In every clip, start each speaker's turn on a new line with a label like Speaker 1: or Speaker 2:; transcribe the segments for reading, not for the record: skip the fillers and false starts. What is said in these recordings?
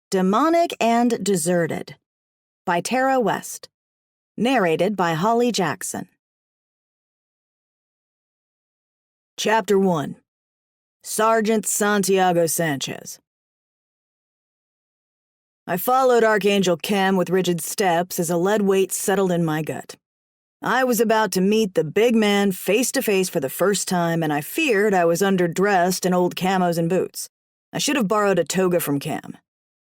Speaker 1: Demonic and Deserted by Tara West. Narrated by Holly Jackson. Chapter 1. Sergeant Santiago Sanchez. I followed Archangel Cam with rigid steps as a lead weight settled in my gut. I was about to meet the big man face to face for the first time, and I feared I was underdressed in old camos and boots. I should have borrowed a toga from Cam.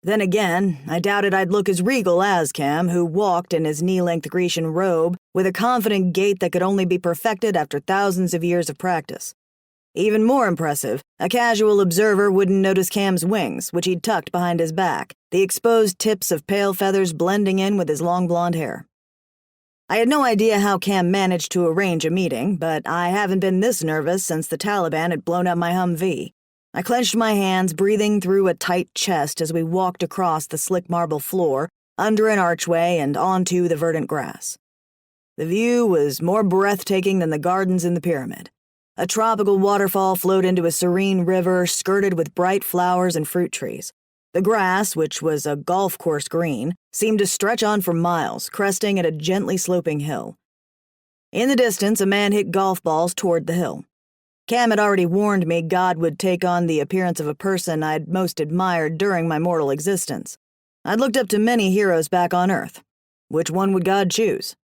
Speaker 1: Then again, I doubted I'd look as regal as Cam, who walked in his knee-length Grecian robe with a confident gait that could only be perfected after thousands of years of practice. Even more impressive, a casual observer wouldn't notice Cam's wings, which he'd tucked behind his back, the exposed tips of pale feathers blending in with his long blonde hair. I had no idea how Cam managed to arrange a meeting, but I haven't been this nervous since the Taliban had blown up my Humvee. I clenched my hands, breathing through a tight chest as we walked across the slick marble floor, under an archway, and onto the verdant grass. The view was more breathtaking than the gardens in the pyramid. A tropical waterfall flowed into a serene river skirted with bright flowers and fruit trees. The grass, which was a golf course green, seemed to stretch on for miles, cresting at a gently sloping hill. In the distance, a man hit golf balls toward the hill. Cam had already warned me God would take on the appearance of a person I'd most admired during my mortal existence. I'd looked up to many heroes back on Earth. Which one would God choose?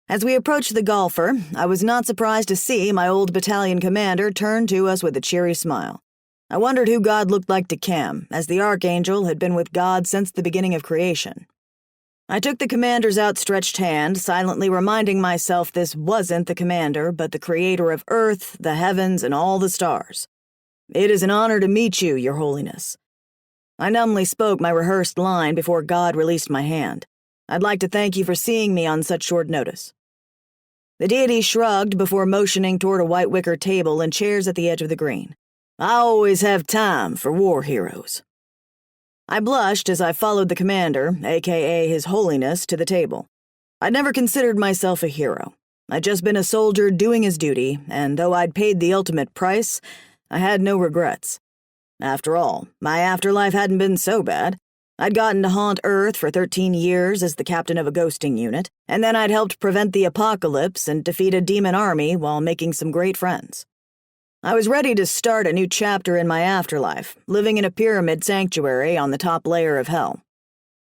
Speaker 1: As we approached the golfer, I was not surprised to see my old battalion commander turn to us with a cheery smile. I wondered who God looked like to Cam, as the Archangel had been with God since the beginning of creation. I took the commander's outstretched hand, silently reminding myself this wasn't the commander, but the creator of Earth, the heavens, and all the stars. "It is an honor to meet you, Your Holiness." I numbly spoke my rehearsed line before God released my hand. "I'd like to thank you for seeing me on such short notice." The deity shrugged before motioning toward a white wicker table and chairs at the edge of the green. "I always have time for war heroes." I blushed as I followed the commander, aka His Holiness, to the table. I'd never considered myself a hero. I'd just been a soldier doing his duty, and though I'd paid the ultimate price, I had no regrets. After all, my afterlife hadn't been so bad. I'd gotten to haunt Earth for 13 years as the captain of a ghosting unit, and then I'd helped prevent the apocalypse and defeat a demon army while making some great friends. I was ready to start a new chapter in my afterlife, living in a pyramid sanctuary on the top layer of hell.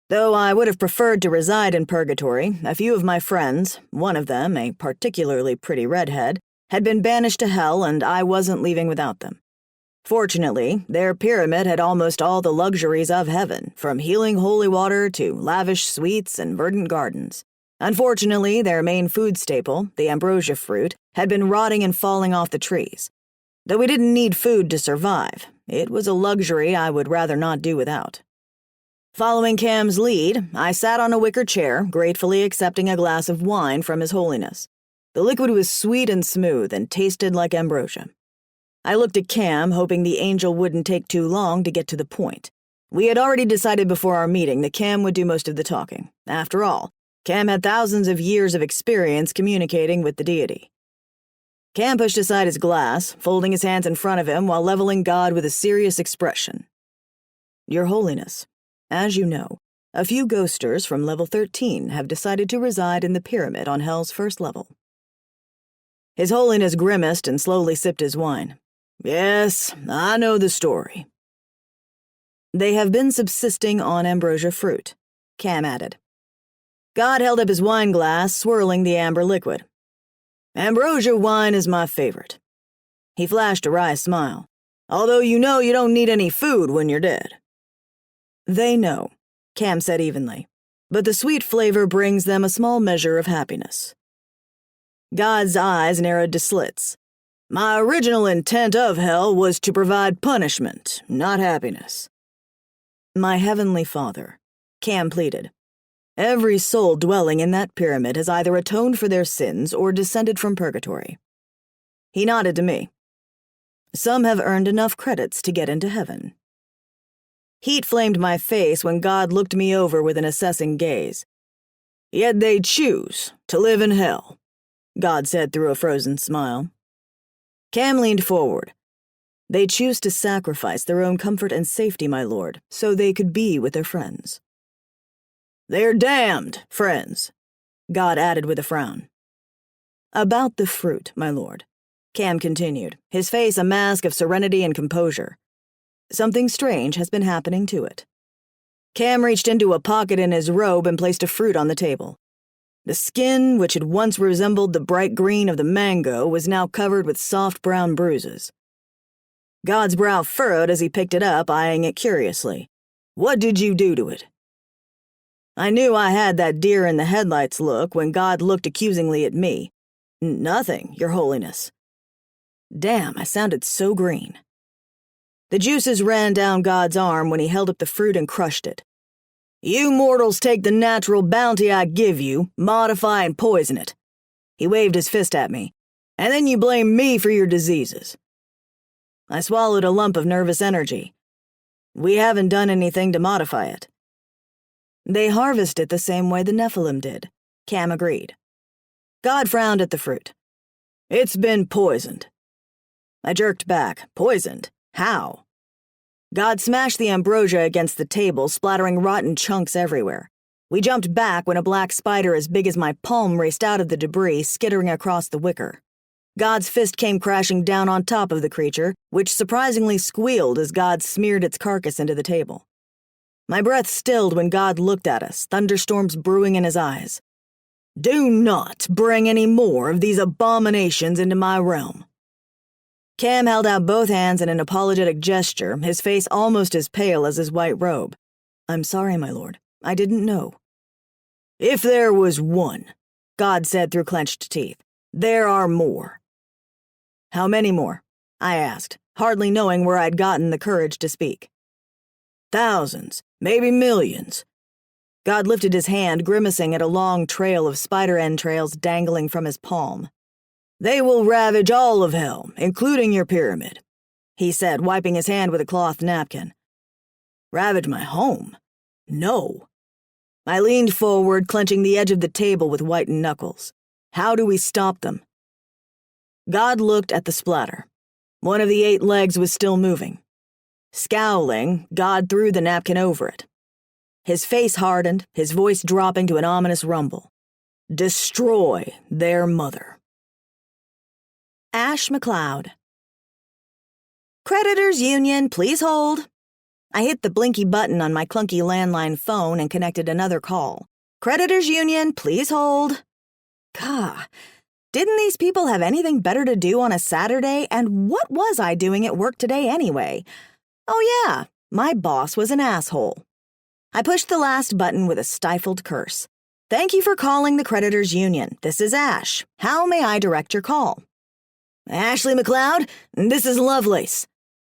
Speaker 1: Though I would have preferred to reside in purgatory, a few of my friends, one of them, a particularly pretty redhead, had been banished to hell, and I wasn't leaving without them. Fortunately, their pyramid had almost all the luxuries of heaven, from healing holy water to lavish suites and verdant gardens. Unfortunately, their main food staple, the ambrosia fruit, had been rotting and falling off the trees. Though we didn't need food to survive, it was a luxury I would rather not do without. Following Cam's lead, I sat on a wicker chair, gratefully accepting a glass of wine from His Holiness. The liquid was sweet and smooth and tasted like ambrosia. I looked at Cam, hoping the angel wouldn't take too long to get to the point. We had already decided before our meeting that Cam would do most of the talking. After all, Cam had thousands of years of experience communicating with the deity. Cam pushed aside his glass, folding his hands in front of him while leveling God with a serious expression. "Your Holiness, as you know, a few ghosters from level 13 have decided to reside in the pyramid on Hell's first level." His Holiness grimaced and slowly sipped his wine. "Yes, I know the story." "They have been subsisting on ambrosia fruit," Cam added. God held up his wine glass, swirling the amber liquid. "Ambrosia wine is my favorite." He flashed a wry smile. "Although you know you don't need any food when you're dead." "They know," Cam said evenly, "but the sweet flavor brings them a small measure of happiness." God's eyes narrowed to slits. "My original intent of hell was to provide punishment, not happiness." "My Heavenly Father," Cam pleaded, "every soul dwelling in that pyramid has either atoned for their sins or descended from purgatory." He nodded to me. "Some have earned enough credits to get into heaven." Heat flamed my face when God looked me over with an assessing gaze. "Yet they choose to live in hell," God said through a frozen smile. Cam leaned forward. They choose to sacrifice their own comfort and safety, my lord, so they could be with their friends. They're damned, friends, God added with a frown. About the fruit, my lord, Cam continued, his face a mask of serenity and composure. Something strange has been happening to it. Cam reached into a pocket in his robe and placed a fruit on the table. The skin, which had once resembled the bright green of the mango, was now covered with soft brown bruises. God's brow furrowed as he picked it up, eyeing it curiously. What did you do to it? I knew I had that deer in the headlights look when God looked accusingly at me. Nothing, Your Holiness. Damn, I sounded so green. The juices ran down God's arm when he held up the fruit and crushed it. You mortals take the natural bounty I give you, modify and poison it. He waved his fist at me. And then you blame me for your diseases. I swallowed a lump of nervous energy. We haven't done anything to modify it. They harvest it the same way the Nephilim did, Cam agreed. God frowned at the fruit. It's been poisoned. I jerked back. Poisoned? How? God smashed the ambrosia against the table, splattering rotten chunks everywhere. We jumped back when a black spider as big as my palm raced out of the debris, skittering across the wicker. God's fist came crashing down on top of the creature, which surprisingly squealed as God smeared its carcass into the table. My breath stilled when God looked at us, thunderstorms brewing in his eyes. Do not bring any more of these abominations into my realm. Cam held out both hands in an apologetic gesture, his face almost as pale as his white robe. I'm sorry, my lord. I didn't know. If there was one, God said through clenched teeth, there are more. How many more? I asked, hardly knowing where I'd gotten the courage to speak. Thousands, maybe millions. God lifted his hand, grimacing at a long trail of spider entrails dangling from his palm. They will ravage all of hell, including your pyramid, he said, wiping his hand with a cloth napkin. Ravage my home? No. I leaned forward, clenching the edge of the table with whitened knuckles. How do we stop them? God looked at the splatter. One of the 8 legs was still moving. Scowling, God threw the napkin over it. His face hardened, his voice dropping to an ominous rumble. Destroy their mother. Ash McLeod. Creditors Union, please hold. I hit the blinky button on my clunky landline phone and connected another call. Creditors Union, please hold. Gah, didn't these people have anything better to do on a Saturday, and what was I doing at work today anyway? Oh yeah, my boss was an asshole. I pushed the last button with a stifled curse. Thank you for calling the Creditors Union. This is Ash. How may I direct your call? Ashley McLeod, this is Lovelace.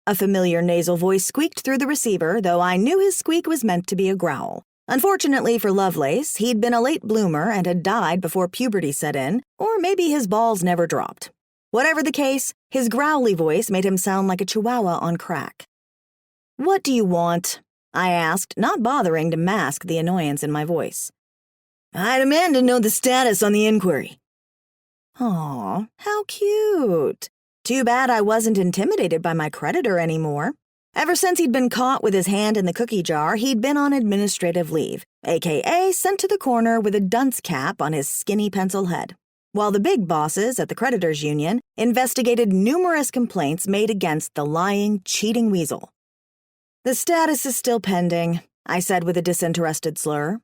Speaker 1: A familiar nasal voice squeaked through the receiver, though I knew his squeak was meant to be a growl. Unfortunately for Lovelace, he'd been a late bloomer and had died before puberty set in, or maybe his balls never dropped. Whatever the case, his growly voice made him sound like a chihuahua on crack. What do you want? I asked, not bothering to mask the annoyance in my voice. I demand to know the status on the inquiry. Aw, how cute. Too bad I wasn't intimidated by my creditor anymore. Ever since he'd been caught with his hand in the cookie jar, he'd been on administrative leave, aka sent to the corner with a dunce cap on his skinny pencil head, while the big bosses at the Creditors Union investigated numerous complaints made against the lying, cheating weasel. The status is still pending, I said with a disinterested slur.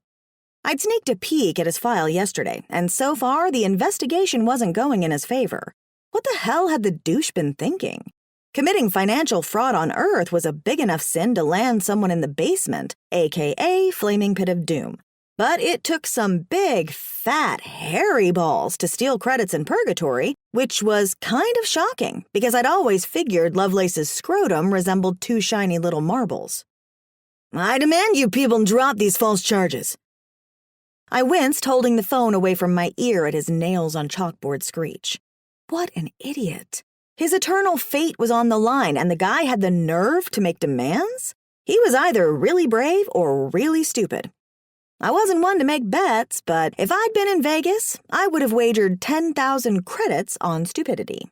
Speaker 1: I'd sneaked a peek at his file yesterday, and so far the investigation wasn't going in his favor. What the hell had the douche been thinking? Committing financial fraud on Earth was a big enough sin to land someone in the basement, aka Flaming Pit of Doom. But it took some big, fat, hairy balls to steal credits in Purgatory, which was kind of shocking, because I'd always figured Lovelace's scrotum resembled 2 shiny little marbles. I demand you people drop these false charges. I winced, holding the phone away from my ear at his nails on chalkboard screech. What an idiot. His eternal fate was on the line, and the guy had the nerve to make demands? He was either really brave or really stupid. I wasn't one to make bets, but if I'd been in Vegas, I would have wagered 10,000 credits on stupidity.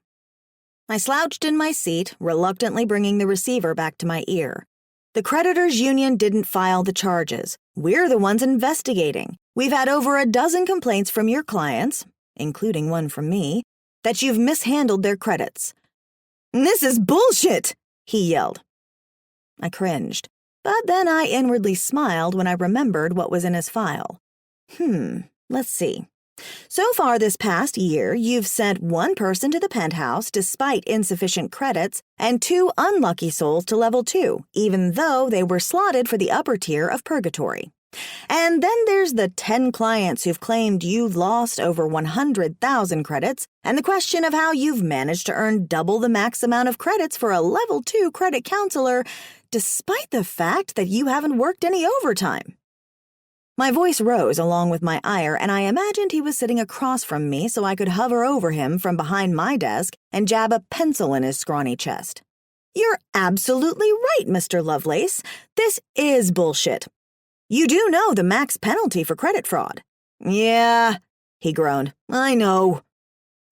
Speaker 1: I slouched in my seat, reluctantly bringing the receiver back to my ear. The creditors' union didn't file the charges. We're the ones investigating. We've had over a dozen complaints from your clients, including one from me, that you've mishandled their credits. This is bullshit, he yelled. I cringed, but then I inwardly smiled when I remembered what was in his file. Let's see. So far this past year, you've sent one person to the penthouse despite insufficient credits and 2 unlucky souls to level 2, even though they were slotted for the upper tier of purgatory. And then there's the 10 clients who've claimed you've lost over 100,000 credits, and the question of how you've managed to earn double the max amount of credits for a level 2 credit counselor, despite the fact that you haven't worked any overtime. My voice rose along with my ire, and I imagined he was sitting across from me so I could hover over him from behind my desk and jab a pencil in his scrawny chest. You're absolutely right, Mr. Lovelace. This is bullshit. You do know the max penalty for credit fraud. Yeah, he groaned. I know.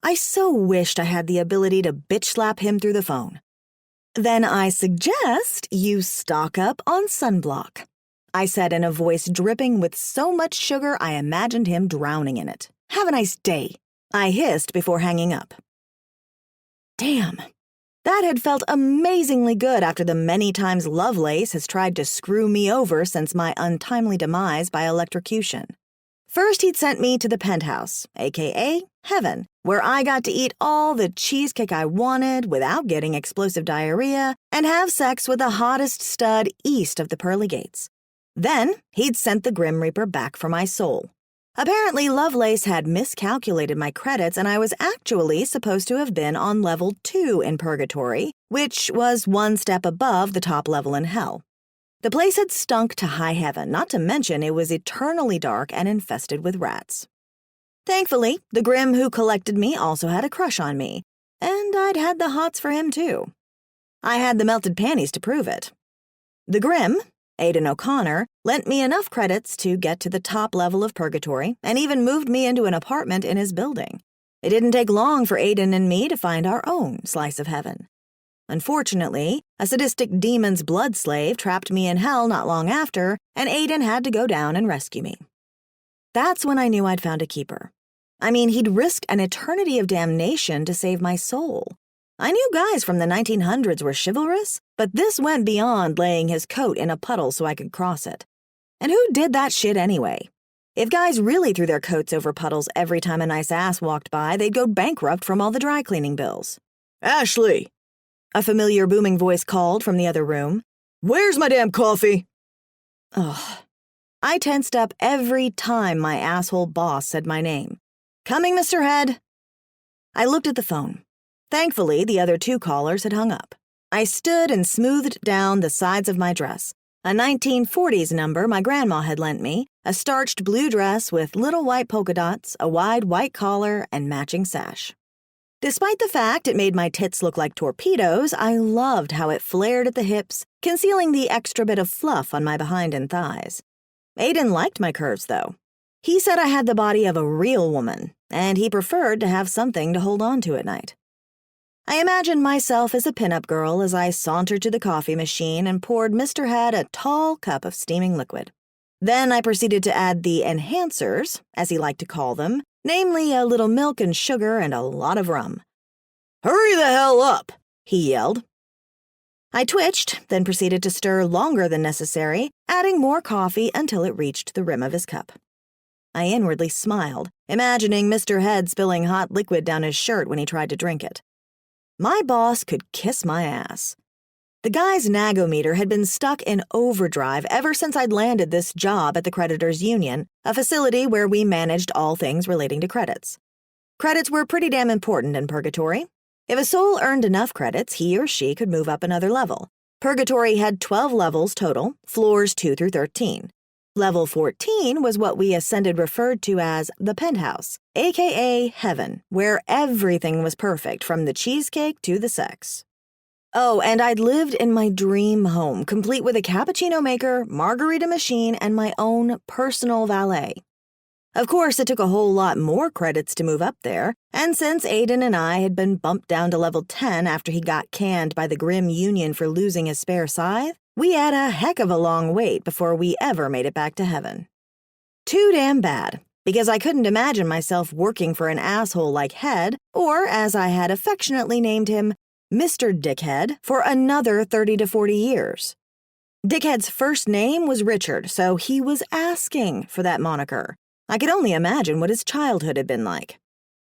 Speaker 1: I so wished I had the ability to bitch slap him through the phone. Then I suggest you stock up on sunblock, I said in a voice dripping with so much sugar I imagined him drowning in it. Have a nice day, I hissed before hanging up. Damn, that had felt amazingly good after the many times Lovelace has tried to screw me over since my untimely demise by electrocution. First, he'd sent me to the penthouse, aka heaven, where I got to eat all the cheesecake I wanted without getting explosive diarrhea and have sex with the hottest stud east of the pearly gates. Then, he'd sent the Grim Reaper back for my soul. Apparently, Lovelace had miscalculated my credits and I was actually supposed to have been on level 2 in purgatory, which was 1 step above the top level in hell. The place had stunk to high heaven, not to mention it was eternally dark and infested with rats. Thankfully, the Grim who collected me also had a crush on me, and I'd had the hots for him too. I had the melted panties to prove it. The Grim, Aidan O'Connor, lent me enough credits to get to the top level of purgatory and even moved me into an apartment in his building. It didn't take long for Aidan and me to find our own slice of heaven. Unfortunately, a sadistic demon's blood slave trapped me in hell not long after, and Aidan had to go down and rescue me. That's when I knew I'd found a keeper. I mean, he'd risked an eternity of damnation to save my soul. I knew guys from the 1900s were chivalrous, but this went beyond laying his coat in a puddle so I could cross it. And who did that shit anyway? If guys really threw their coats over puddles every time a nice ass walked by, they'd go bankrupt from all the dry cleaning bills. Ashley! A familiar booming voice called from the other room. Where's my damn coffee? Ugh. I tensed up every time my asshole boss said my name. Coming, Mr. Head. I looked at the phone. Thankfully, the other 2 callers had hung up. I stood and smoothed down the sides of my dress, a 1940s number my grandma had lent me, a starched blue dress with little white polka dots, a wide white collar, and matching sash. Despite the fact it made my tits look like torpedoes, I loved how it flared at the hips, concealing the extra bit of fluff on my behind and thighs. Aidan liked my curves, though. He said I had the body of a real woman, and he preferred to have something to hold on to at night. I imagined myself as a pinup girl as I sauntered to the coffee machine and poured Mr. Head a tall cup of steaming liquid. Then I proceeded to add the enhancers, as he liked to call them, namely a little milk and sugar and a lot of rum. Hurry the hell up, he yelled. I twitched, then proceeded to stir longer than necessary, adding more coffee until it reached the rim of his cup. I inwardly smiled, imagining Mr. Head spilling hot liquid down his shirt when he tried to drink it. My boss could kiss my ass. The guy's nagometer had been stuck in overdrive ever since I'd landed this job at the Creditors Union, a facility where we managed all things relating to credits. Credits were pretty damn important in Purgatory. If a soul earned enough credits, he or she could move up another level. Purgatory had 12 levels total, floors 2 through 13. Level 14 was what we ascended referred to as the penthouse, aka heaven, where everything was perfect from the cheesecake to the sex. Oh, and I'd lived in my dream home, complete with a cappuccino maker, margarita machine, and my own personal valet. Of course, it took a whole lot more credits to move up there, and since Aiden and I had been bumped down to level 10 after he got canned by the Grim Union for losing his spare scythe, we had a heck of a long wait before we ever made it back to heaven. Too damn bad, because I couldn't imagine myself working for an asshole like Head, or as I had affectionately named him, Mr. Dickhead, for another 30 to 40 years. Dickhead's first name was Richard, so he was asking for that moniker. I could only imagine what his childhood had been like.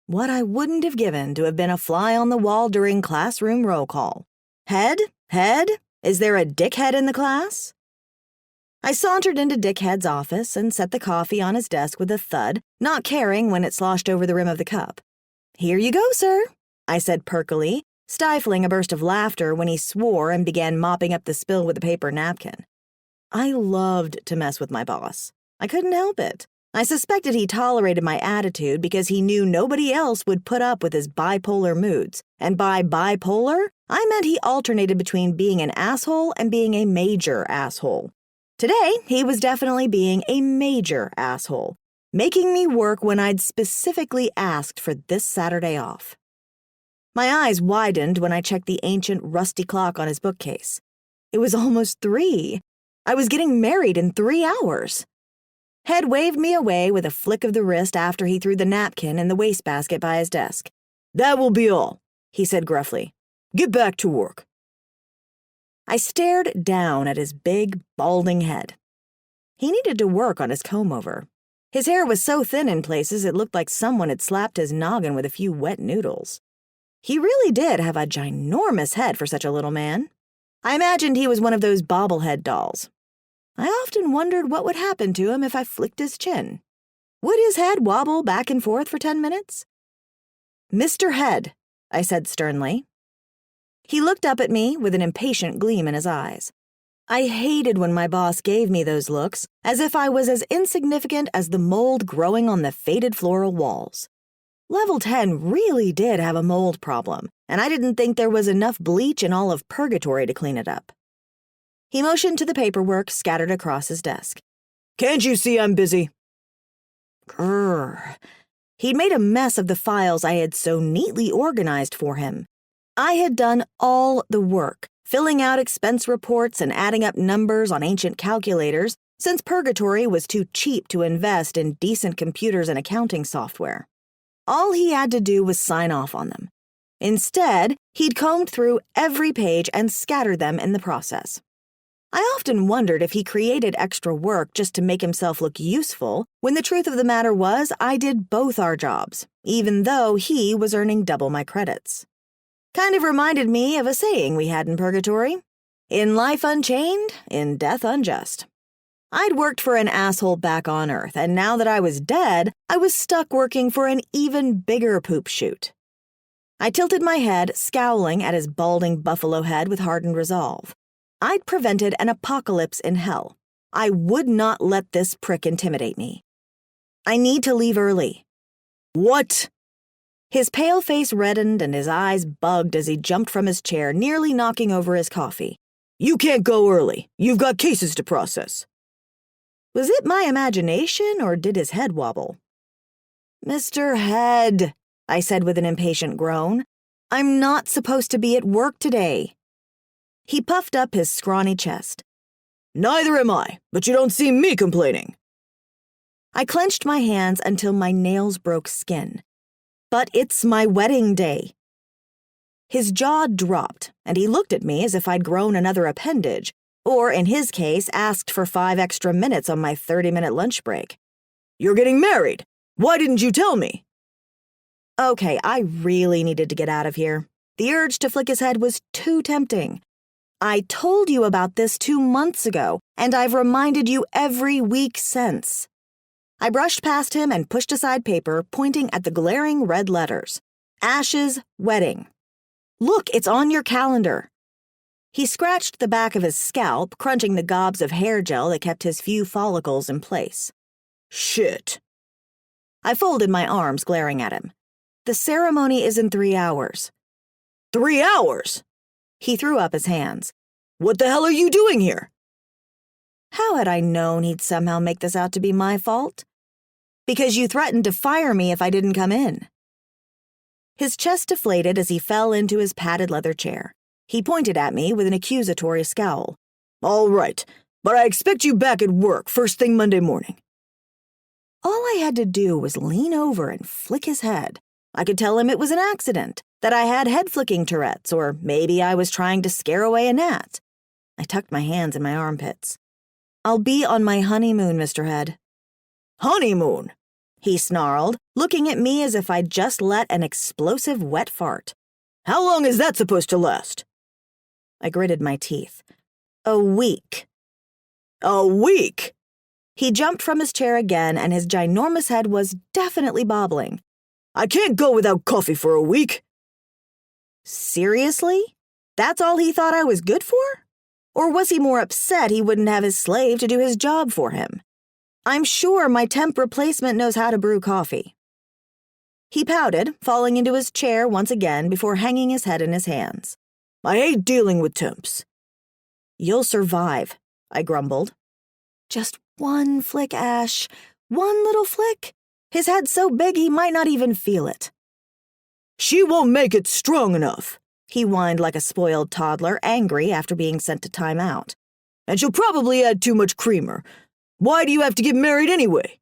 Speaker 1: What I wouldn't have given to have been a fly on the wall during classroom roll call. Head? Is there a Dickhead in the class? I sauntered into Dickhead's office and set the coffee on his desk with a thud, not caring when it sloshed over the rim of the cup. "Here you go, sir," I said perkily, stifling a burst of laughter when he swore and began mopping up the spill with a paper napkin. I loved to mess with my boss. I couldn't help it. I suspected he tolerated my attitude because he knew nobody else would put up with his bipolar moods, and by bipolar, I meant he alternated between being an asshole and being a major asshole. Today, he was definitely being a major asshole, making me work when I'd specifically asked for this Saturday off. My eyes widened when I checked the ancient, rusty clock on his bookcase. It was almost 3. I was getting married in 3 hours. Head waved me away with a flick of the wrist after he threw the napkin in the wastebasket by his desk. "That will be all," he said gruffly. "Get back to work." I stared down at his big, balding head. He needed to work on his comb-over. His hair was so thin in places it looked like someone had slapped his noggin with a few wet noodles. He really did have a ginormous head for such a little man. I imagined he was one of those bobblehead dolls. I often wondered what would happen to him if I flicked his chin. Would his head wobble back and forth for 10 minutes? "Mr. Head," I said sternly. He looked up at me with an impatient gleam in his eyes. I hated when my boss gave me those looks, as if I was as insignificant as the mold growing on the faded floral walls. Level 10 really did have a mold problem, and I didn't think there was enough bleach in all of purgatory to clean it up. He motioned to the paperwork scattered across his desk. "Can't you see I'm busy?" Grrr. He'd made a mess of the files I had so neatly organized for him. I had done all the work, filling out expense reports and adding up numbers on ancient calculators, since purgatory was too cheap to invest in decent computers and accounting software. All he had to do was sign off on them. Instead, he'd combed through every page and scattered them in the process. I often wondered if he created extra work just to make himself look useful, when the truth of the matter was I did both our jobs, even though he was earning double my credits. Kind of reminded me of a saying we had in purgatory: "In life unchained, in death unjust." I'd worked for an asshole back on Earth, and now that I was dead, I was stuck working for an even bigger poop shoot. I tilted my head, scowling at his balding buffalo head with hardened resolve. I'd prevented an apocalypse in hell. I would not let this prick intimidate me. "I need to leave early." "What?" His pale face reddened and his eyes bugged as he jumped from his chair, nearly knocking over his coffee. "You can't go early. You've got cases to process." Was it my imagination, or did his head wobble? "Mr. Head," I said with an impatient groan, "I'm not supposed to be at work today." He puffed up his scrawny chest. "Neither am I, but you don't see me complaining." I clenched my hands until my nails broke skin. "But it's my wedding day." His jaw dropped, and he looked at me as if I'd grown another appendage, or in his case, asked for 5 extra minutes on my 30-minute lunch break. "You're getting married. Why didn't you tell me?" Okay, I really needed to get out of here. The urge to flick his head was too tempting. "I told you about this 2 months ago, and I've reminded you every week since." I brushed past him and pushed aside paper, pointing at the glaring red letters. "Ash's wedding. Look, it's on your calendar." He scratched the back of his scalp, crunching the gobs of hair gel that kept his few follicles in place. "Shit." I folded my arms, glaring at him. "The ceremony is in 3 hours." 3 hours? He threw up his hands. "What the hell are you doing here?" How had I known he'd somehow make this out to be my fault? Because you threatened to fire me if I didn't come in. His chest deflated as he fell into his padded leather chair. He pointed at me with an accusatory scowl. All right, but I expect you back at work first thing Monday morning. All I had to do was lean over and flick his head. I could tell him it was an accident, that I had head-flicking Tourette's, or maybe I was trying to scare away a gnat. I tucked my hands in my armpits. I'll be on my honeymoon, Mr. Head. Honeymoon? He snarled, looking at me as if I'd just let an explosive wet fart. How long is that supposed to last? I gritted my teeth. A week. A week? He jumped from his chair again, and his ginormous head was definitely bobbling. I can't go without coffee for a week. Seriously? That's all he thought I was good for? Or was he more upset he wouldn't have his slave to do his job for him? I'm sure my temp replacement knows how to brew coffee. He pouted, falling into his chair once again before hanging his head in his hands. I hate dealing with temps. You'll survive, I grumbled. Just one flick, Ash. One little flick. His head's so big he might not even feel it. She won't make it strong enough, he whined like a spoiled toddler, angry after being sent to time out. And she'll probably add too much creamer. Why do you have to get married anyway?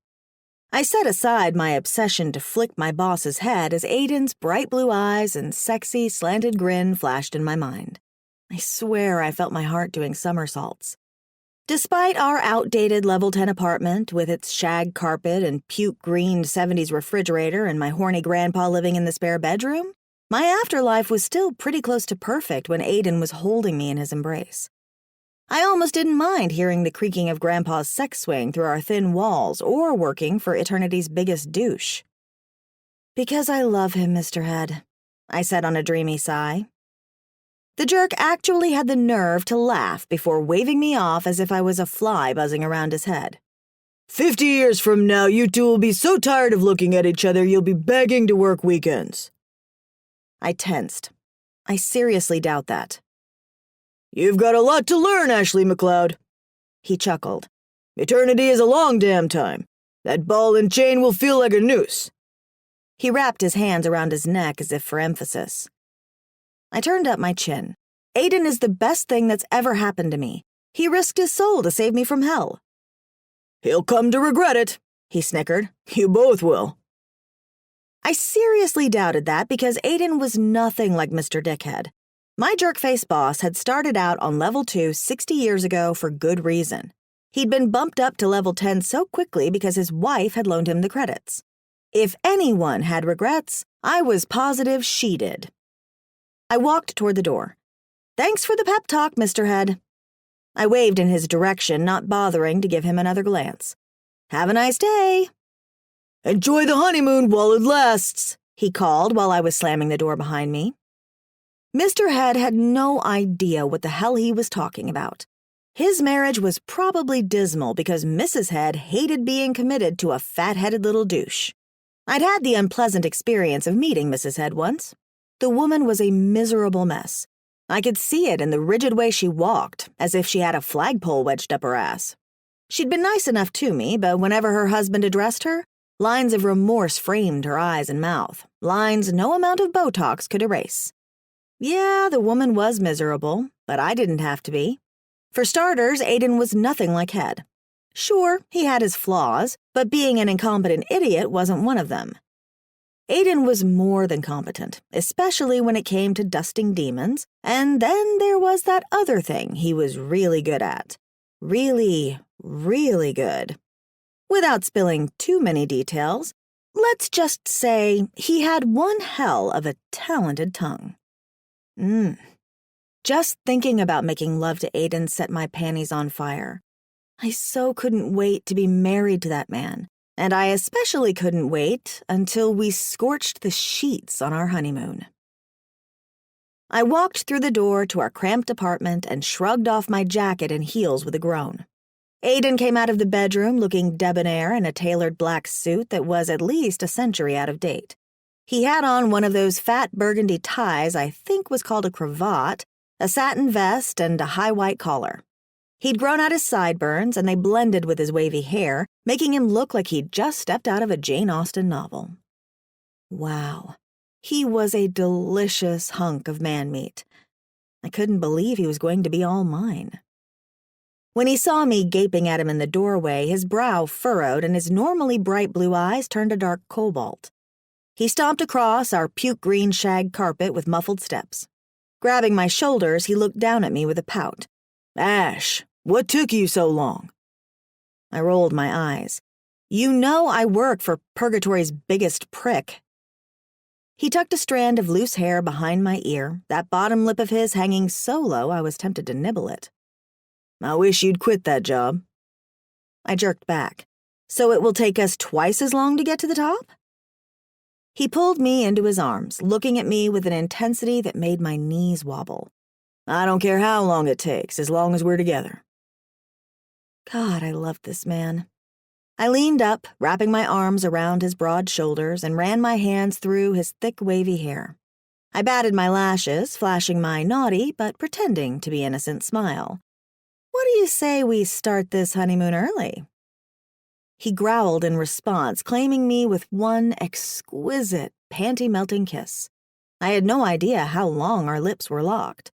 Speaker 1: I set aside my obsession to flick my boss's head as Aiden's bright blue eyes and sexy, slanted grin flashed in my mind. I swear I felt my heart doing somersaults. Despite our outdated level 10 apartment with its shag carpet and puke-greened 70s refrigerator and my horny grandpa living in the spare bedroom, my afterlife was still pretty close to perfect when Aiden was holding me in his embrace. I almost didn't mind hearing the creaking of Grandpa's sex swing through our thin walls or working for eternity's biggest douche. Because I love him, Mr. Head, I said on a dreamy sigh. The jerk actually had the nerve to laugh before waving me off as if I was a fly buzzing around his head. 50 years from now, you two will be so tired of looking at each other you'll be begging to work weekends. I tensed. I seriously doubt that. You've got a lot to learn, Ashley McLeod. He chuckled. Eternity is a long damn time. That ball and chain will feel like a noose. He wrapped his hands around his neck as if for emphasis. I turned up my chin. Aiden is the best thing that's ever happened to me. He risked his soul to save me from hell. He'll come to regret it, he snickered. You both will. I seriously doubted that because Aiden was nothing like Mr. Dickhead. My jerk-face boss had started out on level 2 60 years ago for good reason. He'd been bumped up to level 10 so quickly because his wife had loaned him the credits. If anyone had regrets, I was positive she did. I walked toward the door. Thanks for the pep talk, Mr. Head. I waved in his direction, not bothering to give him another glance. Have a nice day. Enjoy the honeymoon while it lasts, he called while I was slamming the door behind me. Mr. Head had no idea what the hell he was talking about. His marriage was probably dismal because Mrs. Head hated being committed to a fat-headed little douche. I'd had the unpleasant experience of meeting Mrs. Head once. The woman was a miserable mess. I could see it in the rigid way she walked, as if she had a flagpole wedged up her ass. She'd been nice enough to me, but whenever her husband addressed her, lines of remorse framed her eyes and mouth, lines no amount of Botox could erase. Yeah, the woman was miserable, but I didn't have to be. For starters, Aiden was nothing like Head. Sure, he had his flaws, but being an incompetent idiot wasn't one of them. Aiden was more than competent, especially when it came to dusting demons, and then there was that other thing he was really good at. Really, really good. Without spilling too many details, let's just say he had one hell of a talented tongue. Just thinking about making love to Aiden set my panties on fire. I so couldn't wait to be married to that man, and I especially couldn't wait until we scorched the sheets on our honeymoon. I walked through the door to our cramped apartment and shrugged off my jacket and heels with a groan. Aiden came out of the bedroom looking debonair in a tailored black suit that was at least a century out of date. He had on one of those fat burgundy ties I think was called a cravat, a satin vest, and a high white collar. He'd grown out his sideburns, and they blended with his wavy hair, making him look like he'd just stepped out of a Jane Austen novel. Wow, he was a delicious hunk of man meat. I couldn't believe he was going to be all mine. When he saw me gaping at him in the doorway, his brow furrowed and his normally bright blue eyes turned a dark cobalt. He stomped across our puke-green shag carpet with muffled steps. Grabbing my shoulders, he looked down at me with a pout. "Ash, what took you so long?" I rolled my eyes. "You know I work for Purgatory's biggest prick." He tucked a strand of loose hair behind my ear, that bottom lip of his hanging so low I was tempted to nibble it. "I wish you'd quit that job." I jerked back. "So it will take us twice as long to get to the top?" He pulled me into his arms, looking at me with an intensity that made my knees wobble. "I don't care how long it takes, as long as we're together." God, I loved this man. I leaned up, wrapping my arms around his broad shoulders, and ran my hands through his thick, wavy hair. I batted my lashes, flashing my naughty but pretending to be innocent smile. "What do you say we start this honeymoon early?" He growled in response, claiming me with one exquisite, panty-melting kiss. I had no idea how long our lips were locked.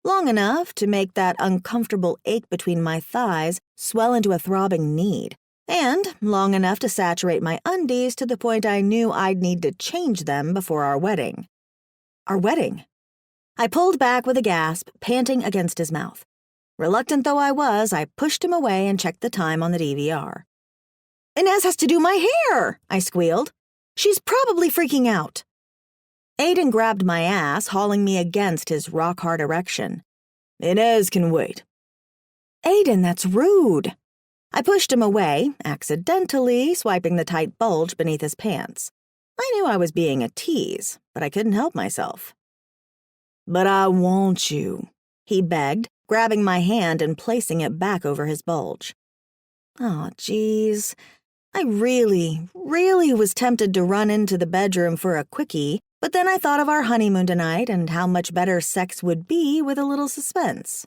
Speaker 1: Long enough to make that uncomfortable ache between my thighs swell into a throbbing need, and long enough to saturate my undies to the point I knew I'd need to change them before our wedding. Our wedding? I pulled back with a gasp, panting against his mouth. Reluctant though I was, I pushed him away and checked the time on the DVR. "Inez has to do my hair," I squealed. "She's probably freaking out." Aiden grabbed my ass, hauling me against his rock-hard erection. "Inez can wait." "Aiden, that's rude." I pushed him away, accidentally swiping the tight bulge beneath his pants. I knew I was being a tease, but I couldn't help myself. "But I want you," he begged, grabbing my hand and placing it back over his bulge. Oh, geez. I really was tempted to run into the bedroom for a quickie, but then I thought of our honeymoon tonight and how much better sex would be with a little suspense.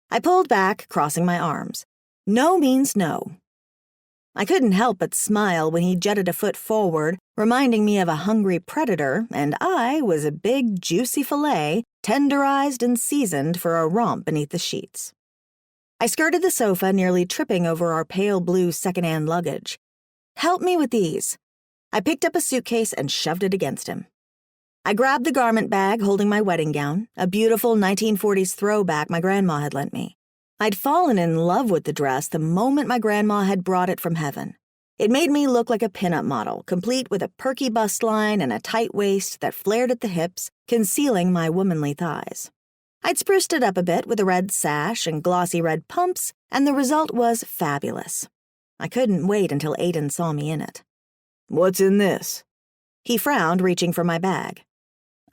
Speaker 1: I pulled back, crossing my arms. No means no. I couldn't help but smile when he jetted a foot forward, reminding me of a hungry predator, and I was a big, juicy fillet, tenderized and seasoned for a romp beneath the sheets. I skirted the sofa, nearly tripping over our pale blue secondhand luggage. "Help me with these." I picked up a suitcase and shoved it against him. I grabbed the garment bag holding my wedding gown, a beautiful 1940s throwback my grandma had lent me. I'd fallen in love with the dress the moment my grandma had brought it from heaven. It made me look like a pinup model, complete with a perky bust line and a tight waist that flared at the hips, concealing my womanly thighs. I'd spruced it up a bit with a red sash and glossy red pumps, and the result was fabulous. I couldn't wait until Aiden saw me in it. "What's in this?" He frowned, reaching for my bag.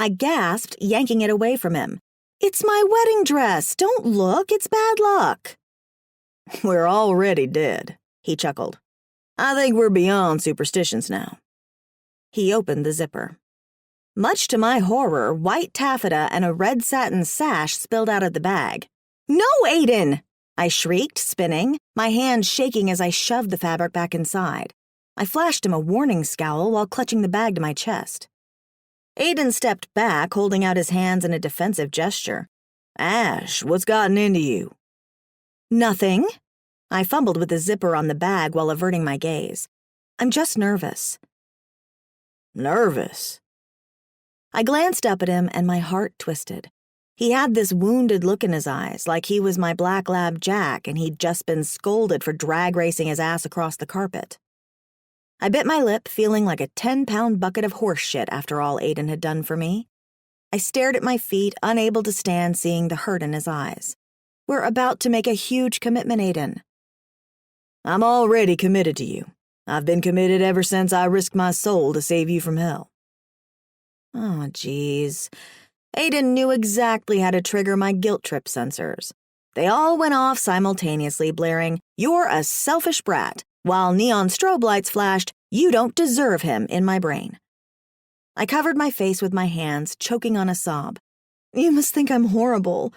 Speaker 1: I gasped, yanking it away from him. "It's my wedding dress! Don't look, it's bad luck!" "We're already dead," he chuckled. "I think we're beyond superstitions now." He opened the zipper. Much to my horror, white taffeta and a red satin sash spilled out of the bag. "No, Aiden!" I shrieked, spinning, my hand shaking as I shoved the fabric back inside. I flashed him a warning scowl while clutching the bag to my chest. Aiden stepped back, holding out his hands in a defensive gesture. "Ash, what's gotten into you?" "Nothing." I fumbled with the zipper on the bag while averting my gaze. "I'm just nervous." "Nervous?" I glanced up at him and my heart twisted. He had this wounded look in his eyes, like he was my black lab Jack and he'd just been scolded for drag racing his ass across the carpet. I bit my lip, feeling like a 10-pound bucket of horse shit after all Aiden had done for me. I stared at my feet, unable to stand seeing the hurt in his eyes. "We're about to make a huge commitment, Aiden." "I'm already committed to you. I've been committed ever since I risked my soul to save you from hell." Oh, geez. Aiden knew exactly how to trigger my guilt trip sensors. They all went off simultaneously, blaring, "You're a selfish brat," while neon strobe lights flashed, "You don't deserve him," in my brain. I covered my face with my hands, choking on a sob. "You must think I'm horrible."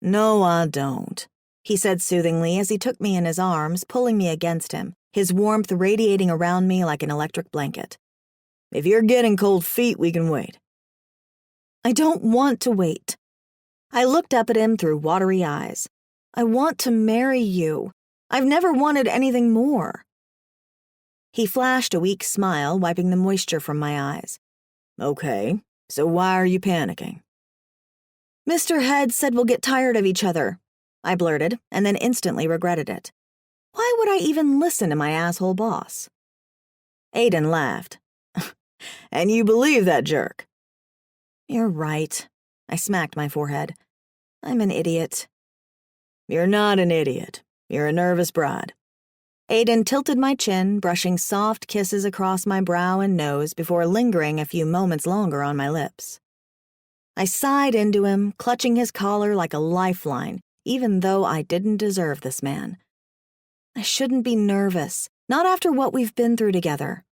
Speaker 1: "No, I don't." he said soothingly as he took me in his arms, pulling me against him, his warmth radiating around me like an electric blanket. If you're getting cold feet, we can wait. I don't want to wait. I looked up at him through watery eyes. I want to marry you. I've never wanted anything more. He flashed a weak smile, wiping the moisture from my eyes. Okay, so why are you panicking? Mr. Head said we'll get tired of each other, I blurted, and then instantly regretted it. Why would I even listen to my asshole boss? Aiden laughed. And you believe that jerk? You're right. I smacked my forehead. I'm an idiot. You're not an idiot. You're a nervous bride. Aiden tilted my chin, brushing soft kisses across my brow and nose before lingering a few moments longer on my lips. I sighed into him, clutching his collar like a lifeline, even though I didn't deserve this man. I shouldn't be nervous, not after what we've been through together.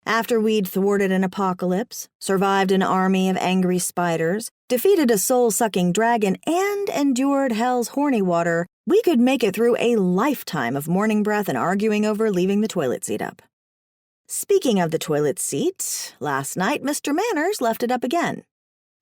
Speaker 1: After we'd thwarted an apocalypse, survived an army of angry spiders, defeated a soul-sucking dragon, and endured hell's horny water, we could make it through a lifetime of morning breath and arguing over leaving the toilet seat up. Speaking of the toilet seat, last night Mr. Manners left it up again.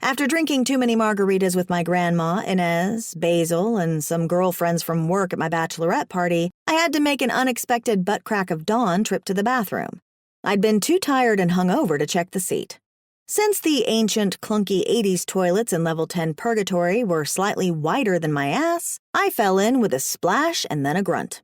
Speaker 1: After drinking too many margaritas with my grandma, Inez, Basil, and some girlfriends from work at my bachelorette party, I had to make an unexpected butt crack of dawn trip to the bathroom. I'd been too tired and hungover to check the seat. Since the ancient, clunky 80s toilets in level 10 purgatory were slightly wider than my ass, I fell in with a splash and then a grunt.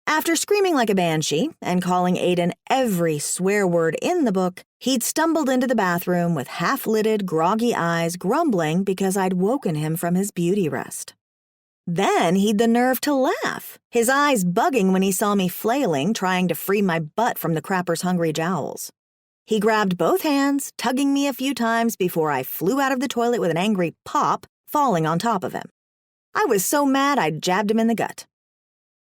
Speaker 1: After screaming like a banshee and calling Aiden every swear word in the book, he'd stumbled into the bathroom with half-lidded, groggy eyes, grumbling because I'd woken him from his beauty rest. Then he'd the nerve to laugh, his eyes bugging when he saw me flailing, trying to free my butt from the crapper's hungry jowls. He grabbed both hands, tugging me a few times before I flew out of the toilet with an angry pop, falling on top of him. I was so mad I jabbed him in the gut.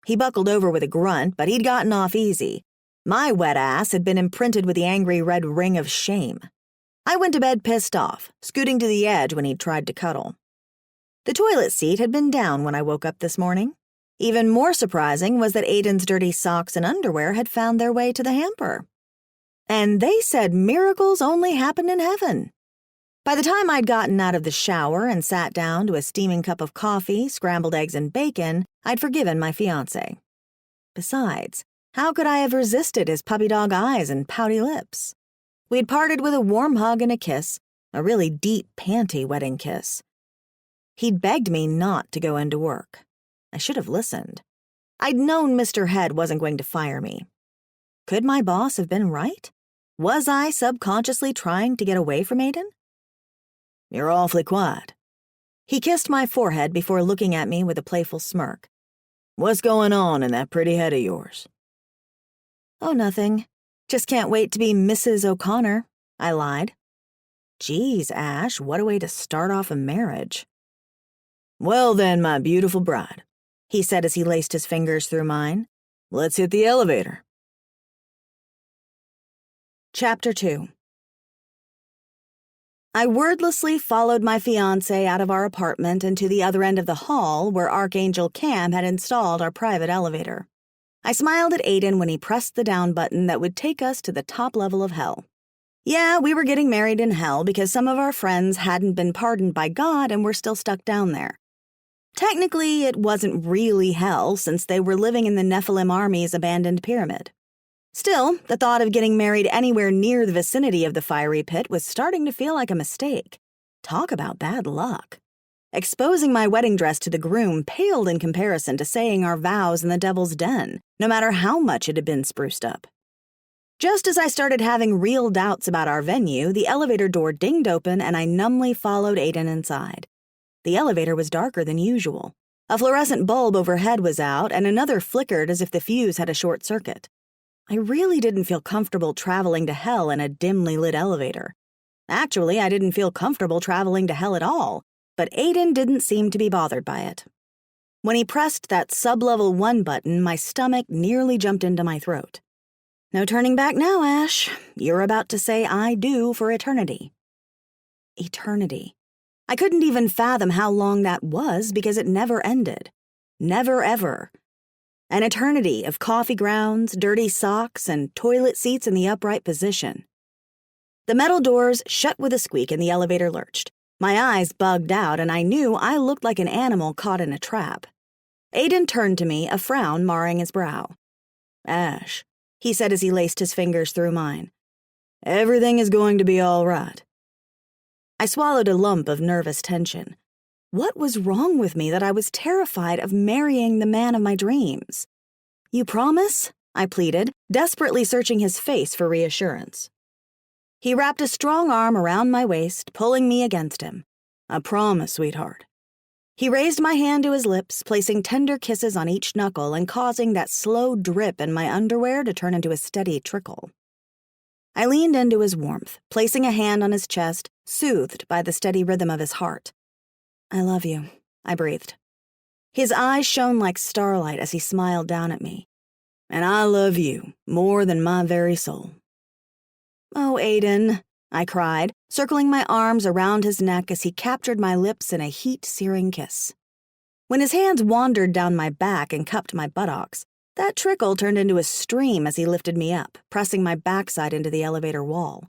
Speaker 1: He buckled over with a grunt, but he'd gotten off easy. My wet ass had been imprinted with the angry red ring of shame. I went to bed pissed off, scooting to the edge when he'd tried to cuddle. The toilet seat had been down when I woke up this morning. Even more surprising was that Aiden's dirty socks and underwear had found their way to the hamper. And they said miracles only happen in heaven. By the time I'd gotten out of the shower and sat down to a steaming cup of coffee, scrambled eggs, and bacon, I'd forgiven my fiancé. Besides, how could I have resisted his puppy dog eyes and pouty lips? We'd parted with a warm hug and a kiss, a really deep, panty wedding kiss. He'd begged me not to go into work. I should have listened. I'd known Mr. Head wasn't going to fire me. Could my boss have been right? Was I subconsciously trying to get away from Aiden? You're awfully quiet. He kissed my forehead before looking at me with a playful smirk. What's going on in that pretty head of yours? Oh, nothing. Just can't wait to be Mrs. O'Connor, I lied. Geez, Ash, what a way to start off a marriage. Well then, my beautiful bride, he said as he laced his fingers through mine. Let's hit the elevator. Chapter 2. I wordlessly followed my fiancé out of our apartment and to the other end of the hall where Archangel Cam had installed our private elevator. I smiled at Aiden when he pressed the down button that would take us to the top level of hell. Yeah, we were getting married in hell because some of our friends hadn't been pardoned by God and were still stuck down there. Technically, it wasn't really hell since they were living in the Nephilim army's abandoned pyramid. Still, the thought of getting married anywhere near the vicinity of the fiery pit was starting to feel like a mistake. Talk about bad luck. Exposing my wedding dress to the groom paled in comparison to saying our vows in the devil's den, no matter how much it had been spruced up. Just as I started having real doubts about our venue, the elevator door dinged open and I numbly followed Aiden inside. The elevator was darker than usual. A fluorescent bulb overhead was out and another flickered as if the fuse had a short circuit. I really didn't feel comfortable traveling to hell in a dimly lit elevator. Actually, I didn't feel comfortable traveling to hell at all, but Aiden didn't seem to be bothered by it. When he pressed that sub-level 1 button, my stomach nearly jumped into my throat. No turning back now, Ash. You're about to say I do for eternity. Eternity. I couldn't even fathom how long that was because it never ended. Never ever. An eternity of coffee grounds, dirty socks, and toilet seats in the upright position. The metal doors shut with a squeak and the elevator lurched. My eyes bugged out and I knew I looked like an animal caught in a trap. Aiden turned to me, a frown marring his brow. "Ash," he said as he laced his fingers through mine. "Everything is going to be all right." I swallowed a lump of nervous tension. What was wrong with me that I was terrified of marrying the man of my dreams? "You promise?" I pleaded, desperately searching his face for reassurance. He wrapped a strong arm around my waist, pulling me against him. "I promise, sweetheart." He raised my hand to his lips, placing tender kisses on each knuckle and causing that slow drip in my underwear to turn into a steady trickle. I leaned into his warmth, placing a hand on his chest, soothed by the steady rhythm of his heart. "I love you," I breathed. His eyes shone like starlight as he smiled down at me. "And I love you more than my very soul." "Oh, Aiden," I cried, circling my arms around his neck as he captured my lips in a heat-searing kiss. When his hands wandered down my back and cupped my buttocks, that trickle turned into a stream as he lifted me up, pressing my backside into the elevator wall.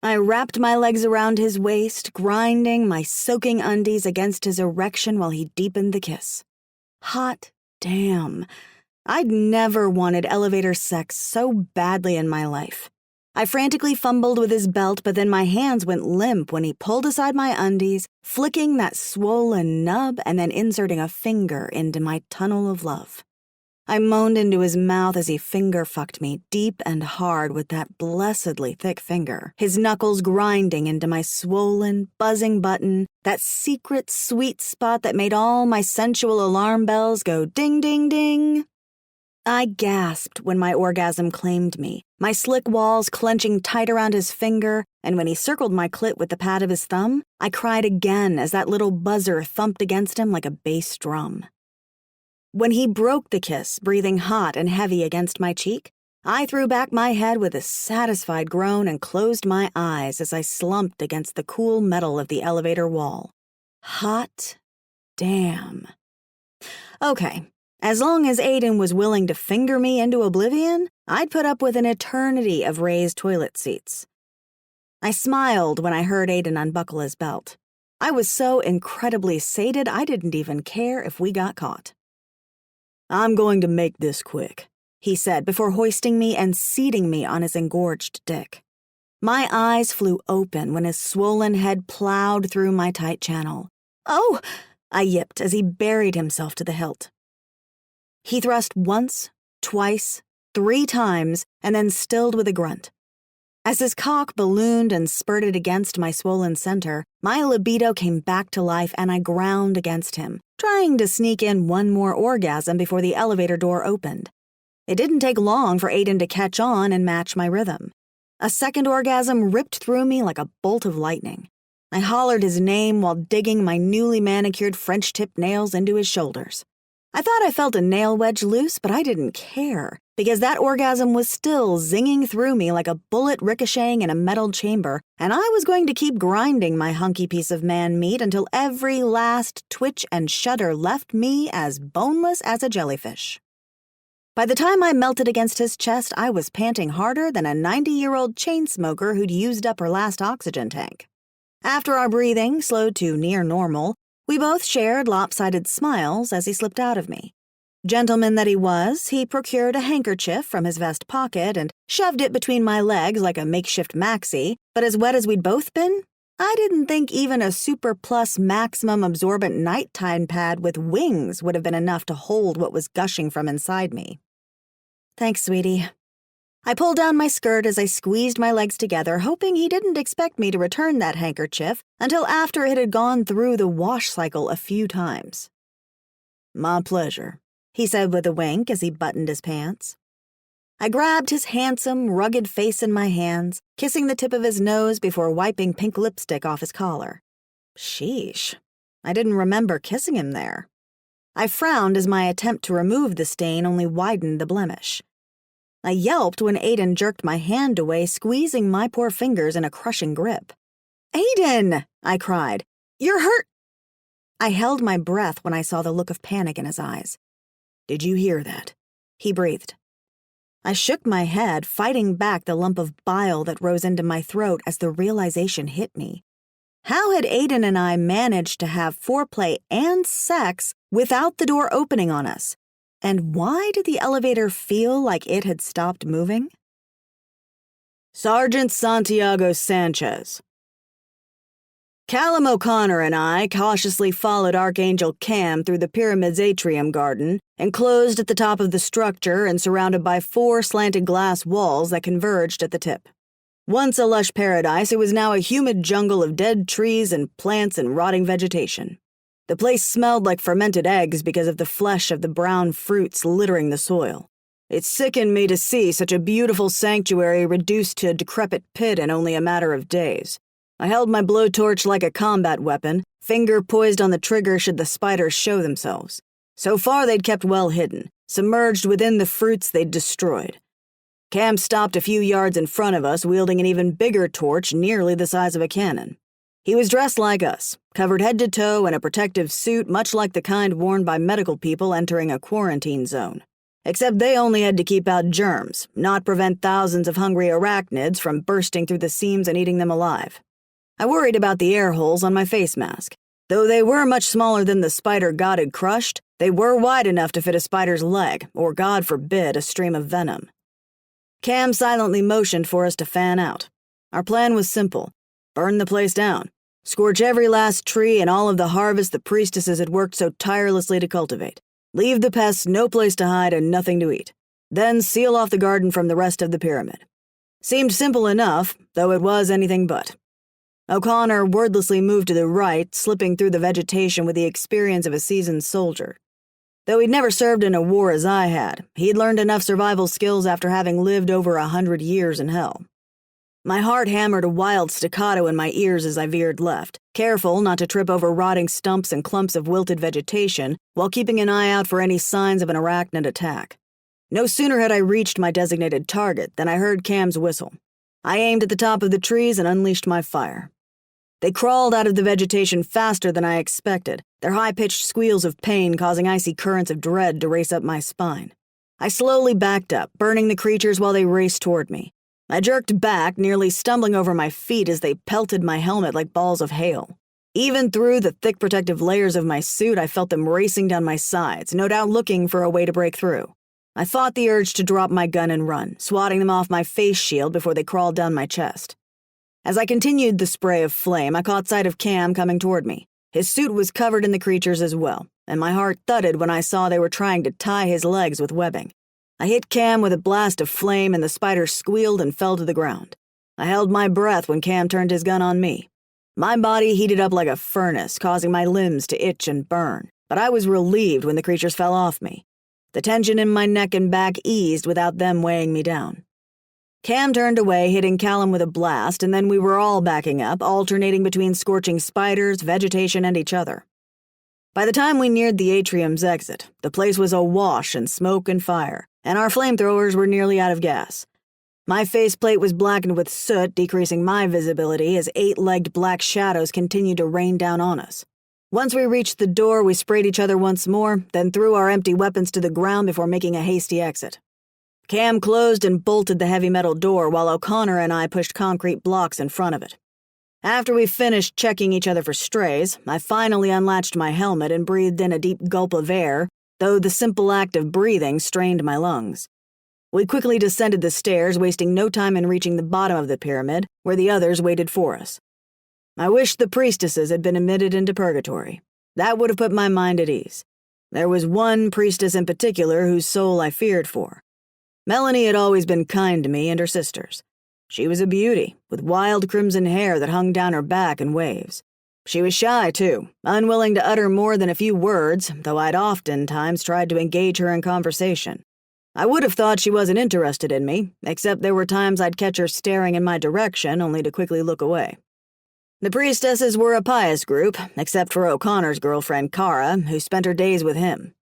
Speaker 1: I wrapped my legs around his waist, grinding my soaking undies against his erection while he deepened the kiss. Hot damn. I'd never wanted elevator sex so badly in my life. I frantically fumbled with his belt, but then my hands went limp when he pulled aside my undies, flicking that swollen nub and then inserting a finger into my tunnel of love. I moaned into his mouth as he finger-fucked me deep and hard with that blessedly thick finger, his knuckles grinding into my swollen, buzzing button, that secret sweet spot that made all my sensual alarm bells go ding, ding, ding. I gasped when my orgasm claimed me, my slick walls clenching tight around his finger, and when he circled my clit with the pad of his thumb, I cried again as that little buzzer thumped against him like a bass drum. When he broke the kiss, breathing hot and heavy against my cheek, I threw back my head with a satisfied groan and closed my eyes as I slumped against the cool metal of the elevator wall. Hot damn. Okay. As long as Aiden was willing to finger me into oblivion, I'd put up with an eternity of raised toilet seats. I smiled when I heard Aiden unbuckle his belt. I was so incredibly sated I didn't even care if we got caught. "I'm going to make this quick," he said before hoisting me and seating me on his engorged dick. My eyes flew open when his swollen head plowed through my tight channel. "Oh!" I yipped as he buried himself to the hilt. He thrust once, twice, 3 times, and then stilled with a grunt. As his cock ballooned and spurted against my swollen center, my libido came back to life and I ground against him, trying to sneak in one more orgasm before the elevator door opened. It didn't take long for Aiden to catch on and match my rhythm. A second orgasm ripped through me like a bolt of lightning. I hollered his name while digging my newly manicured French-tip nails into his shoulders. I thought I felt a nail wedge loose, but I didn't care, because that orgasm was still zinging through me like a bullet ricocheting in a metal chamber, and I was going to keep grinding my hunky piece of man meat until every last twitch and shudder left me as boneless as a jellyfish. By the time I melted against his chest, I was panting harder than a 90-year-old chain smoker who'd used up her last oxygen tank. After our breathing slowed to near normal, we both shared lopsided smiles as he slipped out of me. Gentleman that he was, he procured a handkerchief from his vest pocket and shoved it between my legs like a makeshift maxi, but as wet as we'd both been, I didn't think even a Super Plus maximum absorbent nighttime pad with wings would have been enough to hold what was gushing from inside me. "Thanks, sweetie." I pulled down my skirt as I squeezed my legs together, hoping he didn't expect me to return that handkerchief until after it had gone through the wash cycle a few times. "My pleasure," he said with a wink as he buttoned his pants. I grabbed his handsome, rugged face in my hands, kissing the tip of his nose before wiping pink lipstick off his collar. Sheesh, I didn't remember kissing him there. I frowned as my attempt to remove the stain only widened the blemish. I yelped when Aiden jerked my hand away, squeezing my poor fingers in a crushing grip. "Aiden!" I cried. "You're hurt!" I held my breath when I saw the look of panic in his eyes. Did you hear that?" he breathed. I shook my head, fighting back the lump of bile that rose into my throat as the realization hit me. How had Aiden and I managed to have foreplay and sex without the door opening on us? And why did the elevator feel like it had stopped moving? Sergeant Santiago Sanchez. Callum O'Connor and I cautiously followed Archangel Cam through the pyramid's atrium garden, enclosed at the top of the structure and surrounded by 4 slanted glass walls that converged at the tip. Once a lush paradise, it was now a humid jungle of dead trees and plants and rotting vegetation. The place smelled like fermented eggs because of the flesh of the brown fruits littering the soil. It sickened me to see such a beautiful sanctuary reduced to a decrepit pit in only a matter of days. I held my blowtorch like a combat weapon, finger poised on the trigger should the spiders show themselves. So far they'd kept well hidden, submerged within the fruits they'd destroyed. Cam stopped a few yards in front of us, wielding an even bigger torch nearly the size of a cannon. He was dressed like us, covered head to toe in a protective suit much like the kind worn by medical people entering a quarantine zone. Except they only had to keep out germs, not prevent thousands of hungry arachnids from bursting through the seams and eating them alive. I worried about the air holes on my face mask. Though they were much smaller than the spider God had crushed, they were wide enough to fit a spider's leg, or God forbid, a stream of venom. Cam silently motioned for us to fan out. Our plan was simple. Burn the place down. Scorch every last tree and all of the harvest the priestesses had worked so tirelessly to cultivate. Leave the pests no place to hide and nothing to eat. Then seal off the garden from the rest of the pyramid. Seemed simple enough, though it was anything but. O'Connor wordlessly moved to the right, slipping through the vegetation with the experience of a seasoned soldier. Though he'd never served in a war as I had, he'd learned enough survival skills after having lived over 100 years in hell. My heart hammered a wild staccato in my ears as I veered left, careful not to trip over rotting stumps and clumps of wilted vegetation while keeping an eye out for any signs of an arachnid attack. No sooner had I reached my designated target than I heard Cam's whistle. I aimed at the top of the trees and unleashed my fire. They crawled out of the vegetation faster than I expected, their high-pitched squeals of pain causing icy currents of dread to race up my spine. I slowly backed up, burning the creatures while they raced toward me. I jerked back, nearly stumbling over my feet as they pelted my helmet like balls of hail. Even through the thick protective layers of my suit, I felt them racing down my sides, no doubt looking for a way to break through. I fought the urge to drop my gun and run, swatting them off my face shield before they crawled down my chest. As I continued the spray of flame, I caught sight of Cam coming toward me. His suit was covered in the creatures as well, and my heart thudded when I saw they were trying to tie his legs with webbing. I hit Cam with a blast of flame and the spider squealed and fell to the ground. I held my breath when Cam turned his gun on me. My body heated up like a furnace, causing my limbs to itch and burn, but I was relieved when the creatures fell off me. The tension in my neck and back eased without them weighing me down. Cam turned away, hitting Callum with a blast, and then we were all backing up, alternating between scorching spiders, vegetation, and each other. By the time we neared the atrium's exit, the place was awash in smoke and fire, and our flamethrowers were nearly out of gas. My faceplate was blackened with soot, decreasing my visibility as 8-legged black shadows continued to rain down on us. Once we reached the door, we sprayed each other once more, then threw our empty weapons to the ground before making a hasty exit. Cam closed and bolted the heavy metal door while O'Connor and I pushed concrete blocks in front of it. After we finished checking each other for strays, I finally unlatched my helmet and breathed in a deep gulp of air, though the simple act of breathing strained my lungs. We quickly descended the stairs, wasting no time in reaching the bottom of the pyramid, where the others waited for us. I wished the priestesses had been admitted into purgatory. That would have put my mind at ease. There was one priestess in particular whose soul I feared for. Melanie had always been kind to me and her sisters. She was a beauty, with wild crimson hair that hung down her back in waves. She was shy, too, unwilling to utter more than a few words, though I'd oftentimes tried to engage her in conversation. I would have thought she wasn't interested in me, except there were times I'd catch her staring in my direction, only to quickly look away. The priestesses were a pious group, except for O'Connor's girlfriend, Cara, who spent her days with him.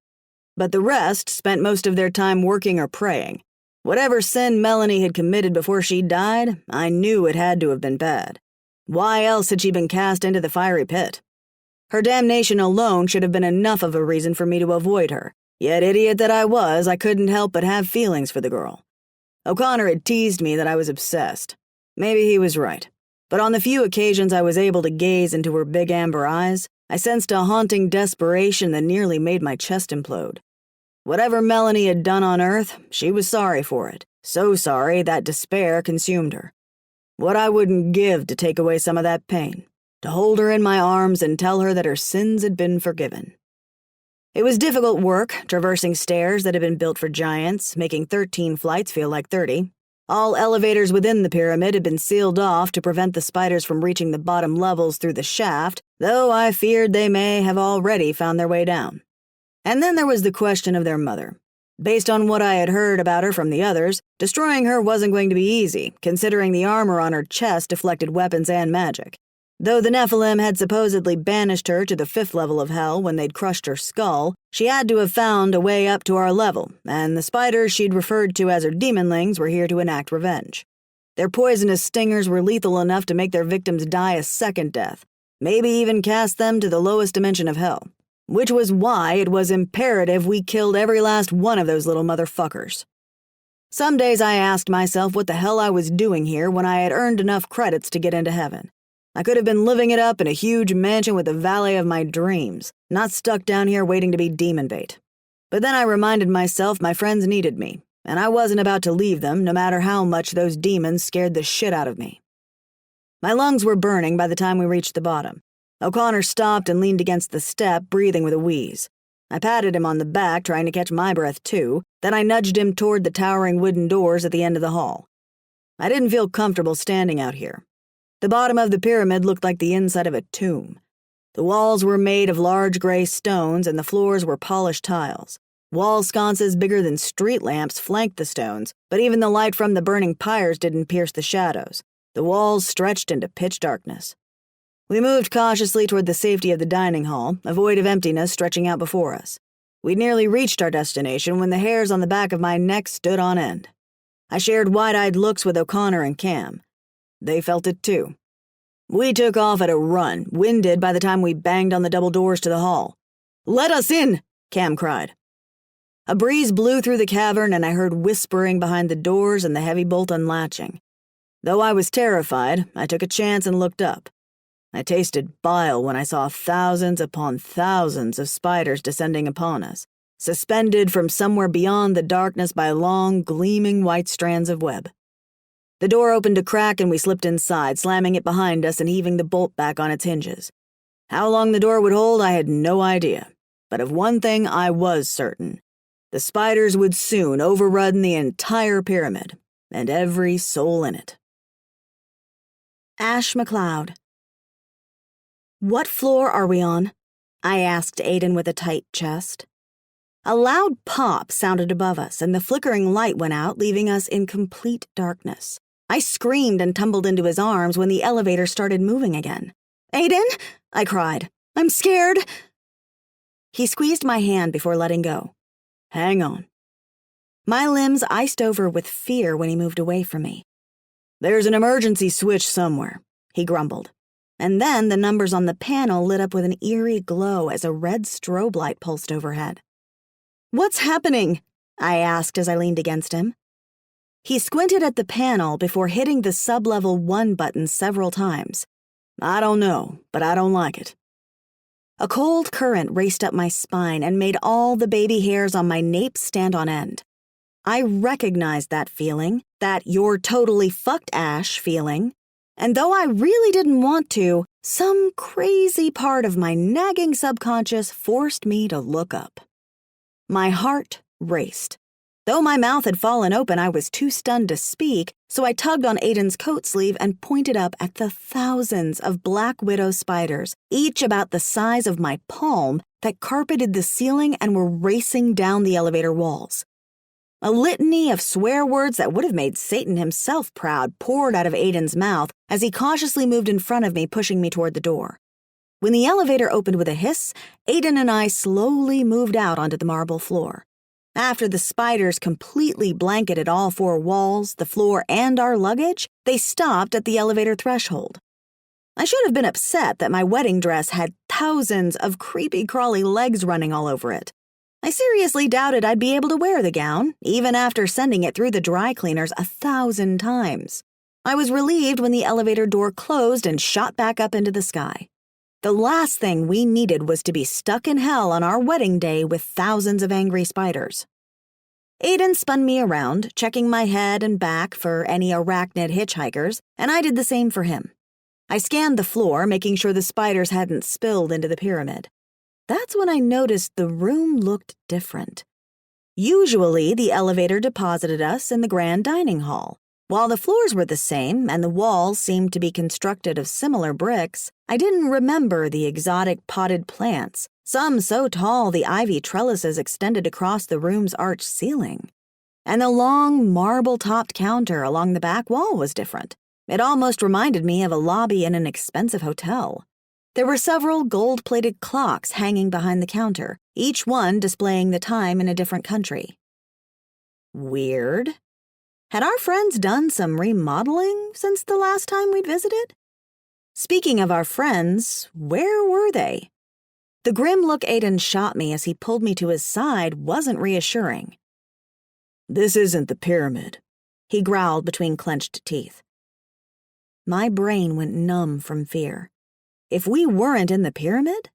Speaker 1: But the rest spent most of their time working or praying. Whatever sin Melanie had committed before she died, I knew it had to have been bad. Why else had she been cast into the fiery pit? Her damnation alone should have been enough of a reason for me to avoid her, Yet idiot that I was, I couldn't help but have feelings for the girl. O'Connor had teased me that I was obsessed. Maybe he was right. But on the few occasions I was able to gaze into her big amber eyes, I sensed a haunting desperation that nearly made my chest implode. Whatever Melanie had done on Earth, she was sorry for it. So sorry that despair consumed her. What I wouldn't give to take away some of that pain, to hold her in my arms and tell her that her sins had been forgiven. It was difficult work, traversing stairs that had been built for giants, making 13 flights feel like 30. All elevators within the pyramid had been sealed off to prevent the spiders from reaching the bottom levels through the shaft, though I feared they may have already found their way down. And then there was the question of their mother. Based on what I had heard about her from the others, destroying her wasn't going to be easy, considering the armor on her chest deflected weapons and magic. Though the Nephilim had supposedly banished her to the 5th level of hell when they'd crushed her skull, she had to have found a way up to our level, and the spiders she'd referred to as her demonlings were here to enact revenge. Their poisonous stingers were lethal enough to make their victims die a second death, maybe even cast them to the lowest dimension of hell, which was why it was imperative we killed every last one of those little motherfuckers. Some days I asked myself what the hell I was doing here when I had earned enough credits to get into heaven. I could have been living it up in a huge mansion with the valet of my dreams, not stuck down here waiting to be demon bait. But then I reminded myself my friends needed me, and I wasn't about to leave them no matter how much those demons scared the shit out of me. My lungs were burning by the time we reached the bottom. O'Connor stopped and leaned against the step, breathing with a wheeze. I patted him on the back, trying to catch my breath too, then I nudged him toward the towering wooden doors at the end of the hall. I didn't feel comfortable standing out here. The bottom of the pyramid looked like the inside of a tomb. The walls were made of large gray stones and the floors were polished tiles. Wall sconces bigger than street lamps flanked the stones, but even the light from the burning pyres didn't pierce the shadows. The walls stretched into pitch darkness. We moved cautiously toward the safety of the dining hall, a void of emptiness stretching out before us. We'd nearly reached our destination when the hairs on the back of my neck stood on end. I shared wide-eyed looks with O'Connor and Cam. They felt it too. We took off at a run, winded by the time we banged on the double doors to the hall. "Let us in!" Cam cried. A breeze blew through the cavern and I heard whispering behind the doors and the heavy bolt unlatching. Though I was terrified, I took a chance and looked up. I tasted bile when I saw thousands upon thousands of spiders descending upon us, suspended from somewhere beyond the darkness by long, gleaming white strands of web. The door opened a crack and we slipped inside, slamming it behind us and heaving the bolt back on its hinges. How long the door would hold, I had no idea. But of one thing I was certain. The spiders would soon overrun the entire pyramid, and every soul in it. Ash McLeod. "What floor are we on?" I asked Aiden with a tight chest. A loud pop sounded above us, and the flickering light went out, leaving us in complete darkness. I screamed and tumbled into his arms when the elevator started moving again. "Aiden!" I cried. "I'm scared!" He squeezed my hand before letting go. "Hang on." My limbs iced over with fear when he moved away from me. "There's an emergency switch somewhere," he grumbled. And then the numbers on the panel lit up with an eerie glow as a red strobe light pulsed overhead. "What's happening?" I asked as I leaned against him. He squinted at the panel before hitting the sub-level 1 button several times. "I don't know, but I don't like it." A cold current raced up my spine and made all the baby hairs on my nape stand on end. I recognized that feeling, that "you're totally fucked, Ash" feeling. And though I really didn't want to, some crazy part of my nagging subconscious forced me to look up. My heart raced. Though my mouth had fallen open, I was too stunned to speak, so I tugged on Aiden's coat sleeve and pointed up at the thousands of black widow spiders, each about the size of my palm, that carpeted the ceiling and were racing down the elevator walls. A litany of swear words that would have made Satan himself proud poured out of Aiden's mouth as he cautiously moved in front of me, pushing me toward the door. When the elevator opened with a hiss, Aiden and I slowly moved out onto the marble floor. After the spiders completely blanketed all 4 walls, the floor, and our luggage, they stopped at the elevator threshold. I should have been upset that my wedding dress had thousands of creepy-crawly legs running all over it. I seriously doubted I'd be able to wear the gown, even after sending it through the dry cleaners 1,000 times. I was relieved when the elevator door closed and shot back up into the sky. The last thing we needed was to be stuck in hell on our wedding day with thousands of angry spiders. Aiden spun me around, checking my head and back for any arachnid hitchhikers, and I did the same for him. I scanned the floor, making sure the spiders hadn't spilled into the pyramid. That's when I noticed the room looked different. Usually, the elevator deposited us in the grand dining hall. While the floors were the same and the walls seemed to be constructed of similar bricks, I didn't remember the exotic potted plants, some so tall the ivy trellises extended across the room's arched ceiling. And the long, marble-topped counter along the back wall was different. It almost reminded me of a lobby in an expensive hotel. There were several gold-plated clocks hanging behind the counter, each one displaying the time in a different country. Weird. Had our friends done some remodeling since the last time we'd visited? Speaking of our friends, where were they? The grim look Aiden shot me as he pulled me to his side wasn't reassuring. "This isn't the pyramid," he growled between clenched teeth. My brain went numb from fear. If we weren't in the pyramid,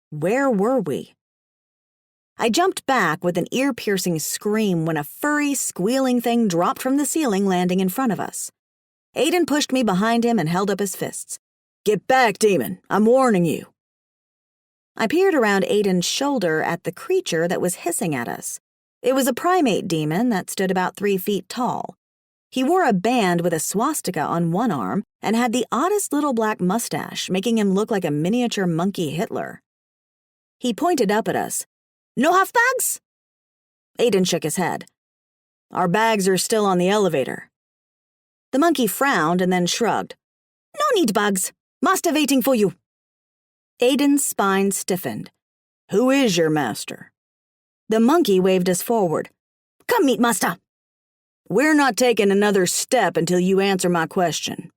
Speaker 1: where were we? I jumped back with an ear-piercing scream when a furry, squealing thing dropped from the ceiling, landing in front of us. Aiden pushed me behind him and held up his fists. "Get back, demon! I'm warning you!" I peered around Aiden's shoulder at the creature that was hissing at us. It was a primate demon that stood about 3 feet tall. He wore a band with a swastika on one arm and had the oddest little black mustache, making him look like a miniature monkey Hitler. He pointed up at us. "No half bags?" Aiden shook his head. "Our bags are still on the elevator." The monkey frowned and then shrugged. "No need bags. Master waiting for you." Aiden's spine stiffened. "Who is your master?" The monkey waved us forward. "Come meet master." "We're not taking another step until you answer my question."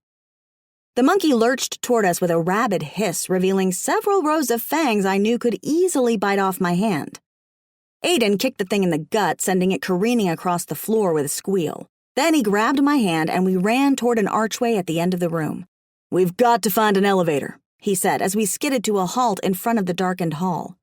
Speaker 1: The monkey lurched toward us with a rabid hiss, revealing several rows of fangs I knew could easily bite off my hand. Aiden kicked the thing in the gut, sending it careening across the floor with a squeal. Then he grabbed my hand and we ran toward an archway at the end of the room. "We've got to find an elevator," he said as we skidded to a halt in front of the darkened hall.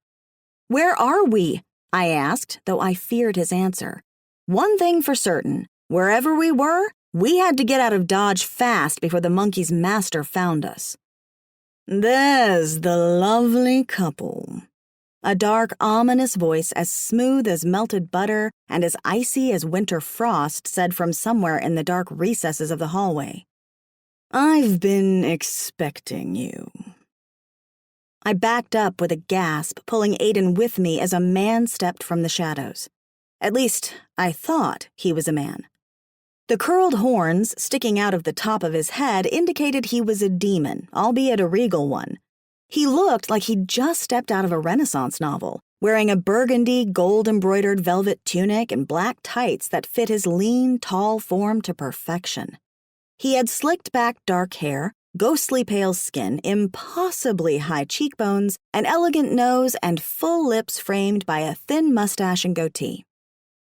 Speaker 1: "Where are we?" I asked, though I feared his answer. One thing for certain, wherever we were, we had to get out of Dodge fast before the monkey's master found us. "There's the lovely couple." A dark, ominous voice as smooth as melted butter and as icy as winter frost said from somewhere in the dark recesses of the hallway. "I've been expecting you." I backed up with a gasp, pulling Aiden with me as a man stepped from the shadows. At least, I thought he was a man. The curled horns sticking out of the top of his head indicated he was a demon, albeit a regal one. He looked like he'd just stepped out of a Renaissance novel, wearing a burgundy, gold-embroidered velvet tunic and black tights that fit his lean, tall form to perfection. He had slicked-back dark hair, ghostly pale skin, impossibly high cheekbones, an elegant nose, and full lips framed by a thin mustache and goatee.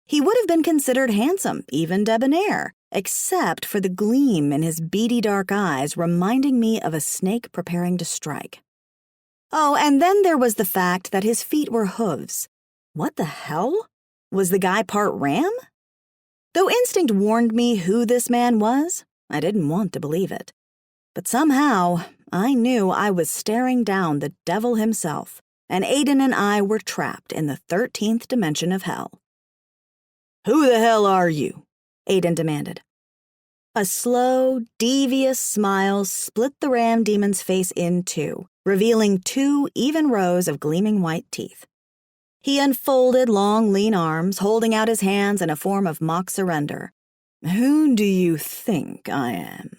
Speaker 1: He would have been considered handsome, even debonair, except for the gleam in his beady dark eyes reminding me of a snake preparing to strike. Oh, and then there was the fact that his feet were hooves. What the hell? Was the guy part ram? Though instinct warned me who this man was, I didn't want to believe it. But somehow, I knew I was staring down the devil himself, and Aiden and I were trapped in the 13th dimension of hell. "Who the hell are you?" Aiden demanded. A slow, devious smile split the ram demon's face in two, revealing 2 even rows of gleaming white teeth. He unfolded long, lean arms, holding out his hands in a form of mock surrender. "Who do you think I am?"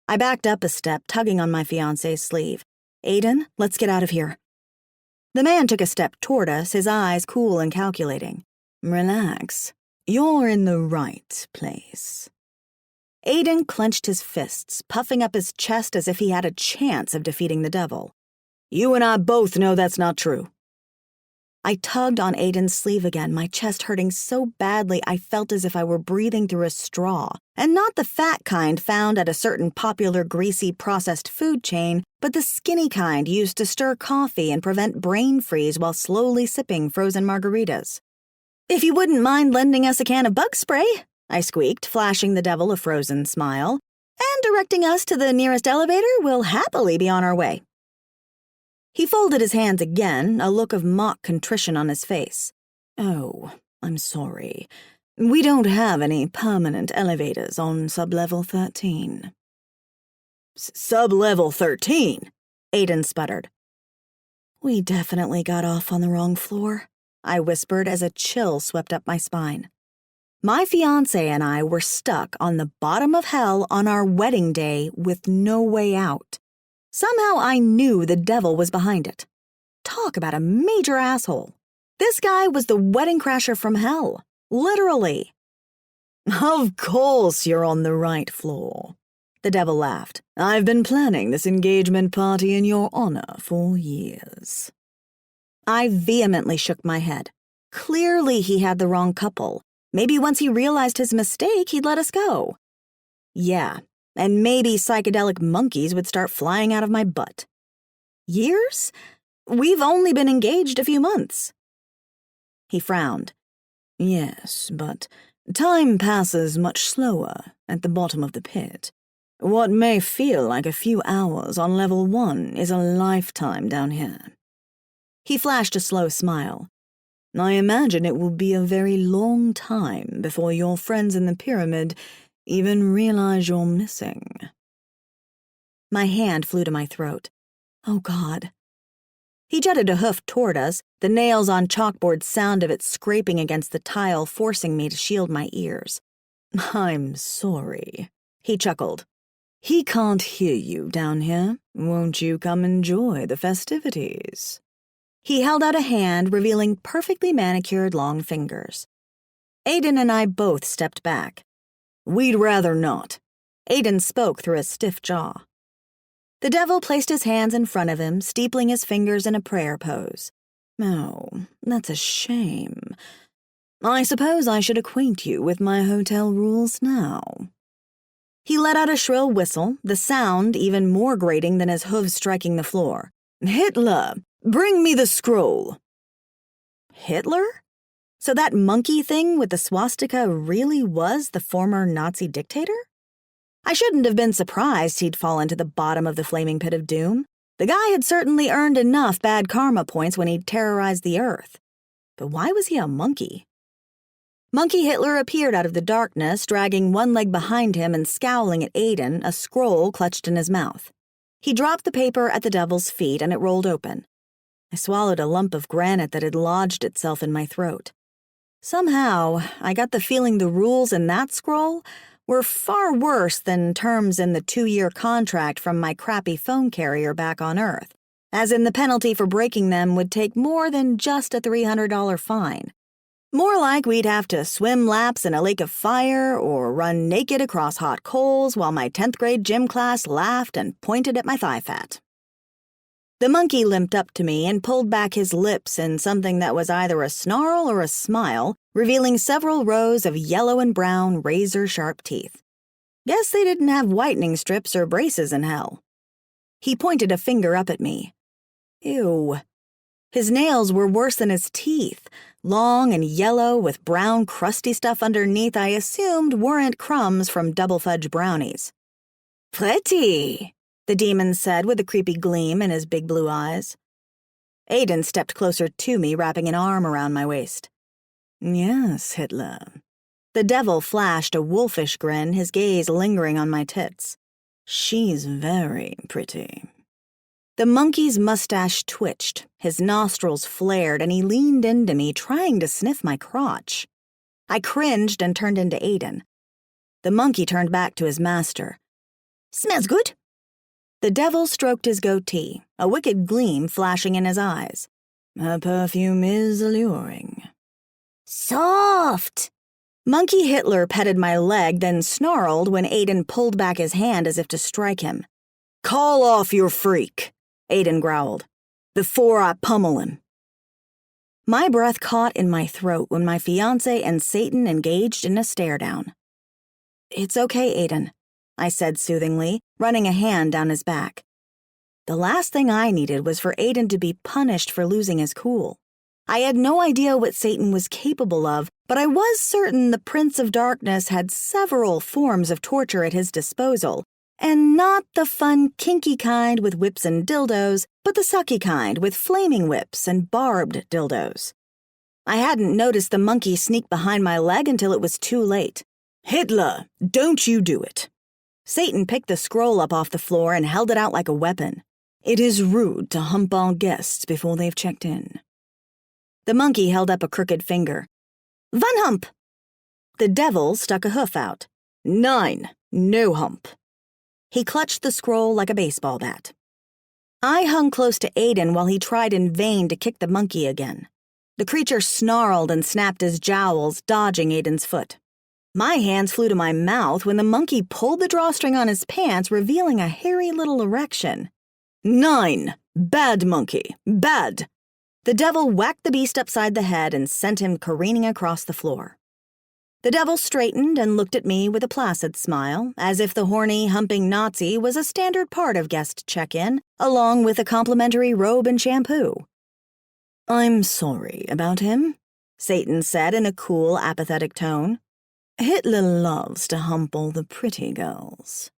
Speaker 1: I backed up a step, tugging on my fiancé's sleeve. "Aiden, let's get out of here." The man took a step toward us, his eyes cool and calculating. "Relax. You're in the right place." Aiden clenched his fists, puffing up his chest as if he had a chance of defeating the devil. "You and I both know that's not true." I tugged on Aiden's sleeve again, my chest hurting so badly I felt as if I were breathing through a straw, and not the fat kind found at a certain popular greasy processed food chain, but the skinny kind used to stir coffee and prevent brain freeze while slowly sipping frozen margaritas. "If you wouldn't mind lending us a can of bug spray," I squeaked, flashing the devil a frozen smile, "and directing us to the nearest elevator, we'll happily be on our way." He folded his hands again, a look of mock contrition on his face. "Oh, I'm sorry. We don't have any permanent elevators on sub-level 13. Sub-level 13? Aiden sputtered. "We definitely got off on the wrong floor," I whispered as a chill swept up my spine. My fiancé and I were stuck on the bottom of hell on our wedding day with no way out. Somehow I knew the devil was behind it. Talk about a major asshole. This guy was the wedding crasher from hell. Literally. "Of course you're on the right floor," the devil laughed. "I've been planning this engagement party in your honor for years." I vehemently shook my head. Clearly he had the wrong couple. Maybe once he realized his mistake, he'd let us go. Yeah. And maybe psychedelic monkeys would start flying out of my butt. Years? We've only been engaged a few months. He frowned. "Yes, but time passes much slower at the bottom of the pit. What may feel like a few hours on level 1 is a lifetime down here." He flashed a slow smile. "I imagine it will be a very long time before your friends in the pyramid even realize you're missing." My hand flew to my throat. Oh, God. He jutted a hoof toward us, the nails on chalkboard sound of it scraping against the tile forcing me to shield my ears. "I'm sorry," he chuckled. "He can't hear you down here. Won't you come enjoy the festivities?" He held out a hand, revealing perfectly manicured long fingers. Aiden and I both stepped back. "We'd rather not." Aiden spoke through a stiff jaw. The devil placed his hands in front of him, steepling his fingers in a prayer pose. "Oh, that's a shame. I suppose I should acquaint you with my hotel rules now." He let out a shrill whistle, the sound even more grating than his hooves striking the floor. "Hitler, bring me the scroll." Hitler? So that monkey thing with the swastika really was the former Nazi dictator? I shouldn't have been surprised he'd fallen to the bottom of the flaming pit of doom. The guy had certainly earned enough bad karma points when he'd terrorized the earth. But why was he a monkey? Monkey Hitler appeared out of the darkness, dragging one leg behind him and scowling at Aiden, a scroll clutched in his mouth. He dropped the paper at the devil's feet and it rolled open. I swallowed a lump of granite that had lodged itself in my throat. Somehow, I got the feeling the rules in that scroll were far worse than terms in the 2-year contract from my crappy phone carrier back on Earth, as in the penalty for breaking them would take more than just a $300 fine. More like we'd have to swim laps in a lake of fire or run naked across hot coals while my 10th grade gym class laughed and pointed at my thigh fat. The monkey limped up to me and pulled back his lips in something that was either a snarl or a smile, revealing several rows of yellow and brown razor-sharp teeth. Guess they didn't have whitening strips or braces in hell. He pointed a finger up at me. Ew. His nails were worse than his teeth, long and yellow with brown crusty stuff underneath I assumed weren't crumbs from double fudge brownies. "Pretty," the demon said with a creepy gleam in his big blue eyes. Aiden stepped closer to me, wrapping an arm around my waist. "Yes, Hitler." The devil flashed a wolfish grin, his gaze lingering on my tits. "She's very pretty." The monkey's mustache twitched, his nostrils flared, and he leaned into me, trying to sniff my crotch. I cringed and turned into Aiden. The monkey turned back to his master. "Smells good." The devil stroked his goatee, a wicked gleam flashing in his eyes. "Her perfume is alluring." "Soft!" Monkey Hitler petted my leg, then snarled when Aiden pulled back his hand as if to strike him. "Call off your freak," Aiden growled, "before I pummel him." My breath caught in my throat when my fiancé and Satan engaged in a stare-down. "It's okay, Aiden," I said soothingly, running a hand down his back. The last thing I needed was for Aiden to be punished for losing his cool. I had no idea what Satan was capable of, but I was certain the Prince of Darkness had several forms of torture at his disposal, and not the fun, kinky kind with whips and dildos, but the sucky kind with flaming whips and barbed dildos. I hadn't noticed the monkey sneak behind my leg until it was too late. "Hitler, don't you do it." Satan picked the scroll up off the floor and held it out like a weapon. "It is rude to hump our guests before they've checked in." The monkey held up a crooked finger. "Van hump!" The devil stuck a hoof out. "9, no hump." He clutched the scroll like a baseball bat. I hung close to Aiden while he tried in vain to kick the monkey again. The creature snarled and snapped his jowls, dodging Aiden's foot. My hands flew to my mouth when the monkey pulled the drawstring on his pants, revealing a hairy little erection. 9, bad monkey, bad. The devil whacked the beast upside the head and sent him careening across the floor. The devil straightened and looked at me with a placid smile, as if the horny, humping Nazi was a standard part of guest check-in, along with a complimentary robe and shampoo. "I'm sorry about him," Satan said in a cool, apathetic tone. "Hitler loves to hump all the pretty girls."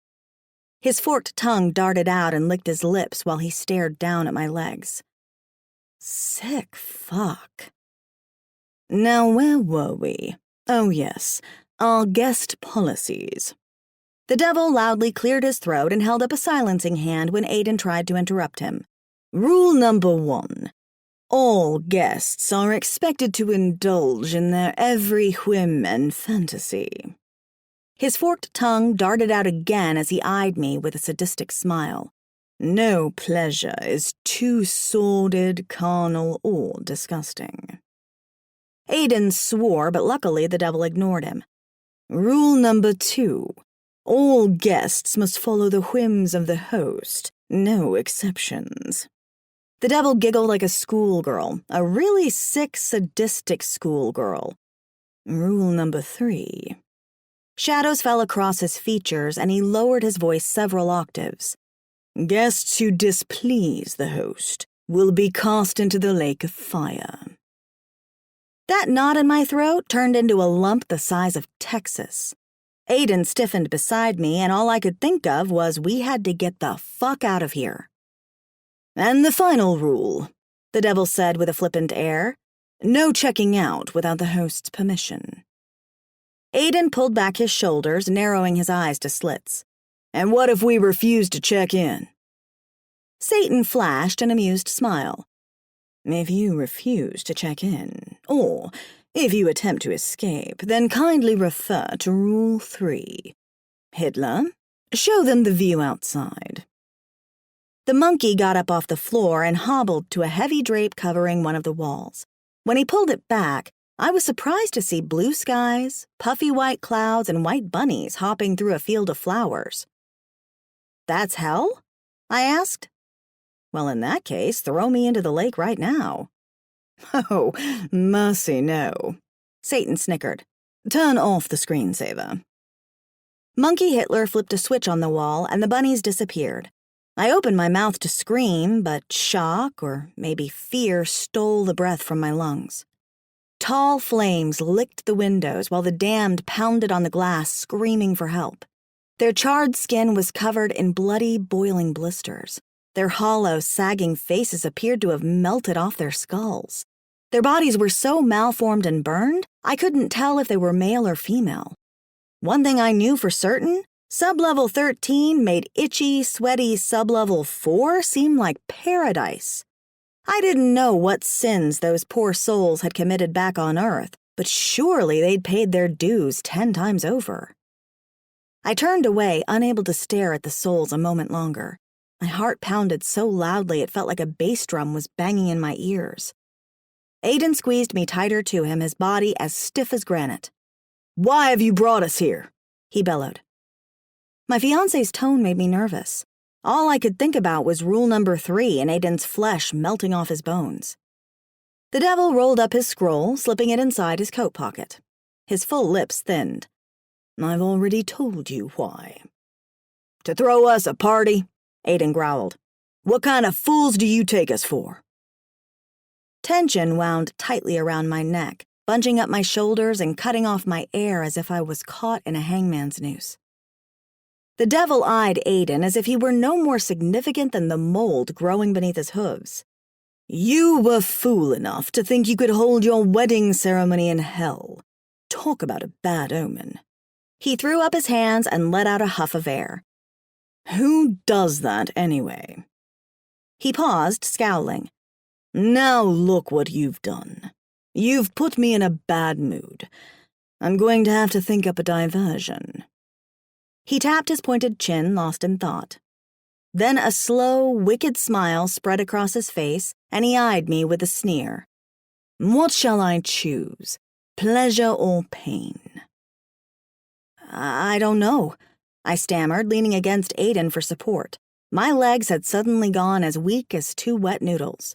Speaker 1: His forked tongue darted out and licked his lips while he stared down at my legs. Sick fuck. Now where were we? Oh yes, our guest policies. The devil loudly cleared his throat and held up a silencing hand when Aiden tried to interrupt him. Rule number 1. All guests are expected to indulge in their every whim and fantasy. His forked tongue darted out again as he eyed me with a sadistic smile. No pleasure is too sordid, carnal, or disgusting. Aiden swore, but luckily the devil ignored him. Rule number 2. All guests must follow the whims of the host, no exceptions. The devil giggled like a schoolgirl, a really sick, sadistic schoolgirl. Rule number 3. Shadows fell across his features, and he lowered his voice several octaves. Guests who displease the host will be cast into the lake of fire. That knot in my throat turned into a lump the size of Texas. Aiden stiffened beside me, and all I could think of was we had to get the fuck out of here. And the final rule, the devil said with a flippant air, no checking out without the host's permission. Aiden pulled back his shoulders, narrowing his eyes to slits. And what if we refuse to check in? Satan flashed an amused smile. If you refuse to check in, or if you attempt to escape, then kindly refer to Rule 3. Hitler, show them the view outside. The monkey got up off the floor and hobbled to a heavy drape covering one of the walls. When he pulled it back, I was surprised to see blue skies, puffy white clouds, and white bunnies hopping through a field of flowers. That's hell? I asked. Well, in that case, throw me into the lake right now. Oh, mercy no. Satan snickered. Turn off the screensaver. Monkey Hitler flipped a switch on the wall, and the bunnies disappeared. I opened my mouth to scream, but shock, or maybe fear, stole the breath from my lungs. Tall flames licked the windows while the damned pounded on the glass, screaming for help. Their charred skin was covered in bloody, boiling blisters. Their hollow, sagging faces appeared to have melted off their skulls. Their bodies were so malformed and burned, I couldn't tell if they were male or female. One thing I knew for certain, Sublevel 13 made itchy, sweaty Sublevel 4 seem like paradise. I didn't know what sins those poor souls had committed back on Earth, but surely they'd paid their dues 10 times over. I turned away, unable to stare at the souls a moment longer. My heart pounded so loudly it felt like a bass drum was banging in my ears. Aiden squeezed me tighter to him, his body as stiff as granite. Why have you brought us here? He bellowed. My fiancé's tone made me nervous. All I could think about was rule number 3 and Aiden's flesh melting off his bones. The devil rolled up his scroll, slipping it inside his coat pocket. His full lips thinned. "I've already told you why." "To throw us a party?" Aiden growled. "What kind of fools do you take us for?" Tension wound tightly around my neck, bunching up my shoulders and cutting off my air as if I was caught in a hangman's noose. The devil eyed Aiden as if he were no more significant than the mold growing beneath his hooves. "You were fool enough to think you could hold your wedding ceremony in hell. Talk about a bad omen." He threw up his hands and let out a huff of air. "Who does that anyway?" He paused, scowling. "Now look what you've done. You've put me in a bad mood. I'm going to have to think up a diversion." He tapped his pointed chin, lost in thought. Then a slow, wicked smile spread across his face, and he eyed me with a sneer. "What shall I choose, pleasure or pain?" "I don't know," I stammered, leaning against Aiden for support. My legs had suddenly gone as weak as 2 wet noodles.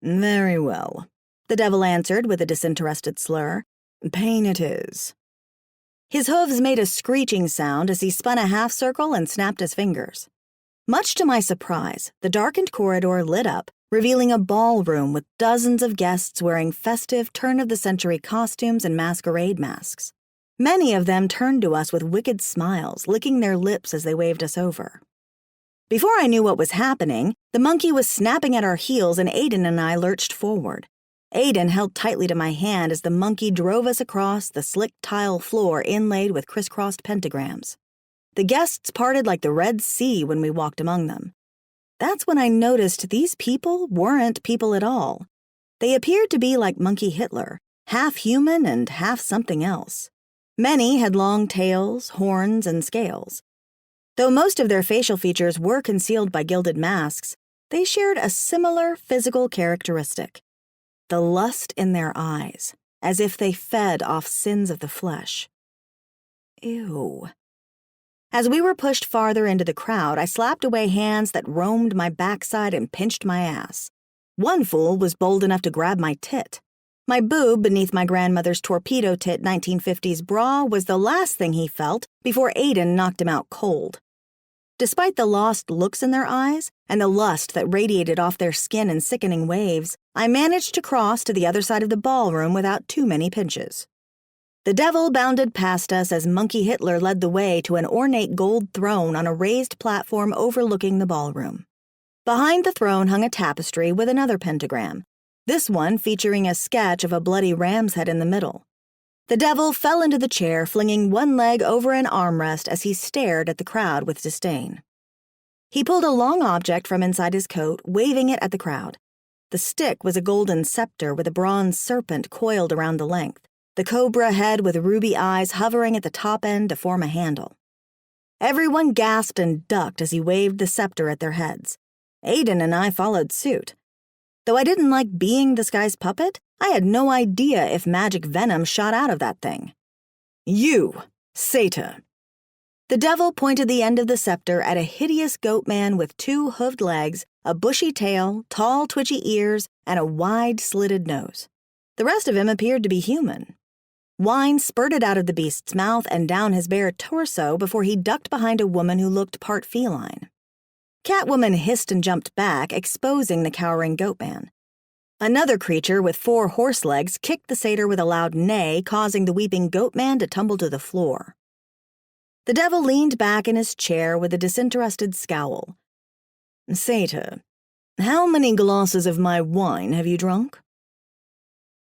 Speaker 1: "Very well," the devil answered with a disinterested slur. "Pain it is." His hooves made a screeching sound as he spun a half circle and snapped his fingers. Much to my surprise, the darkened corridor lit up, revealing a ballroom with dozens of guests wearing festive turn-of-the-century costumes and masquerade masks. Many of them turned to us with wicked smiles, licking their lips as they waved us over. Before I knew what was happening, the monkey was snapping at our heels and Aiden and I lurched forward. Aiden held tightly to my hand as the monkey drove us across the slick tile floor inlaid with crisscrossed pentagrams. The guests parted like the Red Sea when we walked among them. That's when I noticed these people weren't people at all. They appeared to be like Monkey Hitler, half human and half something else. Many had long tails, horns, and scales. Though most of their facial features were concealed by gilded masks, they shared a similar physical characteristic: the lust in their eyes, as if they fed off sins of the flesh. Ew. As we were pushed farther into the crowd, I slapped away hands that roamed my backside and pinched my ass. One fool was bold enough to grab my tit. My boob beneath my grandmother's torpedo tit 1950s bra was the last thing he felt before Aiden knocked him out cold. Despite the lost looks in their eyes and the lust that radiated off their skin in sickening waves, I managed to cross to the other side of the ballroom without too many pinches. The devil bounded past us as Monkey Hitler led the way to an ornate gold throne on a raised platform overlooking the ballroom. Behind the throne hung a tapestry with another pentagram, this one featuring a sketch of a bloody ram's head in the middle. The devil fell into the chair, flinging one leg over an armrest as he stared at the crowd with disdain. He pulled a long object from inside his coat, waving it at the crowd. The stick was a golden scepter with a bronze serpent coiled around the length, the cobra head with ruby eyes hovering at the top end to form a handle. Everyone gasped and ducked as he waved the scepter at their heads. Aiden and I followed suit. Though I didn't like being this guy's puppet, I had no idea if magic venom shot out of that thing. "You, Satyr." The devil pointed the end of the scepter at a hideous goat man with 2 hooved legs, a bushy tail, tall twitchy ears, and a wide slitted nose. The rest of him appeared to be human. Wine spurted out of the beast's mouth and down his bare torso before he ducked behind a woman who looked part feline. Catwoman hissed and jumped back, exposing the cowering goatman. Another creature with 4 horse legs kicked the satyr with a loud neigh, causing the weeping goatman to tumble to the floor. The devil leaned back in his chair with a disinterested scowl. "Satyr, how many glasses of my wine have you drunk?"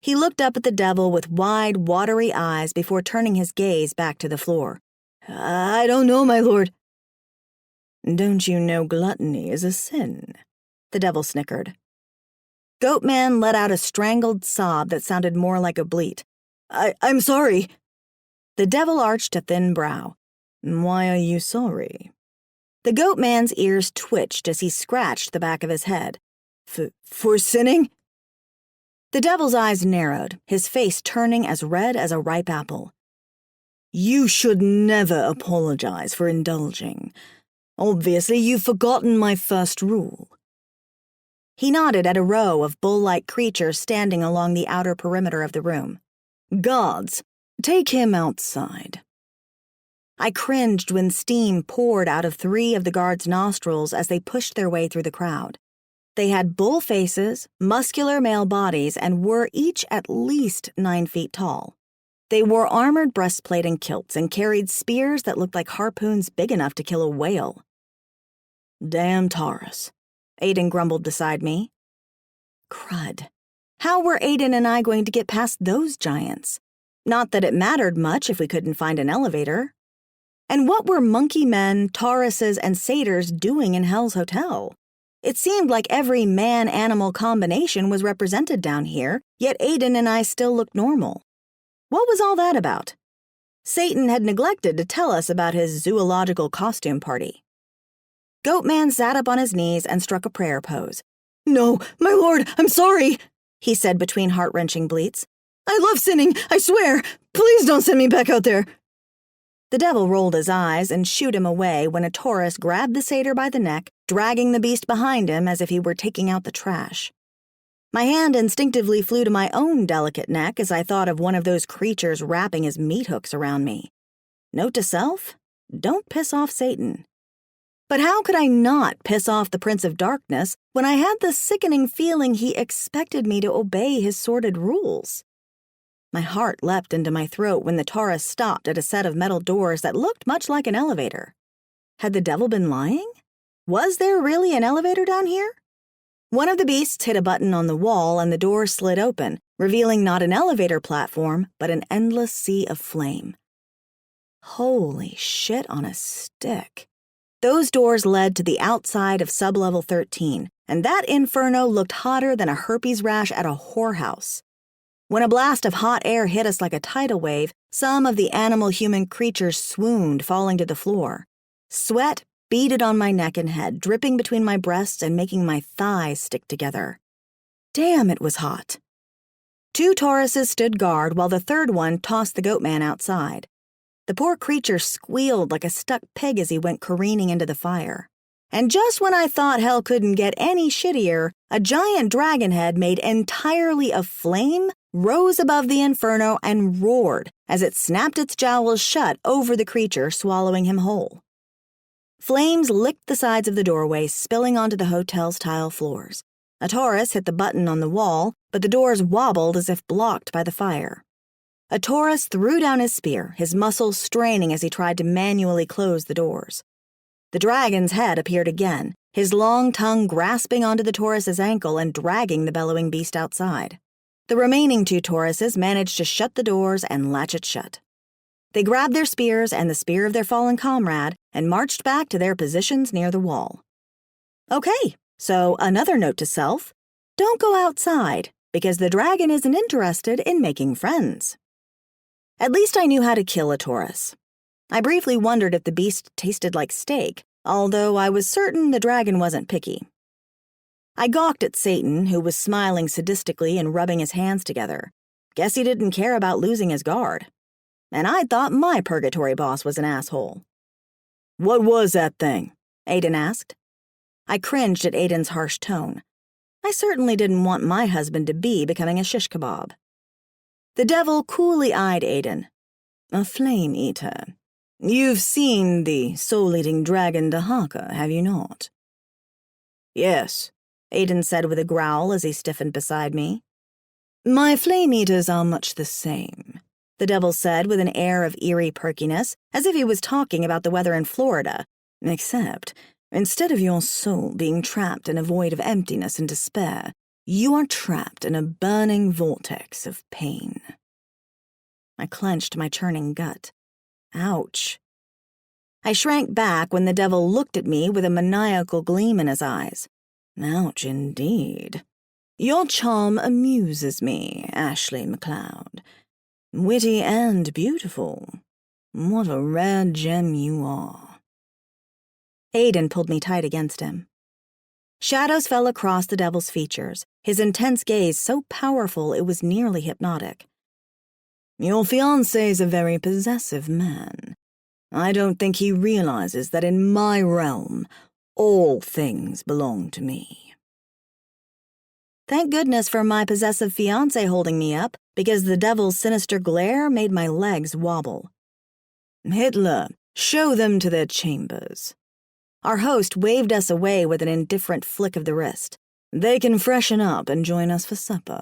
Speaker 1: He looked up at the devil with wide, watery eyes before turning his gaze back to the floor. "I don't know, my lord." "Don't you know gluttony is a sin?" The devil snickered. Goatman let out a strangled sob that sounded more like a bleat. I'm sorry." The devil arched a thin brow. "Why are you sorry?" The goatman's ears twitched as he scratched the back of his head. For sinning?" The devil's eyes narrowed, his face turning as red as a ripe apple. "You should never apologize for indulging. Obviously, you've forgotten my first rule." He nodded at a row of bull-like creatures standing along the outer perimeter of the room. "Guards, take him outside." I cringed when steam poured out of 3 of the guards' nostrils as they pushed their way through the crowd. They had bull faces, muscular male bodies, and were each at least 9 feet tall. They wore armored breastplate and kilts and carried spears that looked like harpoons big enough to kill a whale. "Damn Taurus," Aiden grumbled beside me. Crud. How were Aiden and I going to get past those giants? Not that it mattered much if we couldn't find an elevator. And what were monkey men, Tauruses, and satyrs doing in Hell's Hotel? It seemed like every man-animal combination was represented down here, yet Aiden and I still looked normal. What was all that about? Satan had neglected to tell us about his zoological costume party. Goatman sat up on his knees and struck a prayer pose. "No, my lord, I'm sorry," he said between heart-wrenching bleats. "I love sinning, I swear. Please don't send me back out there." The devil rolled his eyes and shooed him away when a Taurus grabbed the satyr by the neck, dragging the beast behind him as if he were taking out the trash. My hand instinctively flew to my own delicate neck as I thought of one of those creatures wrapping his meat hooks around me. Note to self, don't piss off Satan. But how could I not piss off the Prince of Darkness when I had the sickening feeling he expected me to obey his sordid rules? My heart leapt into my throat when the Taurus stopped at a set of metal doors that looked much like an elevator. Had the devil been lying? Was there really an elevator down here? One of the beasts hit a button on the wall and the door slid open, revealing not an elevator platform, but an endless sea of flame. Holy shit on a stick. Those doors led to the outside of sublevel 13, and that inferno looked hotter than a herpes rash at a whorehouse. When a blast of hot air hit us like a tidal wave, some of the animal-human creatures swooned, falling to the floor. Sweat beaded on my neck and head, dripping between my breasts and making my thighs stick together. Damn, it was hot. 2 Tauruses stood guard while the third one tossed the goatman outside. The poor creature squealed like a stuck pig as he went careening into the fire. And just when I thought hell couldn't get any shittier, a giant dragon head made entirely of flame rose above the inferno and roared as it snapped its jowls shut over the creature, swallowing him whole. Flames licked the sides of the doorway, spilling onto the hotel's tile floors. A Taurus hit the button on the wall, but the doors wobbled as if blocked by the fire. A Taurus threw down his spear, his muscles straining as he tried to manually close the doors. The dragon's head appeared again, his long tongue grasping onto the Taurus's ankle and dragging the bellowing beast outside. The remaining 2 Tauruses managed to shut the doors and latch it shut. They grabbed their spears and the spear of their fallen comrade and marched back to their positions near the wall. Okay, so another note to self, don't go outside, because the dragon isn't interested in making friends. At least I knew how to kill a Taurus. I briefly wondered if the beast tasted like steak, although I was certain the dragon wasn't picky. I gawked at Satan, who was smiling sadistically and rubbing his hands together. Guess he didn't care about losing his guard. And I thought my purgatory boss was an asshole. "What was that thing?" Aiden asked. I cringed at Aiden's harsh tone. I certainly didn't want my husband to be becoming a shish kebab. The devil coolly eyed Aiden. "A flame eater. You've seen the soul-eating dragon Dahaka, have you not?" "Yes," Aiden said with a growl as he stiffened beside me. "My flame eaters are much the same," the devil said with an air of eerie perkiness, as if he was talking about the weather in Florida, "except, instead of your soul being trapped in a void of emptiness and despair, you are trapped in a burning vortex of pain." I clenched my churning gut. Ouch. I shrank back when the devil looked at me with a maniacal gleam in his eyes. Ouch, indeed. Your charm amuses me, Ashley McLeod. Witty and beautiful. What a rare gem you are. Aiden pulled me tight against him. Shadows fell across the devil's features, his intense gaze so powerful it was nearly hypnotic. Your fiancé's a very possessive man. I don't think he realizes that in my realm, all things belong to me. Thank goodness for my possessive fiancé holding me up, because the devil's sinister glare made my legs wobble. "Hitler, show them to their chambers." Our host waved us away with an indifferent flick of the wrist. "They can freshen up and join us for supper."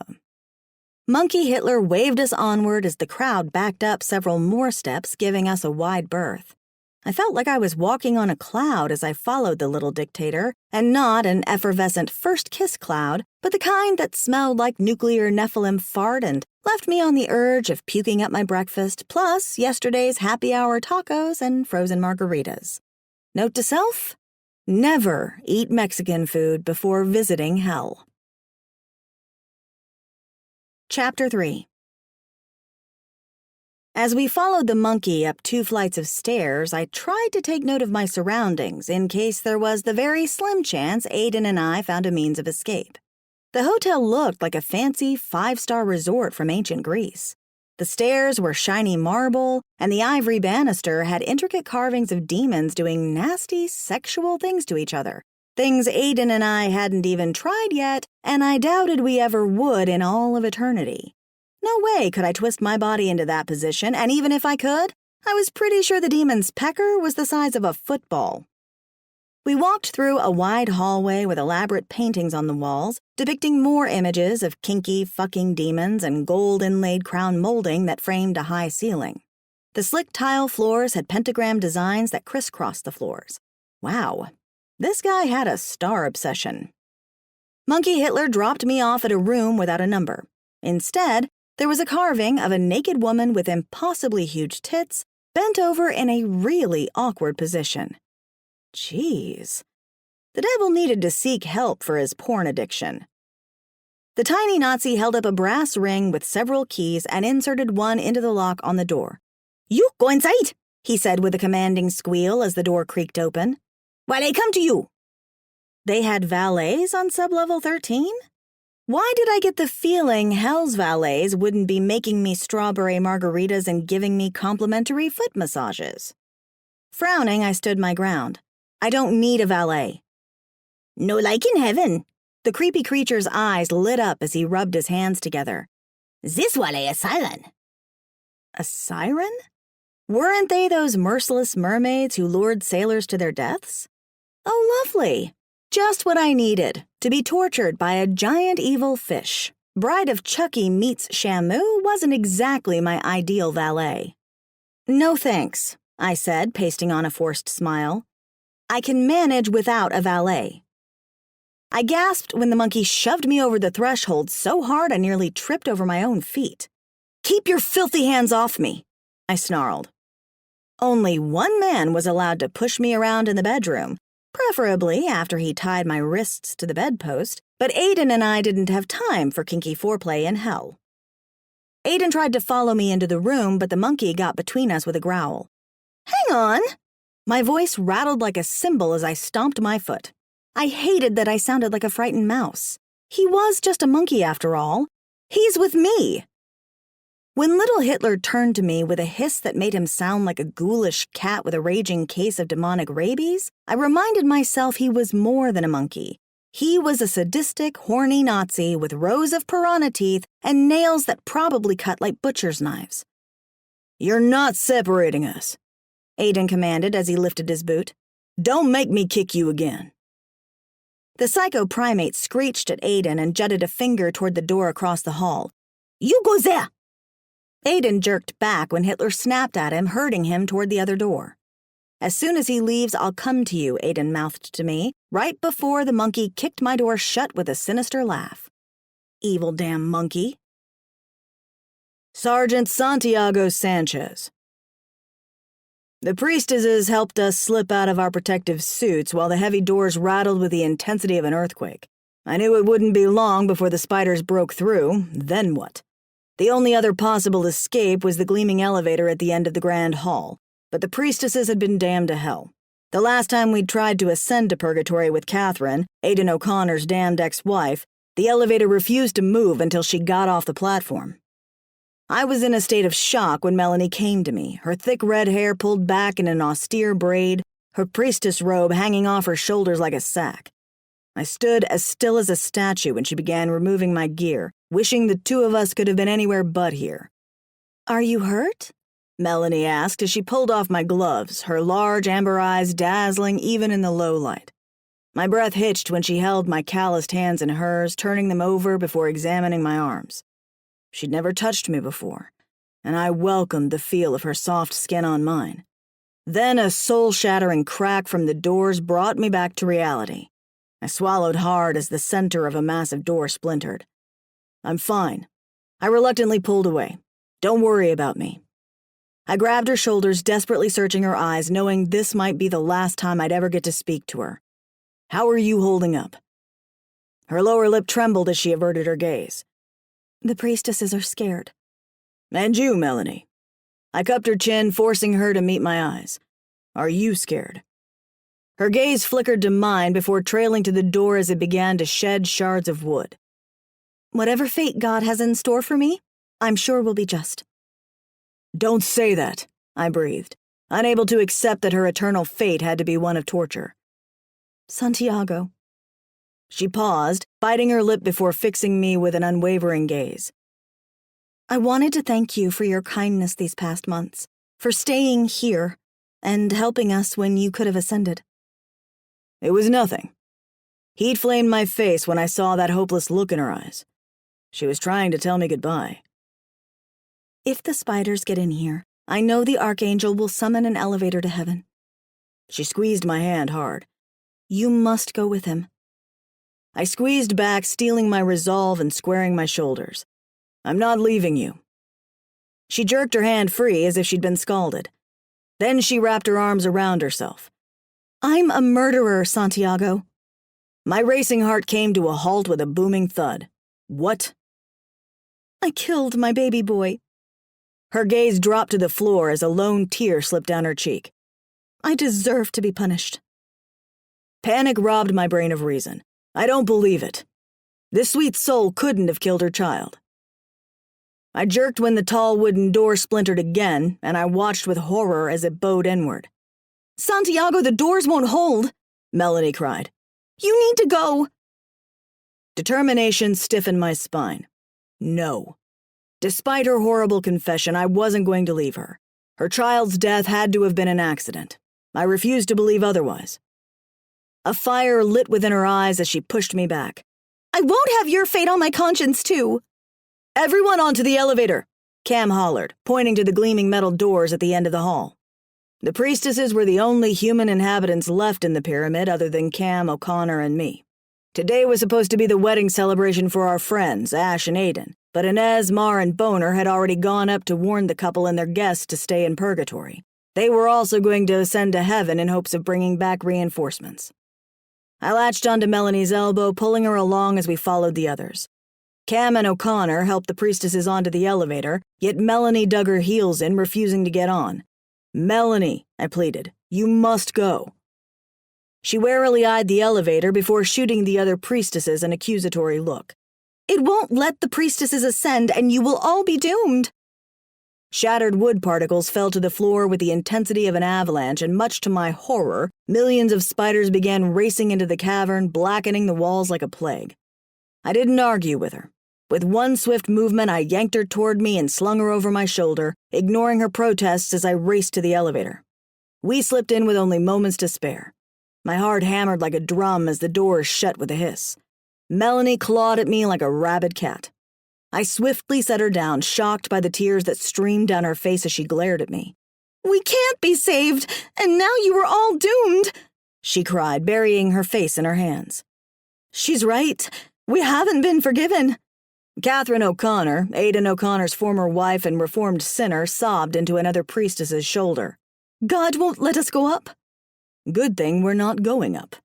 Speaker 1: Monkey Hitler waved us onward as the crowd backed up several more steps, giving us a wide berth. I felt like I was walking on a cloud as I followed the little dictator, and not an effervescent first kiss cloud, but the kind that smelled like nuclear Nephilim fart and left me on the urge of puking up my breakfast, plus yesterday's happy hour tacos and frozen margaritas. Note to self: never eat Mexican food before visiting hell. Chapter 3. As we followed the monkey up 2 flights of stairs, I tried to take note of my surroundings in case there was the very slim chance Aiden and I found a means of escape. The hotel looked like a fancy 5-star resort from ancient Greece. The stairs were shiny marble, and the ivory banister had intricate carvings of demons doing nasty sexual things to each other. Things Aiden and I hadn't even tried yet, and I doubted we ever would in all of eternity. No way could I twist my body into that position, and even if I could, I was pretty sure the demon's pecker was the size of a football. We walked through a wide hallway with elaborate paintings on the walls, depicting more images of kinky, fucking demons and gold-inlaid crown molding that framed a high ceiling. The slick tile floors had pentagram designs that crisscrossed the floors. Wow, this guy had a star obsession. Monkey Hitler dropped me off at a room without a number. Instead, there was a carving of a naked woman with impossibly huge tits, bent over in a really awkward position. Jeez. The devil needed to seek help for his porn addiction. The tiny Nazi held up a brass ring with several keys and inserted one into the lock on the door. "You go inside," he said with a commanding squeal as the door creaked open. "While I come to you." They had valets on sublevel 13? Why did I get the feeling Hell's valets wouldn't be making me strawberry margaritas and giving me complimentary foot massages? Frowning, I stood my ground. I don't need a valet. "No like in heaven." The creepy creature's eyes lit up as he rubbed his hands together. "This valet a siren." A siren? Weren't they those merciless mermaids who lured sailors to their deaths? Oh, lovely. Just what I needed, to be tortured by a giant evil fish. Bride of Chucky meets Shamu wasn't exactly my ideal valet. "No thanks," I said, pasting on a forced smile. "I can manage without a valet." I gasped when the monkey shoved me over the threshold so hard I nearly tripped over my own feet. "Keep your filthy hands off me," I snarled. Only one man was allowed to push me around in the bedroom, preferably after he tied my wrists to the bedpost, but Aiden and I didn't have time for kinky foreplay in hell. Aiden tried to follow me into the room, but the monkey got between us with a growl. "Hang on!" My voice rattled like a cymbal as I stomped my foot. I hated that I sounded like a frightened mouse. He was just a monkey after all. He's with me. When little Hitler turned to me with a hiss that made him sound like a ghoulish cat with a raging case of demonic rabies, I reminded myself he was more than a monkey. He was a sadistic, horny Nazi with rows of piranha teeth and nails that probably cut like butcher's knives. "You're not separating us," Aiden commanded as he lifted his boot. "Don't make me kick you again." The psycho primate screeched at Aiden and jutted a finger toward the door across the hall. "You go there!" Aiden jerked back when Hitler snapped at him, herding him toward the other door. "As soon as he leaves, I'll come to you," Aiden mouthed to me, right before the monkey kicked my door shut with a sinister laugh. Evil damn monkey. Sergeant Santiago Sanchez. The priestesses helped us slip out of our protective suits while the heavy doors rattled with the intensity of an earthquake. I knew it wouldn't be long before the spiders broke through. Then what? The only other possible escape was the gleaming elevator at the end of the grand hall, but the priestesses had been damned to hell. The last time we'd tried to ascend to purgatory with Catherine, Aidan O'Connor's damned ex-wife, the elevator refused to move until she got off the platform. I was in a state of shock when Melanie came to me, her thick red hair pulled back in an austere braid, her priestess robe hanging off her shoulders like a sack. I stood as still as a statue when she began removing my gear, wishing the two of us could have been anywhere but here. "Are you hurt?" Melanie asked as she pulled off my gloves, her large amber eyes dazzling even in the low light. My breath hitched when she held my calloused hands in hers, turning them over before examining my arms. She'd never touched me before, and I welcomed the feel of her soft skin on mine. Then a soul-shattering crack from the doors brought me back to reality. I swallowed hard as the center of a massive door splintered. "I'm fine." I reluctantly pulled away. "Don't worry about me." I grabbed her shoulders, desperately searching her eyes, knowing this might be the last time I'd ever get to speak to her. "How are you holding up?" Her lower lip trembled as she averted her gaze. "The priestesses are scared." "And you, Melanie." I cupped her chin, forcing her to meet my eyes. "Are you scared?" Her gaze flickered to mine before trailing to the door as it began to shed shards of wood. "Whatever fate God has in store for me, I'm sure will be just." "Don't say that," I breathed, unable to accept that her eternal fate had to be one of torture. "Santiago." She paused, biting her lip before fixing me with an unwavering gaze. "I wanted to thank you for your kindness these past months, for staying here and helping us when you could have ascended." It was nothing. Heat flamed my face when I saw that hopeless look in her eyes. She was trying to tell me goodbye. "If the spiders get in here, I know the Archangel will summon an elevator to heaven." She squeezed my hand hard. "You must go with him." I squeezed back, steeling my resolve and squaring my shoulders. "I'm not leaving you." She jerked her hand free as if she'd been scalded. Then she wrapped her arms around herself. "I'm a murderer, Santiago." My racing heart came to a halt with a booming thud. "What?" "I killed my baby boy." Her gaze dropped to the floor as a lone tear slipped down her cheek. "I deserve to be punished." Panic robbed my brain of reason. "I don't believe it. This sweet soul couldn't have killed her child." I jerked when the tall wooden door splintered again, and I watched with horror as it bowed inward. "Santiago, the doors won't hold," Melanie cried. "You need to go." Determination stiffened my spine. No. Despite her horrible confession, I wasn't going to leave her. Her child's death had to have been an accident. I refused to believe otherwise. A fire lit within her eyes as she pushed me back. "I won't have your fate on my conscience, too." "Everyone onto the elevator," Cam hollered, pointing to the gleaming metal doors at the end of the hall. The priestesses were the only human inhabitants left in the pyramid other than Cam, O'Connor, and me. Today was supposed to be the wedding celebration for our friends, Ash and Aiden, but Inez, Mar, and Boner had already gone up to warn the couple and their guests to stay in purgatory. They were also going to ascend to heaven in hopes of bringing back reinforcements. I latched onto Melanie's elbow, pulling her along as we followed the others. Cam and O'Connor helped the priestesses onto the elevator, yet Melanie dug her heels in, refusing to get on. "Melanie," I pleaded, "you must go." She warily eyed the elevator before shooting the other priestesses an accusatory look. "It won't let the priestesses ascend, and you will all be doomed." Shattered wood particles fell to the floor with the intensity of an avalanche, and much to my horror, millions of spiders began racing into the cavern, blackening the walls like a plague. I didn't argue with her. With one swift movement, I yanked her toward me and slung her over my shoulder, ignoring her protests as I raced to the elevator. We slipped in with only moments to spare. My heart hammered like a drum as the doors shut with a hiss. Melanie clawed at me like a rabid cat. I swiftly set her down, shocked by the tears that streamed down her face as she glared at me. "We can't be saved, and now you are all doomed," she cried, burying her face in her hands. "She's right. We haven't been forgiven." Catherine O'Connor, Aidan O'Connor's former wife and reformed sinner, sobbed into another priestess's shoulder. "God won't let us go up." "Good thing we're not going up,"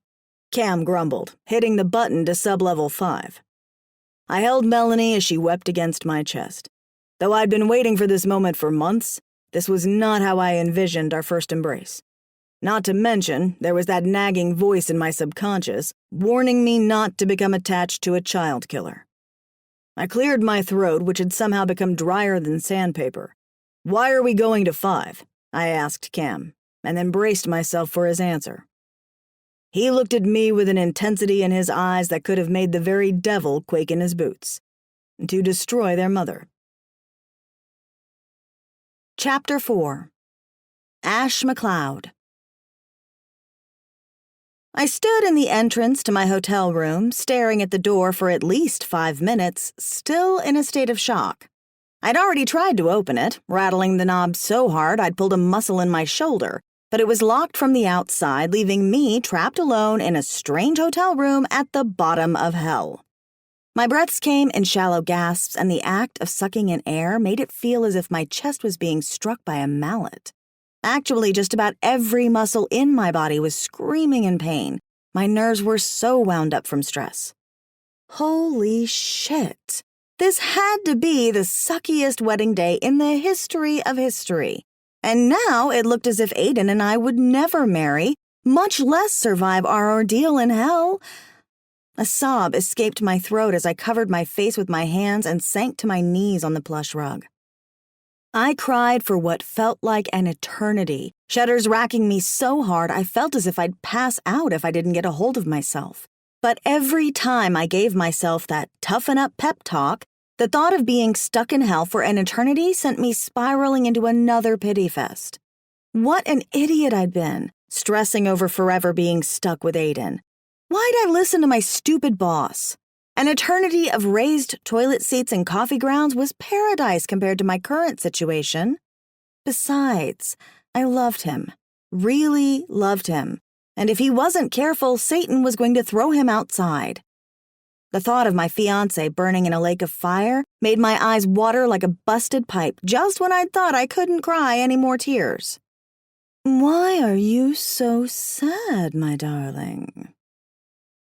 Speaker 1: Cam grumbled, hitting the button to sub-level 5. I held Melanie as she wept against my chest. Though I'd been waiting for this moment for months, this was not how I envisioned our first embrace. Not to mention, there was that nagging voice in my subconscious, warning me not to become attached to a child killer. I cleared my throat, which had somehow become drier than sandpaper. "Why are we going to 5?" I asked Cam, and then braced myself for his answer. He looked at me with an intensity in his eyes that could have made the very devil quake in his boots. To destroy their mother. Chapter 4. Ash McCloud. I stood in the entrance to my hotel room, staring at the door for at least 5 minutes, still in a state of shock. I'd already tried to open it, rattling the knob so hard I'd pulled a muscle in my shoulder, but it was locked from the outside, leaving me trapped alone in a strange hotel room at the bottom of hell. My breaths came in shallow gasps, and the act of sucking in air made it feel as if my chest was being struck by a mallet. Actually, just about every muscle in my body was screaming in pain. My nerves were so wound up from stress. Holy shit. This had to be the suckiest wedding day in the history of history. And now it looked as if Aiden and I would never marry, much less survive our ordeal in hell. A sob escaped my throat as I covered my face with my hands and sank to my knees on the plush rug. I cried for what felt like an eternity, shudders racking me so hard I felt as if I'd pass out if I didn't get a hold of myself. But every time I gave myself that toughen-up pep talk, the thought of being stuck in hell for an eternity sent me spiraling into another pity fest. What an idiot I'd been, stressing over forever being stuck with Aiden. Why'd I listen to my stupid boss? An eternity of raised toilet seats and coffee grounds was paradise compared to my current situation. Besides, I loved him, really loved him, and if he wasn't careful, Satan was going to throw him outside. The thought of my fiancé burning in a lake of fire made my eyes water like a busted pipe just when I'd thought I couldn't cry any more tears. "Why are you so sad, my darling?"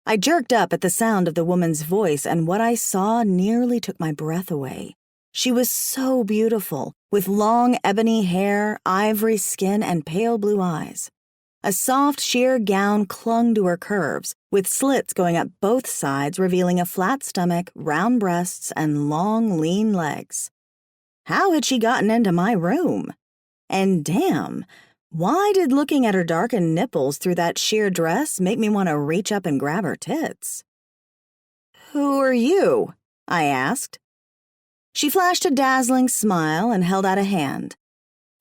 Speaker 1: I jerked up at the sound of the woman's voice, and what I saw nearly took my breath away. She was so beautiful, with long ebony hair, ivory skin, and pale blue eyes. A soft, sheer gown clung to her curves, with slits going up both sides, revealing a flat stomach, round breasts, and long, lean legs. How had she gotten into my room? And damn, why did looking at her darkened nipples through that sheer dress make me want to reach up and grab her tits? "Who are you?" I asked. She flashed a dazzling smile and held out a hand.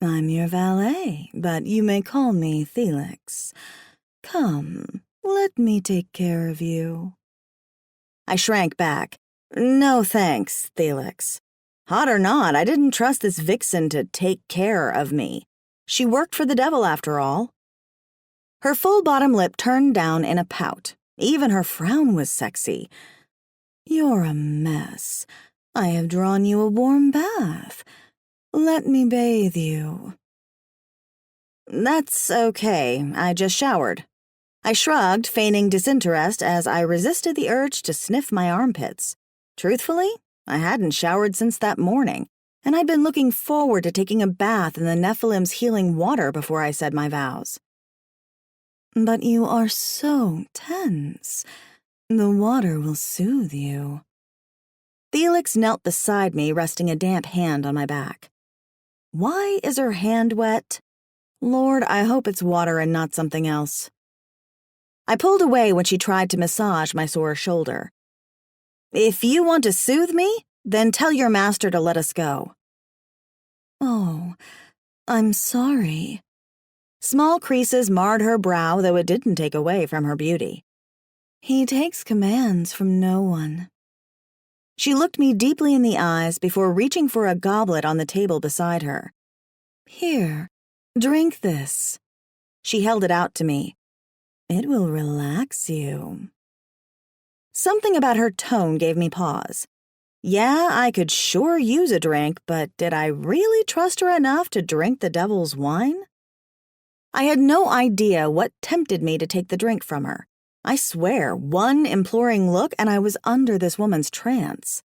Speaker 1: "I'm your valet, but you may call me Felix. Come, let me take care of you." I shrank back. "No thanks, Felix. Hot or not, I didn't trust this vixen to take care of me. She worked for the devil after all." Her full bottom lip turned down in a pout. Even her frown was sexy. "You're a mess. I have drawn you a warm bath. Let me bathe you." "That's okay. I just showered." I shrugged, feigning disinterest as I resisted the urge to sniff my armpits. Truthfully, I hadn't showered since that morning, and I'd been looking forward to taking a bath in the Nephilim's healing water before I said my vows. "But you are so tense. The water will soothe you." Felix knelt beside me, resting a damp hand on my back. Why is her hand wet? Lord, I hope it's water and not something else. I pulled away when she tried to massage my sore shoulder. "If you want to soothe me, then tell your master to let us go." "Oh, I'm sorry." Small creases marred her brow, though it didn't take away from her beauty. "He takes commands from no one." She looked me deeply in the eyes before reaching for a goblet on the table beside her. "Here, drink this." She held it out to me. "It will relax you." Something about her tone gave me pause. Yeah, I could sure use a drink, but did I really trust her enough to drink the devil's wine? I had no idea what tempted me to take the drink from her. I swear, one imploring look and I was under this woman's trance.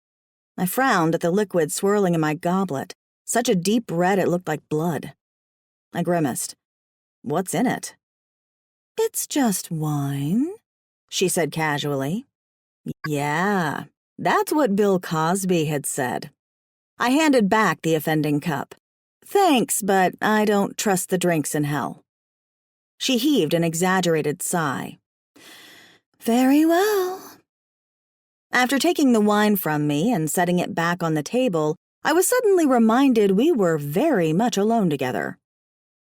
Speaker 1: I frowned at the liquid swirling in my goblet, such a deep red it looked like blood. I grimaced. "What's in it?" "It's just wine," she said casually. Yeah, that's what Bill Cosby had said. I handed back the offending cup. "Thanks, but I don't trust the drinks in hell." She heaved an exaggerated sigh. Very well. After taking the wine from me and setting it back on the table, I was suddenly reminded we were very much alone together.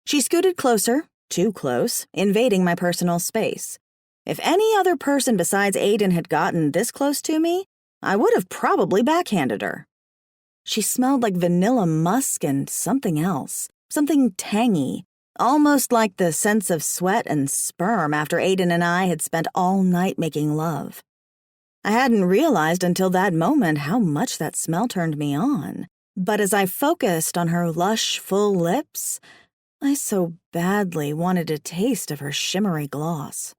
Speaker 1: She scooted closer, too close, invading my personal space. If any other person besides Aiden had gotten this close to me, I would have probably backhanded her. She smelled like vanilla musk and something else, something tangy, almost like the sense of sweat and sperm after Aiden and I had spent all night making love. I hadn't realized until that moment how much that smell turned me on, but as I focused on her lush, full lips, I so badly wanted a taste of her shimmery gloss.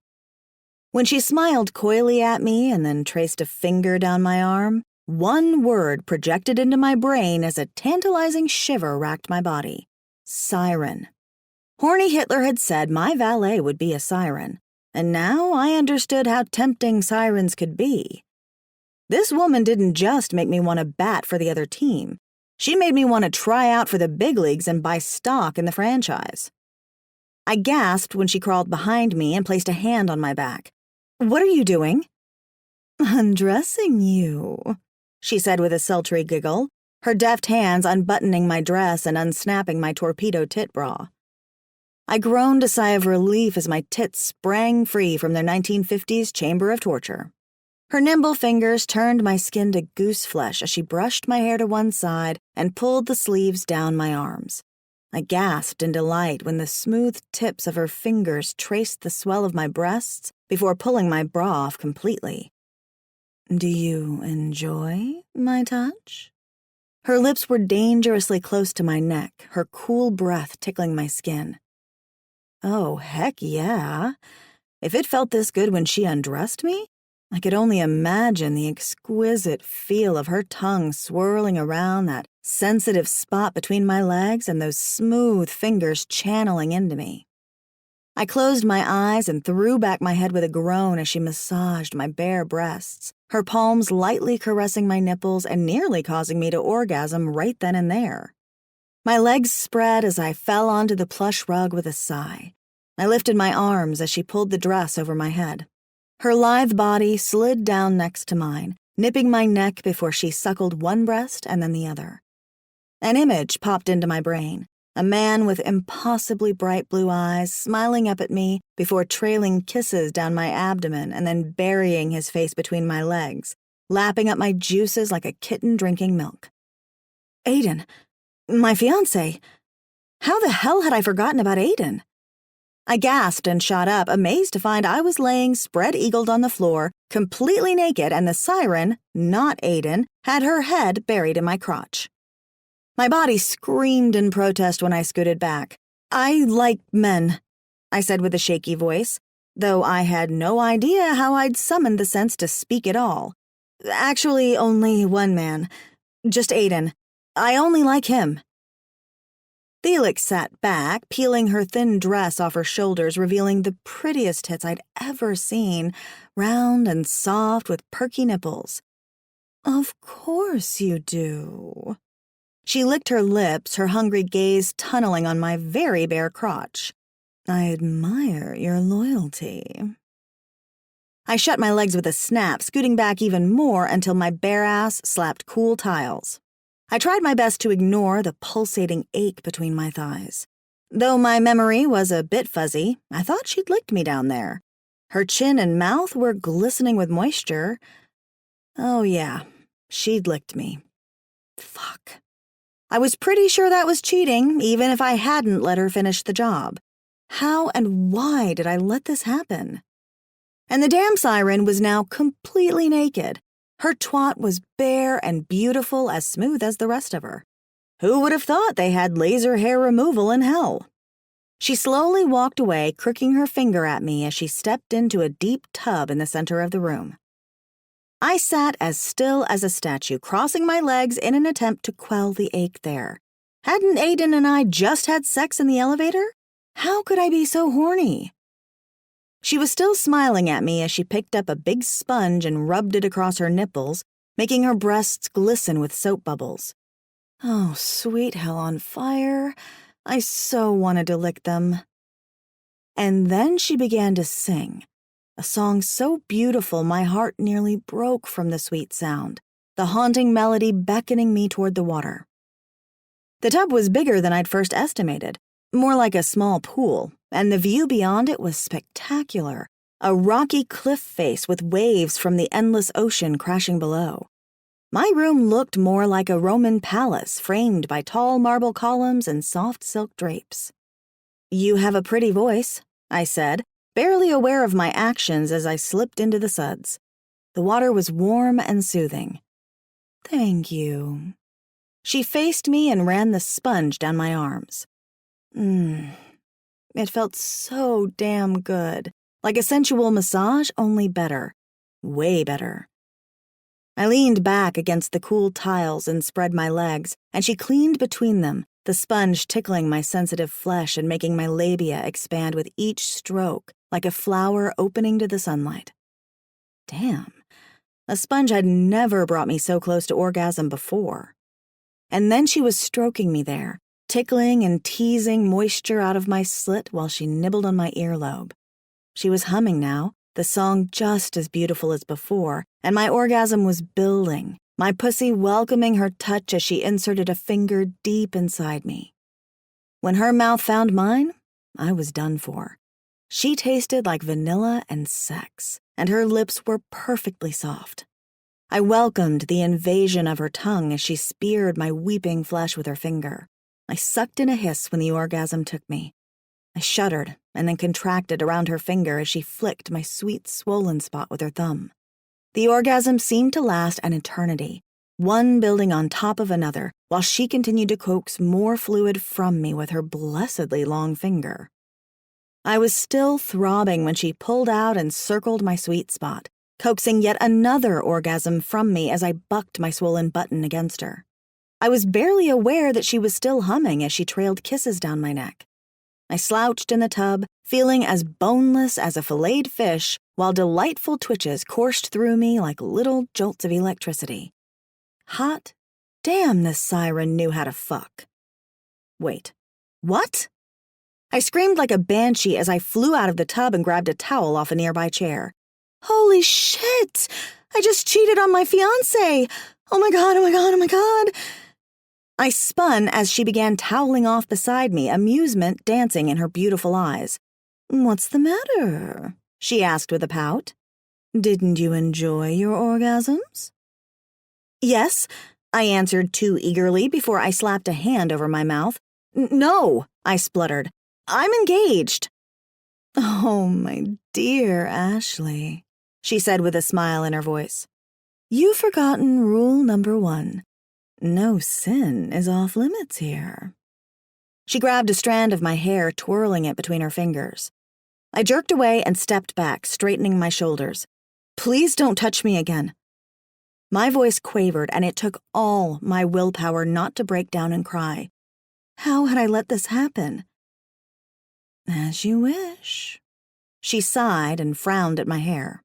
Speaker 1: When she smiled coyly at me and then traced a finger down my arm, one word projected into my brain as a tantalizing shiver racked my body. Siren. Horny Hitler had said my valet would be a siren, and now I understood how tempting sirens could be. This woman didn't just make me want to bat for the other team. She made me want to try out for the big leagues and buy stock in the franchise. I gasped when she crawled behind me and placed a hand on my back. "What are you doing?" "Undressing you," she said with a sultry giggle, her deft hands unbuttoning my dress and unsnapping my torpedo tit bra. I groaned a sigh of relief as my tits sprang free from their 1950s chamber of torture. Her nimble fingers turned my skin to goose flesh as she brushed my hair to one side and pulled the sleeves down my arms. I gasped in delight when the smooth tips of her fingers traced the swell of my breasts before pulling my bra off completely. "Do you enjoy my touch?" Her lips were dangerously close to my neck, her cool breath tickling my skin. Oh, heck yeah. If it felt this good when she undressed me, I could only imagine the exquisite feel of her tongue swirling around that sensitive spot between my legs and those smooth fingers channeling into me. I closed my eyes and threw back my head with a groan as she massaged my bare breasts, her palms lightly caressing my nipples and nearly causing me to orgasm right then and there. My legs spread as I fell onto the plush rug with a sigh. I lifted my arms as she pulled the dress over my head. Her lithe body slid down next to mine, nipping my neck before she suckled one breast and then the other. An image popped into my brain, a man with impossibly bright blue eyes smiling up at me before trailing kisses down my abdomen and then burying his face between my legs, lapping up my juices like a kitten drinking milk. Aiden, my fiancé. How the hell had I forgotten about Aiden? I gasped and shot up, amazed to find I was laying spread-eagled on the floor, completely naked, and the siren, not Aiden, had her head buried in my crotch. My body screamed in protest when I scooted back. "I like men," I said with a shaky voice, though I had no idea how I'd summoned the sense to speak at all. "Actually, only one man. Just Aiden. I only like him." Felix sat back, peeling her thin dress off her shoulders, revealing the prettiest tits I'd ever seen, round and soft with perky nipples. "Of course you do." She licked her lips, her hungry gaze tunneling on my very bare crotch. "I admire your loyalty." I shut my legs with a snap, scooting back even more until my bare ass slapped cool tiles. I tried my best to ignore the pulsating ache between my thighs. Though my memory was a bit fuzzy, I thought she'd licked me down there. Her chin and mouth were glistening with moisture. Oh yeah, she'd licked me. Fuck. I was pretty sure that was cheating, even if I hadn't let her finish the job. How and why did I let this happen? And the damn siren was now completely naked. Her twat was bare and beautiful, as smooth as the rest of her. Who would have thought they had laser hair removal in hell? She slowly walked away, crooking her finger at me as she stepped into a deep tub in the center of the room. I sat as still as a statue, crossing my legs in an attempt to quell the ache there. Hadn't Aiden and I just had sex in the elevator? How could I be so horny? She was still smiling at me as she picked up a big sponge and rubbed it across her nipples, making her breasts glisten with soap bubbles. Oh, sweet hell on fire. I so wanted to lick them. And then she began to sing. a song so beautiful my heart nearly broke from the sweet sound, the haunting melody beckoning me toward the water. The tub was bigger than I'd first estimated, more like a small pool, and the view beyond it was spectacular, a rocky cliff face with waves from the endless ocean crashing below. My room looked more like a Roman palace framed by tall marble columns and soft silk drapes. "You have a pretty voice," I said, barely aware of my actions as I slipped into the suds. The water was warm and soothing. "Thank you." She faced me and ran the sponge down my arms. It felt so damn good, like a sensual massage, only better. Way better. I leaned back against the cool tiles and spread my legs, and she cleaned between them, the sponge tickling my sensitive flesh and making my labia expand with each stroke, like a flower opening to the sunlight. Damn, a sponge had never brought me so close to orgasm before. And then she was stroking me there, tickling and teasing moisture out of my slit while she nibbled on my earlobe. She was humming now, the song just as beautiful as before, and my orgasm was building, my pussy welcoming her touch as she inserted a finger deep inside me. When her mouth found mine, I was done for. She tasted like vanilla and sex, and her lips were perfectly soft. I welcomed the invasion of her tongue as she speared my weeping flesh with her finger. I sucked in a hiss when the orgasm took me. I shuddered and then contracted around her finger as she flicked my sweet swollen spot with her thumb. The orgasm seemed to last an eternity, one building on top of another, while she continued to coax more fluid from me with her blessedly long finger. I was still throbbing when she pulled out and circled my sweet spot, coaxing yet another orgasm from me as I bucked my swollen button against her. I was barely aware that she was still humming as she trailed kisses down my neck. I slouched in the tub, feeling as boneless as a filleted fish, while delightful twitches coursed through me like little jolts of electricity. Hot damn, this siren knew how to fuck. Wait, what? I screamed like a banshee as I flew out of the tub and grabbed a towel off a nearby chair. Holy shit! I just cheated on my fiancé! Oh my god, oh my god, oh my god! I spun as she began toweling off beside me, amusement dancing in her beautiful eyes. "What's the matter?" she asked with a pout. "Didn't you enjoy your orgasms?" "Yes," I answered too eagerly before I slapped a hand over my mouth. "No," I spluttered. "I'm engaged." "Oh, my dear Ashley," she said with a smile in her voice. "You've forgotten rule number 1. No sin is off limits here." She grabbed a strand of my hair, twirling it between her fingers. I jerked away and stepped back, straightening my shoulders. "Please don't touch me again." My voice quavered, and it took all my willpower not to break down and cry. How had I let this happen? "As you wish." She sighed and frowned at my hair.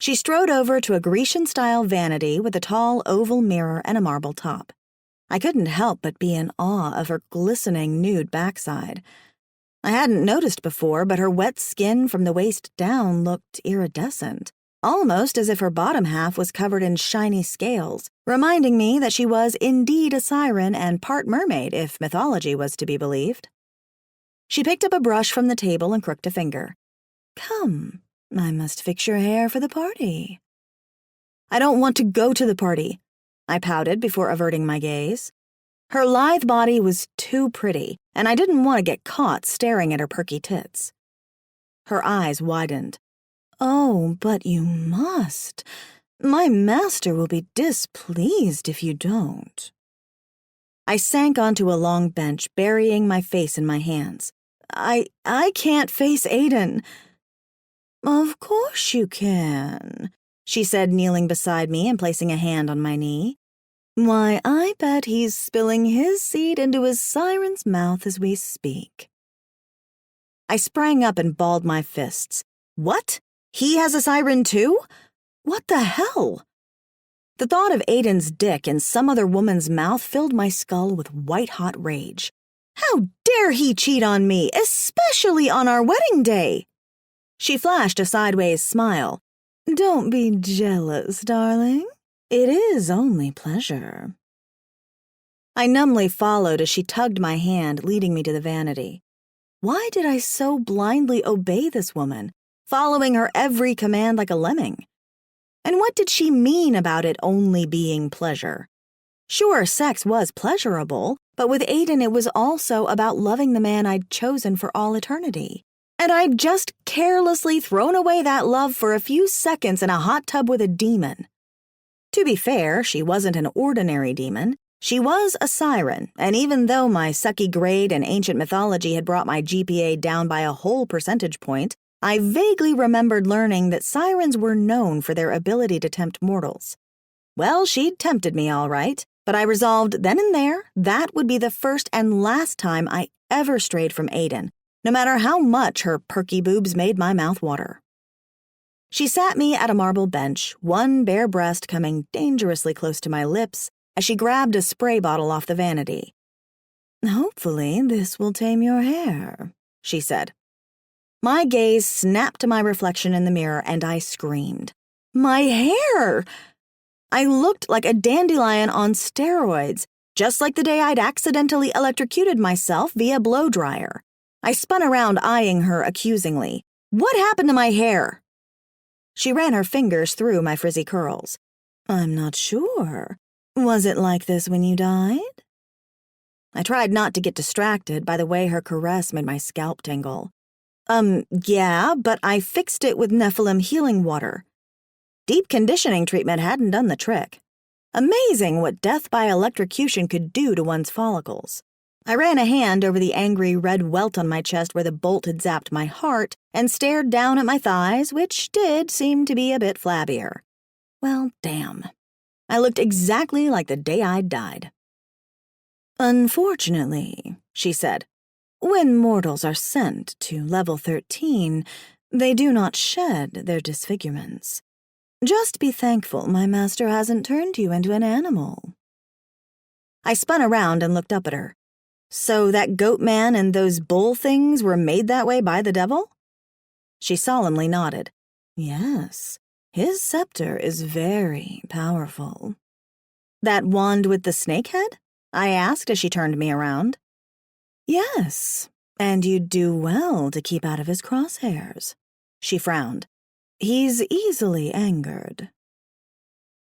Speaker 1: She strode over to a Grecian-style vanity with a tall oval mirror and a marble top. I couldn't help but be in awe of her glistening nude backside. I hadn't noticed before, but her wet skin from the waist down looked iridescent, almost as if her bottom half was covered in shiny scales, reminding me that she was indeed a siren and part mermaid if mythology was to be believed. She picked up a brush from the table and crooked a finger. "Come, I must fix your hair for the party." "I don't want to go to the party," I pouted before averting my gaze. Her lithe body was too pretty, and I didn't want to get caught staring at her perky tits. Her eyes widened. "Oh, but you must. My master will be displeased if you don't." I sank onto a long bench, burying my face in my hands. I can't face Aiden." "Of course you can," she said, kneeling beside me and placing a hand on my knee. "Why, I bet he's spilling his seed into his siren's mouth as we speak." I sprang up and balled my fists. "What? He has a siren too? What the hell?" The thought of Aiden's dick in some other woman's mouth filled my skull with white-hot rage. How dare he cheat on me, especially on our wedding day? She flashed a sideways smile. "Don't be jealous, darling. It is only pleasure." I numbly followed as she tugged my hand, leading me to the vanity. Why did I so blindly obey this woman, following her every command like a lemming? And what did she mean about it only being pleasure? Sure, sex was pleasurable, but with Aiden it was also about loving the man I'd chosen for all eternity. And I'd just carelessly thrown away that love for a few seconds in a hot tub with a demon. To be fair, she wasn't an ordinary demon. She was a siren, and even though my sucky grade in ancient mythology had brought my GPA down by a whole percentage point, I vaguely remembered learning that sirens were known for their ability to tempt mortals. Well, she'd tempted me all right, but I resolved then and there that would be the first and last time I ever strayed from Aiden, no matter how much her perky boobs made my mouth water. She sat me at a marble bench, one bare breast coming dangerously close to my lips, as she grabbed a spray bottle off the vanity. "Hopefully this will tame your hair," she said. My gaze snapped to my reflection in the mirror, and I screamed. My hair! I looked like a dandelion on steroids, just like the day I'd accidentally electrocuted myself via blow dryer. I spun around, eyeing her accusingly. "What happened to my hair?" She ran her fingers through my frizzy curls. "I'm not sure. Was it like this when you died?" I tried not to get distracted by the way her caress made my scalp tingle. Yeah, but I fixed it with Nephilim healing water." Deep conditioning treatment hadn't done the trick. Amazing what death by electrocution could do to one's follicles. I ran a hand over the angry red welt on my chest where the bolt had zapped my heart and stared down at my thighs, which did seem to be a bit flabbier. Well, damn. I looked exactly like the day I'd died. "Unfortunately," she said, "when mortals are sent to level 13, they do not shed their disfigurements. Just be thankful my master hasn't turned you into an animal." I spun around and looked up at her. "So that goat man and those bull things were made that way by the devil?" She solemnly nodded. "Yes, his scepter is very powerful." "That wand with the snake head?" I asked as she turned me around. "Yes, and you'd do well to keep out of his crosshairs." She frowned. "He's easily angered."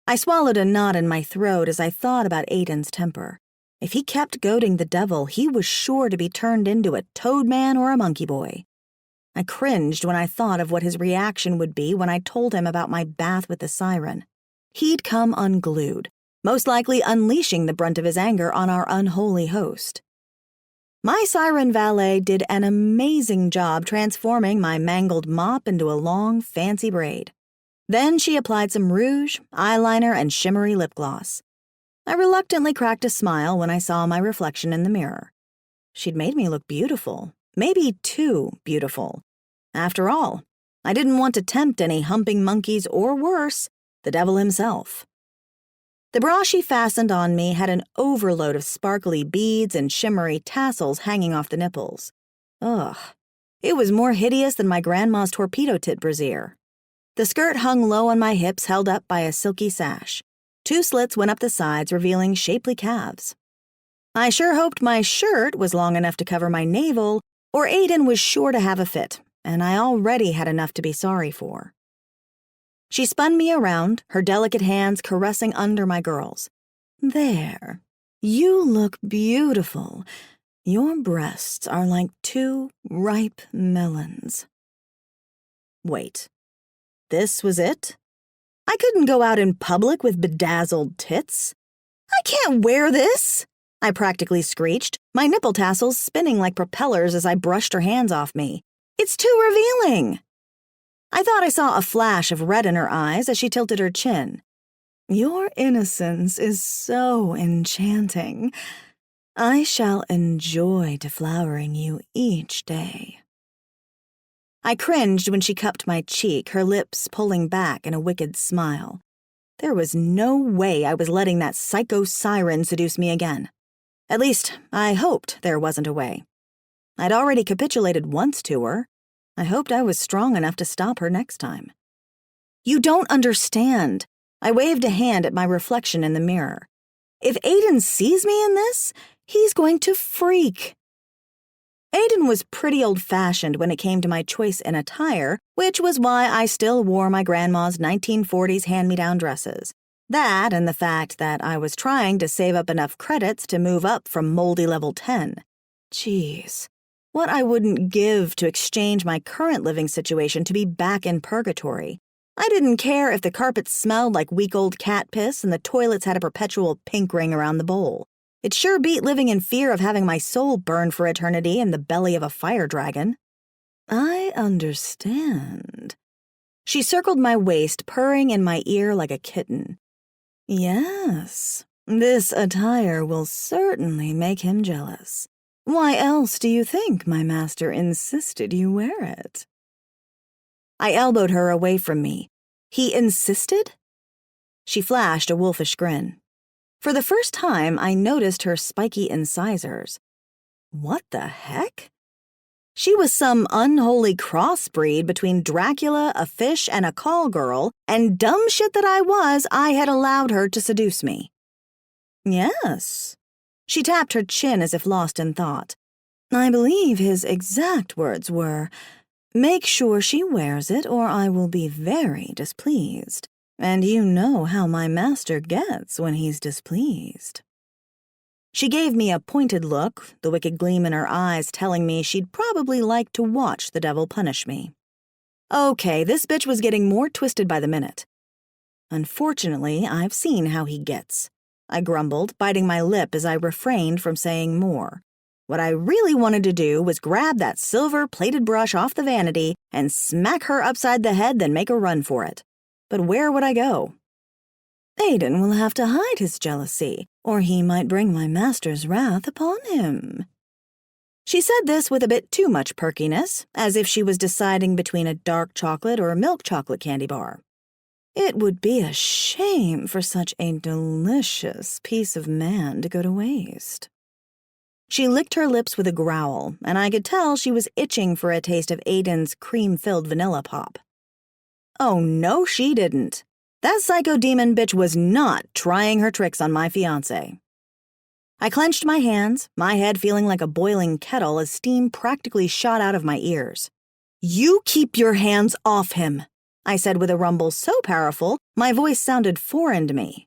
Speaker 1: I swallowed a knot in my throat as I thought about Aiden's temper. If he kept goading the devil, he was sure to be turned into a toad man or a monkey boy. I cringed when I thought of what his reaction would be when I told him about my bath with the siren. He'd come unglued, most likely unleashing the brunt of his anger on our unholy host. My siren valet did an amazing job transforming my mangled mop into a long, fancy braid. Then she applied some rouge, eyeliner, and shimmery lip gloss. I reluctantly cracked a smile when I saw my reflection in the mirror. She'd made me look beautiful, maybe too beautiful. After all, I didn't want to tempt any humping monkeys or worse, the devil himself. The bra she fastened on me had an overload of sparkly beads and shimmery tassels hanging off the nipples. Ugh, it was more hideous than my grandma's torpedo tit brassiere. The skirt hung low on my hips, held up by a silky sash. 2 slits went up the sides, revealing shapely calves. I sure hoped my shirt was long enough to cover my navel, or Aiden was sure to have a fit, and I already had enough to be sorry for. She spun me around, her delicate hands caressing under my girls. "There. You look beautiful. Your breasts are like 2 ripe melons." Wait. This was it? I couldn't go out in public with bedazzled tits. "I can't wear this!" I practically screeched, my nipple tassels spinning like propellers as I brushed her hands off me. "It's too revealing!" I thought I saw a flash of red in her eyes as she tilted her chin. "Your innocence is so enchanting. I shall enjoy deflowering you each day." I cringed when she cupped my cheek, her lips pulling back in a wicked smile. There was no way I was letting that psycho siren seduce me again. At least, I hoped there wasn't a way. I'd already capitulated once to her. I hoped I was strong enough to stop her next time. You don't understand. I waved a hand at my reflection in the mirror. If Aiden sees me in this, he's going to freak. Aiden was pretty old-fashioned when it came to my choice in attire, which was why I still wore my grandma's 1940s hand-me-down dresses. That and the fact that I was trying to save up enough credits to move up from moldy level 10. Jeez, what I wouldn't give to exchange my current living situation to be back in purgatory. I didn't care if the carpets smelled like week-old cat piss and the toilets had a perpetual pink ring around the bowl. It sure beat living in fear of having my soul burned for eternity in the belly of a fire dragon. I understand. She circled my waist, purring in my ear like a kitten. Yes, this attire will certainly make him jealous. Why else do you think my master insisted you wear it? I elbowed her away from me. He insisted? She flashed a wolfish grin. For the first time, I noticed her spiky incisors. What the heck? She was some unholy crossbreed between Dracula, a fish, and a call girl, and dumb shit that I had allowed her to seduce me. Yes. She tapped her chin as if lost in thought. I believe his exact words were, "Make sure she wears it or I will be very displeased. And you know how my master gets when he's displeased." She gave me a pointed look, the wicked gleam in her eyes telling me she'd probably like to watch the devil punish me. Okay, this bitch was getting more twisted by the minute. Unfortunately, I've seen how he gets. I grumbled, biting my lip as I refrained from saying more. What I really wanted to do was grab that silver-plated brush off the vanity and smack her upside the head, then make a run for it. But where would I go? Aiden will have to hide his jealousy, or he might bring my master's wrath upon him. She said this with a bit too much perkiness, as if she was deciding between a dark chocolate or a milk chocolate candy bar. It would be a shame for such a delicious piece of man to go to waste. She licked her lips with a growl, and I could tell she was itching for a taste of Aiden's cream-filled vanilla pop. Oh, no, she didn't. That psycho demon bitch was not trying her tricks on my fiancé. I clenched my hands, my head feeling like a boiling kettle as steam practically shot out of my ears. You keep your hands off him, I said with a rumble so powerful my voice sounded foreign to me.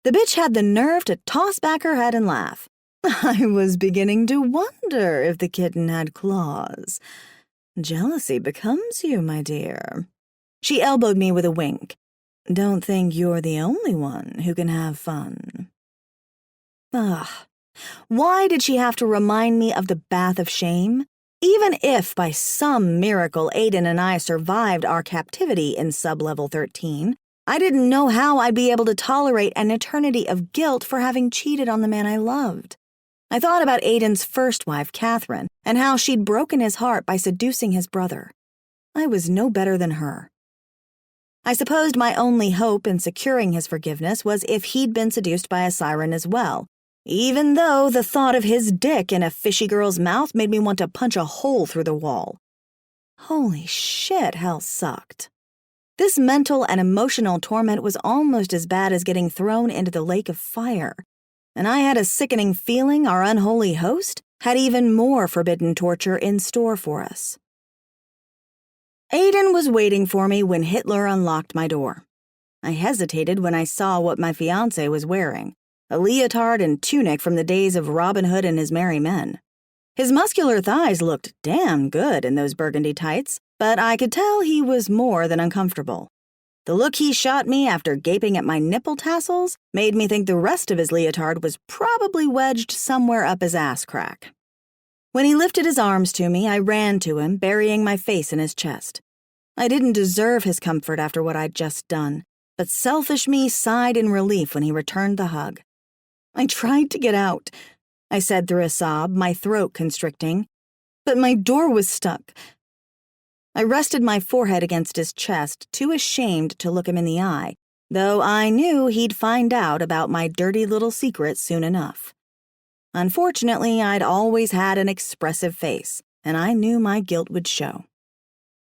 Speaker 1: The bitch had the nerve to toss back her head and laugh. I was beginning to wonder if the kitten had claws. Jealousy becomes you, my dear. She elbowed me with a wink. Don't think you're the only one who can have fun. Ugh. Why did she have to remind me of the bath of shame? Even if, by some miracle, Aiden and I survived our captivity in sub-level 13, I didn't know how I'd be able to tolerate an eternity of guilt for having cheated on the man I loved. I thought about Aiden's first wife, Catherine, and how she'd broken his heart by seducing his brother. I was no better than her. I supposed my only hope in securing his forgiveness was if he'd been seduced by a siren as well, even though the thought of his dick in a fishy girl's mouth made me want to punch a hole through the wall. Holy shit, hell sucked. This mental and emotional torment was almost as bad as getting thrown into the lake of fire, and I had a sickening feeling our unholy host had even more forbidden torture in store for us. Aiden was waiting for me when Hitler unlocked my door. I hesitated when I saw what my fiancé was wearing, a leotard and tunic from the days of Robin Hood and his merry men. His muscular thighs looked damn good in those burgundy tights, but I could tell he was more than uncomfortable. The look he shot me after gaping at my nipple tassels made me think the rest of his leotard was probably wedged somewhere up his ass crack. When he lifted his arms to me, I ran to him, burying my face in his chest. I didn't deserve his comfort after what I'd just done, but selfish me sighed in relief when he returned the hug. I tried to get out, I said through a sob, my throat constricting, but my door was stuck. I rested my forehead against his chest, too ashamed to look him in the eye, though I knew he'd find out about my dirty little secret soon enough. Unfortunately, I'd always had an expressive face, and I knew my guilt would show.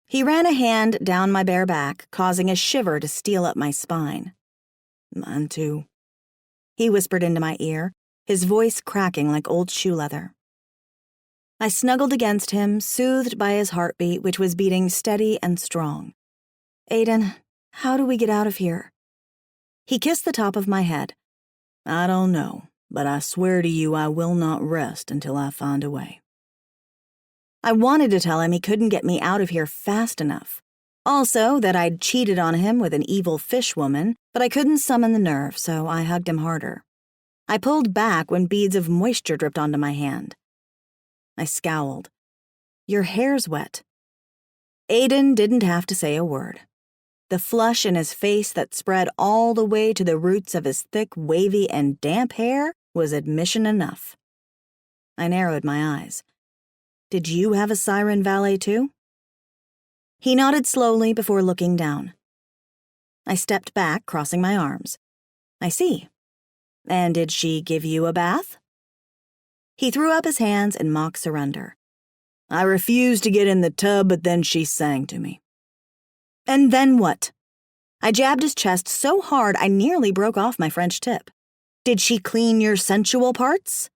Speaker 1: He ran a hand down my bare back, causing a shiver to steal up my spine. "Mine too," he whispered into my ear, his voice cracking like old shoe leather. I snuggled against him, soothed by his heartbeat, which was beating steady and strong. "Aiden, how do we get out of here?" He kissed the top of my head. "I don't know, but I swear to you I will not rest until I find a way." I wanted to tell him he couldn't get me out of here fast enough. Also, that I'd cheated on him with an evil fish woman, but I couldn't summon the nerve, so I hugged him harder. I pulled back when beads of moisture dripped onto my hand. I scowled. "Your hair's wet." Aiden didn't have to say a word. The flush in his face that spread all the way to the roots of his thick, wavy, and damp hair was admission enough. I narrowed my eyes. "Did you have a siren valet too?" He nodded slowly before looking down. I stepped back, crossing my arms. "I see. And did she give you a bath?" He threw up his hands in mock surrender. "I refused to get in the tub, but then she sang to me." "And then what?" I jabbed his chest so hard I nearly broke off my French tip. "Did she clean your sensual parts?"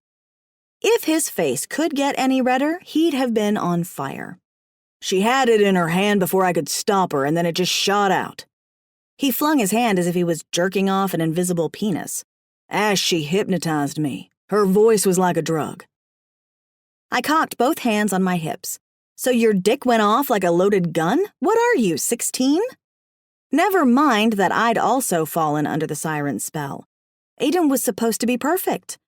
Speaker 1: If his face could get any redder, he'd have been on fire. "She had it in her hand before I could stop her, and then it just shot out." He flung his hand as if he was jerking off an invisible penis. "As she hypnotized me. Her voice was like a drug." I cocked both hands on my hips. "So your dick went off like a loaded gun? What are you, 16? Never mind that I'd also fallen under the siren's spell. Aiden was supposed to be perfect.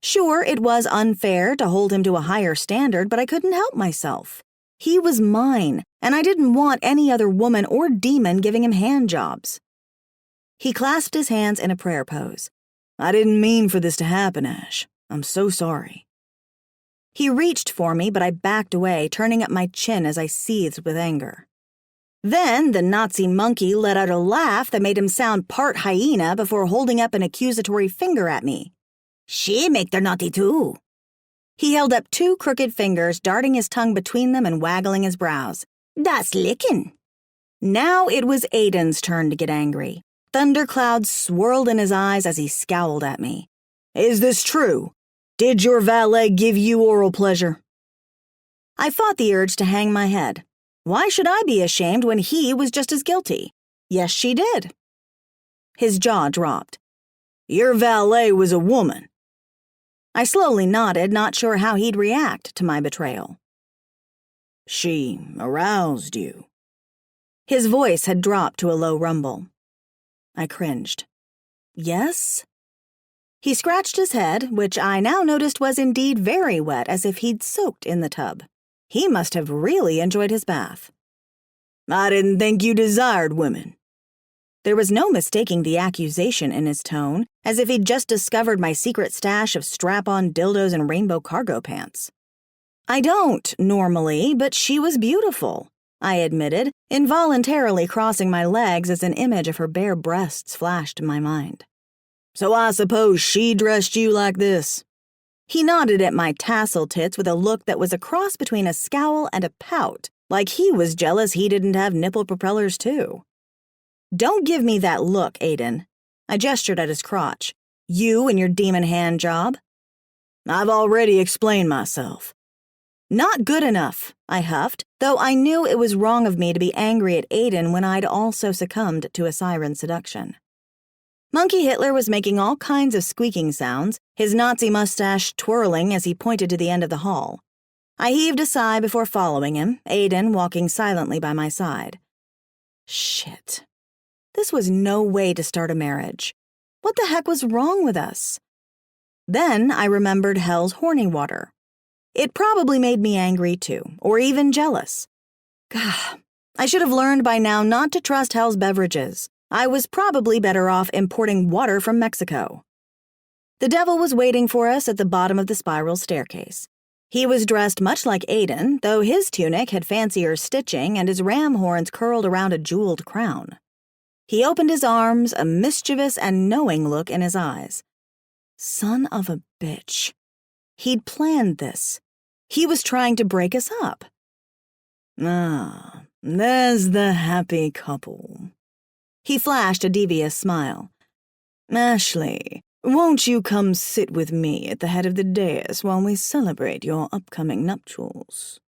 Speaker 1: Sure, it was unfair to hold him to a higher standard, but I couldn't help myself. He was mine, and I didn't want any other woman or demon giving him handjobs. He clasped his hands in a prayer pose. "I didn't mean for this to happen, Ash. I'm so sorry." He reached for me, but I backed away, turning up my chin as I seethed with anger. Then the Nazi monkey let out a laugh that made him sound part hyena before holding up an accusatory finger at me. "She make der naughty too." He held up two crooked fingers, darting his tongue between them and waggling his brows. "Das lickin'." Now it was Aiden's turn to get angry. Thunderclouds swirled in his eyes as he scowled at me. "Is this true? Did your valet give you oral pleasure?" I fought the urge to hang my head. Why should I be ashamed when he was just as guilty? Yes, she did. His jaw dropped. "Your valet was a woman." I slowly nodded, not sure how he'd react to my betrayal. "She aroused you." His voice had dropped to a low rumble. I cringed. "Yes?" He scratched his head, which I now noticed was indeed very wet, as if he'd soaked in the tub. He must have really enjoyed his bath. "I didn't think you desired women." There was no mistaking the accusation in his tone, as if he'd just discovered my secret stash of strap-on dildos and rainbow cargo pants. "I don't, normally, but she was beautiful," I admitted, involuntarily crossing my legs as an image of her bare breasts flashed in my mind. "So I suppose she dressed you like this?" He nodded at my tassel tits with a look that was a cross between a scowl and a pout, like he was jealous he didn't have nipple propellers too. "Don't give me that look, Aiden." I gestured at his crotch. "You and your demon hand job." "I've already explained myself." "Not good enough," I huffed, though I knew it was wrong of me to be angry at Aiden when I'd also succumbed to a siren seduction. Monkey Hitler was making all kinds of squeaking sounds, his Nazi mustache twirling as he pointed to the end of the hall. I heaved a sigh before following him, Aiden walking silently by my side. Shit. This was no way to start a marriage. What the heck was wrong with us? Then I remembered Hell's horny water. It probably made me angry too, or even jealous. Gah, I should have learned by now not to trust Hell's beverages. I was probably better off importing water from Mexico. The devil was waiting for us at the bottom of the spiral staircase. He was dressed much like Aiden, though his tunic had fancier stitching and his ram horns curled around a jeweled crown. He opened his arms, a mischievous and knowing look in his eyes. Son of a bitch. He'd planned this. He was trying to break us up. There's the happy couple." He flashed a devious smile. "Ashley, won't you come sit with me at the head of the dais while we celebrate your upcoming nuptials?"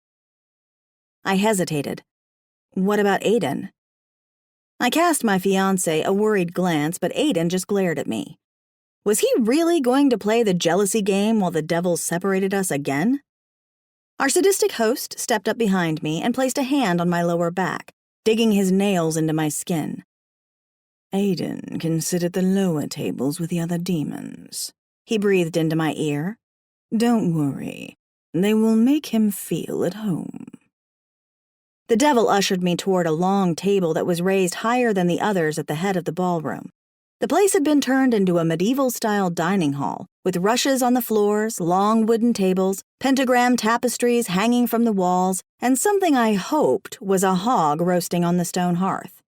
Speaker 1: I hesitated. What about Aiden? I cast my fiancé a worried glance, but Aiden just glared at me. Was he really going to play the jealousy game while the devil separated us again? Our sadistic host stepped up behind me and placed a hand on my lower back, digging his nails into my skin. "Aiden can sit at the lower tables with the other demons," he breathed into my ear. "Don't worry, they will make him feel at home." The devil ushered me toward a long table that was raised higher than the others at the head of the ballroom. The place had been turned into a medieval-style dining hall, with rushes on the floors, long wooden tables, pentagram tapestries hanging from the walls, and something I hoped was a hog roasting on the stone hearth.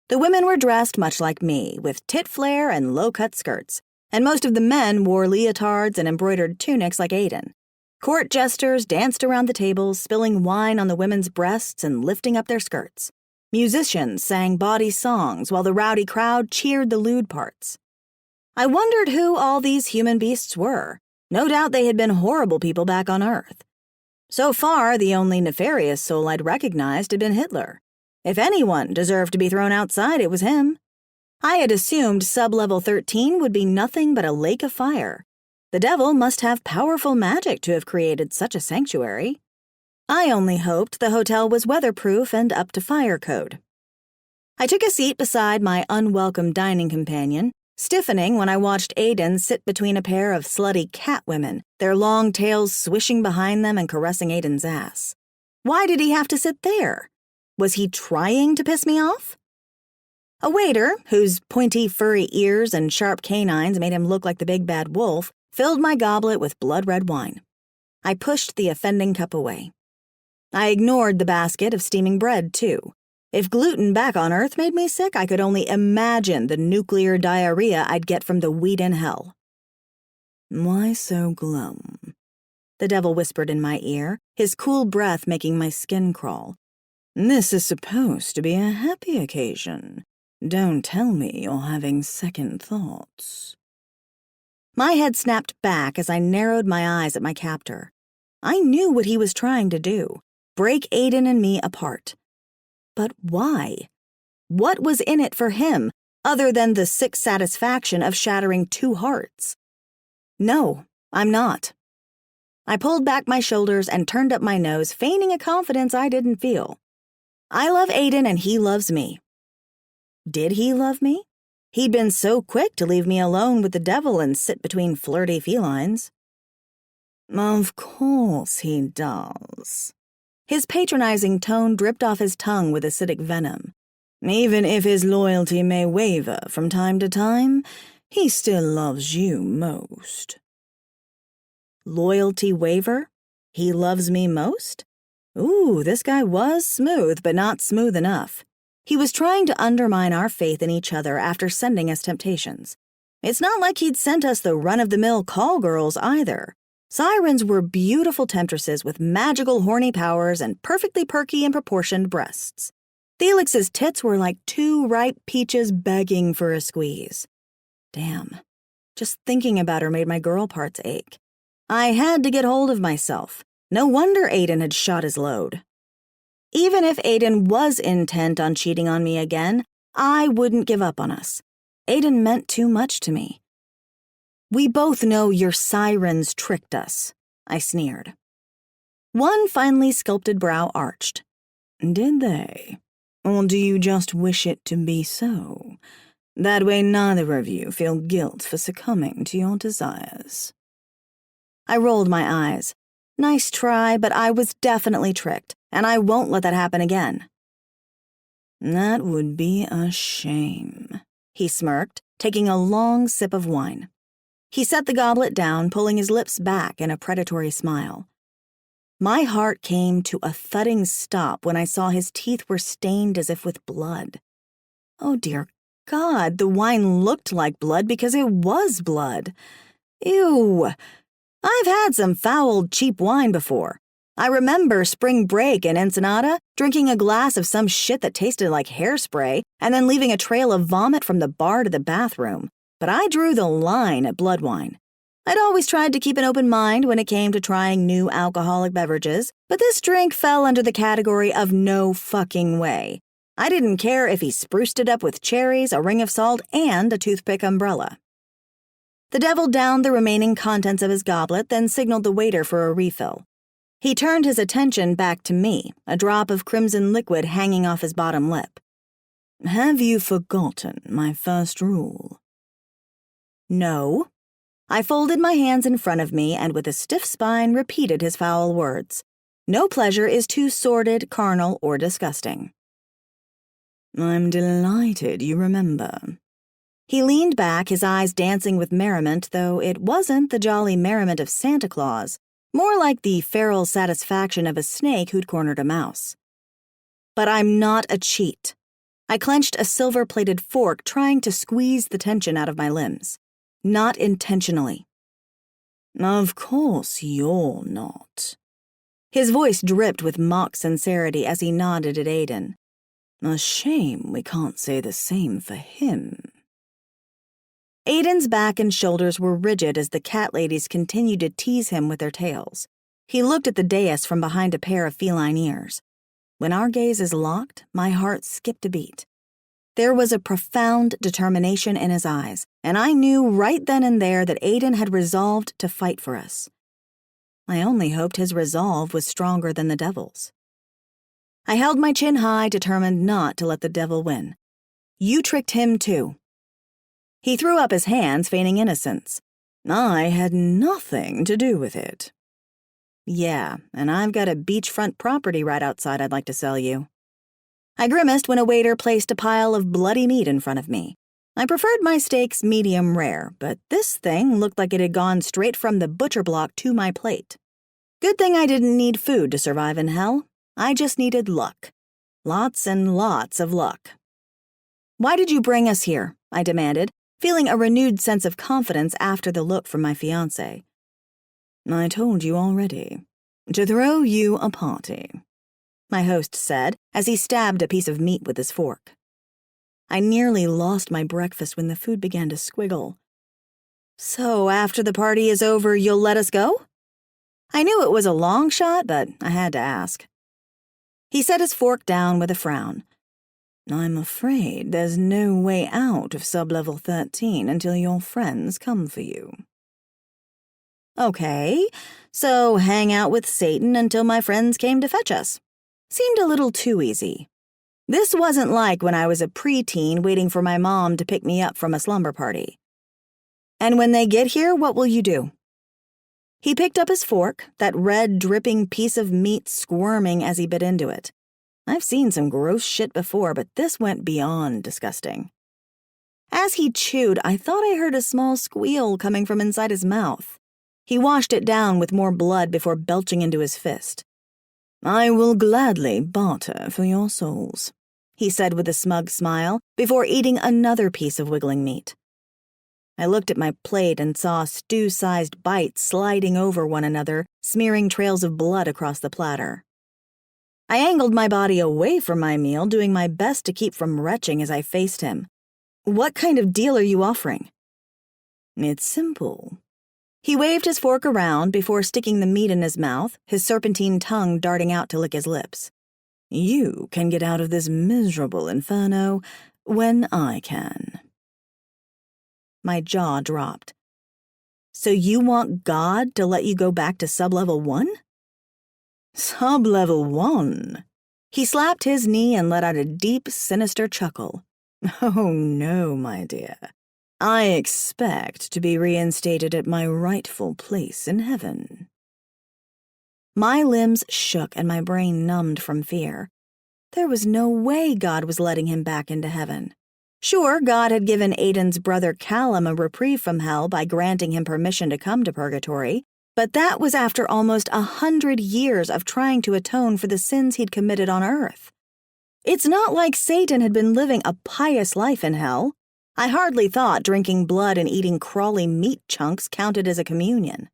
Speaker 1: The women were dressed much like me, with tit flare and low-cut skirts, and most of the men wore leotards and embroidered tunics like Aiden. Court jesters danced around the tables, spilling wine on the women's breasts and lifting up their skirts. Musicians sang bawdy songs while the rowdy crowd cheered the lewd parts. I wondered who all these human beasts were. No doubt they had been horrible people back on Earth. So far, the only nefarious soul I'd recognized had been Hitler. If anyone deserved to be thrown outside, it was him. I had assumed sub-level 13 would be nothing but a lake of fire. The devil must have powerful magic to have created such a sanctuary. I only hoped the hotel was weatherproof and up to fire code. I took a seat beside my unwelcome dining companion, stiffening when I watched Aiden sit between a pair of slutty cat women, their long tails swishing behind them and caressing Aiden's ass. Why did he have to sit there? Was he trying to piss me off? A waiter, whose pointy, furry ears and sharp canines made him look like the big bad wolf, filled my goblet with blood-red wine. I pushed the offending cup away. I ignored the basket of steaming bread, too. If gluten back on Earth made me sick, I could only imagine the nuclear diarrhea I'd get from the wheat in hell. "Why so glum?" the devil whispered in my ear, his cool breath making my skin crawl. "This is supposed to be a happy occasion. Don't tell me you're having second thoughts." My head snapped back as I narrowed my eyes at my captor. I knew what he was trying to do, break Aiden and me apart. But why? What was in it for him, other than the sick satisfaction of shattering two hearts? No, I'm not. I pulled back my shoulders and turned up my nose, feigning a confidence I didn't feel. I love Aiden and he loves me. Did he love me? He'd been so quick to leave me alone with the devil and sit between flirty felines. Of course he does. His patronizing tone dripped off his tongue with acidic venom. Even if his loyalty may waver from time to time, he still loves you most. Loyalty waver? He loves me most? Ooh, this guy was smooth, but not smooth enough. He was trying to undermine our faith in each other after sending us temptations. It's not like he'd sent us the run-of-the-mill call girls either. Sirens were beautiful temptresses with magical horny powers and perfectly perky and proportioned breasts. Felix's tits were like two ripe peaches begging for a squeeze. Damn, just thinking about her made my girl parts ache. I had to get hold of myself. No wonder Aiden had shot his load. Even if Aiden was intent on cheating on me again, I wouldn't give up on us. Aiden meant too much to me. We both know your sirens tricked us, I sneered. One finely sculpted brow arched. Did they? Or do you just wish it to be so? That way neither of you feel guilt for succumbing to your desires. I rolled my eyes. Nice try, but I was definitely tricked, and I won't let that happen again. That would be a shame, he smirked, taking a long sip of wine. He set the goblet down, pulling his lips back in a predatory smile. My heart came to a thudding stop when I saw his teeth were stained as if with blood. Oh dear God, the wine looked like blood because it was blood. Ew! I've had some foul, cheap wine before. I remember spring break in Ensenada, drinking a glass of some shit that tasted like hairspray, and then leaving a trail of vomit from the bar to the bathroom. But I drew the line at blood wine. I'd always tried to keep an open mind when it came to trying new alcoholic beverages, but this drink fell under the category of no fucking way. I didn't care if he spruced it up with cherries, a ring of salt, and a toothpick umbrella. The devil downed the remaining contents of his goblet, then signaled the waiter for a refill. He turned his attention back to me, a drop of crimson liquid hanging off his bottom lip. "Have you forgotten my first rule?" "No." I folded my hands in front of me and with a stiff spine repeated his foul words. No pleasure is too sordid, carnal, or disgusting. "I'm delighted you remember." He leaned back, his eyes dancing with merriment, though it wasn't the jolly merriment of Santa Claus, more like the feral satisfaction of a snake who'd cornered a mouse. But I'm not a cheat. I clenched a silver-plated fork, trying to squeeze the tension out of my limbs. Not intentionally. "Of course you're not." His voice dripped with mock sincerity as he nodded at Aiden. "A shame we can't say the same for him." Aiden's back and shoulders were rigid as the cat ladies continued to tease him with their tails. He looked at the dais from behind a pair of feline ears. When our gazes locked, my heart skipped a beat. There was a profound determination in his eyes, and I knew right then and there that Aiden had resolved to fight for us. I only hoped his resolve was stronger than the devil's. I held my chin high, determined not to let the devil win. "You tricked him too." He threw up his hands, feigning innocence. "I had nothing to do with it." "Yeah, and I've got a beachfront property right outside I'd like to sell you." I grimaced when a waiter placed a pile of bloody meat in front of me. I preferred my steaks medium rare, but this thing looked like it had gone straight from the butcher block to my plate. Good thing I didn't need food to survive in hell. I just needed luck. Lots and lots of luck. "Why did you bring us here?" I demanded, feeling a renewed sense of confidence after the look from my fiancé. "I told you already. To throw you a party," my host said as he stabbed a piece of meat with his fork. I nearly lost my breakfast when the food began to squiggle. "So after the party is over, you'll let us go?" I knew it was a long shot, but I had to ask. He set his fork down with a frown. "I'm afraid there's no way out of sublevel 13 until your friends come for you." "Okay, so hang out with Satan until my friends came to fetch us." Seemed a little too easy. This wasn't like when I was a preteen waiting for my mom to pick me up from a slumber party. "And when they get here, what will you do?" He picked up his fork, that red, dripping piece of meat squirming as he bit into it. I've seen some gross shit before, but this went beyond disgusting. As he chewed, I thought I heard a small squeal coming from inside his mouth. He washed it down with more blood before belching into his fist. "I will gladly barter for your souls," he said with a smug smile before eating another piece of wiggling meat. I looked at my plate and saw stew-sized bites sliding over one another, smearing trails of blood across the platter. I angled my body away from my meal, doing my best to keep from retching as I faced him. "What kind of deal are you offering?" "It's simple." He waved his fork around before sticking the meat in his mouth, his serpentine tongue darting out to lick his lips. "You can get out of this miserable inferno when I can." My jaw dropped. "So you want God to let you go back to sublevel 1? "Sublevel 1? He slapped his knee and let out a deep, sinister chuckle. "Oh no, my dear. I expect to be reinstated at my rightful place in heaven." My limbs shook and my brain numbed from fear. There was no way God was letting him back into heaven. Sure, God had given Aiden's brother Callum a reprieve from hell by granting him permission to come to purgatory, but that was after almost 100 years of trying to atone for the sins he'd committed on earth. It's not like Satan had been living a pious life in hell. I hardly thought drinking blood and eating crawly meat chunks counted as a communion.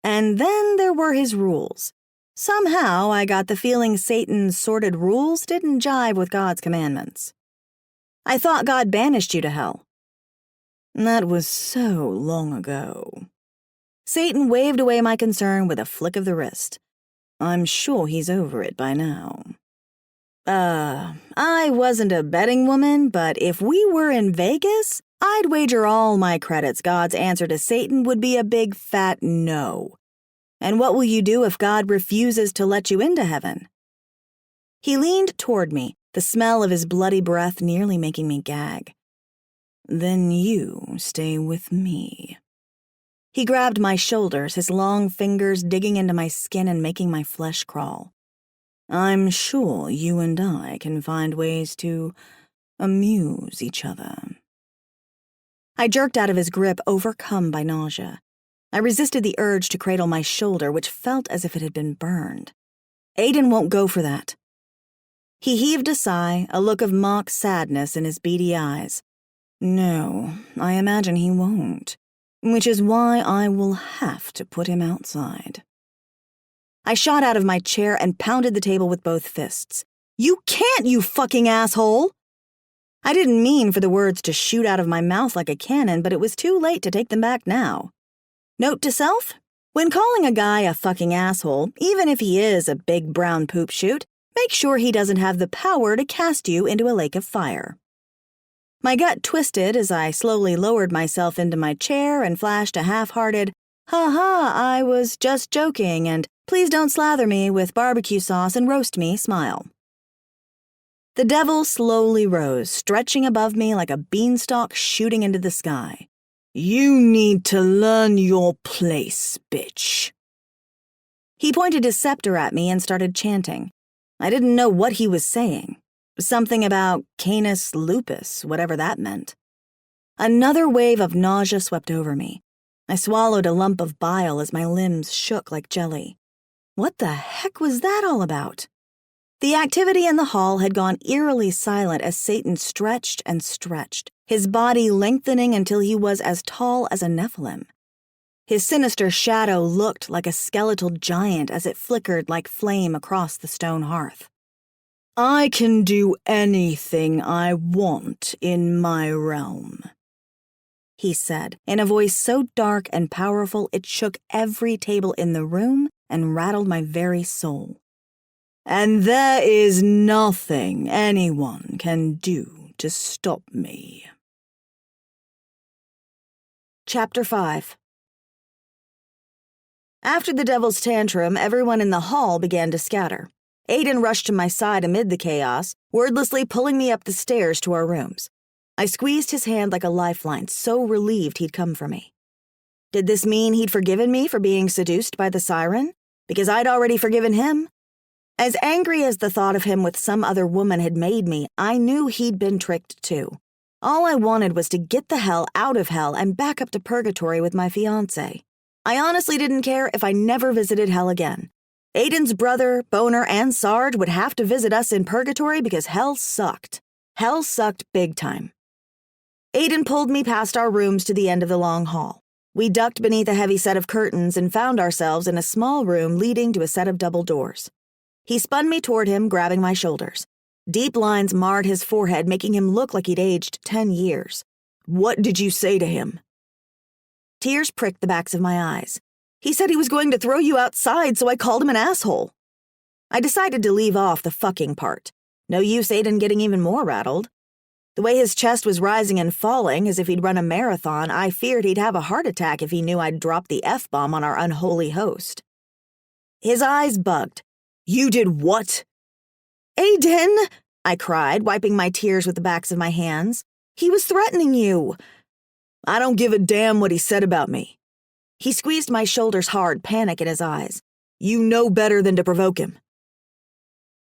Speaker 1: And then there were his rules. Somehow I got the feeling Satan's sordid rules didn't jive with God's commandments. I thought God banished you to hell. That was so long ago. Satan waved away my concern with a flick of the wrist. I'm sure he's over it by now. I wasn't a betting woman, but if we were in Vegas, I'd wager all my credits God's answer to Satan would be a big fat no. And what will you do if God refuses to let you into heaven? He leaned toward me, the smell of his bloody breath nearly making me gag. Then you stay with me. He grabbed my shoulders, his long fingers digging into my skin and making my flesh crawl. I'm sure you and I can find ways to amuse each other. I jerked out of his grip, overcome by nausea. I resisted the urge to cradle my shoulder, which felt as if it had been burned. Aiden won't go for that. He heaved a sigh, a look of mock sadness in his beady eyes. No, I imagine he won't, which is why I will have to put him outside. I shot out of my chair and pounded the table with both fists. You can't, you fucking asshole! I didn't mean for the words to shoot out of my mouth like a cannon, but it was too late to take them back now. Note to self? When calling a guy a fucking asshole, even if he is a big brown poop chute, make sure he doesn't have the power to cast you into a lake of fire. My gut twisted as I slowly lowered myself into my chair and flashed a half-hearted, "Ha-ha, I was just joking, and please don't slather me with barbecue sauce and roast me" smile. The devil slowly rose, stretching above me like a beanstalk shooting into the sky. You need to learn your place, bitch. He pointed his scepter at me and started chanting. I didn't know what he was saying. Something about Canis lupus, whatever that meant. Another wave of nausea swept over me. I swallowed a lump of bile as my limbs shook like jelly. What the heck was that all about? The activity in the hall had gone eerily silent as Satan stretched and stretched, his body lengthening until he was as tall as a Nephilim. His sinister shadow looked like a skeletal giant as it flickered like flame across the stone hearth. I can do anything I want in my realm, he said, in a voice so dark and powerful it shook every table in the room and rattled my very soul. And there is nothing anyone can do to stop me. Chapter 5. After the devil's tantrum, everyone in the hall began to scatter. Aiden rushed to my side amid the chaos, wordlessly pulling me up the stairs to our rooms. I squeezed his hand like a lifeline, so relieved he'd come for me. Did this mean he'd forgiven me for being seduced by the siren? Because I'd already forgiven him? As angry as the thought of him with some other woman had made me, I knew he'd been tricked too. All I wanted was to get the hell out of hell and back up to purgatory with my fiancé. I honestly didn't care if I never visited hell again. Aiden's brother, Boner, and Sarge would have to visit us in purgatory because hell sucked. Hell sucked big time. Aiden pulled me past our rooms to the end of the long hall. We ducked beneath a heavy set of curtains and found ourselves in a small room leading to a set of double doors. He spun me toward him, grabbing my shoulders. Deep lines marred his forehead, making him look like he'd aged 10 years. What did you say to him? Tears pricked the backs of my eyes. He said he was going to throw you outside, so I called him an asshole. I decided to leave off the fucking part. No use Aiden getting even more rattled. The way his chest was rising and falling, as if he'd run a marathon, I feared he'd have a heart attack if he knew I'd dropped the F-bomb on our unholy host. His eyes bugged. You did what? Aiden, I cried, wiping my tears with the backs of my hands. He was threatening you. I don't give a damn what he said about me. He squeezed my shoulders hard, panic in his eyes. You know better than to provoke him.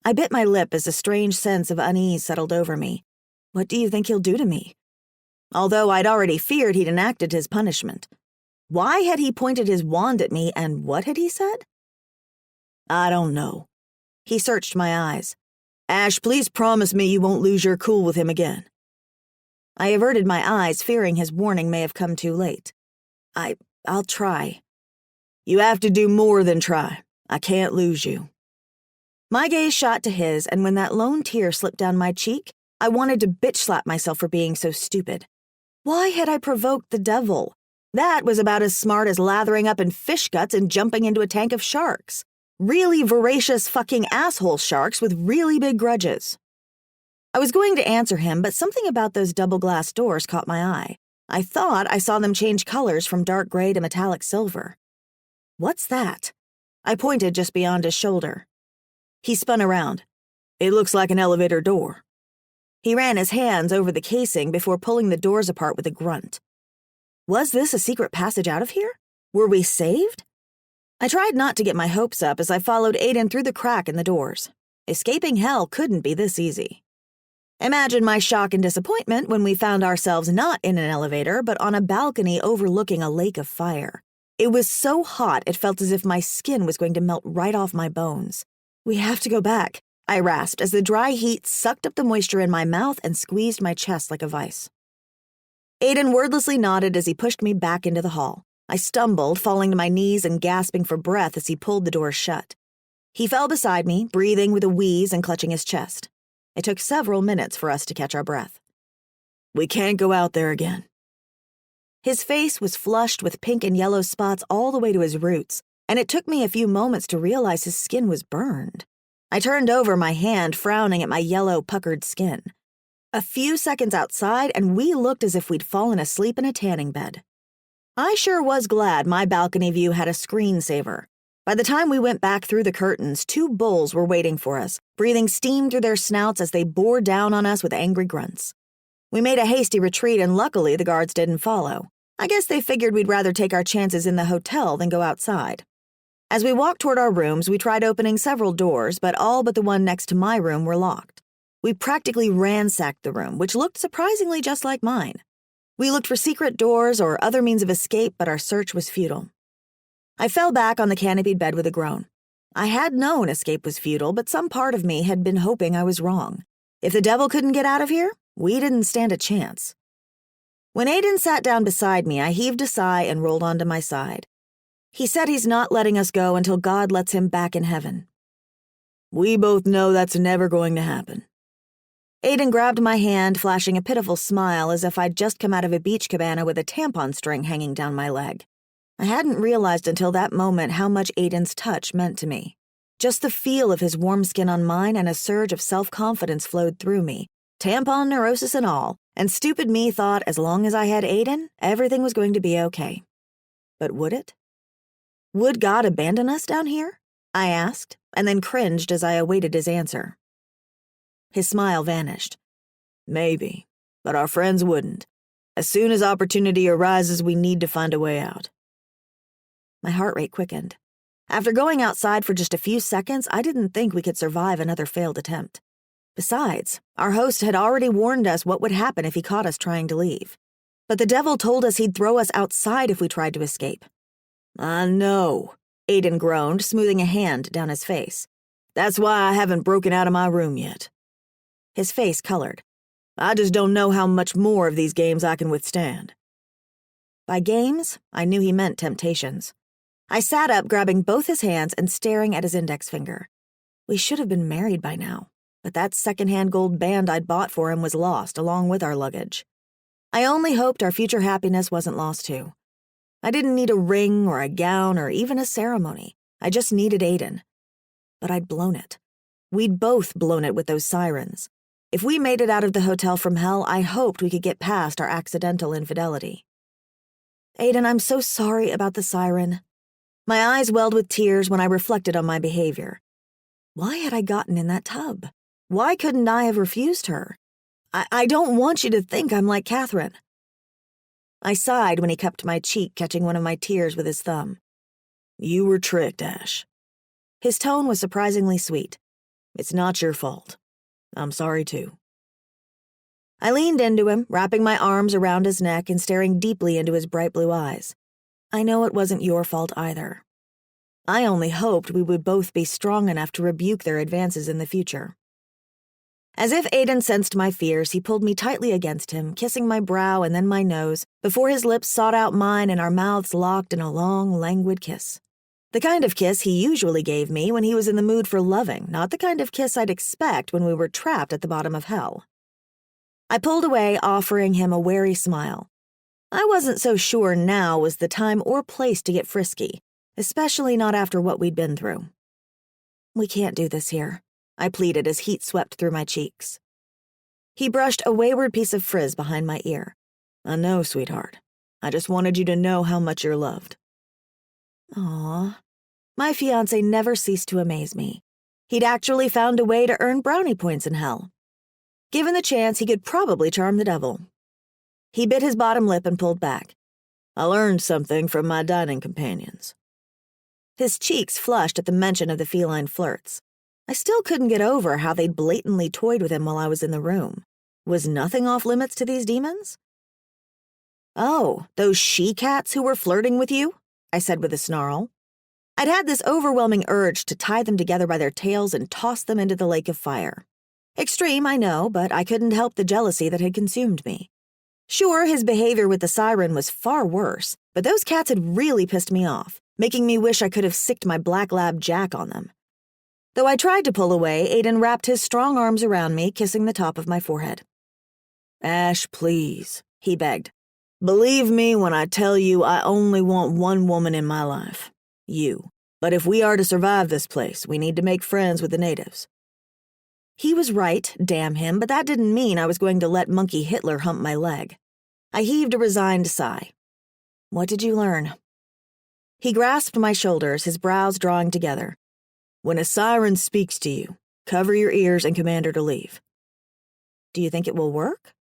Speaker 1: I bit my lip as a strange sense of unease settled over me. What do you think he'll do to me? Although I'd already feared he'd enacted his punishment. Why had he pointed his wand at me, and what had he said? I don't know. He searched my eyes. Ash, please promise me you won't lose your cool with him again. I averted my eyes, fearing his warning may have come too late. I'll try. You have to do more than try. I can't lose you." My gaze shot to his, and when that lone tear slipped down my cheek, I wanted to bitch slap myself for being so stupid. Why had I provoked the devil? That was about as smart as lathering up in fish guts and jumping into a tank of sharks. Really voracious fucking asshole sharks with really big grudges. I was going to answer him, but something about those double glass doors caught my eye. I thought I saw them change colors from dark gray to metallic silver. "What's that?" I pointed just beyond his shoulder. He spun around. "It looks like an elevator door." He ran his hands over the casing before pulling the doors apart with a grunt. Was this a secret passage out of here? Were we saved? I tried not to get my hopes up as I followed Aiden through the crack in the doors. Escaping hell couldn't be this easy. Imagine my shock and disappointment when we found ourselves not in an elevator, but on a balcony overlooking a lake of fire. It was so hot it felt as if my skin was going to melt right off my bones. "We have to go back," I rasped as the dry heat sucked up the moisture in my mouth and squeezed my chest like a vice. Aiden wordlessly nodded as he pushed me back into the hall. I stumbled, falling to my knees and gasping for breath as he pulled the doors shut. He fell beside me, breathing with a wheeze and clutching his chest. It took several minutes for us to catch our breath. "We can't go out there again." His face was flushed with pink and yellow spots all the way to his roots, and it took me a few moments to realize his skin was burned. I turned over my hand, frowning at my yellow, puckered skin. A few seconds outside, and we looked as if we'd fallen asleep in a tanning bed. I sure was glad my balcony view had a screensaver. By the time we went back through the curtains, 2 bulls were waiting for us, breathing steam through their snouts as they bore down on us with angry grunts. We made a hasty retreat, and luckily the guards didn't follow. I guess they figured we'd rather take our chances in the hotel than go outside. As we walked toward our rooms, we tried opening several doors, but all but the one next to my room were locked. We practically ransacked the room, which looked surprisingly just like mine. We looked for secret doors or other means of escape, but our search was futile. I fell back on the canopied bed with a groan. I had known escape was futile, but some part of me had been hoping I was wrong. If the devil couldn't get out of here, we didn't stand a chance. When Aiden sat down beside me, I heaved a sigh and rolled onto my side. He said he's not letting us go until God lets him back in heaven. "We both know that's never going to happen." Aiden grabbed my hand, flashing a pitiful smile as if I'd just come out of a beach cabana with a tampon string hanging down my leg. I hadn't realized until that moment how much Aiden's touch meant to me. Just the feel of his warm skin on mine and a surge of self-confidence flowed through me, tampon neurosis and all, and stupid me thought as long as I had Aiden, everything was going to be okay. But would it? Would God abandon us down here? I asked, and then cringed as I awaited his answer. His smile vanished. "Maybe, but our friends wouldn't. As soon as opportunity arises, we need to find a way out." My heart rate quickened. After going outside for just a few seconds, I didn't think we could survive another failed attempt. Besides, our host had already warned us what would happen if he caught us trying to leave. But the devil told us he'd throw us outside if we tried to escape. "I know," Aiden groaned, smoothing a hand down his face. "That's why I haven't broken out of my room yet." His face colored. "I just don't know how much more of these games I can withstand." By games, I knew he meant temptations. I sat up, grabbing both his hands and staring at his index finger. We should have been married by now, but that secondhand gold band I'd bought for him was lost, along with our luggage. I only hoped our future happiness wasn't lost too. I didn't need a ring or a gown or even a ceremony. I just needed Aiden. But I'd blown it. We'd both blown it with those sirens. If we made it out of the hotel from hell, I hoped we could get past our accidental infidelity. "Aiden, I'm so sorry about the siren." My eyes welled with tears when I reflected on my behavior. Why had I gotten in that tub? Why couldn't I have refused her? I don't want you to think I'm like Catherine. I sighed when he cupped my cheek, catching one of my tears with his thumb. "You were tricked, Ash." His tone was surprisingly sweet. "It's not your fault. I'm sorry too." I leaned into him, wrapping my arms around his neck and staring deeply into his bright blue eyes. "I know it wasn't your fault either. I only hoped we would both be strong enough to rebuke their advances in the future." As if Aiden sensed my fears, he pulled me tightly against him, kissing my brow and then my nose, before his lips sought out mine and our mouths locked in a long, languid kiss. The kind of kiss he usually gave me when he was in the mood for loving, not the kind of kiss I'd expect when we were trapped at the bottom of hell. I pulled away, offering him a wary smile. I wasn't so sure now was the time or place to get frisky, especially not after what we'd been through. "We can't do this here," I pleaded as heat swept through my cheeks. He brushed a wayward piece of frizz behind my ear. "I know, sweetheart. I just wanted you to know how much you're loved." Aw. My fiancé never ceased to amaze me. He'd actually found a way to earn brownie points in hell. Given the chance, he could probably charm the devil. He bit his bottom lip and pulled back. "I learned something from my dining companions." His cheeks flushed at the mention of the feline flirts. I still couldn't get over how they'd blatantly toyed with him while I was in the room. Was nothing off limits to these demons? "Oh, those she-cats who were flirting with you?" I said with a snarl. I'd had this overwhelming urge to tie them together by their tails and toss them into the lake of fire. Extreme, I know, but I couldn't help the jealousy that had consumed me. Sure, his behavior with the siren was far worse, but those cats had really pissed me off, making me wish I could have sicked my black lab Jack on them. Though I tried to pull away, Aiden wrapped his strong arms around me, kissing the top of my forehead. "Ash, please," he begged. "Believe me when I tell you I only want one woman in my life. You. But if we are to survive this place, we need to make friends with the natives." He was right, damn him, but that didn't mean I was going to let Monkey Hitler hump my leg. I heaved a resigned sigh. "What did you learn?" He grasped my shoulders, his brows drawing together. "When a siren speaks to you, cover your ears and command her to leave." "Do you think it will work?"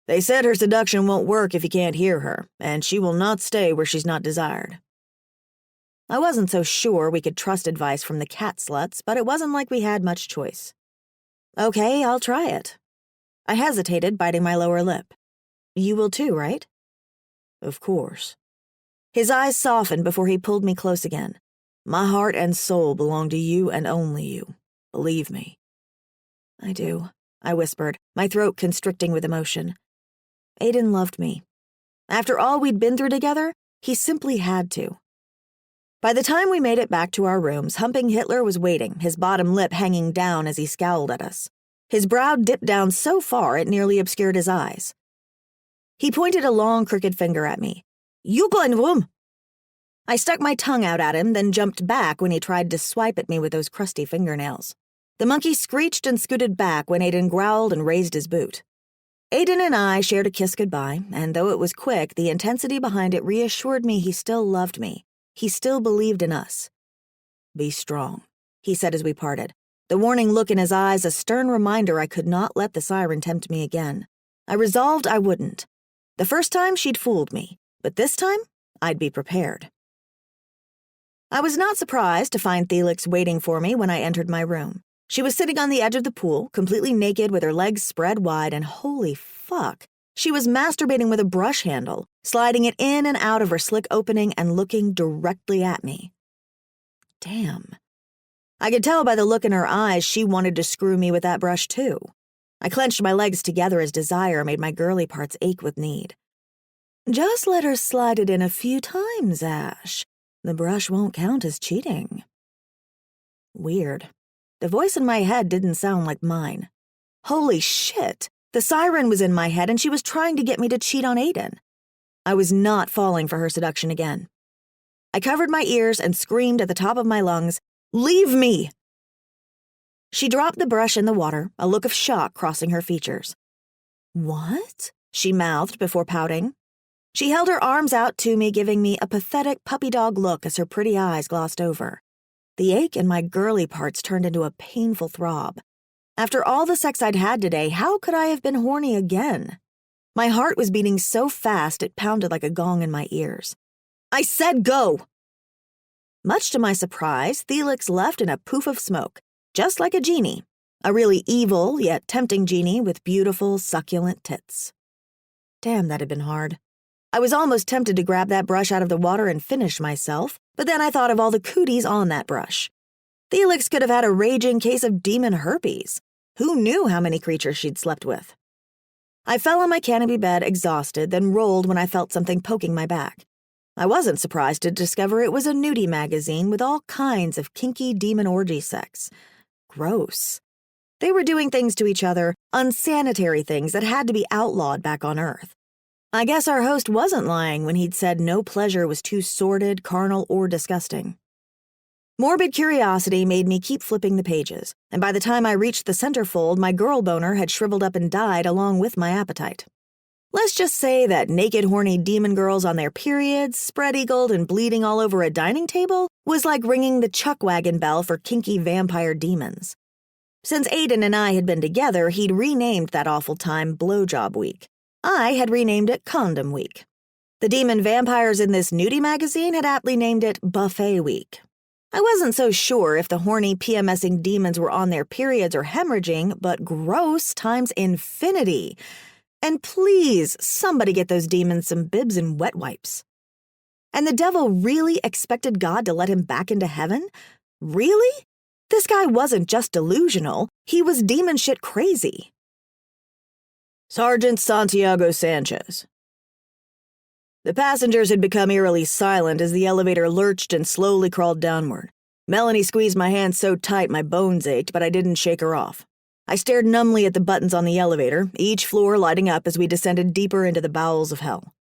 Speaker 1: "They said her seduction won't work if you can't hear her, and she will not stay where she's not desired." I wasn't so sure we could trust advice from the cat sluts, but it wasn't like we had much choice. "Okay, I'll try it." I hesitated, biting my lower lip. "You will too, right?" "Of course." His eyes softened before he pulled me close again. "My heart and soul belong to you and only you. Believe me." "I do," I whispered, my throat constricting with emotion. Aiden loved me. After all we'd been through together, he simply had to. By the time we made it back to our rooms, Humping Hitler was waiting, his bottom lip hanging down as he scowled at us. His brow dipped down so far it nearly obscured his eyes. He pointed a long, crooked finger at me. "You go in room." I stuck my tongue out at him, then jumped back when he tried to swipe at me with those crusty fingernails. The monkey screeched and scooted back when Aiden growled and raised his boot. Aiden and I shared a kiss goodbye, and though it was quick, the intensity behind it reassured me he still loved me. He still believed in us. "Be strong," he said as we parted, the warning look in his eyes a stern reminder I could not let the siren tempt me again. I resolved I wouldn't. The first time she'd fooled me, but this time I'd be prepared. I was not surprised to find Felix waiting for me when I entered my room. She was sitting on the edge of the pool, completely naked with her legs spread wide, and holy fuck, she was masturbating with a brush handle, sliding it in and out of her slick opening and looking directly at me. Damn. I could tell by the look in her eyes she wanted to screw me with that brush too. I clenched my legs together as desire made my girly parts ache with need. "Just let her slide it in a few times, Ash. The brush won't count as cheating." Weird. The voice in my head didn't sound like mine. Holy shit! The siren was in my head and she was trying to get me to cheat on Aiden. I was not falling for her seduction again. I covered my ears and screamed at the top of my lungs, "Leave me!" She dropped the brush in the water, a look of shock crossing her features. "What?" she mouthed before pouting. She held her arms out to me, giving me a pathetic puppy dog look as her pretty eyes glossed over. The ache in my girly parts turned into a painful throb. After all the sex I'd had today, how could I have been horny again? My heart was beating so fast it pounded like a gong in my ears. "I said go!" Much to my surprise, Felix left in a poof of smoke, just like a genie. A really evil, yet tempting genie with beautiful, succulent tits. Damn, that had been hard. I was almost tempted to grab that brush out of the water and finish myself, but then I thought of all the cooties on that brush. Felix could have had a raging case of demon herpes. Who knew how many creatures she'd slept with? I fell on my canopy bed exhausted, then rolled when I felt something poking my back. I wasn't surprised to discover it was a nudie magazine with all kinds of kinky demon orgy sex. Gross. They were doing things to each other, unsanitary things that had to be outlawed back on Earth. I guess our host wasn't lying when he'd said no pleasure was too sordid, carnal, or disgusting. Morbid curiosity made me keep flipping the pages, and by the time I reached the centerfold, my girl boner had shriveled up and died along with my appetite. Let's just say that naked, horny demon girls on their periods, spread-eagled and bleeding all over a dining table, was like ringing the chuckwagon bell for kinky vampire demons. Since Aiden and I had been together, he'd renamed that awful time Blowjob Week. I had renamed it Condom Week. The demon vampires in this nudie magazine had aptly named it Buffet Week. I wasn't so sure if the horny PMSing demons were on their periods or hemorrhaging, but gross times infinity. And please, somebody get those demons some bibs and wet wipes. And the devil really expected God to let him back into heaven? Really? This guy wasn't just delusional, he was demon shit crazy. Sergeant Santiago Sanchez. The passengers had become eerily silent as the elevator lurched and slowly crawled downward. Melanie squeezed my hand so tight my bones ached, but I didn't shake her off. I stared numbly at the buttons on the elevator, each floor lighting up as we descended deeper into the bowels of hell.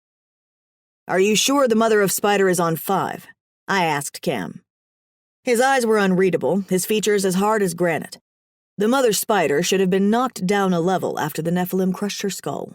Speaker 1: "Are you sure the Mother of Spider is on 5? I asked Cam. His eyes were unreadable, his features as hard as granite. The Mother Spider should have been knocked down a level after the Nephilim crushed her skull.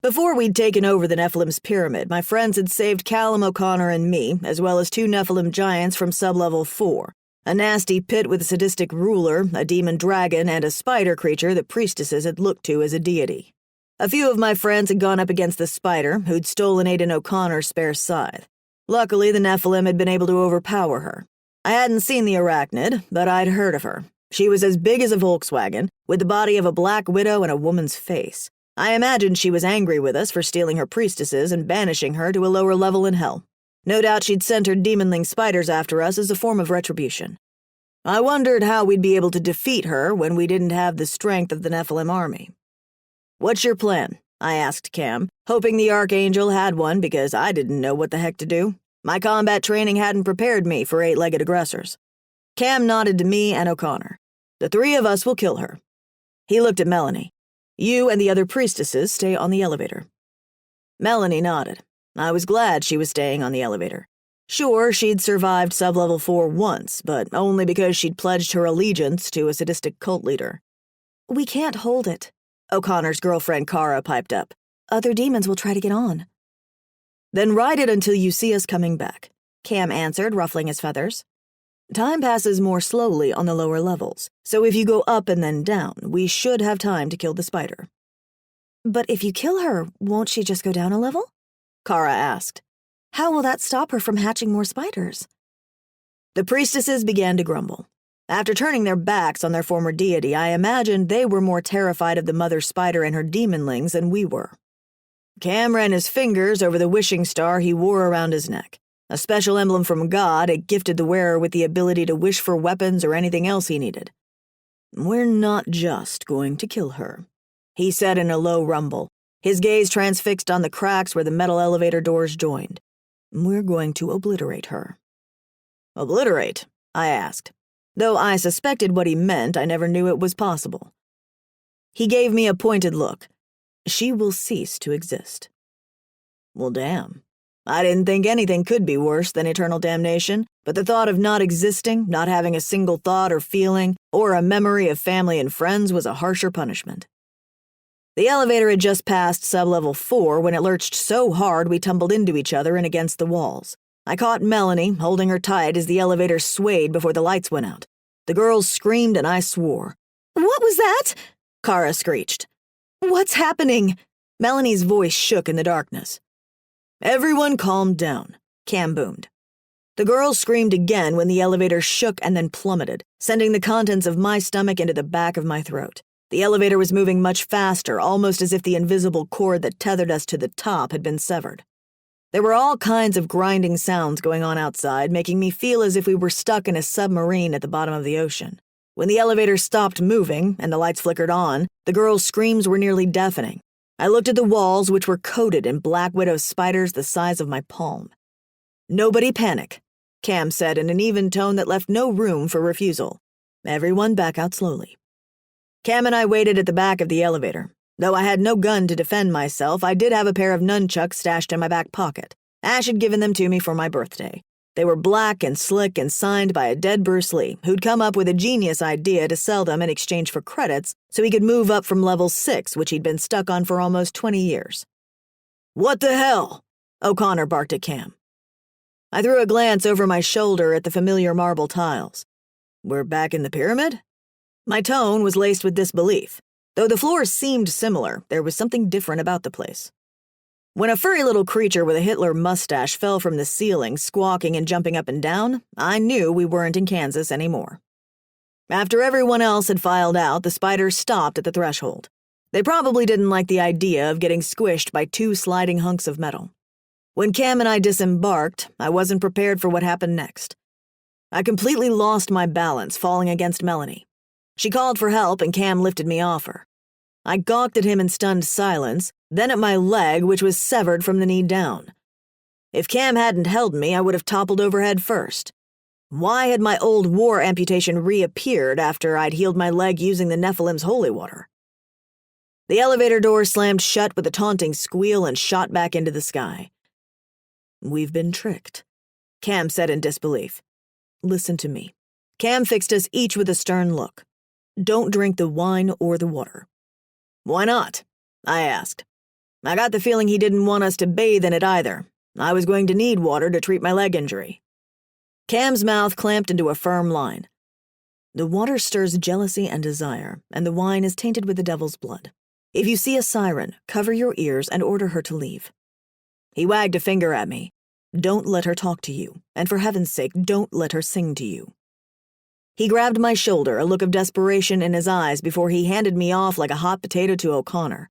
Speaker 1: Before we'd taken over the Nephilim's pyramid, my friends had saved Callum O'Connor and me, as well as 2 Nephilim giants from sublevel 4, a nasty pit with a sadistic ruler, a demon dragon, and a spider creature that priestesses had looked to as a deity. A few of my friends had gone up against the spider, who'd stolen Aiden O'Connor's spare scythe. Luckily, the Nephilim had been able to overpower her. I hadn't seen the arachnid, but I'd heard of her. She was as big as a Volkswagen, with the body of a black widow and a woman's face. I imagined she was angry with us for stealing her priestesses and banishing her to a lower level in hell. No doubt she'd sent her demonling spiders after us as a form of retribution. I wondered how we'd be able to defeat her when we didn't have the strength of the Nephilim army. "What's your plan?" I asked Cam, hoping the Archangel had one because I didn't know what the heck to do. My combat training hadn't prepared me for 8-legged aggressors. Cam nodded to me and O'Connor. "The 3 of us will kill her." He looked at Melanie. "You and the other priestesses stay on the elevator." Melanie nodded. I was glad she was staying on the elevator. Sure, she'd survived sublevel 4 once, but only because she'd pledged her allegiance to a sadistic cult leader. "We can't hold it," O'Connor's girlfriend Kara piped up. "Other demons will try to get on." "Then ride it until you see us coming back," Cam answered, ruffling his feathers. "Time passes more slowly on the lower levels, so if you go up and then down, we should have time to kill the spider." "But if you kill her, won't she just go down a level?" Kara asked. "How will that stop her from hatching more spiders?" The priestesses began to grumble. After turning their backs on their former deity, I imagined they were more terrified of the mother spider and her demonlings than we were. Cam ran his fingers over the wishing star he wore around his neck. A special emblem from God, it gifted the wearer with the ability to wish for weapons or anything else he needed. "We're not just going to kill her," he said in a low rumble, his gaze transfixed on the cracks where the metal elevator doors joined. "We're going to obliterate her." "Obliterate?" I asked. Though I suspected what he meant, I never knew it was possible. He gave me a pointed look. "She will cease to exist." Well, damn. I didn't think anything could be worse than eternal damnation, but the thought of not existing, not having a single thought or feeling, or a memory of family and friends was a harsher punishment. The elevator had just passed sublevel 4 when it lurched so hard we tumbled into each other and against the walls. I caught Melanie, holding her tight as the elevator swayed before the lights went out. The girls screamed and I swore. "What was that?" Kara screeched. "What's happening?" Melanie's voice shook in the darkness. "Everyone calm down," Cam boomed. The girls screamed again when the elevator shook and then plummeted, sending the contents of my stomach into the back of my throat. The elevator was moving much faster, almost as if the invisible cord that tethered us to the top had been severed. There were all kinds of grinding sounds going on outside, making me feel as if we were stuck in a submarine at the bottom of the ocean. When the elevator stopped moving and the lights flickered on, the girls' screams were nearly deafening. I looked at the walls, which were coated in black widow spiders the size of my palm. "Nobody panic," Cam said in an even tone that left no room for refusal. "Everyone back out slowly." Cam and I waited at the back of the elevator. Though I had no gun to defend myself, I did have a pair of nunchucks stashed in my back pocket. Ash had given them to me for my birthday. They were black and slick and signed by a dead Bruce Lee, who'd come up with a genius idea to sell them in exchange for credits so he could move up from level 6, which he'd been stuck on for almost 20 years. "What the hell?" O'Connor barked at Cam. I threw a glance over my shoulder at the familiar marble tiles. "We're back in the pyramid?" My tone was laced with disbelief. Though the floor seemed similar, there was something different about the place. When a furry little creature with a Hitler mustache fell from the ceiling, squawking and jumping up and down, I knew we weren't in Kansas anymore. After everyone else had filed out, the spiders stopped at the threshold. They probably didn't like the idea of getting squished by 2 sliding hunks of metal. When Cam and I disembarked, I wasn't prepared for what happened next. I completely lost my balance, falling against Melanie. She called for help, and Cam lifted me off her. I gawked at him in stunned silence, then at my leg, which was severed from the knee down. If Cam hadn't held me, I would have toppled over head first. Why had my old war amputation reappeared after I'd healed my leg using the Nephilim's holy water? The elevator door slammed shut with a taunting squeal and shot back into the sky. "We've been tricked," Cam said in disbelief. "Listen to me." Cam fixed us each with a stern look. "Don't drink the wine or the water." "Why not?" I asked. I got the feeling he didn't want us to bathe in it either. I was going to need water to treat my leg injury. Cam's mouth clamped into a firm line. "The water stirs jealousy and desire, and the wine is tainted with the devil's blood. If you see a siren, cover your ears and order her to leave." He wagged a finger at me. "Don't let her talk to you, and for heaven's sake, don't let her sing to you." He grabbed my shoulder, a look of desperation in his eyes before he handed me off like a hot potato to O'Connor.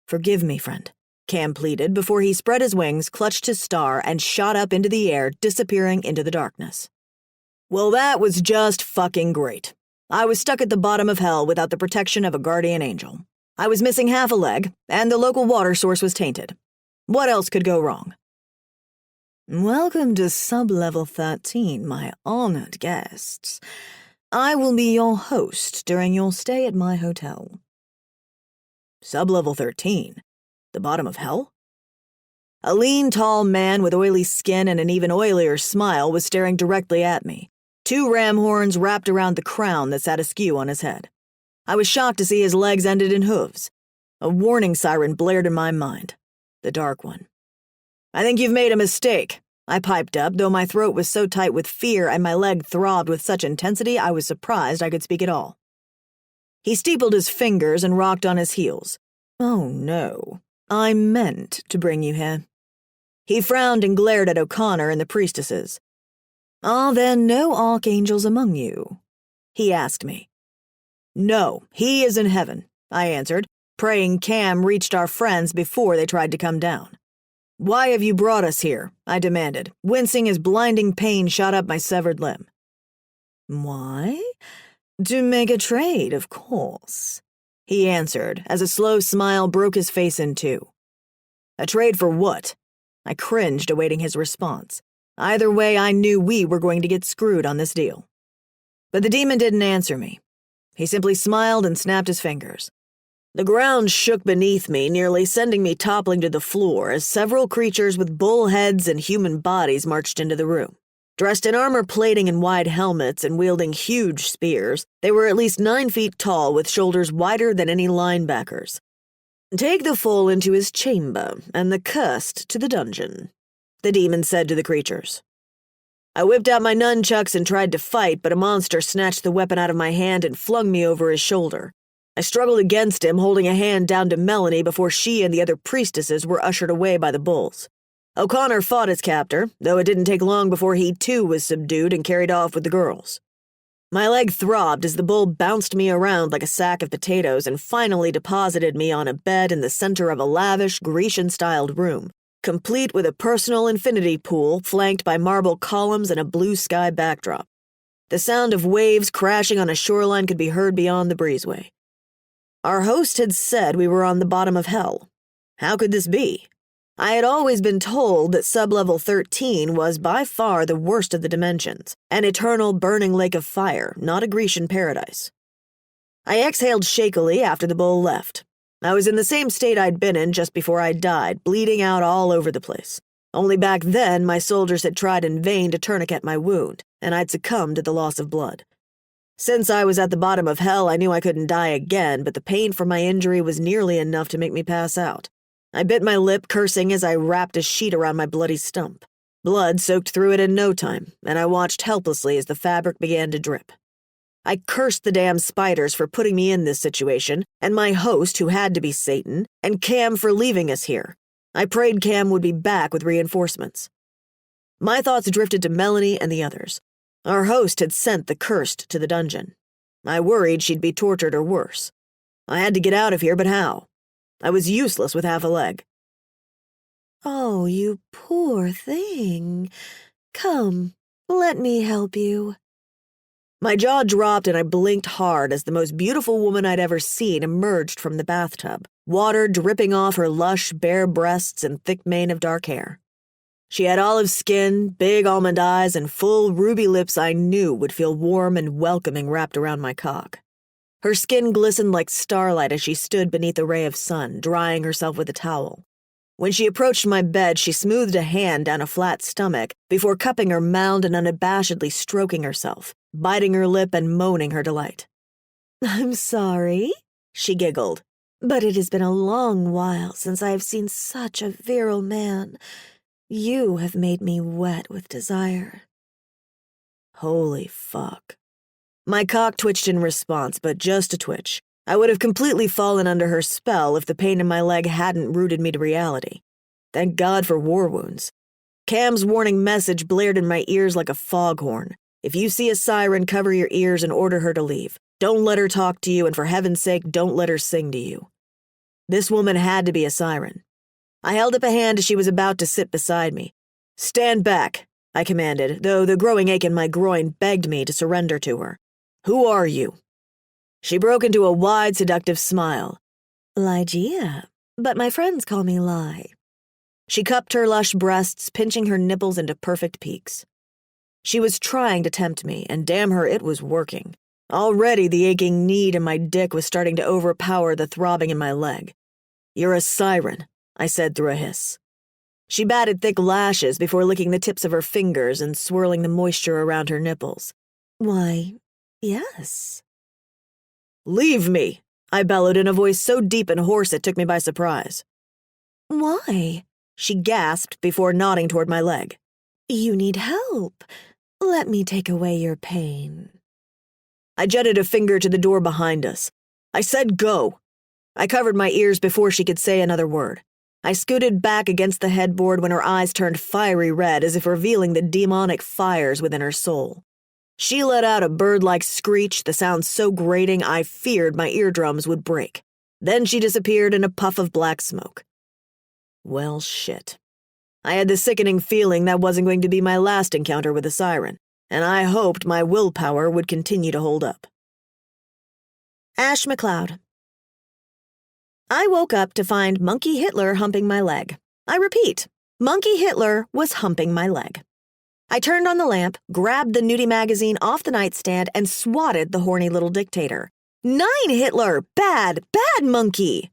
Speaker 1: "Forgive me, friend," Cam pleaded before he spread his wings, clutched his star, and shot up into the air, disappearing into the darkness. Well, that was just fucking great. I was stuck at the bottom of hell without the protection of a guardian angel. I was missing half a leg, and the local water source was tainted. What else could go wrong? "Welcome to Sub-Level 13, my honored guests. I will be your host during your stay at my hotel." Sub-Level 13? The bottom of hell? A lean, tall man with oily skin and an even oilier smile was staring directly at me, 2 ram horns wrapped around the crown that sat askew on his head. I was shocked to see his legs ended in hooves. A warning siren blared in my mind. The dark one. "I think you've made a mistake," I piped up, though my throat was so tight with fear and my leg throbbed with such intensity I was surprised I could speak at all. He steepled his fingers and rocked on his heels. "Oh no, I meant to bring you here." He frowned and glared at O'Connor and the priestesses. "Are there no archangels among you?" he asked me. "No, he is in heaven," I answered, praying Cam reached our friends before they tried to come down. "Why have you brought us here?" I demanded, wincing as blinding pain shot up my severed limb. "Why? To make a trade, of course," he answered as a slow smile broke his face in 2. "A trade for what?" I cringed, awaiting his response. Either way, I knew we were going to get screwed on this deal. But the demon didn't answer me. He simply smiled and snapped his fingers. The ground shook beneath me, nearly sending me toppling to the floor as several creatures with bull heads and human bodies marched into the room. Dressed in armor plating and wide helmets and wielding huge spears, they were at least 9 feet tall with shoulders wider than any linebackers. "Take the fool into his chamber and the cursed to the dungeon," the demon said to the creatures. I whipped out my nunchucks and tried to fight, but a monster snatched the weapon out of my hand and flung me over his shoulder. I struggled against him, holding a hand down to Melanie before she and the other priestesses were ushered away by the bulls. O'Connor fought his captor, though it didn't take long before he too was subdued and carried off with the girls. My leg throbbed as the bull bounced me around like a sack of potatoes and finally deposited me on a bed in the center of a lavish, Grecian-styled room, complete with a personal infinity pool flanked by marble columns and a blue sky backdrop. The sound of waves crashing on a shoreline could be heard beyond the breezeway. Our host had said we were on the bottom of hell, How could this be? I had always been told that sublevel 13 was by far the worst of the dimensions, an eternal burning lake of fire, not a Grecian paradise. I exhaled shakily after the bull left. I was in the same state I'd been in just before I died, bleeding out all over the place. Only back then, my soldiers had tried in vain to tourniquet my wound, and I'd succumbed to the loss of blood. Since I was at the bottom of hell, I knew I couldn't die again, but the pain from my injury was nearly enough to make me pass out. I bit my lip, cursing as I wrapped a sheet around my bloody stump. Blood soaked through it in no time, and I watched helplessly as the fabric began to drip. I cursed the damn spiders for putting me in this situation, and my host, who had to be Satan, and Cam for leaving us here. I prayed Cam would be back with reinforcements. My thoughts drifted to Melanie and the others. Our host had sent the cursed to the dungeon. I worried she'd be tortured or worse. I had to get out of here, but how? I was useless with half a leg.
Speaker 2: Oh, you poor thing. Come, let me help you.
Speaker 1: My jaw dropped and I blinked hard as the most beautiful woman I'd ever seen emerged from the bathtub, water dripping off her lush, bare breasts and thick mane of dark hair. She had olive skin, big almond eyes, and full ruby lips I knew would feel warm and welcoming wrapped around my cock. Her skin glistened like starlight as she stood beneath a ray of sun, drying herself with a towel. When she approached my bed, she smoothed a hand down a flat stomach before cupping her mound and unabashedly stroking herself, biting her lip and moaning her delight.
Speaker 2: I'm sorry, she giggled, but it has been a long while since I have seen such a virile man. You have made me wet with desire.
Speaker 1: Holy fuck. My cock twitched in response, but just a twitch. I would have completely fallen under her spell if the pain in my leg hadn't rooted me to reality. Thank God for war wounds. Cam's warning message blared in my ears like a foghorn. If you see a siren, cover your ears and order her to leave. Don't let her talk to you, and for heaven's sake, don't let her sing to you. This woman had to be a siren. I held up a hand as she was about to sit beside me. Stand back, I commanded, though the growing ache in my groin begged me to surrender to her. Who are you? She broke into a wide, seductive smile.
Speaker 2: Lygia, but my friends call me Ly.
Speaker 1: She cupped her lush breasts, pinching her nipples into perfect peaks. She was trying to tempt me, and damn her, it was working. Already the aching need in my dick was starting to overpower the throbbing in my leg. You're a siren, I said through a hiss. She batted thick lashes before licking the tips of her fingers and swirling the moisture around her nipples.
Speaker 2: Why, yes.
Speaker 1: Leave me, I bellowed in a voice so deep and hoarse it took me by surprise.
Speaker 2: Why?
Speaker 1: She gasped before nodding toward my leg.
Speaker 2: You need help. Let me take away your pain.
Speaker 1: I jetted a finger to the door behind us. I said go. I covered my ears before she could say another word. I scooted back against the headboard when her eyes turned fiery red as if revealing the demonic fires within her soul. She let out a bird-like screech, the sound so grating I feared my eardrums would break. Then she disappeared in a puff of black smoke. Well, shit. I had the sickening feeling that wasn't going to be my last encounter with a siren, and I hoped my willpower would continue to hold up.
Speaker 2: Ash McLeod.
Speaker 1: I woke up to find Monkey Hitler humping my leg. I repeat, Monkey Hitler was humping my leg. I turned on the lamp, grabbed the nudie magazine off the nightstand, and swatted the horny little dictator. 9, Hitler! Bad, bad monkey!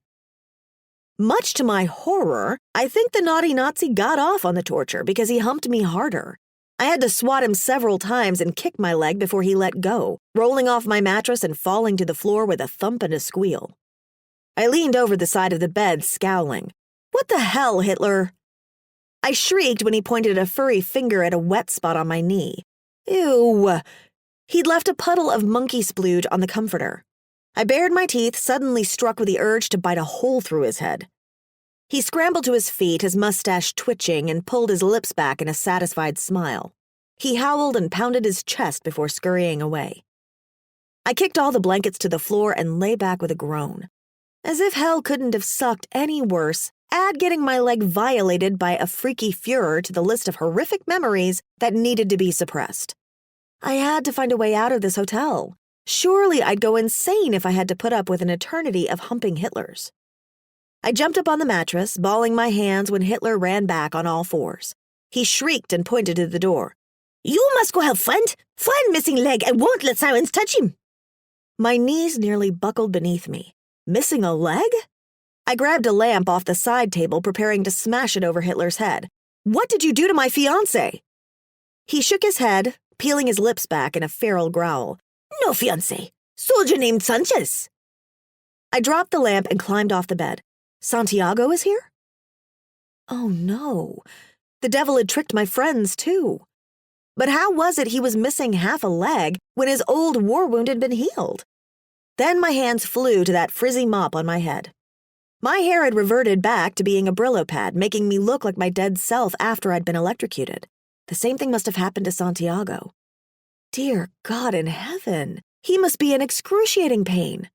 Speaker 1: Much to my horror, I think the naughty Nazi got off on the torture because he humped me harder. I had to swat him several times and kick my leg before he let go, rolling off my mattress and falling to the floor with a thump and a squeal. I leaned over the side of the bed, scowling. What the hell, Hitler? I shrieked when he pointed a furry finger at a wet spot on my knee. Ew! He'd left a puddle of monkey splooge on the comforter. I bared my teeth, suddenly struck with the urge to bite a hole through his head. He scrambled to his feet, his mustache twitching, and pulled his lips back in a satisfied smile. He howled and pounded his chest before scurrying away. I kicked all the blankets to the floor and lay back with a groan. As if hell couldn't have sucked any worse, add getting my leg violated by a freaky Führer to the list of horrific memories that needed to be suppressed. I had to find a way out of this hotel. Surely I'd go insane if I had to put up with an eternity of humping Hitlers.
Speaker 2: I jumped up on the mattress, balling my hands when Hitler ran back on all fours. He shrieked and pointed to the door. "You must go help find missing leg and won't let sirens touch him." My knees nearly buckled beneath me. Missing a leg? I grabbed a lamp off the side table, preparing to smash it over Hitler's head. "What did you do to my fiancé?" He shook his head, peeling his lips back in a feral growl. "No fiancé. Soldier named Sanchez." I dropped the lamp and climbed off the bed. Santiago is here? Oh no. The devil had tricked my friends too. But how was it he was missing half a leg when his old war wound had been healed? Then my hands flew to that frizzy mop on my head. My hair had reverted back to being a Brillo pad, making me look like my dead self after I'd been electrocuted. The same thing must have happened to Santiago. Dear God in heaven, he must be in excruciating pain.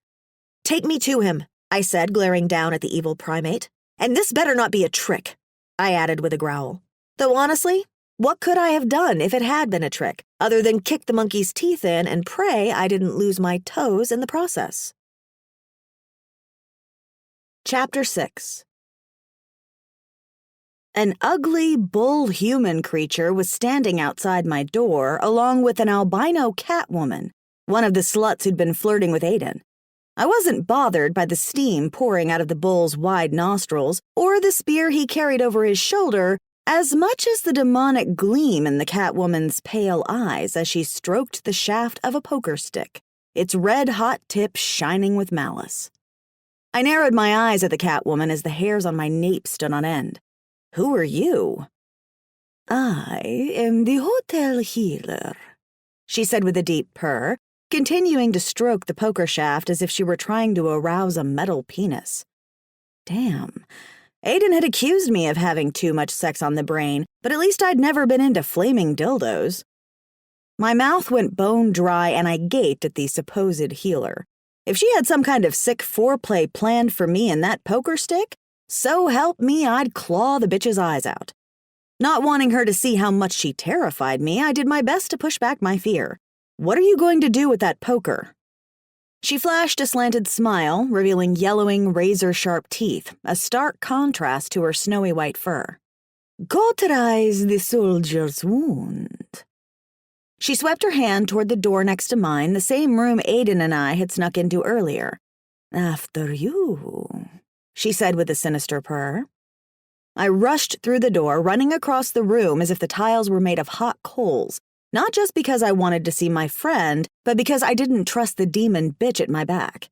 Speaker 2: "Take me to him," I said, glaring down at the evil primate. "And this better not be a trick," I added with a growl. Though honestly, what could I have done if it had been a trick, other than kick the monkey's teeth in and pray I didn't lose my toes in the process? Chapter 6. An ugly bull-human creature was standing outside my door, along with an albino cat woman, one of the sluts who'd been flirting with Aiden. I wasn't bothered by the steam pouring out of the bull's wide nostrils or the spear he carried over his shoulder as much as the demonic gleam in the catwoman's pale eyes as she stroked the shaft of a poker stick, its red-hot tip shining with malice. I narrowed my eyes at the catwoman as the hairs on my nape stood on end. "Who are you?" "I am the hotel healer," she said with a deep purr, continuing to stroke the poker shaft as if she were trying to arouse a metal penis. Damn. Aiden had accused me of having too much sex on the brain, but at least I'd never been into flaming dildos. My mouth went bone dry and I gaped at the supposed healer. If she had some kind of sick foreplay planned for me in that poker stick, so help me I'd claw the bitch's eyes out. Not wanting her to see how much she terrified me, I did my best to push back my fear. "What are you going to do with that poker?" She flashed a slanted smile, revealing yellowing, razor-sharp teeth, a stark contrast to her snowy white fur. "Cauterize the soldier's wound." She swept her hand toward the door next to mine, the same room Aiden and I had snuck into earlier. "After you," she said with a sinister purr. I rushed through the door, running across the room as if the tiles were made of hot coals, not just because I wanted to see my friend, but because I didn't trust the demon bitch at my back.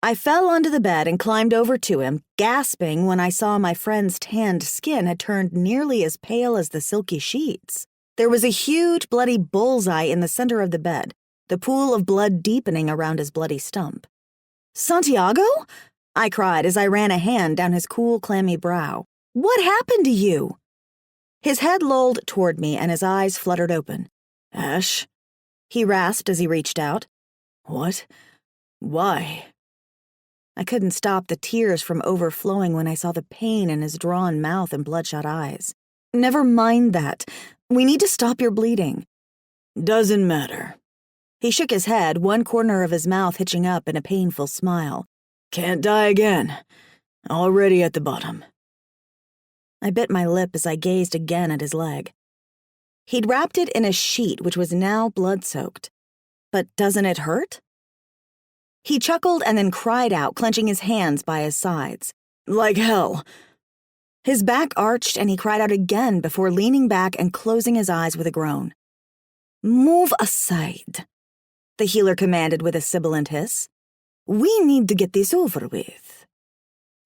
Speaker 2: I fell onto the bed and climbed over to him, gasping when I saw my friend's tanned skin had turned nearly as pale as the silky sheets. There was a huge bloody bullseye in the center of the bed, the pool of blood deepening around his bloody stump. "Santiago?" I cried as I ran a hand down his cool, clammy brow. "What happened to you?" His head lolled toward me and his eyes fluttered open. "Ash?" he rasped as he reached out. "What? Why?" I couldn't stop the tears from overflowing when I saw the pain in his drawn mouth and bloodshot eyes. "Never mind that. We need to stop your bleeding." "Doesn't matter." He shook his head, one corner of his mouth hitching up in a painful smile. "Can't die again. Already at the bottom." I bit my lip as I gazed again at his leg. He'd wrapped it in a sheet which was now blood-soaked. But doesn't it hurt? He chuckled and then cried out, clenching his hands by his sides. "Like hell." His back arched and he cried out again before leaning back and closing his eyes with a groan. "Move aside," the healer commanded with a sibilant hiss. "We need to get this over with."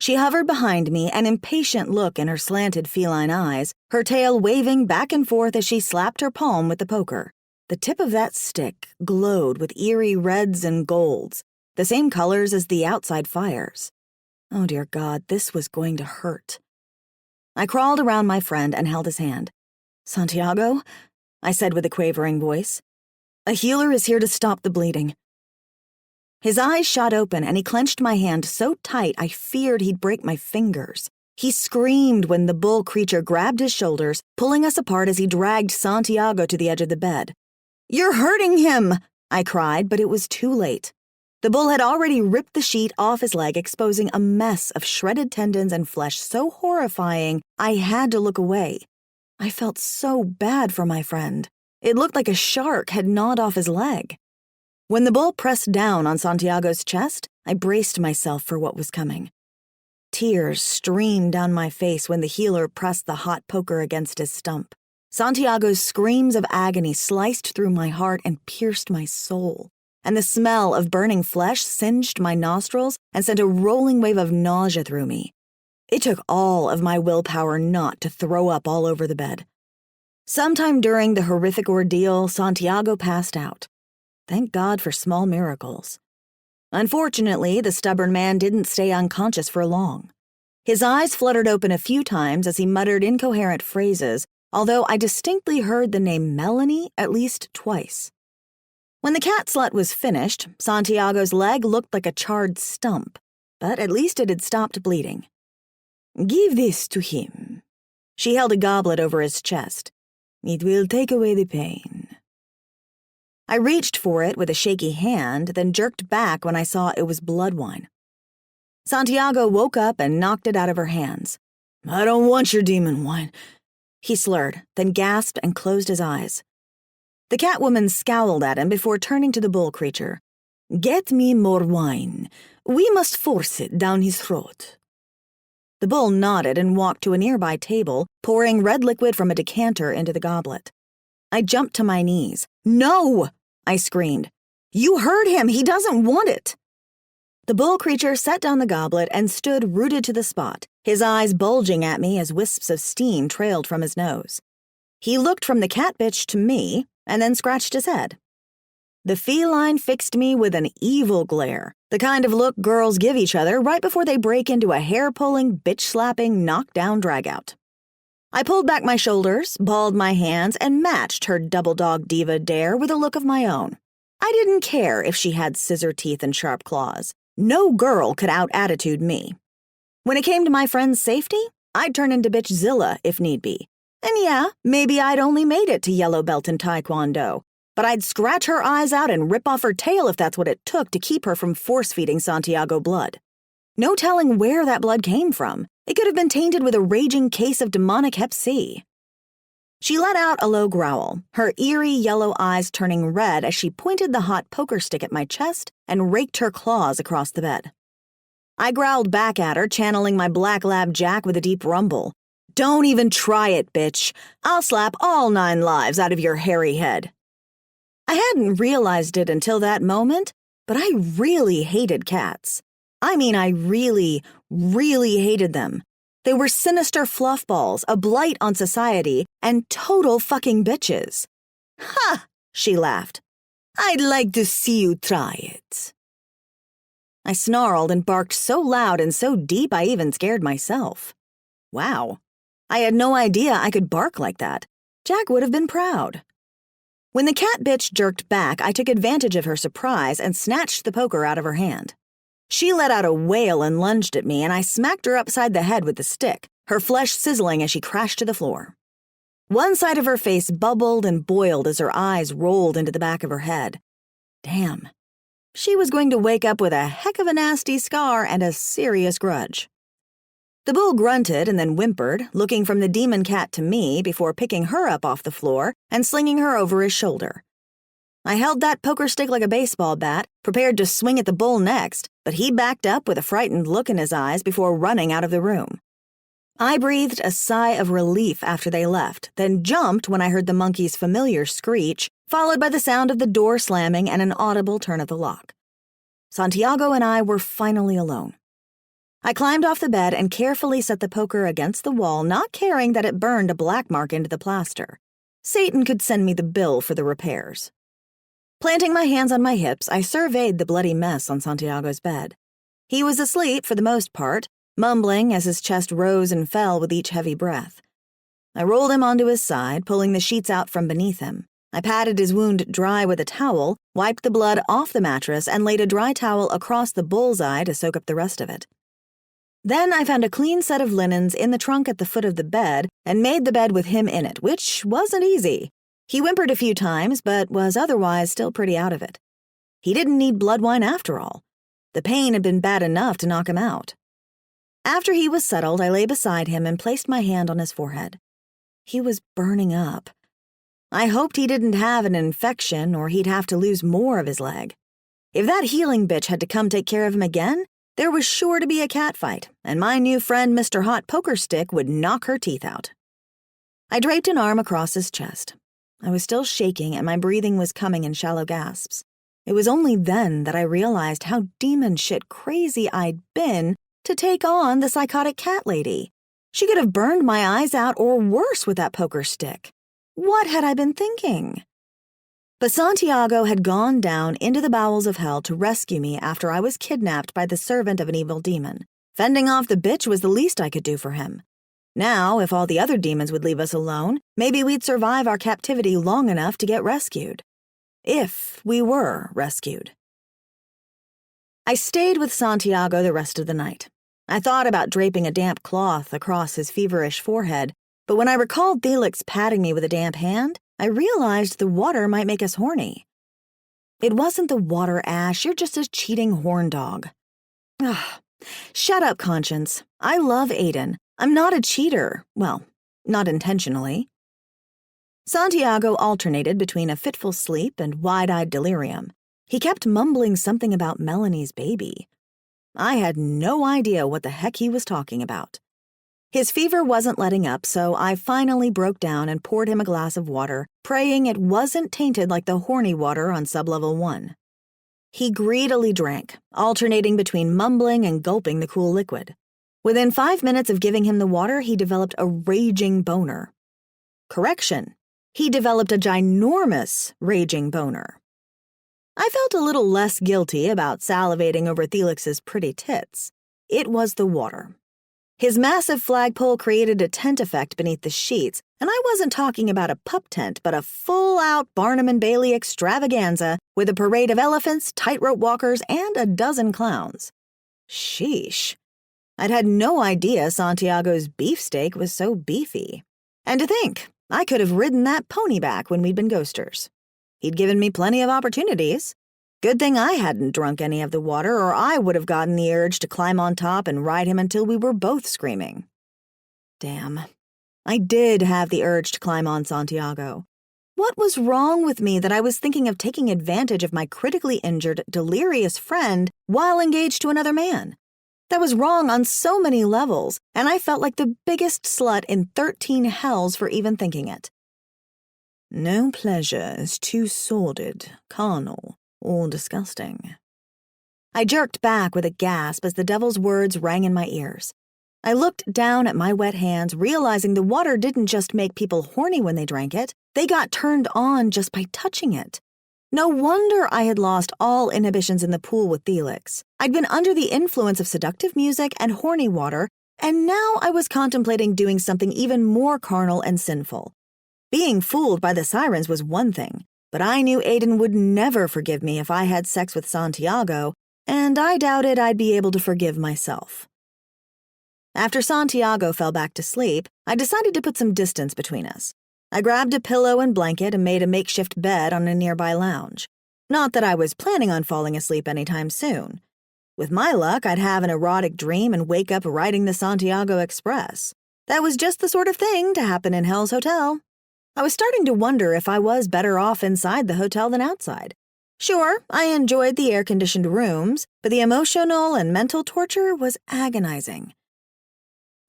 Speaker 2: She hovered behind me, an impatient look in her slanted feline eyes, her tail waving back and forth as she slapped her palm with the poker. The tip of that stick glowed with eerie reds and golds, the same colors as the outside fires. Oh dear God, this was going to hurt. I crawled around my friend and held his hand. "Santiago?" I said with a quavering voice. "A healer is here to stop the bleeding." His eyes shot open and he clenched my hand so tight I feared he'd break my fingers. He screamed when the bull creature grabbed his shoulders, pulling us apart as he dragged Santiago to the edge of the bed. "You're hurting him!" I cried, but it was too late. The bull had already ripped the sheet off his leg, exposing a mess of shredded tendons and flesh so horrifying I had to look away. I felt so bad for my friend. It looked like a shark had gnawed off his leg. When the bull pressed down on Santiago's chest, I braced myself for what was coming. Tears streamed down my face when the healer pressed the hot poker against his stump. Santiago's screams of agony sliced through my heart and pierced my soul, and the smell of burning flesh singed my nostrils and sent a rolling wave of nausea through me. It took all of my willpower not to throw up all over the bed. Sometime during the horrific ordeal, Santiago passed out. Thank God for small miracles. Unfortunately, the stubborn man didn't stay unconscious for long. His eyes fluttered open a few times as he muttered incoherent phrases, although I distinctly heard the name Melanie at least twice. When the cat slut was finished, Santiago's leg looked like a charred stump, but at least it had stopped bleeding. "Give this to him." She held a goblet over his chest. "It will take away the pain." I reached for it with a shaky hand, then jerked back when I saw it was blood wine. Santiago woke up and knocked it out of her hands. "I don't want your demon wine," he slurred, then gasped and closed his eyes. The Catwoman scowled at him before turning to the bull creature. "Get me more wine. We must force it down his throat." The bull nodded and walked to a nearby table, pouring red liquid from a decanter into the goblet. I jumped to my knees. "No!" I screamed. "You heard him! He doesn't want it!" The bull creature set down the goblet and stood rooted to the spot, his eyes bulging at me as wisps of steam trailed from his nose. He looked from the cat bitch to me, and then scratched his head. The feline fixed me with an evil glare, the kind of look girls give each other right before they break into a hair-pulling, bitch-slapping, knock-down dragout. I pulled back my shoulders, balled my hands, and matched her double-dog diva dare with a look of my own. I didn't care if she had scissor teeth and sharp claws. No girl could out-attitude me. When it came to my friend's safety, I'd turn into Bitchzilla if need be. And yeah, maybe I'd only made it to yellow belt in Taekwondo, but I'd scratch her eyes out and rip off her tail if that's what it took to keep her from force-feeding Santiago blood. No telling where that blood came from. It could have been tainted with a raging case of demonic hep C. She let out a low growl, her eerie yellow eyes turning red as she pointed the hot poker stick at my chest and raked her claws across the bed. I growled back at her, channeling my black lab Jack with a deep rumble. "Don't even try it, bitch. I'll slap all 9 lives out of your hairy head." I hadn't realized it until that moment, but I really hated cats. I mean, I really, really hated them. They were sinister fluffballs, a blight on society, and total fucking bitches. "Ha!" she laughed. "I'd like to see you try it." I snarled and barked so loud and so deep I even scared myself. Wow. I had no idea I could bark like that. Jack would have been proud. When the cat bitch jerked back, I took advantage of her surprise and snatched the poker out of her hand. She let out a wail and lunged at me, and I smacked her upside the head with the stick, her flesh sizzling as she crashed to the floor. One side of her face bubbled and boiled as her eyes rolled into the back of her head. Damn. She was going to wake up with a heck of a nasty scar and a serious grudge. The bull grunted and then whimpered, looking from the demon cat to me before picking her up off the floor and slinging her over his shoulder. I held that poker stick like a baseball bat, prepared to swing at the bull next, but he backed up with a frightened look in his eyes before running out of the room. I breathed a sigh of relief after they left, then jumped when I heard the monkey's familiar screech, followed by the sound of the door slamming and an audible turn of the lock. Santiago and I were finally alone. I climbed off the bed and carefully set the poker against the wall, not caring that it burned a black mark into the plaster. Satan could send me the bill for the repairs. Planting my hands on my hips, I surveyed the bloody mess on Santiago's bed. He was asleep for the most part, mumbling as his chest rose and fell with each heavy breath. I rolled him onto his side, pulling the sheets out from beneath him. I patted his wound dry with a towel, wiped the blood off the mattress, and laid a dry towel across the bullseye to soak up the rest of it. Then I found a clean set of linens in the trunk at the foot of the bed and made the bed with him in it, which wasn't easy. He whimpered a few times, but was otherwise still pretty out of it. He didn't need blood wine after all. The pain had been bad enough to knock him out. After he was settled, I lay beside him and placed my hand on his forehead. He was burning up. I hoped he didn't have an infection or he'd have to lose more of his leg. If that healing bitch had to come take care of him again, there was sure to be a catfight, and my new friend Mr. Hot Poker Stick would knock her teeth out. I draped an arm across his chest. I was still shaking and my breathing was coming in shallow gasps. It was only then that I realized how demon shit crazy I'd been to take on the psychotic cat lady. She could have burned my eyes out or worse with that poker stick. What had I been thinking? But Santiago had gone down into the bowels of hell to rescue me after I was kidnapped by the servant of an evil demon. Fending off the bitch was the least I could do for him. Now, if all the other demons would leave us alone, maybe we'd survive our captivity long enough to get rescued. If we were rescued. I stayed with Santiago the rest of the night. I thought about draping a damp cloth across his feverish forehead, but when I recalled Felix patting me with a damp hand, I realized the water might make us horny. It wasn't the water, Ash. You're just a cheating horn dog. Ugh. Shut up, Conscience. I love Aiden. I'm not a cheater. Well, not intentionally. Santiago alternated between a fitful sleep and wide-eyed delirium. He kept mumbling something about Melanie's baby. I had no idea what the heck he was talking about. His fever wasn't letting up, so I finally broke down and poured him a glass of water, praying it wasn't tainted like the horny water on sublevel 1. He greedily drank, alternating between mumbling and gulping the cool liquid. Within 5 minutes of giving him the water, he developed a raging boner. Correction, he developed a ginormous raging boner. I felt a little less guilty about salivating over Felix's pretty tits. It was the water. His massive flagpole created a tent effect beneath the sheets, and I wasn't talking about a pup tent, but a full-out Barnum and Bailey extravaganza with a parade of elephants, tightrope walkers, and a dozen clowns. Sheesh. I'd had no idea Santiago's beefsteak was so beefy. And to think, I could have ridden that pony back when we'd been ghosters. He'd given me plenty of opportunities. Good thing I hadn't drunk any of the water, or I would have gotten the urge to climb on top and ride him until we were both screaming. Damn. I did have the urge to climb on Santiago. What was wrong with me that I was thinking of taking advantage of my critically injured, delirious friend while engaged to another man? That was wrong on so many levels, and I felt like the biggest slut in 13 hells for even thinking it. No pleasure is too sordid, carnal, or disgusting. I jerked back with a gasp as the devil's words rang in my ears. I looked down at my wet hands, realizing the water didn't just make people horny when they drank it, they got turned on just by touching it. No wonder I had lost all inhibitions in the pool with Felix. I'd been under the influence of seductive music and horny water, and now I was contemplating doing something even more carnal and sinful. Being fooled by the sirens was one thing, but I knew Aiden would never forgive me if I had sex with Santiago, and I doubted I'd be able to forgive myself. After Santiago fell back to sleep, I decided to put some distance between us. I grabbed a pillow and blanket and made a makeshift bed on a nearby lounge. Not that I was planning on falling asleep anytime soon. With my luck, I'd have an erotic dream and wake up riding the Santiago Express. That was just the sort of thing to happen in Hell's Hotel. I was starting to wonder if I was better off inside the hotel than outside. Sure, I enjoyed the air-conditioned rooms, but the emotional and mental torture was agonizing.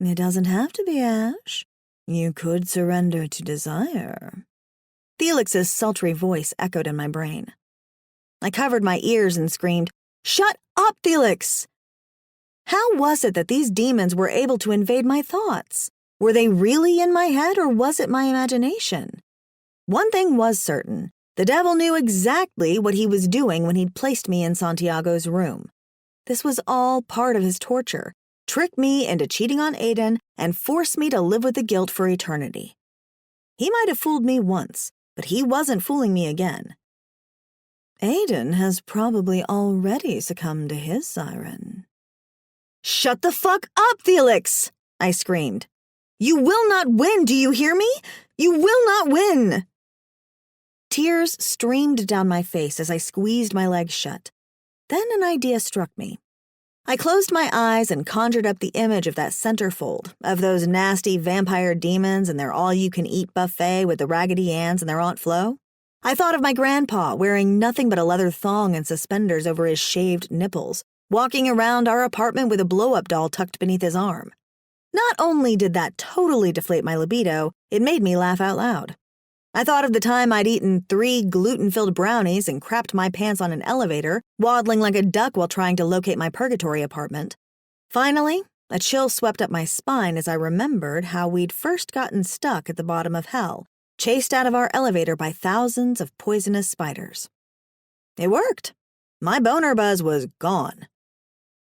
Speaker 2: It doesn't have to be, Ash. You could surrender to desire. Felix's sultry voice echoed in my brain. I covered my ears and screamed, "Shut up, Felix!" How was it that these demons were able to invade my thoughts? Were they really in my head, or was it my imagination? One thing was certain. The devil knew exactly what he was doing when he'd placed me in Santiago's room. This was all part of his torture. Trick me into cheating on Aiden and force me to live with the guilt for eternity. He might have fooled me once, but he wasn't fooling me again. Aiden has probably already succumbed to his siren. "Shut the fuck up, Felix!" I screamed. "You will not win, do you hear me? You will not win!" Tears streamed down my face as I squeezed my legs shut. Then an idea struck me. I closed my eyes and conjured up the image of that centerfold, of those nasty vampire demons and their all-you-can-eat buffet with the Raggedy Anns and their Aunt Flo. I thought of my grandpa wearing nothing but a leather thong and suspenders over his shaved nipples, walking around our apartment with a blow-up doll tucked beneath his arm. Not only did that totally deflate my libido, it made me laugh out loud. I thought of the time I'd eaten 3 gluten-filled brownies and crapped my pants on an elevator, waddling like a duck while trying to locate my purgatory apartment. Finally, a chill swept up my spine as I remembered how we'd first gotten stuck at the bottom of hell, chased out of our elevator by thousands of poisonous spiders. It worked. My boner buzz was gone.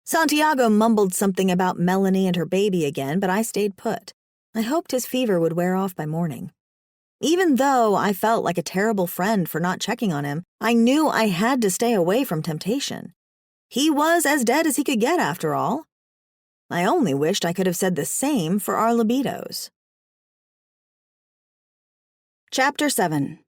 Speaker 2: Santiago mumbled something about Melanie and her baby again, but I stayed put. I hoped his fever would wear off by morning. Even though I felt like a terrible friend for not checking on him, I knew I had to stay away from temptation. He was as dead as he could get, after all. I only wished I could have said the same for our libidos. Chapter 7.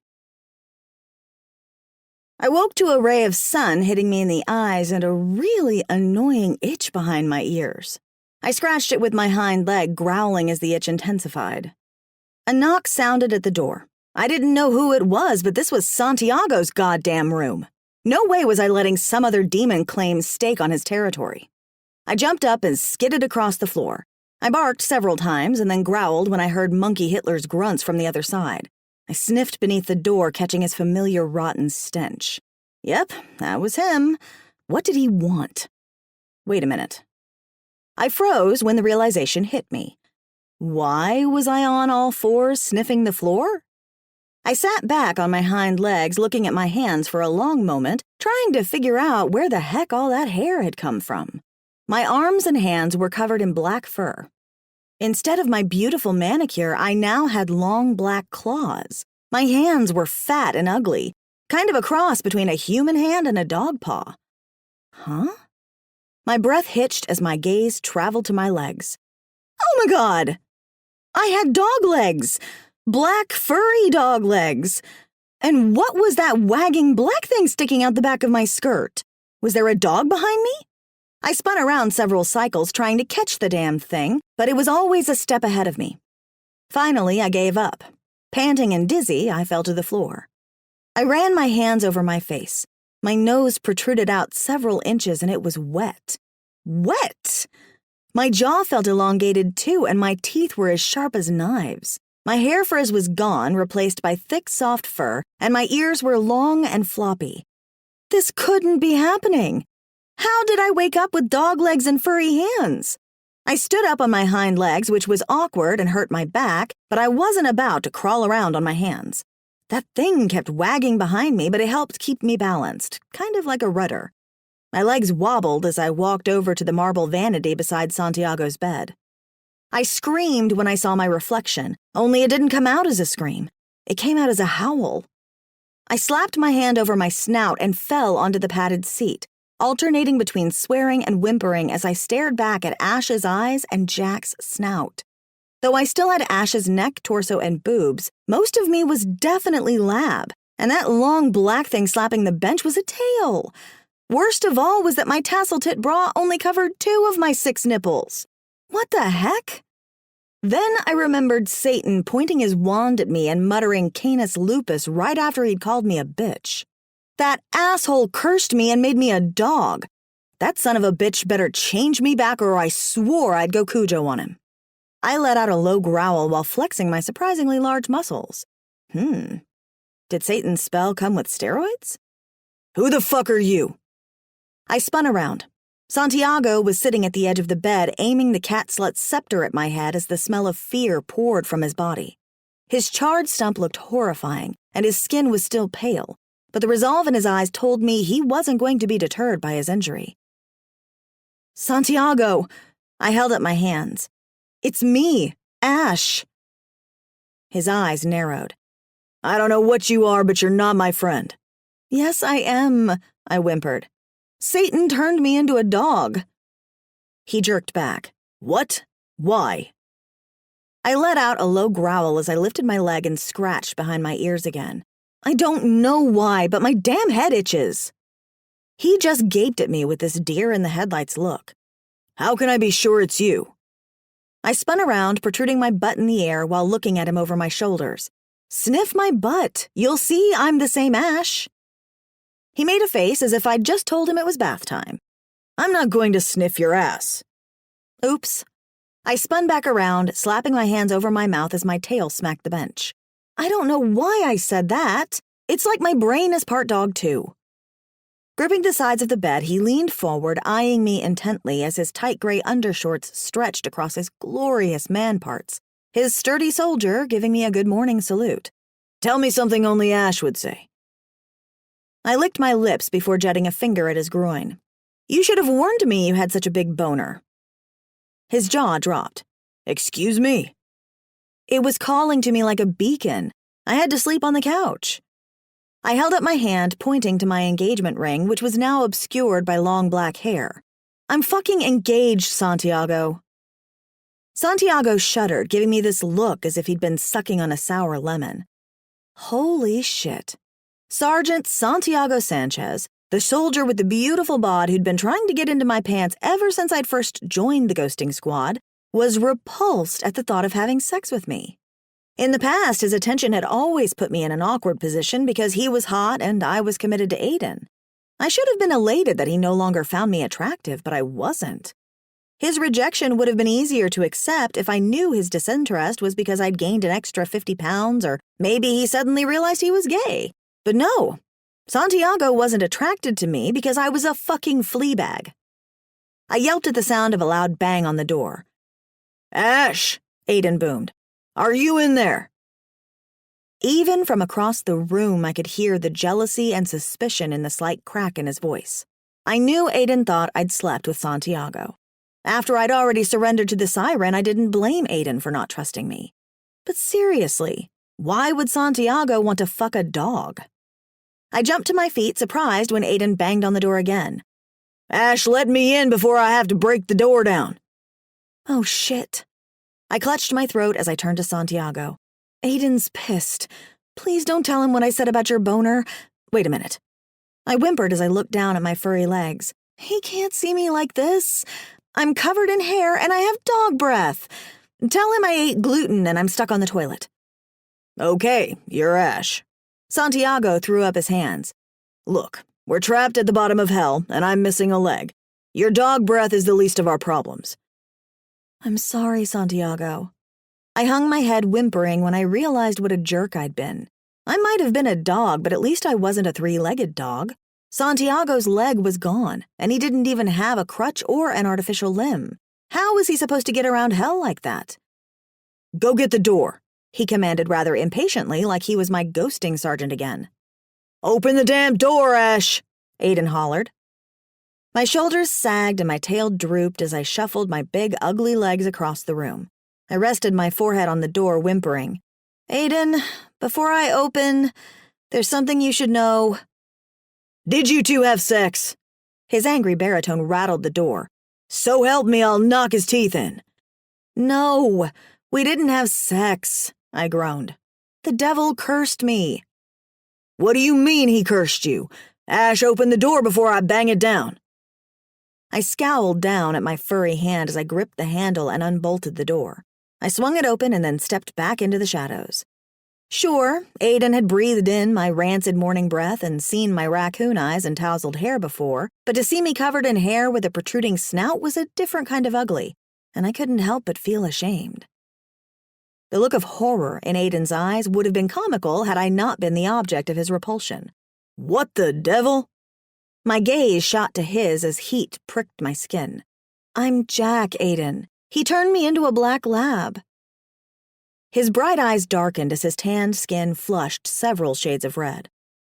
Speaker 2: I woke to a ray of sun hitting me in the eyes and a really annoying itch behind my ears. I scratched it with my hind leg, growling as the itch intensified. A knock sounded at the door. I didn't know who it was, but this was Santiago's goddamn room. No way was I letting some other demon claim stake on his territory. I jumped up and skidded across the floor. I barked several times and then growled when I heard Monkey Hitler's grunts from the other side. I sniffed beneath the door, catching his familiar rotten stench. Yep, that was him. What did he want? Wait a minute. I froze when the realization hit me. Why was I on all fours sniffing the floor? I sat back on my hind legs, looking at my hands for a long moment, trying to figure out where the heck all that hair had come from. My arms and hands were covered in black fur. Instead of my beautiful manicure, I now had long black claws. My hands were fat and ugly, kind of a cross between a human hand and a dog paw. Huh? My breath hitched as my gaze traveled to my legs. Oh my God! I had dog legs! Black, furry dog legs! And what was that wagging black thing sticking out the back of my skirt? Was there a dog behind me? I spun around several cycles trying to catch the damn thing, but it was always a step ahead of me. Finally, I gave up. Panting and dizzy, I fell to the floor. I ran my hands over my face. My nose protruded out several inches and it was wet. Wet! My jaw felt elongated too, and my teeth were as sharp as knives. My hair frizz was gone, replaced by thick, soft fur, and my ears were long and floppy. This couldn't be happening. How did I wake up with dog legs and furry hands? I stood up on my hind legs, which was awkward and hurt my back, but I wasn't about to crawl around on my hands. That thing kept wagging behind me, but it helped keep me balanced, kind of like a rudder. My legs wobbled as I walked over to the marble vanity beside Santiago's bed. I screamed when I saw my reflection, only it didn't come out as a scream. It came out as a howl. I slapped my hand over my snout and fell onto the padded seat, alternating between swearing and whimpering as I stared back at Ash's eyes and Jack's snout. Though I still had Ash's neck, torso, and boobs, most of me was definitely lab, and that long black thing slapping the bench was a tail. Worst of all was that my tassel-tit bra only covered 2 of my 6 nipples. What the heck? Then I remembered Satan pointing his wand at me and muttering Canis lupus right after he'd called me a bitch. That asshole cursed me and made me a dog. That son of a bitch better change me back or I swore I'd go Cujo on him. I let out a low growl while flexing my surprisingly large muscles. Did Satan's spell come with steroids? Who the fuck are you? I spun around. Santiago was sitting at the edge of the bed, aiming the cat slut's scepter at my head as the smell of fear poured from his body. His charred stump looked horrifying, and his skin was still pale, but the resolve in his eyes told me he wasn't going to be deterred by his injury. Santiago! I held up my hands. It's me, Ash. His eyes narrowed. I don't know what you are, but you're not my friend. Yes, I am, I whimpered. Satan turned me into a dog. He jerked back. What? Why? I let out a low growl as I lifted my leg and scratched behind my ears again. I don't know why, but my damn head itches. He just gaped at me with this deer-in-the-headlights look.
Speaker 1: How can I be sure it's you?
Speaker 2: I spun around, protruding my butt in the air while looking at him over my shoulders. Sniff my butt. You'll see I'm the same Ash. He made a face as if I'd just told him it was bath time.
Speaker 1: I'm not going to sniff your ass.
Speaker 2: Oops. I spun back around, slapping my hands over my mouth as my tail smacked the bench. I don't know why I said that. It's like my brain is part dog, too. Gripping the sides of the bed, he leaned forward, eyeing me intently as his tight gray undershorts stretched across his glorious man parts, his sturdy soldier giving me a good morning salute.
Speaker 1: Tell me something only Ash would say.
Speaker 2: I licked my lips before jetting a finger at his groin. You should have warned me you had such a big boner. His jaw dropped.
Speaker 1: Excuse me?
Speaker 2: It was calling to me like a beacon. I had to sleep on the couch. I held up my hand, pointing to my engagement ring, which was now obscured by long black hair. I'm fucking engaged, Santiago. Santiago shuddered, giving me this look as if he'd been sucking on a sour lemon. Holy shit. Sergeant Santiago Sanchez, the soldier with the beautiful bod who'd been trying to get into my pants ever since I'd first joined the ghosting squad, was repulsed at the thought of having sex with me. In the past, his attention had always put me in an awkward position because he was hot and I was committed to Aiden. I should have been elated that he no longer found me attractive, but I wasn't. His rejection would have been easier to accept if I knew his disinterest was because I'd gained an extra 50 pounds or maybe he suddenly realized he was gay. But no, Santiago wasn't attracted to me because I was a fucking flea bag. I yelped at the sound of a loud bang on the door.
Speaker 1: Ash,
Speaker 2: Aiden boomed.
Speaker 1: Are you in there?
Speaker 2: Even from across the room, I could hear the jealousy and suspicion in the slight crack in his voice. I knew Aiden thought I'd slept with Santiago. After I'd already surrendered to the siren, I didn't blame Aiden for not trusting me. But seriously, why would Santiago want to fuck a dog? I jumped to my feet, surprised when Aiden banged on the door again.
Speaker 1: Ash, let me in before I have to break the door down.
Speaker 2: Oh, shit. I clutched my throat as I turned to Santiago. Aiden's pissed. Please don't tell him what I said about your boner. Wait a minute. I whimpered as I looked down at my furry legs. He can't see me like this. I'm covered in hair and I have dog breath. Tell him I ate gluten and I'm stuck on the toilet.
Speaker 1: Okay, you're Ash.
Speaker 2: Santiago threw up his hands.
Speaker 1: Look, we're trapped at the bottom of hell and I'm missing a leg. Your dog breath is the least of our problems.
Speaker 2: I'm sorry, Santiago. I hung my head whimpering when I realized what a jerk I'd been. I might have been a dog, but at least I wasn't a three-legged dog. Santiago's leg was gone, and he didn't even have a crutch or an artificial limb. How was he supposed to get around hell like that?
Speaker 1: Go get the door,
Speaker 2: he commanded rather impatiently, like he was my ghosting sergeant again.
Speaker 1: Open the damn door, Ash,
Speaker 2: Aiden hollered. My shoulders sagged and my tail drooped as I shuffled my big, ugly legs across the room. I rested my forehead on the door, whimpering. Aiden, before I open, there's something you should know.
Speaker 1: Did you two have sex?
Speaker 2: His angry baritone rattled the door.
Speaker 1: So help me, I'll knock his teeth in.
Speaker 2: No, we didn't have sex, I groaned. The devil cursed me.
Speaker 1: What do you mean he cursed you? Ash, open the door before I bang it down.
Speaker 2: I scowled down at my furry hand as I gripped the handle and unbolted the door. I swung it open and then stepped back into the shadows. Sure, Aiden had breathed in my rancid morning breath and seen my raccoon eyes and tousled hair before, but to see me covered in hair with a protruding snout was a different kind of ugly, and I couldn't help but feel ashamed. The look of horror in Aiden's eyes would have been comical had I not been the object of his repulsion.
Speaker 1: What the devil?
Speaker 2: My gaze shot to his as heat pricked my skin. I'm Jack, Aiden. He turned me into a black lab. His bright eyes darkened as his tanned skin flushed several shades of red.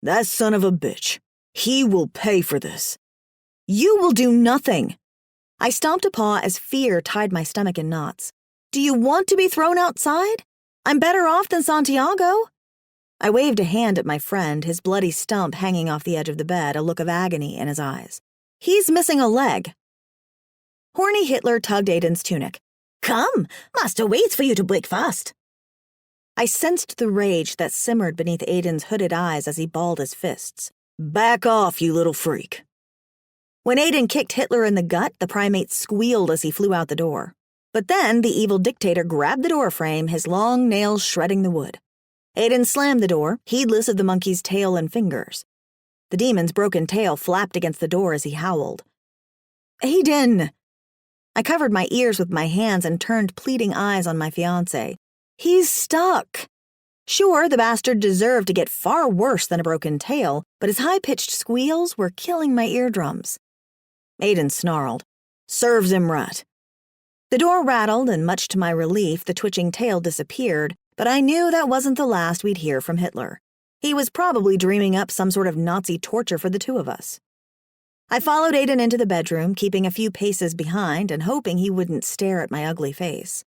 Speaker 1: That son of a bitch. He will pay for this.
Speaker 2: You will do nothing. I stomped a paw as fear tied my stomach in knots. Do you want to be thrown outside? I'm better off than Santiago. I waved a hand at my friend, his bloody stump hanging off the edge of the bed, a look of agony in his eyes. He's missing a leg. Horny Hitler tugged Aiden's tunic. Come, master waits for you to break fast. I sensed the rage that simmered beneath Aiden's hooded eyes as he balled his fists.
Speaker 1: Back off, you little freak.
Speaker 2: When Aiden kicked Hitler in the gut, the primate squealed as he flew out the door. But then the evil dictator grabbed the door frame, his long nails shredding the wood. Aiden slammed the door, heedless of the monkey's tail and fingers. The demon's broken tail flapped against the door as he howled. Aiden! I covered my ears with my hands and turned pleading eyes on my fiancé. He's stuck. Sure, the bastard deserved to get far worse than a broken tail, but his high-pitched squeals were killing my eardrums. Aiden snarled. Serves him right. The door rattled, and much to my relief, the twitching tail disappeared, but I knew that wasn't the last we'd hear from Hitler. He was probably dreaming up some sort of Nazi torture for the two of us. I followed Aiden into the bedroom, keeping a few paces behind and hoping he wouldn't stare at my ugly face.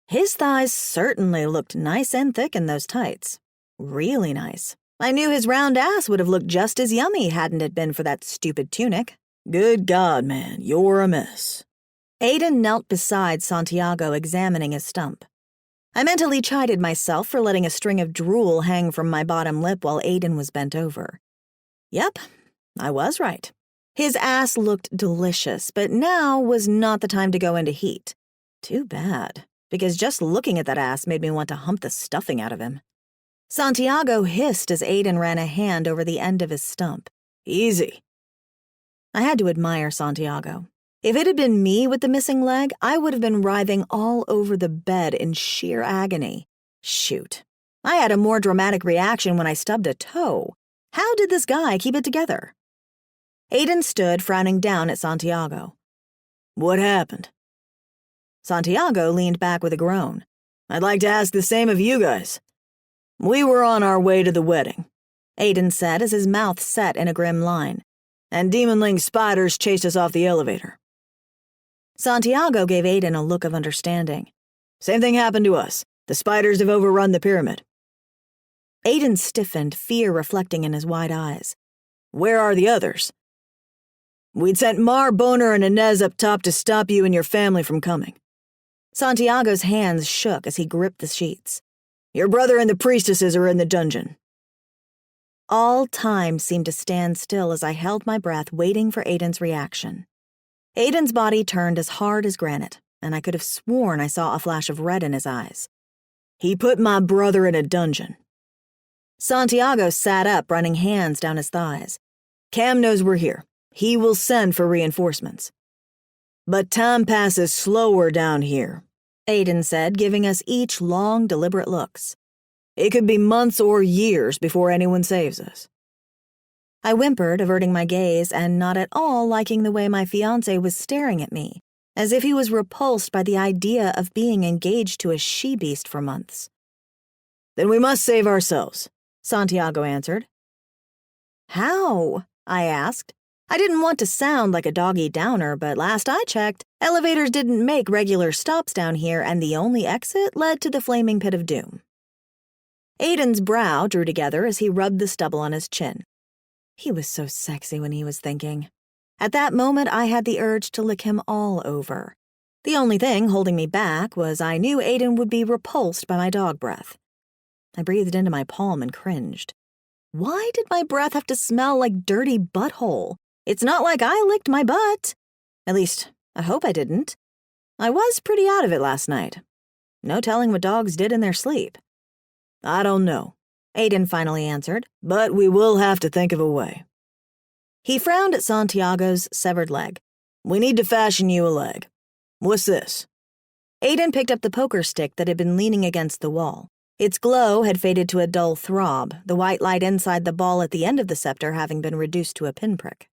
Speaker 2: His thighs certainly looked nice and thick in those tights. Really nice. I knew his round ass would have looked just as yummy hadn't it been for that stupid tunic.
Speaker 1: Good God, man, you're a mess.
Speaker 2: Aiden knelt beside Santiago, examining his stump. I mentally chided myself for letting a string of drool hang from my bottom lip while Aiden was bent over. Yep, I was right. His ass looked delicious, but now was not the time to go into heat. Too bad, because just looking at that ass made me want to hump the stuffing out of him. Santiago hissed as Aiden ran a hand over the end of his stump.
Speaker 1: Easy.
Speaker 2: I had to admire Santiago. If it had been me with the missing leg, I would have been writhing all over the bed in sheer agony. Shoot. I had a more dramatic reaction when I stubbed a toe. How did this guy keep it together? Aiden stood, frowning down at Santiago.
Speaker 1: What happened?
Speaker 2: Santiago leaned back with a groan.
Speaker 1: I'd like to ask the same of you guys. We were on our way to the wedding,
Speaker 2: Aiden said as his mouth set in a grim line,
Speaker 1: and demonling spiders chased us off the elevator.
Speaker 2: Santiago gave Aiden a look of understanding.
Speaker 1: Same thing happened to us. The spiders have overrun the pyramid.
Speaker 2: Aiden stiffened, fear reflecting in his wide eyes.
Speaker 1: Where are the others? We'd sent Mar, Boner, and Inez up top to stop you and your family from coming.
Speaker 2: Santiago's hands shook as he gripped the sheets.
Speaker 1: Your brother and the priestesses are in the dungeon.
Speaker 2: All time seemed to stand still as I held my breath, waiting for Aiden's reaction. Aiden's body turned as hard as granite, and I could have sworn I saw a flash of red in his eyes.
Speaker 1: He put my brother in a dungeon.
Speaker 2: Santiago sat up, running hands down his thighs.
Speaker 1: Cam knows we're here. He will send for reinforcements. But time passes slower down here,
Speaker 2: Aiden said, giving us each long, deliberate looks.
Speaker 1: It could be months or years before anyone saves us.
Speaker 2: I whimpered, averting my gaze and not at all liking the way my fiancé was staring at me, as if he was repulsed by the idea of being engaged to a she-beast for months.
Speaker 1: Then we must save ourselves,
Speaker 2: Santiago answered. How? I asked. I didn't want to sound like a doggy downer, but last I checked, elevators didn't make regular stops down here, and the only exit led to the flaming pit of doom. Aiden's brow drew together as he rubbed the stubble on his chin. He was so sexy when he was thinking. At that moment, I had the urge to lick him all over. The only thing holding me back was I knew Aiden would be repulsed by my dog breath. I breathed into my palm and cringed. Why did my breath have to smell like dirty butthole? It's not like I licked my butt. At least, I hope I didn't. I was pretty out of it last night. No telling what dogs did in their sleep.
Speaker 1: I don't know,
Speaker 2: Aiden finally answered.
Speaker 1: But we will have to think of a way.
Speaker 2: He frowned at Santiago's severed leg.
Speaker 1: We need to fashion you a leg. What's this?
Speaker 2: Aiden picked up the poker stick that had been leaning against the wall. Its glow had faded to a dull throb, the white light inside the ball at the end of the scepter having been reduced to a pinprick.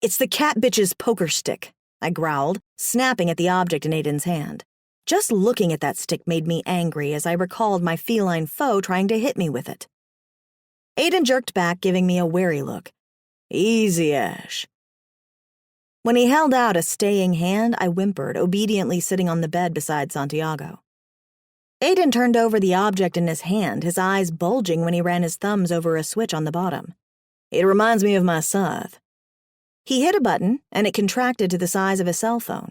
Speaker 2: It's the cat bitch's poker stick, I growled, snapping at the object in Aiden's hand. Just looking at that stick made me angry as I recalled my feline foe trying to hit me with it. Aiden jerked back, giving me a wary look.
Speaker 1: Easy, Ash.
Speaker 2: When he held out a staying hand, I whimpered, obediently sitting on the bed beside Santiago. Aiden turned over the object in his hand, his eyes bulging when he ran his thumbs over a switch on the bottom.
Speaker 1: It reminds me of my scythe.
Speaker 2: He hit a button, and it contracted to the size of a cell phone.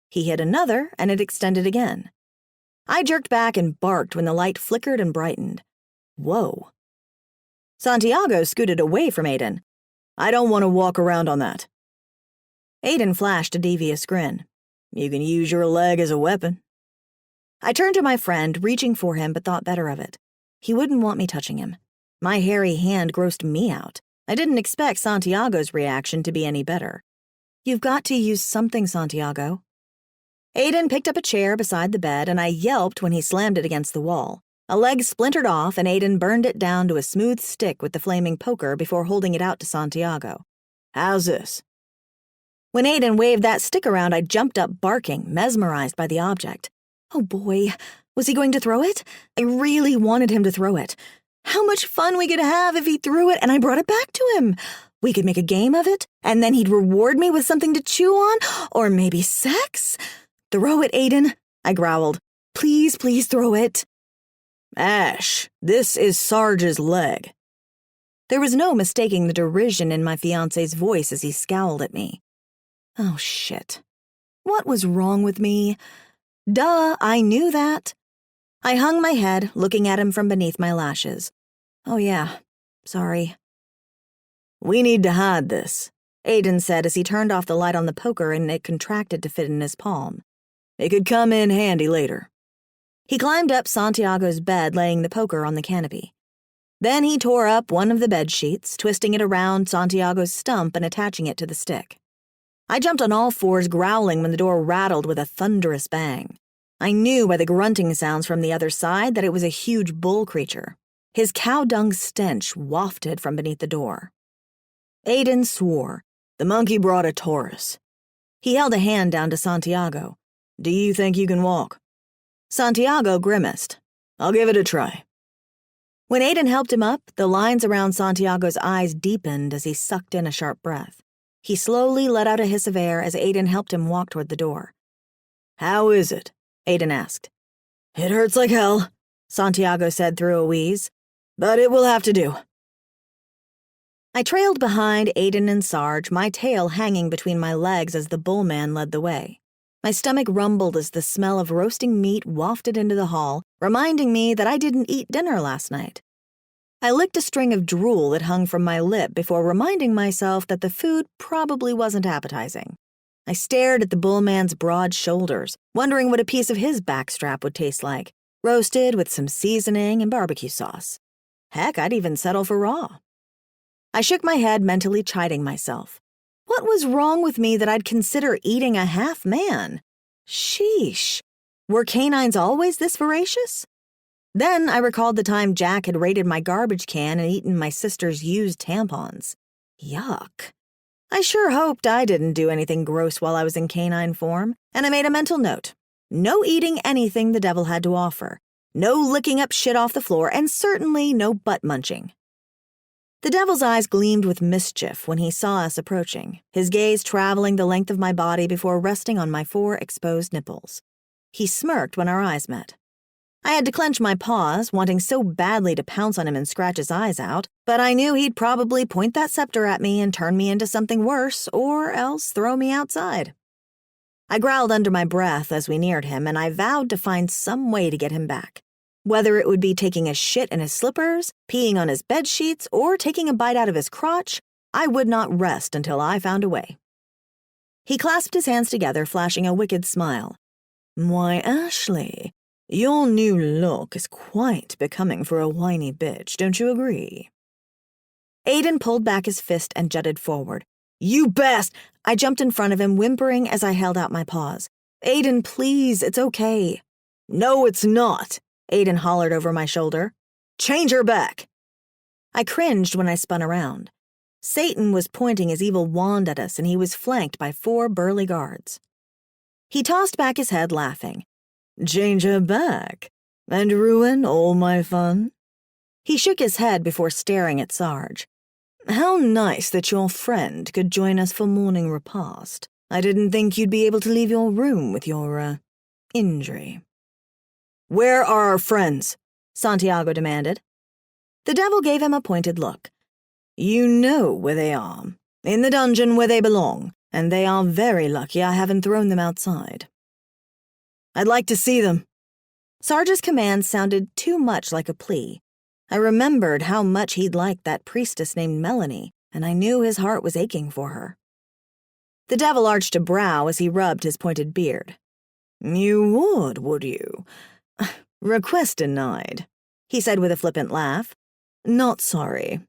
Speaker 2: He hit another, and it extended again. I jerked back and barked when the light flickered and brightened. Whoa. Santiago scooted away from Aiden.
Speaker 1: I don't want to walk around on that.
Speaker 2: Aiden flashed a devious grin.
Speaker 1: You can use your leg as a weapon.
Speaker 2: I turned to my friend, reaching for him, but thought better of it. He wouldn't want me touching him. My hairy hand grossed me out. I didn't expect Santiago's reaction to be any better. You've got to use something, Santiago. Aiden picked up a chair beside the bed, and I yelped when he slammed it against the wall. A leg splintered off, and Aiden burned it down to a smooth stick with the flaming poker before holding it out to Santiago.
Speaker 1: How's this?
Speaker 2: When Aiden waved that stick around, I jumped up barking, mesmerized by the object. Oh boy, was he going to throw it? I really wanted him to throw it. How much fun we could have if he threw it and I brought it back to him. We could make a game of it, and then he'd reward me with something to chew on, or maybe sex. Throw it, Aiden, I growled. Please, please throw it.
Speaker 1: Ash, this is Sarge's leg.
Speaker 2: There was no mistaking the derision in my fiancé's voice as he scowled at me. Oh, shit. What was wrong with me? Duh, I knew that. I hung my head, looking at him from beneath my lashes. Oh yeah, sorry.
Speaker 1: We need to hide this,
Speaker 2: Aiden said as he turned off the light on the poker and it contracted to fit in his palm.
Speaker 1: It could come in handy later.
Speaker 2: He climbed up Santiago's bed, laying the poker on the canopy. Then he tore up one of the bed sheets, twisting it around Santiago's stump and attaching it to the stick. I jumped on all fours, growling when the door rattled with a thunderous bang. I knew by the grunting sounds from the other side that it was a huge bull creature. His cow dung stench wafted from beneath the door. Aiden swore.
Speaker 1: The monkey brought a Taurus.
Speaker 2: He held a hand down to Santiago.
Speaker 1: Do you think you can walk?
Speaker 2: Santiago grimaced.
Speaker 1: I'll give it a try.
Speaker 2: When Aiden helped him up, the lines around Santiago's eyes deepened as he sucked in a sharp breath. He slowly let out a hiss of air as Aiden helped him walk toward the door.
Speaker 1: How is it?
Speaker 2: Aiden asked.
Speaker 1: It hurts like hell,
Speaker 2: Santiago said through a wheeze.
Speaker 1: But it will have to do.
Speaker 2: I trailed behind Aiden and Sarge, my tail hanging between my legs as the bullman led the way. My stomach rumbled as the smell of roasting meat wafted into the hall, reminding me that I didn't eat dinner last night. I licked a string of drool that hung from my lip before reminding myself that the food probably wasn't appetizing. I stared at the bullman's broad shoulders, wondering what a piece of his backstrap would taste like, roasted with some seasoning and barbecue sauce. Heck, I'd even settle for raw. I shook my head, mentally chiding myself. What was wrong with me that I'd consider eating a half man? Sheesh. Were canines always this voracious? Then I recalled the time Jack had raided my garbage can and eaten my sister's used tampons. Yuck. I sure hoped I didn't do anything gross while I was in canine form, and I made a mental note. No eating anything the devil had to offer. No licking up shit off the floor, and certainly no butt munching. The devil's eyes gleamed with mischief when he saw us approaching, his gaze traveling the length of my body before resting on my 4 exposed nipples. He smirked when our eyes met. I had to clench my paws, wanting so badly to pounce on him and scratch his eyes out, but I knew he'd probably point that scepter at me and turn me into something worse, or else throw me outside. I growled under my breath as we neared him, and I vowed to find some way to get him back. Whether it would be taking a shit in his slippers, peeing on his bed sheets, or taking a bite out of his crotch, I would not rest until I found a way. He clasped his hands together, flashing a wicked smile. Why, Ashley, your new look is quite becoming for a whiny bitch, don't you agree? Aiden pulled back his fist and jutted forward. You best! I jumped in front of him, whimpering as I held out my paws. Aiden, please, it's okay.
Speaker 1: No, it's not,
Speaker 2: Aiden hollered over my shoulder.
Speaker 1: Change her back.
Speaker 2: I cringed when I spun around. Satan was pointing his evil wand at us, and he was flanked by 4 burly guards. He tossed back his head, laughing.
Speaker 1: Change her back? And ruin all my fun?
Speaker 2: He shook his head before staring at Sarge.
Speaker 1: How nice that your friend could join us for morning repast. I didn't think you'd be able to leave your room with your, injury. Where are our friends?
Speaker 2: Santiago demanded. The devil gave him a pointed look.
Speaker 1: You know where they are. In the dungeon where they belong, and they are very lucky I haven't thrown them outside. I'd like to see them.
Speaker 2: Sarge's command sounded too much like a plea. I remembered how much he'd liked that priestess named Melanie, and I knew his heart was aching for her. The devil arched a brow as he rubbed his pointed beard. "You would you? Request denied," he said with a flippant laugh. "Not sorry."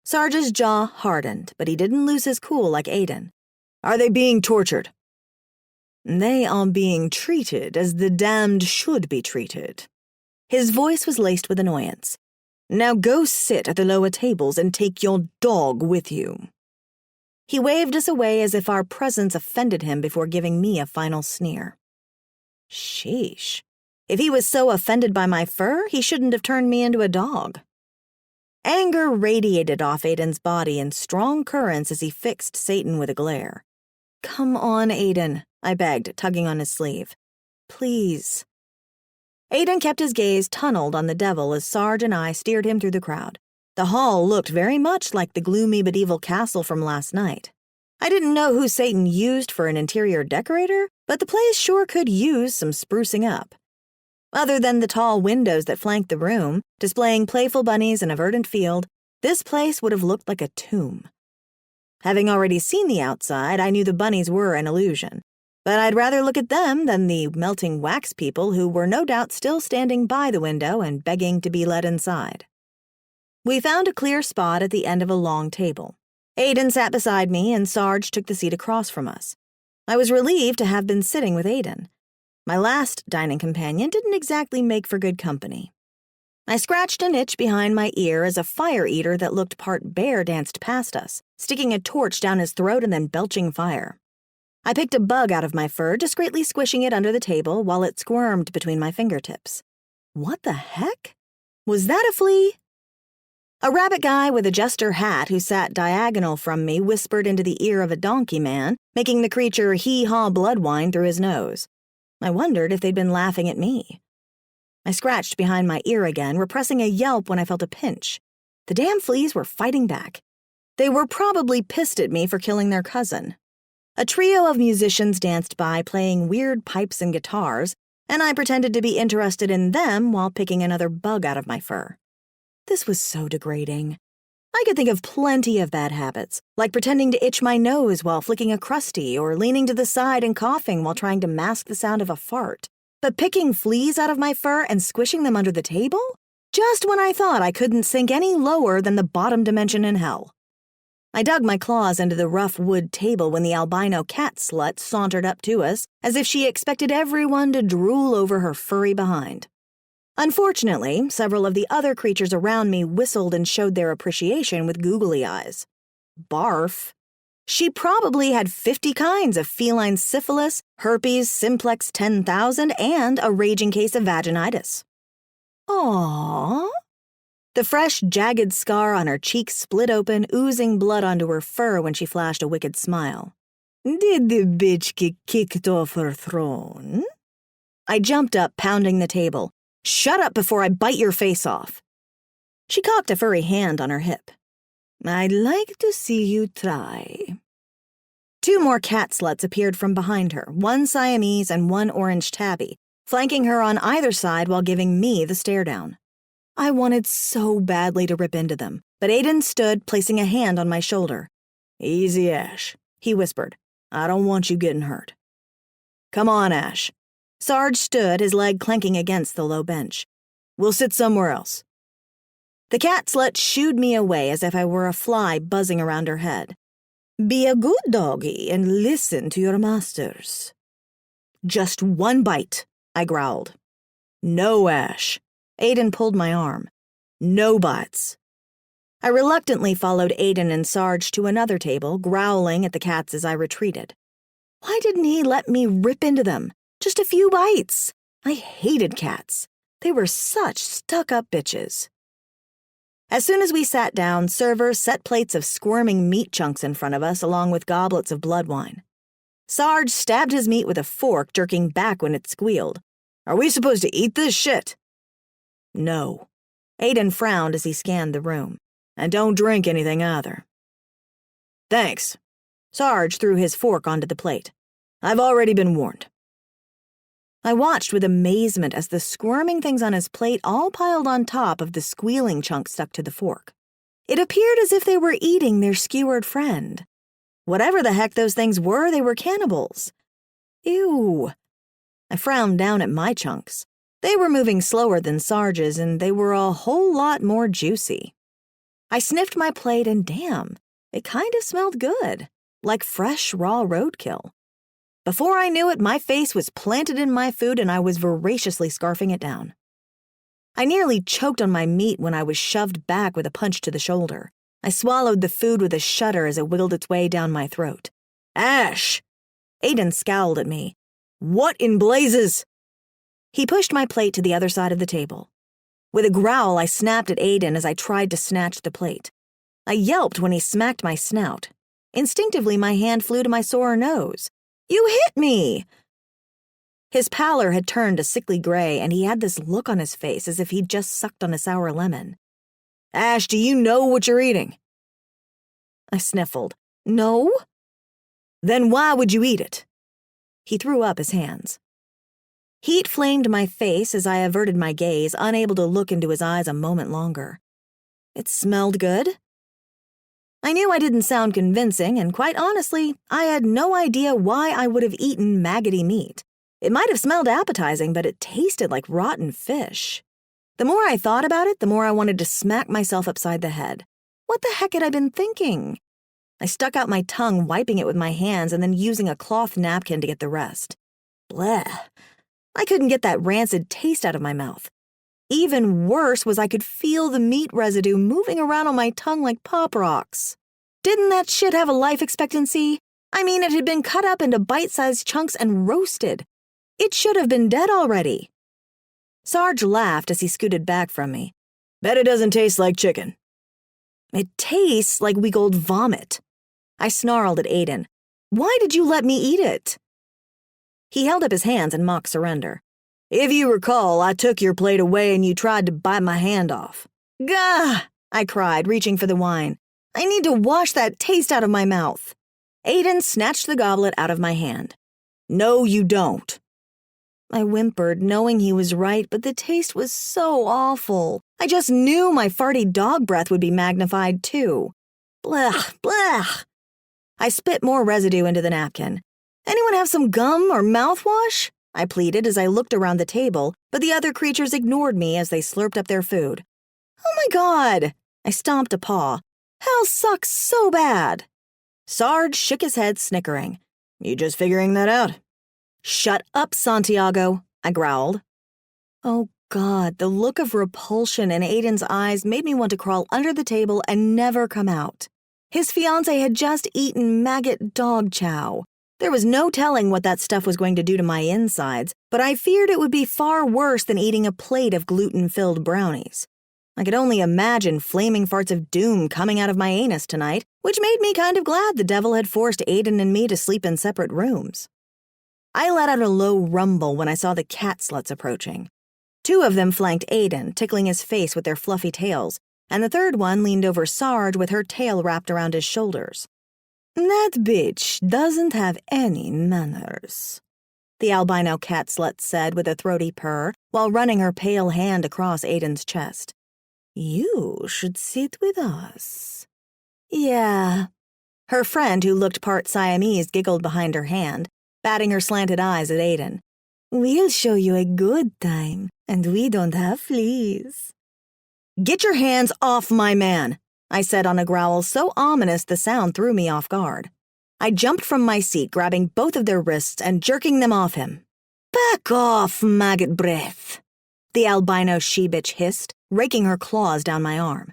Speaker 2: Sarge's jaw hardened, but he didn't lose his cool like Aiden. "Are they being tortured?" "They are being treated as the damned should be treated." His voice was laced with annoyance. "Now go sit at the lower tables and take your dog with you." He waved us away as if our presence offended him before giving me a final sneer. Sheesh. If he was so offended by my fur, he shouldn't have turned me into a dog. Anger radiated off Aiden's body in strong currents as he fixed Satan with a glare. "Come on, Aiden," I begged, tugging on his sleeve. "Please." Aiden kept his gaze tunneled on the devil as Sarge and I steered him through the crowd. The hall looked very much like the gloomy medieval castle from last night. I didn't know who Satan used for an interior decorator, but the place sure could use some sprucing up. Other than the tall windows that flanked the room, displaying playful bunnies in a verdant field, this place would have looked like a tomb. Having already seen the outside, I knew the bunnies were an illusion, but I'd rather look at them than the melting wax people who were no doubt still standing by the window and begging to be let inside. We found a clear spot at the end of a long table. Aiden sat beside me, and Sarge took the seat across from us. I was relieved to have been sitting with Aiden. My last dining companion didn't exactly make for good company. I scratched an itch behind my ear as a fire eater that looked part bear danced past us, sticking a torch down his throat and then belching fire. I picked a bug out of my fur, discreetly squishing it under the table while it squirmed between my fingertips. What the heck? Was that a flea? A rabbit guy with a jester hat who sat diagonal from me whispered into the ear of a donkey man, making the creature hee-haw blood wine through his nose. I wondered if they'd been laughing at me. I scratched behind my ear again, repressing a yelp when I felt a pinch. The damn fleas were fighting back. They were probably pissed at me for killing their cousin. A trio of musicians danced by, playing weird pipes and guitars, and I pretended to be interested in them while picking another bug out of my fur. This was so degrading. I could think of plenty of bad habits, like pretending to itch my nose while flicking a crusty or leaning to the side and coughing while trying to mask the sound of a fart. But picking fleas out of my fur and squishing them under the table? Just when I thought I couldn't sink any lower than the bottom dimension in hell. I dug my claws into the rough wood table when the albino cat slut sauntered up to us as if she expected everyone to drool over her furry behind. Unfortunately, several of the other creatures around me whistled and showed their appreciation with googly eyes. Barf. She probably had 50 kinds of feline syphilis, herpes simplex 10,000, and a raging case of vaginitis. Aww. The fresh, jagged scar on her cheek split open, oozing blood onto her fur when she flashed a wicked smile. Did the bitch get kicked off her throne? I jumped up, pounding the table. Shut up before I bite your face off. She cocked a furry hand on her hip. I'd like to see you try. Two more cat sluts appeared from behind her, one Siamese and one orange tabby, flanking her on either side while giving me the stare down. I wanted so badly to rip into them, but Aiden stood, placing a hand on my shoulder. Easy, Ash, he whispered. I don't want you getting hurt. Come on, Ash. Sarge stood, his leg clanking against the low bench. We'll sit somewhere else. The cat slut shooed me away as if I were a fly buzzing around her head. Be a good doggy and listen to your masters. Just one bite, I growled. No, Ash. Aiden pulled my arm. No bites. I reluctantly followed Aiden and Sarge to another table, growling at the cats as I retreated. Why didn't he let me rip into them? Just a few bites. I hated cats. They were such stuck-up bitches. As soon as we sat down, servers set plates of squirming meat chunks in front of us along with goblets of blood wine. Sarge stabbed his meat with a fork, jerking back when it squealed. Are we supposed to eat this shit? No. Aiden frowned as he scanned the room. And don't drink anything either. Thanks. Sarge threw his fork onto the plate. I've already been warned. I watched with amazement as the squirming things on his plate all piled on top of the squealing chunk stuck to the fork. It appeared as if they were eating their skewered friend. Whatever the heck those things were, they were cannibals. Ew. I frowned down at my chunks. They were moving slower than Sarge's, and they were a whole lot more juicy. I sniffed my plate, and damn, it kind of smelled good, like fresh, raw roadkill. Before I knew it, my face was planted in my food, and I was voraciously scarfing it down. I nearly choked on my meat when I was shoved back with a punch to the shoulder. I swallowed the food with a shudder as it wiggled its way down my throat. Ash! Aiden scowled at me. What in blazes? He pushed my plate to the other side of the table. With a growl, I snapped at Aiden as I tried to snatch the plate. I yelped when he smacked my snout. Instinctively, my hand flew to my sore nose. You hit me! His pallor had turned a sickly gray, and he had this look on his face as if he'd just sucked on a sour lemon. Ash, do you know what you're eating? I sniffled. No? Then why would you eat it? He threw up his hands. Heat flamed my face as I averted my gaze, unable to look into his eyes a moment longer. It smelled good. I knew I didn't sound convincing, and quite honestly, I had no idea why I would have eaten maggoty meat. It might have smelled appetizing, but it tasted like rotten fish. The more I thought about it, the more I wanted to smack myself upside the head. What the heck had I been thinking? I stuck out my tongue, wiping it with my hands and then using a cloth napkin to get the rest. Bleh. I couldn't get that rancid taste out of my mouth. Even worse was I could feel the meat residue moving around on my tongue like pop rocks. Didn't that shit have a life expectancy? I mean, it had been cut up into bite-sized chunks and roasted. It should have been dead already. Sarge laughed as he scooted back from me. Bet it doesn't taste like chicken. It tastes like week old vomit. I snarled at Aiden. Why did you let me eat it? He held up his hands in mock surrender. If you recall, I took your plate away and you tried to bite my hand off. Gah! I cried, reaching for the wine. I need to wash that taste out of my mouth. Aiden snatched the goblet out of my hand. No, you don't. I whimpered, knowing he was right, but the taste was so awful. I just knew my farty dog breath would be magnified, too. Blech, blech. I spit more residue into the napkin. Anyone have some gum or mouthwash? I pleaded as I looked around the table, but the other creatures ignored me as they slurped up their food. Oh my God! I stomped a paw. Hell sucks so bad. Sarge shook his head, snickering. You just figuring that out? Shut up, Santiago, I growled. Oh God, the look of repulsion in Aiden's eyes made me want to crawl under the table and never come out. His fiancée had just eaten maggot dog chow. There was no telling what that stuff was going to do to my insides, but I feared it would be far worse than eating a plate of gluten-filled brownies. I could only imagine flaming farts of doom coming out of my anus tonight, which made me kind of glad the devil had forced Aiden and me to sleep in separate rooms. I let out a low rumble when I saw the cat sluts approaching. 2 of them flanked Aiden, tickling his face with their fluffy tails, and the third one leaned over Sarge with her tail wrapped around his shoulders. That bitch doesn't have any manners, the albino cat slut said with a throaty purr while running her pale hand across Aiden's chest. You should sit with us. Yeah. Her friend, who looked part Siamese, giggled behind her hand, batting her slanted eyes at Aiden. We'll show you a good time, and we don't have fleas. Get your hands off my man, I said on a growl so ominous the sound threw me off guard. I jumped from my seat, grabbing both of their wrists and jerking them off him. Back off, maggot breath, the albino she-bitch hissed, raking her claws down my arm.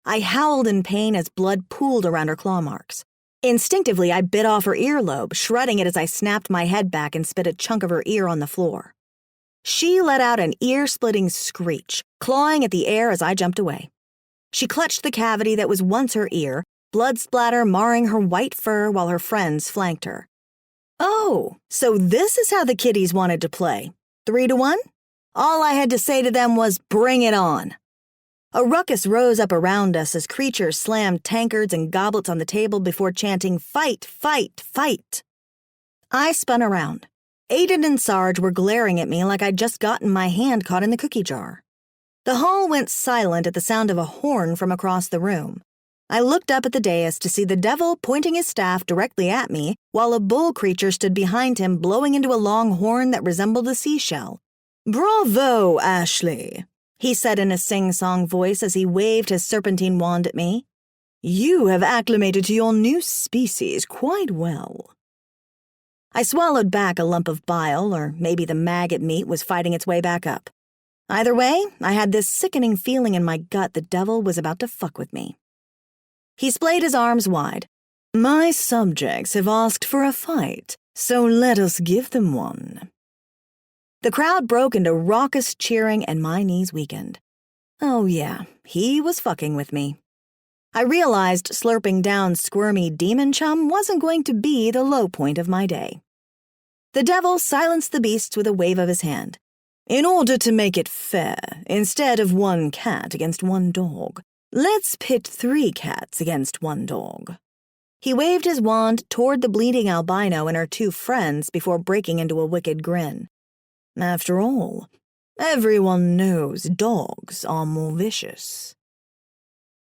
Speaker 2: I howled in pain as blood pooled around her claw marks. Instinctively, I bit off her earlobe, shredding it as I snapped my head back and spit a chunk of her ear on the floor. She let out an ear-splitting screech, clawing at the air as I jumped away. She clutched the cavity that was once her ear, blood splatter marring her white fur while her friends flanked her. Oh, so this is how the kiddies wanted to play. 3-1? All I had to say to them was, bring it on. A ruckus rose up around us as creatures slammed tankards and goblets on the table before chanting, fight, fight, fight. I spun around. Aiden and Sarge were glaring at me like I'd just gotten my hand caught in the cookie jar. The hall went silent at the sound of a horn from across the room. I looked up at the dais to see the devil pointing his staff directly at me, while a bull creature stood behind him blowing into a long horn that resembled a seashell. "Bravo, Ashley," he said in a sing-song voice as he waved his serpentine wand at me. "You have acclimated to your new species quite well." I swallowed back a lump of bile, or maybe the maggot meat was fighting its way back up. Either way, I had this sickening feeling in my gut the devil was about to fuck with me. He splayed his arms wide. "My subjects have asked for a fight, so let us give them one." The crowd broke into raucous cheering and my knees weakened. Oh yeah, he was fucking with me. I realized slurping down squirmy demon chum wasn't going to be the low point of my day. The devil silenced the beasts with a wave of his hand. "In order to make it fair, instead of one cat against one dog, let's pit 3 cats against 1 dog." He waved his wand toward the bleeding albino and her 2 friends before breaking into a wicked grin. "After all, everyone knows dogs are more vicious."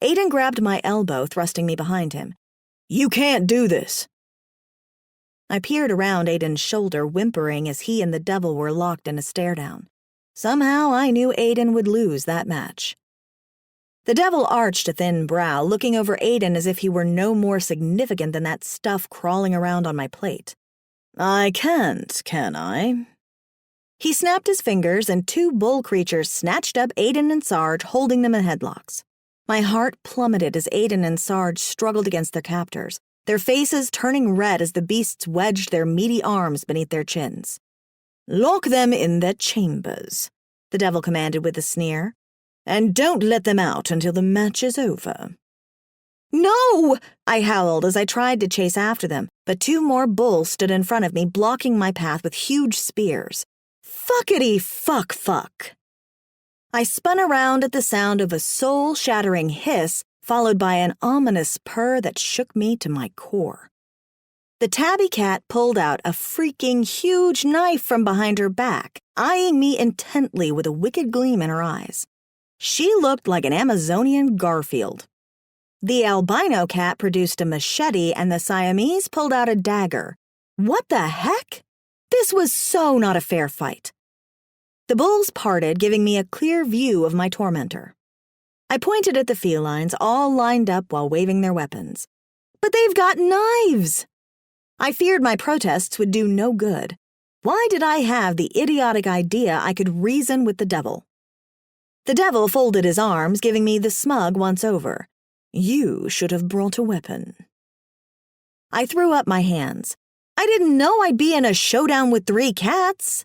Speaker 2: Aiden grabbed my elbow, thrusting me behind him. "You can't do this." I peered around Aiden's shoulder, whimpering as he and the devil were locked in a stare-down. Somehow I knew Aiden would lose that match. The devil arched a thin brow, looking over Aiden as if he were no more significant than that stuff crawling around on my plate. "I can't, can I?" He snapped his fingers, and 2 bull creatures snatched up Aiden and Sarge, holding them in headlocks. My heart plummeted as Aiden and Sarge struggled against their captors, their faces turning red as the beasts wedged their meaty arms beneath their chins. "Lock them in their chambers," the devil commanded with a sneer, "and don't let them out until the match is over." "No!" I howled as I tried to chase after them, but 2 more bulls stood in front of me, blocking my path with huge spears. Fuckity fuck. I spun around at the sound of a soul-shattering hiss, followed by an ominous purr that shook me to my core. The tabby cat pulled out a freaking huge knife from behind her back, eyeing me intently with a wicked gleam in her eyes. She looked like an Amazonian Garfield. The albino cat produced a machete and the Siamese pulled out a dagger. What the heck? This was so not a fair fight. The bulls parted, giving me a clear view of my tormentor. I pointed at the felines, all lined up while waving their weapons. "But they've got knives!" I feared my protests would do no good. Why did I have the idiotic idea I could reason with the devil? The devil folded his arms, giving me the smug once-over. "You should have brought a weapon." I threw up my hands. I didn't know I'd be in a showdown with 3 cats.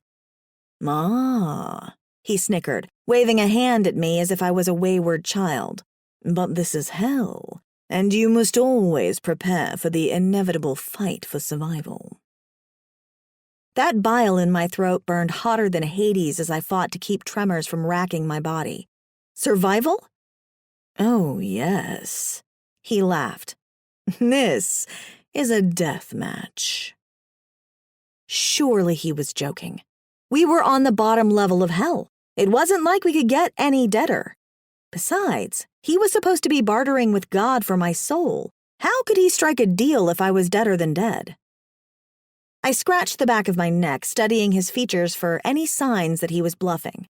Speaker 2: "Ah," he snickered, waving a hand at me as if I was a wayward child. "But this is hell, and you must always prepare for the inevitable fight for survival." That bile in my throat burned hotter than Hades as I fought to keep tremors from racking my body. Survival? "Oh, yes," he laughed. "This is a death match." Surely he was joking. We were on the bottom level of hell. It wasn't like we could get any deader. Besides, he was supposed to be bartering with God for my soul. How could he strike a deal if I was deader than dead? I scratched the back of my neck, studying his features for any signs that he was bluffing.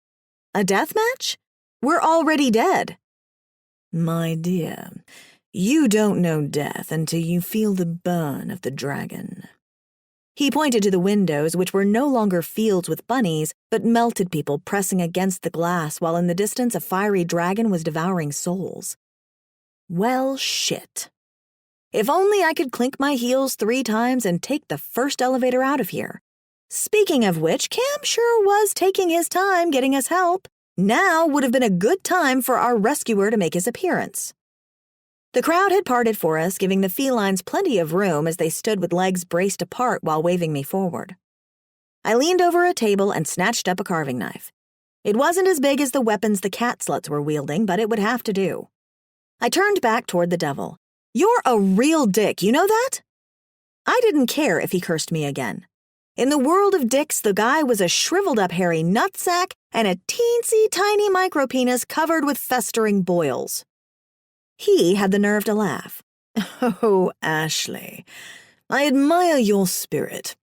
Speaker 2: A death match? We're already dead. "My dear, you don't know death until you feel the burn of the dragon." He pointed to the windows, which were no longer fields with bunnies, but melted people pressing against the glass while in the distance a fiery dragon was devouring souls. Well, shit. If only I could clink my heels 3 times and take the first elevator out of here. Speaking of which, Cam sure was taking his time getting us help. Now would have been a good time for our rescuer to make his appearance. The crowd had parted for us, giving the felines plenty of room as they stood with legs braced apart while waving me forward. I leaned over a table and snatched up a carving knife. It wasn't as big as the weapons the cat sluts were wielding, but it would have to do. I turned back toward the devil. "You're a real dick, you know that?" I didn't care if he cursed me again. In the world of dicks, the guy was a shriveled-up hairy nutsack and a teensy-tiny micropenis covered with festering boils. He had the nerve to laugh.
Speaker 1: Oh, Ashley, I admire your spirit.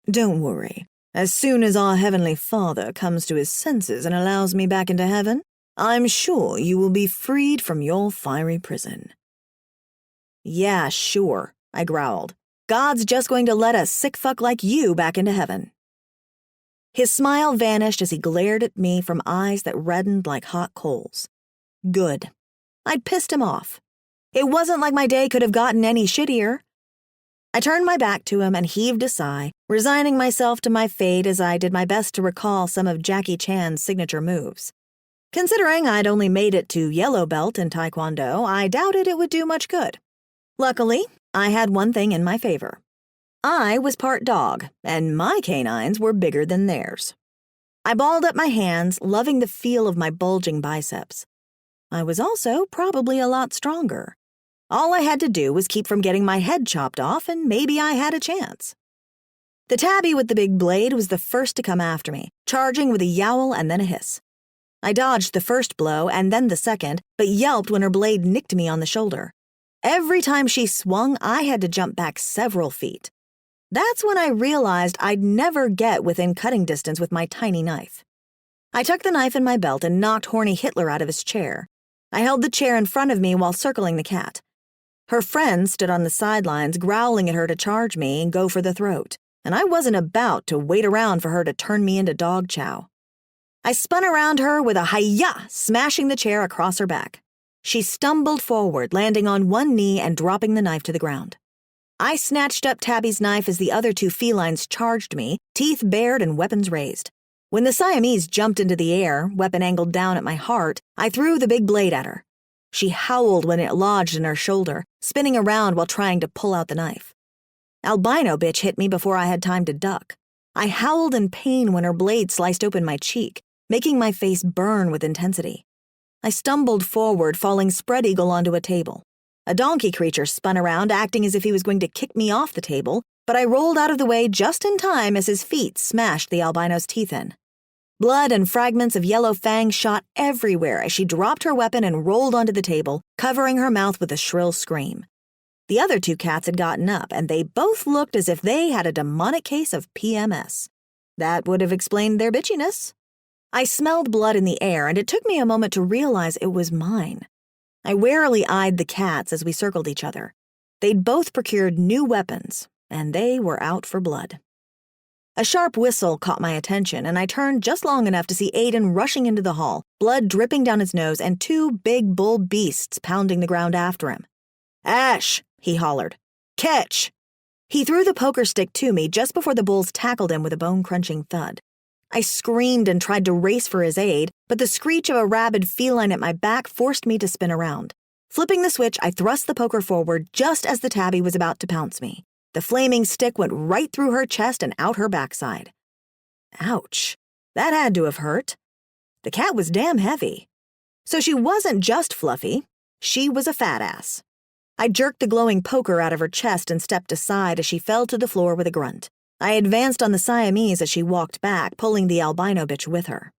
Speaker 1: Don't worry. As soon as our Heavenly Father comes to his senses and allows me back into heaven, I'm sure you will be freed from your fiery prison.
Speaker 2: Yeah, sure, I growled. God's just going to let a sick fuck like you back into heaven. His smile vanished as he glared at me from eyes that reddened like hot coals. Good. I'd pissed him off. It wasn't like my day could have gotten any shittier. I turned my back to him and heaved a sigh, resigning myself to my fate as I did my best to recall some of Jackie Chan's signature moves. Considering I'd only made it to yellow belt in Taekwondo, I doubted it would do much good. Luckily, I had one thing in my favor. I was part dog, and my canines were bigger than theirs. I balled up my hands, loving the feel of my bulging biceps. I was also probably a lot stronger. All I had to do was keep from getting my head chopped off, and maybe I had a chance. The tabby with the big blade was the first to come after me, charging with a yowl and then a hiss. I dodged the first blow and then the second, but yelped when her blade nicked me on the shoulder. Every time she swung, I had to jump back several feet. That's when I realized I'd never get within cutting distance with my tiny knife. I tucked the knife in my belt and knocked horny Hitler out of his chair. I held the chair in front of me while circling the cat. Her friends stood on the sidelines growling at her to charge me and go for the throat, and I wasn't about to wait around for her to turn me into dog chow. I spun around her with a hi-ya, smashing the chair across her back. She stumbled forward, landing on one knee and dropping the knife to the ground. I snatched up Tabby's knife as the other two felines charged me, teeth bared and weapons raised. When the Siamese jumped into the air, weapon angled down at my heart, I threw the big blade at her. She howled when it lodged in her shoulder, spinning around while trying to pull out the knife. Albino bitch hit me before I had time to duck. I howled in pain when her blade sliced open my cheek, making my face burn with intensity. I stumbled forward, falling spread eagle onto a table. A donkey creature spun around, acting as if he was going to kick me off the table, but I rolled out of the way just in time as his feet smashed the albino's teeth in. Blood and fragments of yellow fang shot everywhere as she dropped her weapon and rolled onto the table, covering her mouth with a shrill scream. The other two cats had gotten up, and they both looked as if they had a demonic case of PMS. That would have explained their bitchiness. I smelled blood in the air, and it took me a moment to realize it was mine. I warily eyed the cats as we circled each other. They'd both procured new weapons, and they were out for blood. A sharp whistle caught my attention, and I turned just long enough to see Aiden rushing into the hall, blood dripping down his nose and two big bull beasts pounding the ground after him. "Ash!" he hollered. "Catch!" He threw the poker stick to me just before the bulls tackled him with a bone-crunching thud. I screamed and tried to race for his aid, but the screech of a rabid feline at my back forced me to spin around. Flipping the switch, I thrust the poker forward just as the tabby was about to pounce me. The flaming stick went right through her chest and out her backside. Ouch. That had to have hurt. The cat was damn heavy. So she wasn't just fluffy. She was a fat ass. I jerked the glowing poker out of her chest and stepped aside as she fell to the floor with a grunt. I advanced on the Siamese as she walked back, pulling the albino bitch with her.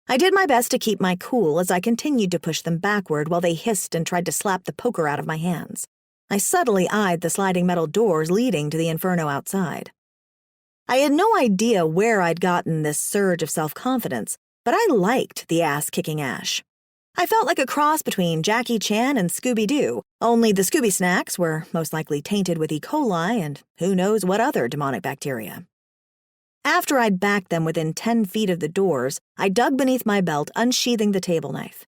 Speaker 2: I did my best to keep my cool as I continued to push them backward while they hissed and tried to slap the poker out of my hands. I subtly eyed the sliding metal doors leading to the inferno outside. I had no idea where I'd gotten this surge of self-confidence, but I liked the ass-kicking Ash. I felt like a cross between Jackie Chan and Scooby-Doo, only the Scooby snacks were most likely tainted with E. coli and who knows what other demonic bacteria. After I'd backed them within 10 feet of the doors, I dug beneath my belt, unsheathing the table knife.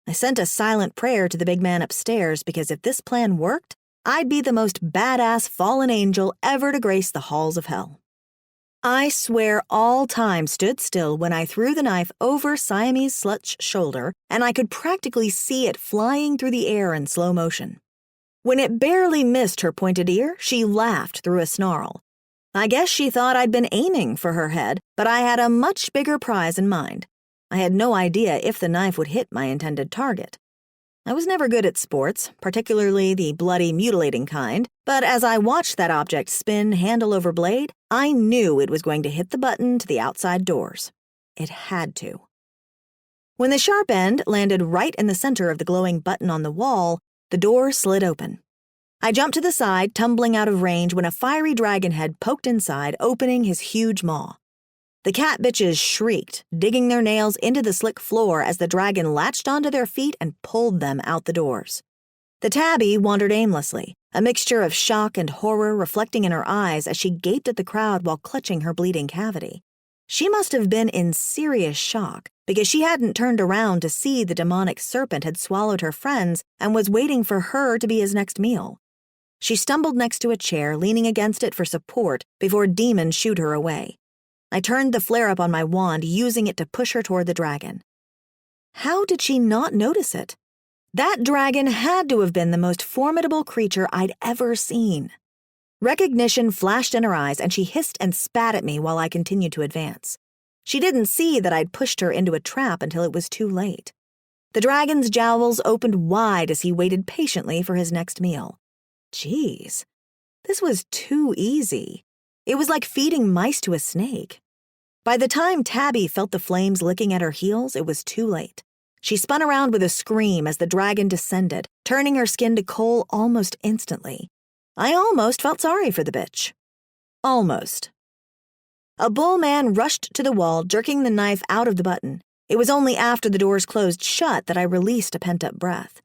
Speaker 2: I sent a silent prayer to the big man upstairs because if this plan worked, I'd be the most badass fallen angel ever to grace the halls of hell. I swear all time stood still when I threw the knife over Siamese Slut's shoulder, and I could practically see it flying through the air in slow motion. When it barely missed her pointed ear, she laughed through a snarl. I guess she thought I'd been aiming for her head, but I had a much bigger prize in mind. I had no idea if the knife would hit my intended target. I was never good at sports, particularly the bloody, mutilating kind, but as I watched that object spin handle over blade, I knew it was going to hit the button to the outside doors. It had to. When the sharp end landed right in the center of the glowing button on the wall, the door slid open. I jumped to the side, tumbling out of range when a fiery dragon head poked inside, opening his huge maw. The cat bitches shrieked, digging their nails into the slick floor as the dragon latched onto their feet and pulled them out the doors. The tabby wandered aimlessly, a mixture of shock and horror reflecting in her eyes as she gaped at the crowd while clutching her bleeding cavity. She must have been in serious shock because she hadn't turned around to see the demonic serpent had swallowed her friends and was waiting for her to be his next meal. She stumbled next to a chair, leaning against it for support before Demon shooed her away. I turned the flare-up on my wand, using it to push her toward the dragon. How did she not notice it? That dragon had to have been the most formidable creature I'd ever seen. Recognition flashed in her eyes, and she hissed and spat at me while I continued to advance. She didn't see that I'd pushed her into a trap until it was too late. The dragon's jowls opened wide as he waited patiently for his next meal. Jeez, this was too easy. It was like feeding mice to a snake. By the time Tabby felt the flames licking at her heels, it was too late. She spun around with a scream as the dragon descended, turning her skin to coal almost instantly. I almost felt sorry for the bitch. Almost. A bull man rushed to the wall, jerking the knife out of the button. It was only after the doors closed shut that I released a pent-up breath.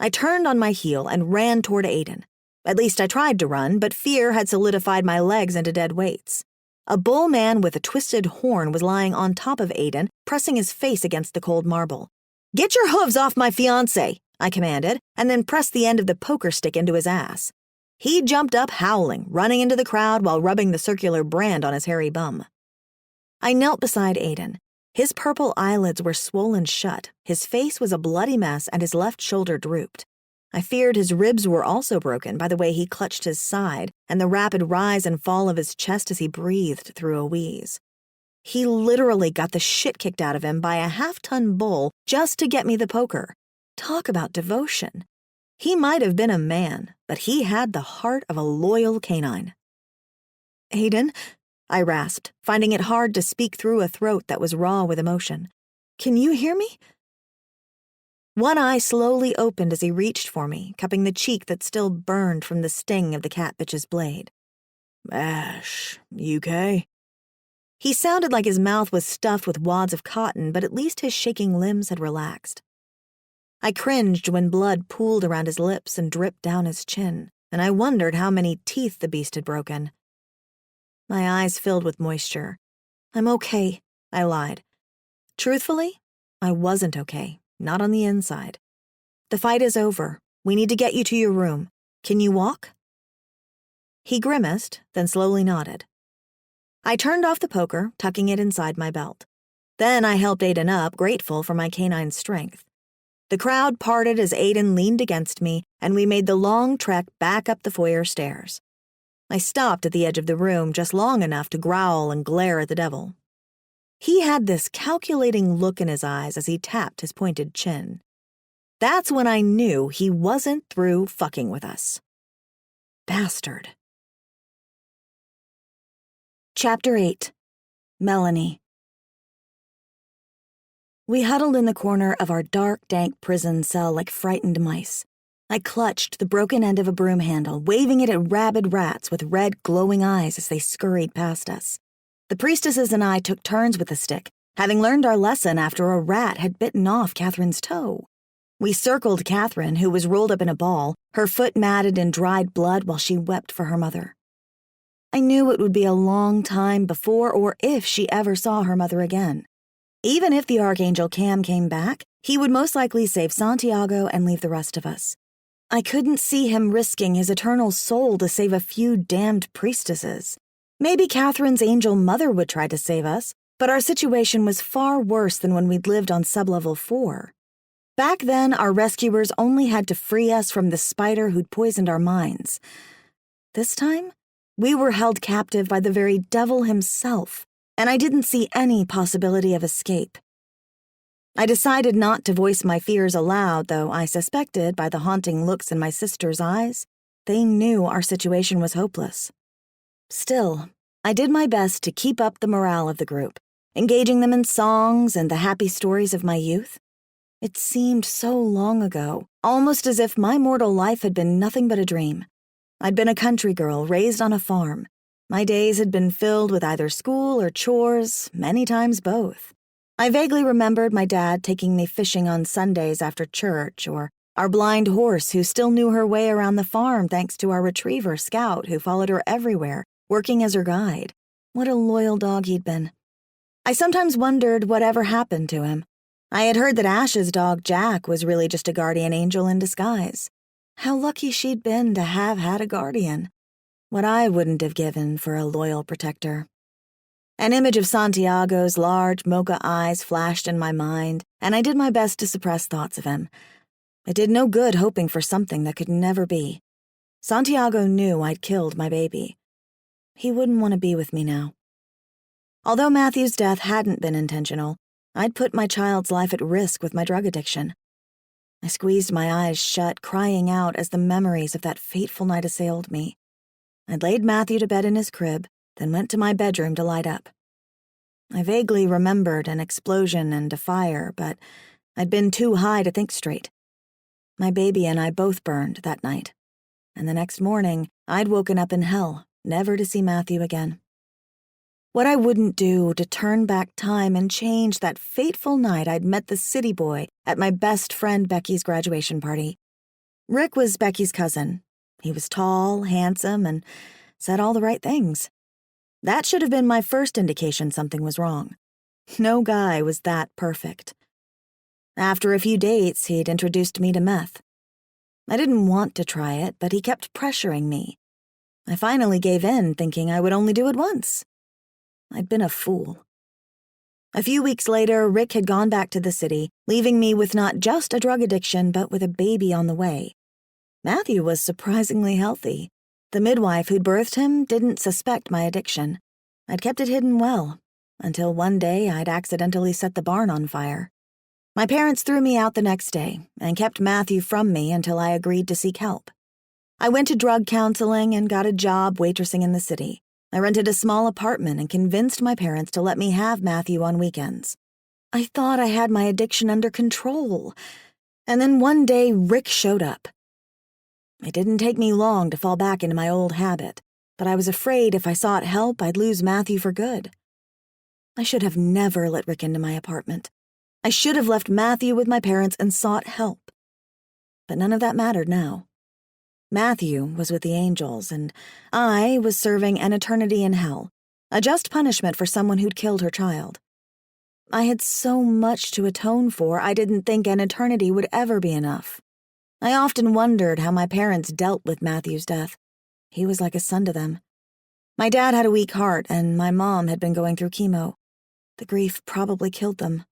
Speaker 2: I turned on my heel and ran toward Aiden. At least I tried to run, but fear had solidified my legs into dead weights. A bull man with a twisted horn was lying on top of Aiden, pressing his face against the cold marble. "Get your hooves off my fiancé," I commanded, and then pressed the end of the poker stick into his ass. He jumped up howling, running into the crowd while rubbing the circular brand on his hairy bum. I knelt beside Aiden. His purple eyelids were swollen shut, his face was a bloody mess, and his left shoulder drooped. I feared his ribs were also broken by the way he clutched his side and the rapid rise and fall of his chest as he breathed through a wheeze. He literally got the shit kicked out of him by a half-ton bull just to get me the poker. Talk about devotion. He might have been a man, but he had the heart of a loyal canine. "Aiden," I rasped, finding it hard to speak through a throat that was raw with emotion. "Can you hear me?" One eye slowly opened as he reached for me, cupping the cheek that still burned from the sting of the cat bitch's blade. "Ash, you okay?" He sounded like his mouth was stuffed with wads of cotton, but at least his shaking limbs had relaxed. I cringed when blood pooled around his lips and dripped down his chin, and I wondered how many teeth the beast had broken. My eyes filled with moisture. "I'm okay," I lied. Truthfully, I wasn't okay, not on the inside. "The fight is over. We need to get you to your room. Can you walk?" He grimaced, then slowly nodded. I turned off the poker, tucking it inside my belt. Then I helped Aiden up, grateful for my canine strength. The crowd parted as Aiden leaned against me, and we made the long trek back up the foyer stairs. I stopped at the edge of the room just long enough to growl and glare at the devil. He had this calculating look in his eyes as he tapped his pointed chin. That's when I knew he wasn't through fucking with us. Bastard. Chapter 8. Melanie. We huddled in the corner of our dark, dank prison cell like frightened mice. I clutched the broken end of a broom handle, waving it at rabid rats with red, glowing eyes as they scurried past us. The priestesses and I took turns with the stick, having learned our lesson after a rat had bitten off Catherine's toe. We circled Catherine, who was rolled up in a ball, her foot matted in dried blood while she wept for her mother. I knew it would be a long time before or if she ever saw her mother again. Even if the Archangel Cam came back, he would most likely save Santiago and leave the rest of us. I couldn't see him risking his eternal soul to save a few damned priestesses. Maybe Catherine's angel mother would try to save us, but our situation was far worse than when we'd lived on sublevel 4. Back then, our rescuers only had to free us from the spider who'd poisoned our minds. This time, we were held captive by the very devil himself, and I didn't see any possibility of escape. I decided not to voice my fears aloud, though I suspected by the haunting looks in my sister's eyes, they knew our situation was hopeless. Still, I did my best to keep up the morale of the group, engaging them in songs and the happy stories of my youth. It seemed so long ago, almost as if my mortal life had been nothing but a dream. I'd been a country girl raised on a farm. My days had been filled with either school or chores, many times both. I vaguely remembered my dad taking me fishing on Sundays after church, or our blind horse who still knew her way around the farm thanks to our retriever, Scout, who followed her everywhere, working as her guide. What a loyal dog he'd been. I sometimes wondered whatever happened to him. I had heard that Ash's dog, Jack, was really just a guardian angel in disguise. How lucky she'd been to have had a guardian. What I wouldn't have given for a loyal protector. An image of Santiago's large mocha eyes flashed in my mind, and I did my best to suppress thoughts of him. It did no good hoping for something that could never be. Santiago knew I'd killed my baby. He wouldn't want to be with me now. Although Matthew's death hadn't been intentional, I'd put my child's life at risk with my drug addiction. I squeezed my eyes shut, crying out as the memories of that fateful night assailed me. I'd laid Matthew to bed in his crib, then went to my bedroom to light up. I vaguely remembered an explosion and a fire, but I'd been too high to think straight. My baby and I both burned that night, and the next morning I'd woken up in hell, never to see Matthew again. What I wouldn't do to turn back time and change that fateful night I'd met the city boy at my best friend Becky's graduation party. Rick was Becky's cousin. He was tall, handsome, and said all the right things. That should have been my first indication something was wrong. No guy was that perfect. After a few dates, he'd introduced me to meth. I didn't want to try it, but he kept pressuring me. I finally gave in, thinking I would only do it once. I'd been a fool. A few weeks later, Rick had gone back to the city, leaving me with not just a drug addiction, but with a baby on the way. Matthew was surprisingly healthy. The midwife who'd birthed him didn't suspect my addiction. I'd kept it hidden well, until one day I'd accidentally set the barn on fire. My parents threw me out the next day and kept Matthew from me until I agreed to seek help. I went to drug counseling and got a job waitressing in the city. I rented a small apartment and convinced my parents to let me have Matthew on weekends. I thought I had my addiction under control. And then one day, Rick showed up. It didn't take me long to fall back into my old habit, but I was afraid if I sought help, I'd lose Matthew for good. I should have never let Rick into my apartment. I should have left Matthew with my parents and sought help. But none of that mattered now. Matthew was with the angels, and I was serving an eternity in hell, a just punishment for someone who'd killed her child. I had so much to atone for, I didn't think an eternity would ever be enough. I often wondered how my parents dealt with Matthew's death. He was like a son to them. My dad had a weak heart, and my mom had been going through chemo. The grief probably killed them.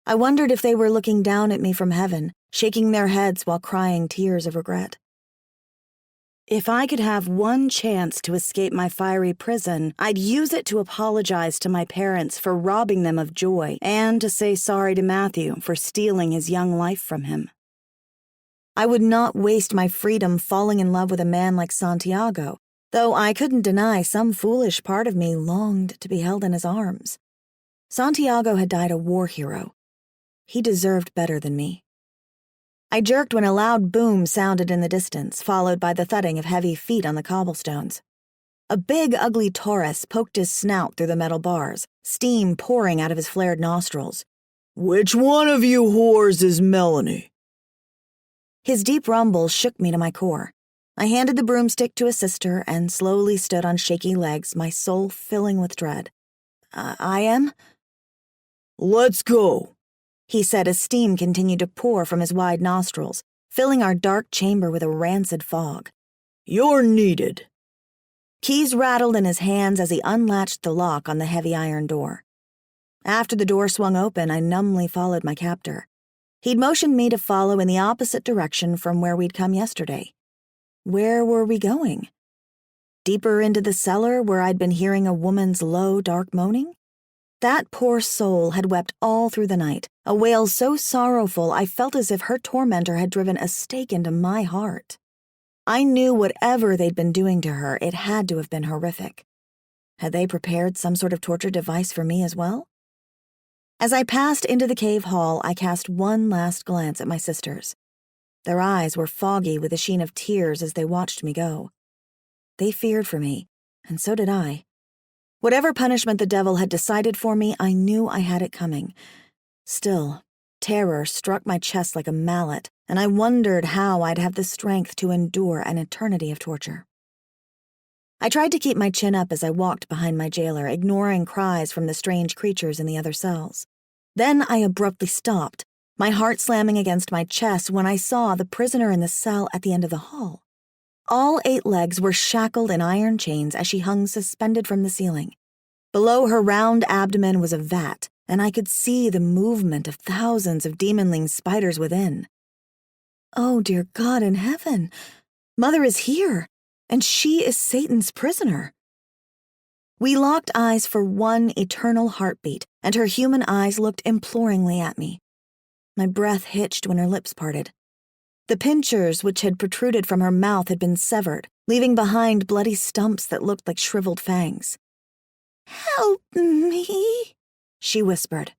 Speaker 2: I wondered if they were looking down at me from heaven, shaking their heads while crying tears of regret. If I could have one chance to escape my fiery prison, I'd use it to apologize to my parents for robbing them of joy and to say sorry to Matthew for stealing his young life from him. I would not waste my freedom falling in love with a man like Santiago, though I couldn't deny some foolish part of me longed to be held in his arms. Santiago had died a war hero. He deserved better than me. I jerked when a loud boom sounded in the distance, followed by the thudding of heavy feet on the cobblestones. A big, ugly Taurus poked his snout through the metal bars, steam pouring out of his flared nostrils.
Speaker 1: "Which one of you whores is Melanie?"
Speaker 2: His deep rumble shook me to my core. I handed the broomstick to a sister and slowly stood on shaky legs, my soul filling with dread. I am?
Speaker 1: "Let's go,"
Speaker 2: he said as steam continued to pour from his wide nostrils, filling our dark chamber with a rancid fog.
Speaker 1: "You're needed."
Speaker 2: Keys rattled in his hands as he unlatched the lock on the heavy iron door. After the door swung open, I numbly followed my captor. He'd motioned me to follow in the opposite direction from where we'd come yesterday. Where were we going? Deeper into the cellar where I'd been hearing a woman's low, dark moaning? That poor soul had wept all through the night, a wail so sorrowful I felt as if her tormentor had driven a stake into my heart. I knew whatever they'd been doing to her, it had to have been horrific. Had they prepared some sort of torture device for me as well? As I passed into the cave hall, I cast one last glance at my sisters. Their eyes were foggy with a sheen of tears as they watched me go. They feared for me, and so did I. Whatever punishment the devil had decided for me, I knew I had it coming. Still, terror struck my chest like a mallet, and I wondered how I'd have the strength to endure an eternity of torture. I tried to keep my chin up as I walked behind my jailer, ignoring cries from the strange creatures in the other cells. Then I abruptly stopped, my heart slamming against my chest when I saw the prisoner in the cell at the end of the hall. All 8 legs were shackled in iron chains as she hung suspended from the ceiling. Below her round abdomen was a vat, and I could see the movement of thousands of demonling spiders within. Oh, dear God in heaven, Mother is here, and she is Satan's prisoner. We locked eyes for one eternal heartbeat, and her human eyes looked imploringly at me. My breath hitched when her lips parted. The pincers which had protruded from her mouth had been severed, leaving behind bloody stumps that looked like shriveled fangs. "Help me," she whispered.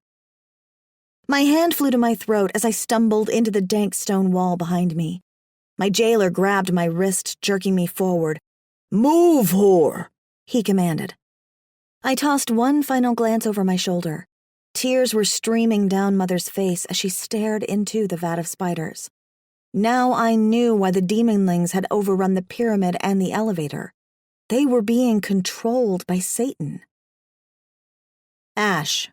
Speaker 2: My hand flew to my throat as I stumbled into the dank stone wall behind me. My jailer grabbed my wrist, jerking me forward. "Move, whore," he commanded. I tossed one final glance over my shoulder. Tears were streaming down Mother's face as she stared into the vat of spiders. Now I knew why the demonlings had overrun the pyramid and the elevator. They were being controlled by Satan. Ash.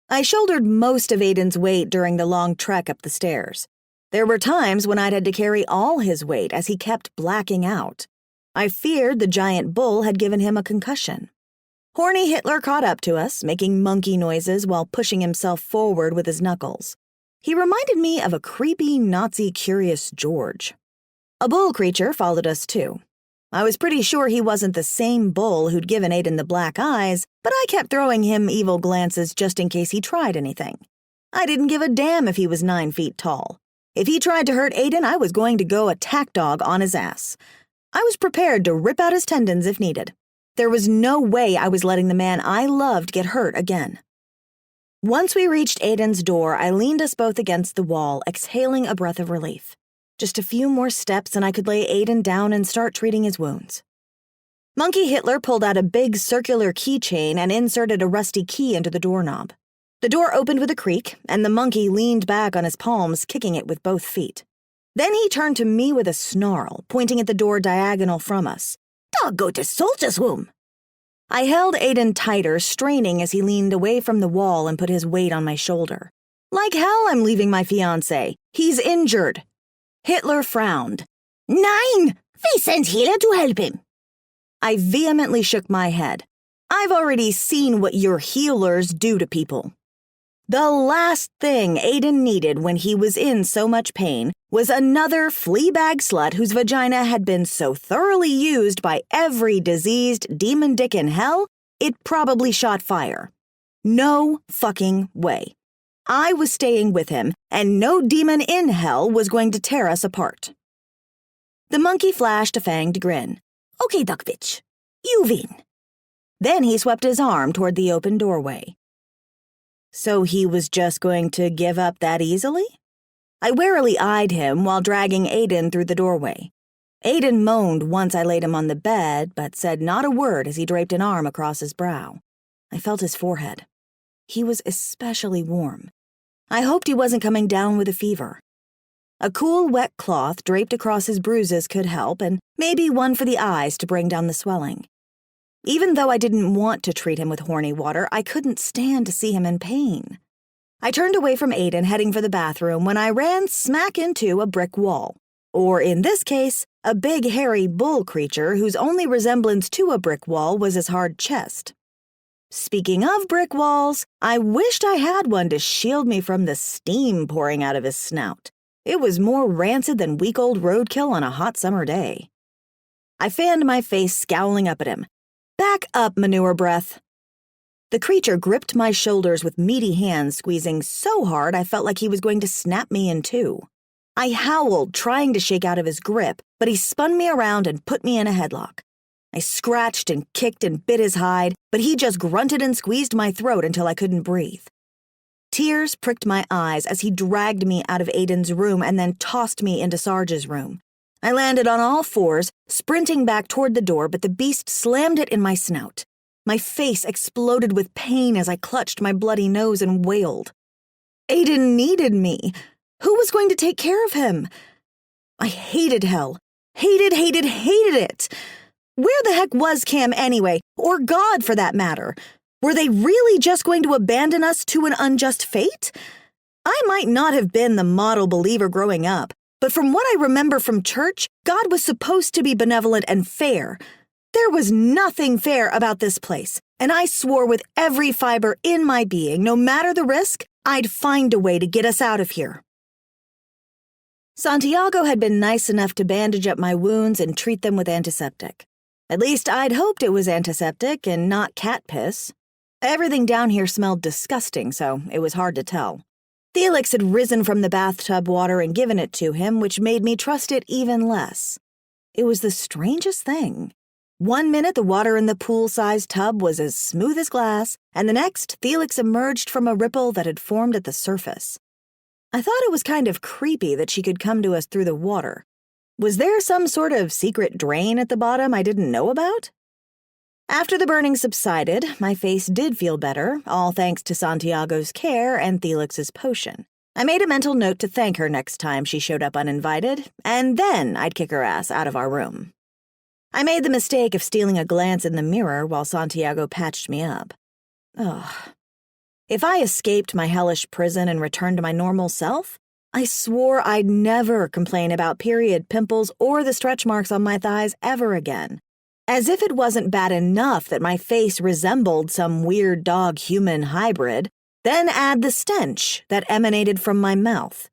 Speaker 2: I shouldered most of Aiden's weight during the long trek up the stairs. There were times when I'd had to carry all his weight as he kept blacking out. I feared the giant bull had given him a concussion. Horny Hitler caught up to us, making monkey noises while pushing himself forward with his knuckles. He reminded me of a creepy Nazi Curious George. A bull creature followed us too. I was pretty sure he wasn't the same bull who'd given Aiden the black eyes, but I kept throwing him evil glances just in case he tried anything. I didn't give a damn if he was 9 feet tall. If he tried to hurt Aiden, I was going to go attack dog on his ass. I was prepared to rip out his tendons if needed. There was no way I was letting the man I loved get hurt again. Once we reached Aiden's door, I leaned us both against the wall, exhaling a breath of relief. Just a few more steps and I could lay Aiden down and start treating his wounds. Monkey Hitler pulled out a big circular keychain and inserted a rusty key into the doorknob. The door opened with a creak, and the monkey leaned back on his palms, kicking it with both feet. Then he turned to me with a snarl, pointing at the door diagonal from us. "Dog go to soldier's room." I held Aiden tighter, straining as he leaned away from the wall and put his weight on my shoulder. Like hell I'm leaving my fiancé. He's injured. Hitler frowned. "Nein! We sent Hitler to help him." I vehemently shook my head. I've already seen what your healers do to people. The last thing Aiden needed when he was in so much pain was another flea-bag slut whose vagina had been so thoroughly used by every diseased demon dick in hell, it probably shot fire. No fucking way. I was staying with him, and no demon in hell was going to tear us apart. The monkey flashed a fanged grin. "Okay, Duckwitch, you win." Then he swept his arm toward the open doorway. So he was just going to give up that easily? I warily eyed him while dragging Aiden through the doorway. Aiden moaned once I laid him on the bed, but said not a word as he draped an arm across his brow. I felt his forehead. He was especially warm. I hoped he wasn't coming down with a fever. A cool, wet cloth draped across his bruises could help, and maybe one for the eyes to bring down the swelling. Even though I didn't want to treat him with horny water, I couldn't stand to see him in pain. I turned away from Aiden, heading for the bathroom, when I ran smack into a brick wall. Or, in this case, a big hairy bull creature whose only resemblance to a brick wall was his hard chest. Speaking of brick walls, I wished I had one to shield me from the steam pouring out of his snout. It was more rancid than week-old roadkill on a hot summer day. I fanned my face, scowling up at him. "Back up, manure breath." The creature gripped my shoulders with meaty hands, squeezing so hard I felt like he was going to snap me in two. I howled, trying to shake out of his grip, but he spun me around and put me in a headlock. I scratched and kicked and bit his hide, but he just grunted and squeezed my throat until I couldn't breathe. Tears pricked my eyes as he dragged me out of Aiden's room and then tossed me into Sarge's room. I landed on all fours, sprinting back toward the door, but the beast slammed it in my snout. My face exploded with pain as I clutched my bloody nose and wailed. Aiden needed me. Who was going to take care of him? I hated hell. Hated it. Where the heck was Cam anyway, or God for that matter? Were they really just going to abandon us to an unjust fate? I might not have been the model believer growing up, but from what I remember from church, God was supposed to be benevolent and fair. There was nothing fair about this place, and I swore with every fiber in my being, no matter the risk, I'd find a way to get us out of here. Santiago had been nice enough to bandage up my wounds and treat them with antiseptic. At least I'd hoped it was antiseptic and not cat piss. Everything down here smelled disgusting, so it was hard to tell. Felix had risen from the bathtub water and given it to him, which made me trust it even less. It was the strangest thing. 1 minute the water in the pool-sized tub was as smooth as glass, and the next Felix emerged from a ripple that had formed at the surface. I thought it was kind of creepy that she could come to us through the water. Was there some sort of secret drain at the bottom I didn't know about? After the burning subsided, my face did feel better, all thanks to Santiago's care and Felix's potion. I made a mental note to thank her next time she showed up uninvited, and then I'd kick her ass out of our room. I made the mistake of stealing a glance in the mirror while Santiago patched me up. Ugh. If I escaped my hellish prison and returned to my normal self, I swore I'd never complain about period pimples or the stretch marks on my thighs ever again. As if it wasn't bad enough that my face resembled some weird dog-human hybrid, then add the stench that emanated from my mouth.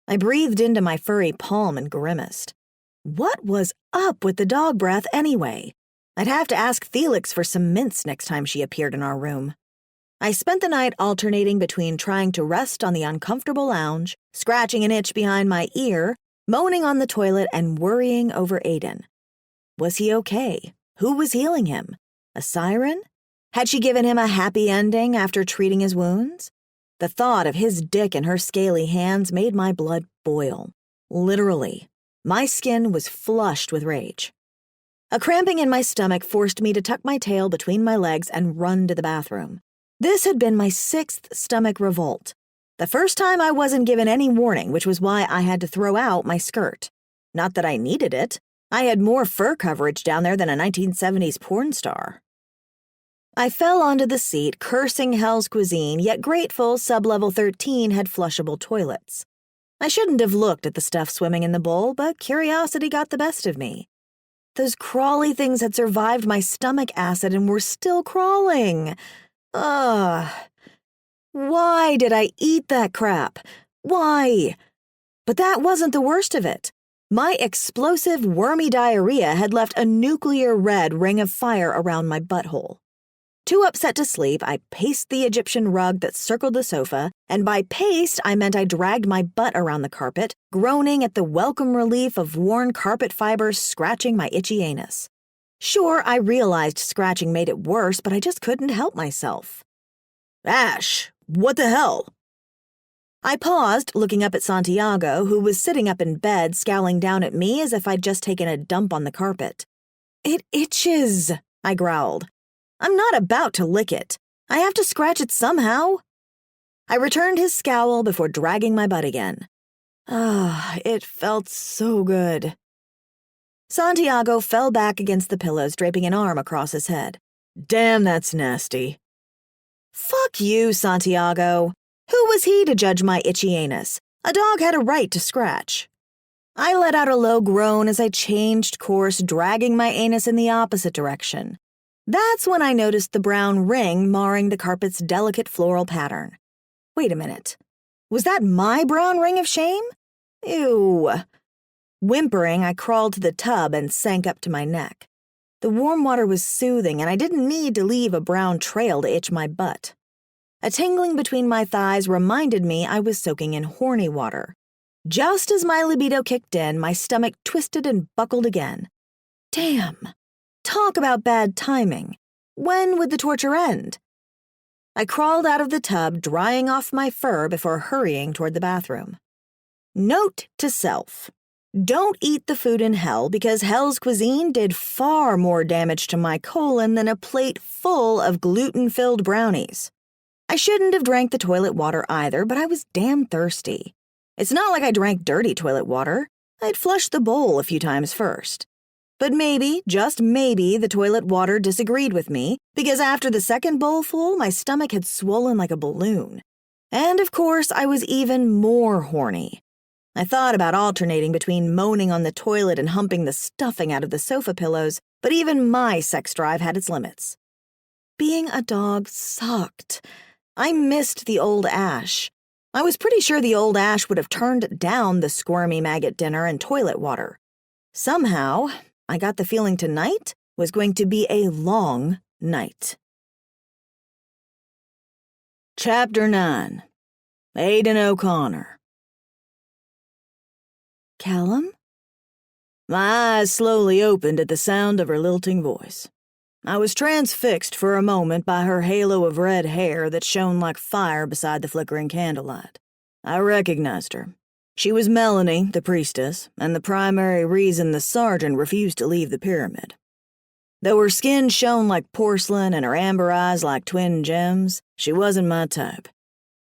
Speaker 2: I breathed into my furry palm and grimaced. What was up with the dog breath anyway? I'd have to ask Felix for some mints next time she appeared in our room. I spent the night alternating between trying to rest on the uncomfortable lounge, scratching an itch behind my ear, moaning on the toilet, and worrying over Aiden. Was he okay? Who was healing him? A siren? Had she given him a happy ending after treating his wounds? The thought of his dick in her scaly hands made my blood boil. Literally. My skin was flushed with rage. A cramping in my stomach forced me to tuck my tail between my legs and run to the bathroom. This had been my 6th stomach revolt. The first time I wasn't given any warning, which was why I had to throw out my skirt. Not that I needed it. I had more fur coverage down there than a 1970s porn star. I fell onto the seat, cursing hell's cuisine, yet grateful Sublevel 13 had flushable toilets. I shouldn't have looked at the stuff swimming in the bowl, but curiosity got the best of me. Those crawly things had survived my stomach acid and were still crawling. Ugh. Why did I eat that crap? Why? But that wasn't the worst of it. My explosive, wormy diarrhea had left a nuclear red ring of fire around my butthole. Too upset to sleep, I paced the Egyptian rug that circled the sofa, and by paced I meant I dragged my butt around the carpet, groaning at the welcome relief of worn carpet fibers scratching my itchy anus. Sure, I realized scratching made it worse, but I just couldn't help myself. Ash, what the hell? I paused, looking up at Santiago, who was sitting up in bed, scowling down at me as if I'd just taken a dump on the carpet. It itches, I growled. I'm not about to lick it. I have to scratch it somehow. I returned his scowl before dragging my butt again. It felt so good. Santiago fell back against the pillows, draping an arm across his head. Damn, that's nasty. Fuck you, Santiago. Who was he to judge my itchy anus? A dog had a right to scratch. I let out a low groan as I changed course, dragging my anus in the opposite direction. That's when I noticed the brown ring marring the carpet's delicate floral pattern. Wait a minute. Was that my brown ring of shame? Ew. Whimpering, I crawled to the tub and sank up to my neck. The warm water was soothing, and I didn't need to leave a brown trail to itch my butt. A tingling between my thighs reminded me I was soaking in horny water. Just as my libido kicked in, my stomach twisted and buckled again. Damn. Talk about bad timing. When would the torture end? I crawled out of the tub, drying off my fur before hurrying toward the bathroom. Note to self. Don't eat the food in hell because hell's cuisine did far more damage to my colon than a plate full of gluten-filled brownies. I shouldn't have drank the toilet water either, but I was damn thirsty. It's not like I drank dirty toilet water. I'd flushed the bowl a few times first. But maybe, just maybe, the toilet water disagreed with me because after the second bowlful, my stomach had swollen like a balloon. And of course, I was even more horny. I thought about alternating between moaning on the toilet and humping the stuffing out of the sofa pillows, but even my sex drive had its limits. Being a dog sucked. I missed the old Ash. I was pretty sure the old Ash would have turned down the squirmy maggot dinner and toilet water. Somehow, I got the feeling tonight was going to be a long night. Chapter 9. Aidan O'Connor. Callum? My eyes slowly opened at the sound of her lilting voice. I was transfixed for a moment by her halo of red hair that shone like fire beside the flickering candlelight. I recognized her. She was Melanie, the priestess, and the primary reason the sergeant refused to leave the pyramid. Though her skin shone like porcelain and her amber eyes like twin gems, she wasn't my type.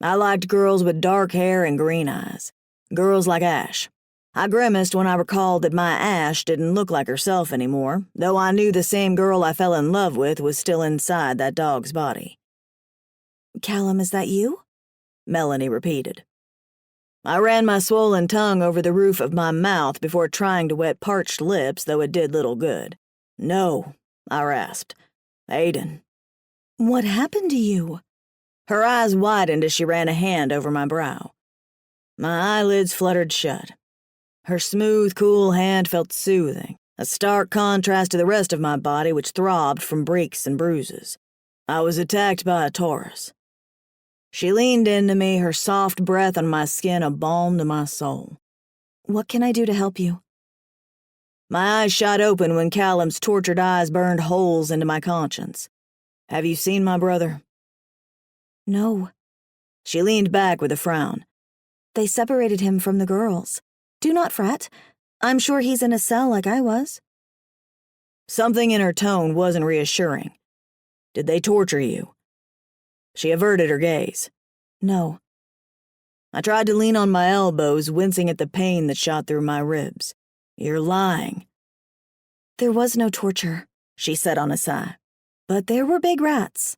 Speaker 2: I liked girls with dark hair and green eyes. Girls like Ash. I grimaced when I recalled that my Ash didn't look like herself anymore, though I knew the same girl I fell in love with was still inside that dog's body. "Callum, is that you?" Melanie repeated. I ran my swollen tongue over the roof of my mouth before trying to wet parched lips, though it did little good. "No," I rasped. "Aidan." "What happened to you?" Her eyes widened as she ran a hand over my brow. My eyelids fluttered shut. Her smooth, cool hand felt soothing, a stark contrast to the rest of my body which throbbed from breaks and bruises. I was attacked by a Taurus. She leaned into me, her soft breath on my skin a balm to my soul. "What can I do to help you?" My eyes shot open when Callum's tortured eyes burned holes into my conscience. "Have you seen my brother?" "No." She leaned back with a frown. "They separated him from the girls. Do not fret. I'm sure he's in a cell like I was." Something in her tone wasn't reassuring. "Did they torture you?" She averted her gaze. "No." I tried to lean on my elbows, wincing at the pain that shot through my ribs. "You're lying." "There was no torture," she said on a sigh. "But there were big rats."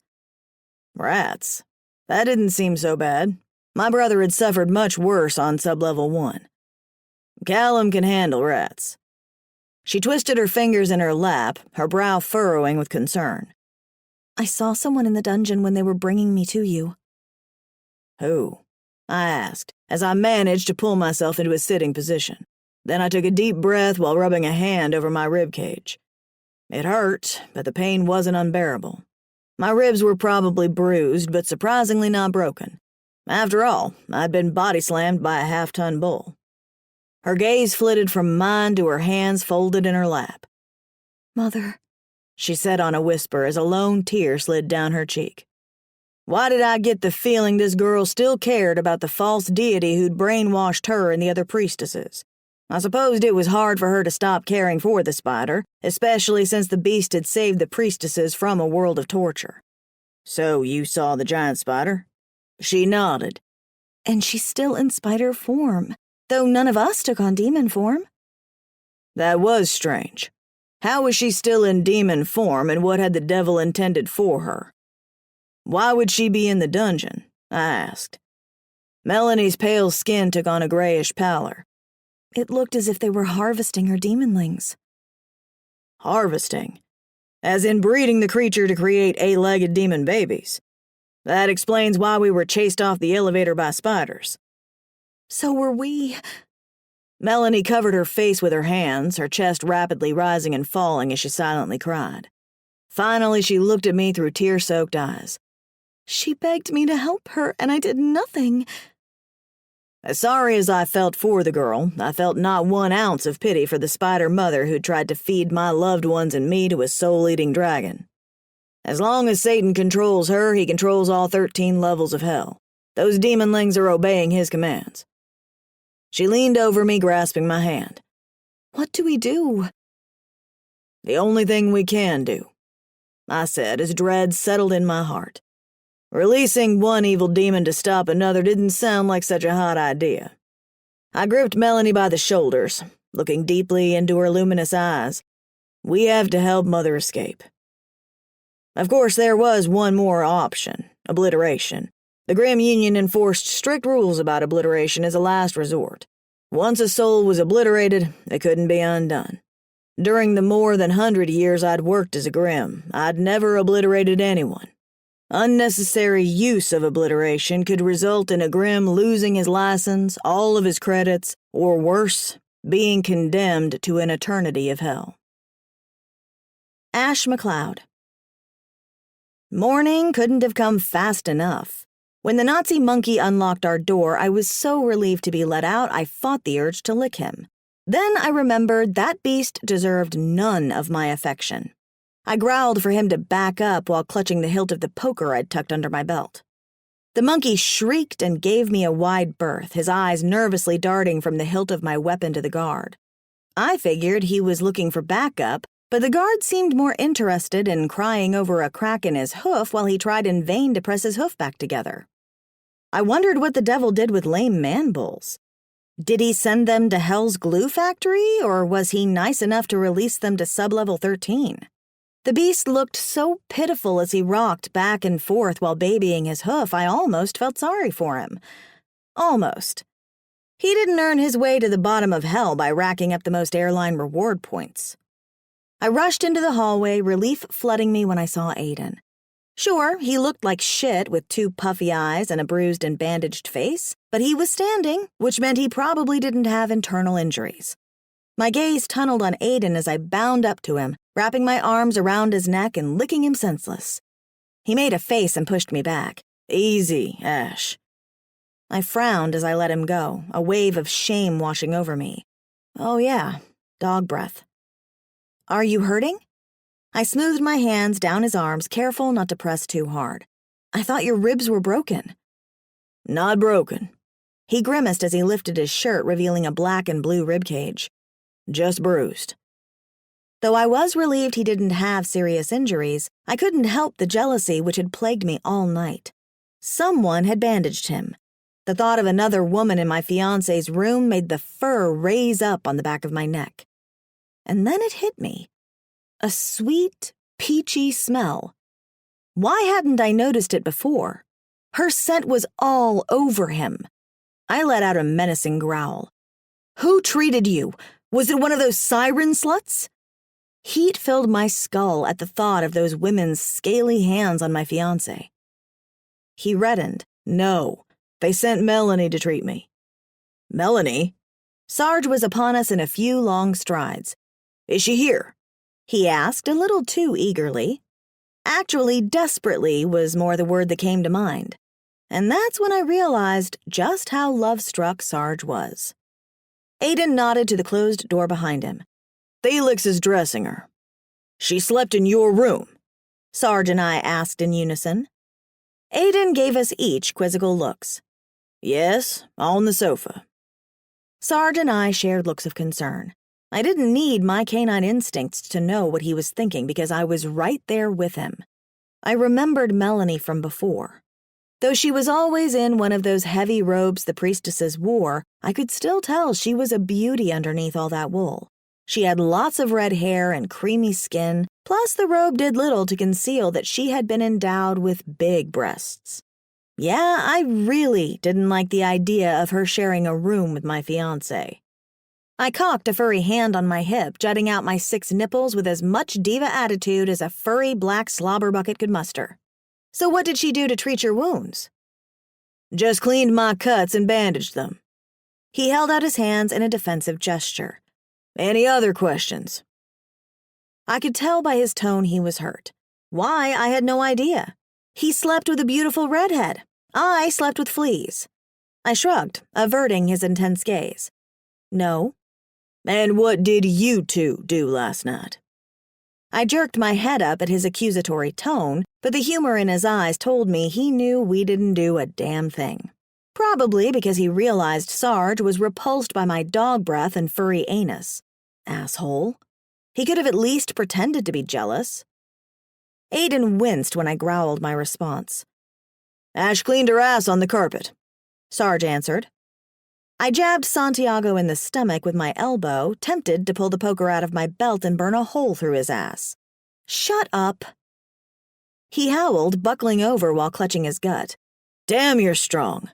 Speaker 2: Rats? That didn't seem so bad. My brother had suffered much worse on Sublevel 1. Callum can handle rats. She twisted her fingers in her lap, her brow furrowing with concern. "I saw someone in the dungeon when they were bringing me to you." "Who?" I asked, as I managed to pull myself into a sitting position. Then I took a deep breath while rubbing a hand over my rib cage. It hurt, but the pain wasn't unbearable. My ribs were probably bruised, but surprisingly not broken. After all, I'd been body-slammed by a half-ton bull. Her gaze flitted from mine to her hands folded in her lap. "Mother," she said on a whisper as a lone tear slid down her cheek. Why did I get the feeling this girl still cared about the false deity who'd brainwashed her and the other priestesses? I supposed it was hard for her to stop caring for the spider, especially since the beast had saved the priestesses from a world of torture. "So you saw the giant spider?" She nodded. "And she's still in spider form, though none of us took on demon form." That was strange. How was she still in demon form, and what had the devil intended for her? Why would she be in the dungeon? I asked. Melanie's pale skin took on a grayish pallor. "It looked as if they were harvesting her demonlings." Harvesting? As in breeding the creature to create eight-legged demon babies. That explains why we were chased off the elevator by spiders. "So were we." Melanie covered her face with her hands, her chest rapidly rising and falling as she silently cried. Finally, she looked at me through tear-soaked eyes. "She begged me to help her, and I did nothing."
Speaker 1: As sorry as I felt for the girl, I felt not 1 ounce of pity for the spider mother who'd tried to feed my loved ones and me to a soul-eating dragon. As long as Satan controls her, he controls all 13 levels of hell. Those demonlings are obeying his commands. She leaned over me, grasping my hand.
Speaker 2: What do we do?
Speaker 1: The only thing we can do, I said as dread settled in my heart. Releasing one evil demon to stop another didn't sound like such a hot idea. I gripped Melanie by the shoulders, looking deeply into her luminous eyes. We have to help Mother escape. Of course, there was one more option, obliteration. The Grim Union enforced strict rules about obliteration as a last resort. Once a soul was obliterated, it couldn't be undone. During the more than 100 years I'd worked as a Grim, I'd never obliterated anyone. Unnecessary use of obliteration could result in a Grim losing his license, all of his credits, or worse, being condemned to an eternity of hell.
Speaker 2: Ash McLeod. Morning couldn't have come fast enough. When the Nazi monkey unlocked our door, I was so relieved to be let out, I fought the urge to lick him. Then I remembered that beast deserved none of my affection. I growled for him to back up while clutching the hilt of the poker I'd tucked under my belt. The monkey shrieked and gave me a wide berth, his eyes nervously darting from the hilt of my weapon to the guard. I figured he was looking for backup, but the guard seemed more interested in crying over a crack in his hoof while he tried in vain to press his hoof back together. I wondered what the devil did with lame man bulls. Did he send them to Hell's glue factory, or was he nice enough to release them to sub-level 13? The beast looked so pitiful as he rocked back and forth while babying his hoof, I almost felt sorry for him. Almost. He didn't earn his way to the bottom of hell by racking up the most airline reward points. I rushed into the hallway, relief flooding me when I saw Aiden. Sure, he looked like shit with 2 puffy eyes and a bruised and bandaged face, but he was standing, which meant he probably didn't have internal injuries. My gaze tunneled on Aiden as I bound up to him, wrapping my arms around his neck and licking him senseless. He made a face and pushed me back. Easy, Ash. I frowned as I let him go, a wave of shame washing over me. Oh yeah, dog breath. Are you hurting? I smoothed my hands down his arms, careful not to press too hard. I thought your ribs were broken.
Speaker 1: Not broken.
Speaker 2: He grimaced as he lifted his shirt, revealing a black and blue ribcage.
Speaker 1: Just bruised.
Speaker 2: Though I was relieved he didn't have serious injuries, I couldn't help the jealousy which had plagued me all night. Someone had bandaged him. The thought of another woman in my fiancé's room made the fur raise up on the back of my neck. And then it hit me. A sweet, peachy smell. Why hadn't I noticed it before? Her scent was all over him. I let out a menacing growl. Who treated you? Was it one of those siren sluts? Heat filled my skull at the thought of those women's scaly hands on my fiancé. He reddened.
Speaker 1: No, they sent Melanie to treat me.
Speaker 2: Melanie? Sarge was upon us in a few long strides.
Speaker 1: Is she here?
Speaker 2: He asked a little too eagerly. Actually, desperately was more the word that came to mind. And that's when I realized just how love-struck Sarge was. Aiden nodded to the closed door behind him.
Speaker 1: Felix is dressing her. She slept in your room?
Speaker 2: Sarge and I asked in unison. Aiden gave us each quizzical looks.
Speaker 1: Yes, on the sofa.
Speaker 2: Sarge and I shared looks of concern. I didn't need my canine instincts to know what he was thinking because I was right there with him. I remembered Melanie from before. Though she was always in one of those heavy robes the priestesses wore, I could still tell she was a beauty underneath all that wool. She had lots of red hair and creamy skin, plus the robe did little to conceal that she had been endowed with big breasts. Yeah, I really didn't like the idea of her sharing a room with my fiancé. I cocked a furry hand on my hip, jutting out my 6 nipples with as much diva attitude as a furry black slobber bucket could muster. So what did she do to treat your wounds?
Speaker 1: Just cleaned my cuts and bandaged them.
Speaker 2: He held out his hands in a defensive gesture.
Speaker 1: Any other questions?
Speaker 2: I could tell by his tone he was hurt. Why, I had no idea. He slept with a beautiful redhead. I slept with fleas. I shrugged, averting his intense gaze. No.
Speaker 1: And what did you two do last night?
Speaker 2: I jerked my head up at his accusatory tone, but the humor in his eyes told me he knew we didn't do a damn thing. Probably because he realized Sarge was repulsed by my dog breath and furry anus. Asshole. He could have at least pretended to be jealous. Aiden winced when I growled my response.
Speaker 1: Ash cleaned her ass on the carpet,
Speaker 2: Sarge answered. I jabbed Santiago in the stomach with my elbow, tempted to pull the poker out of my belt and burn a hole through his ass. Shut up. He howled, buckling over while clutching his gut.
Speaker 1: Damn, you're strong.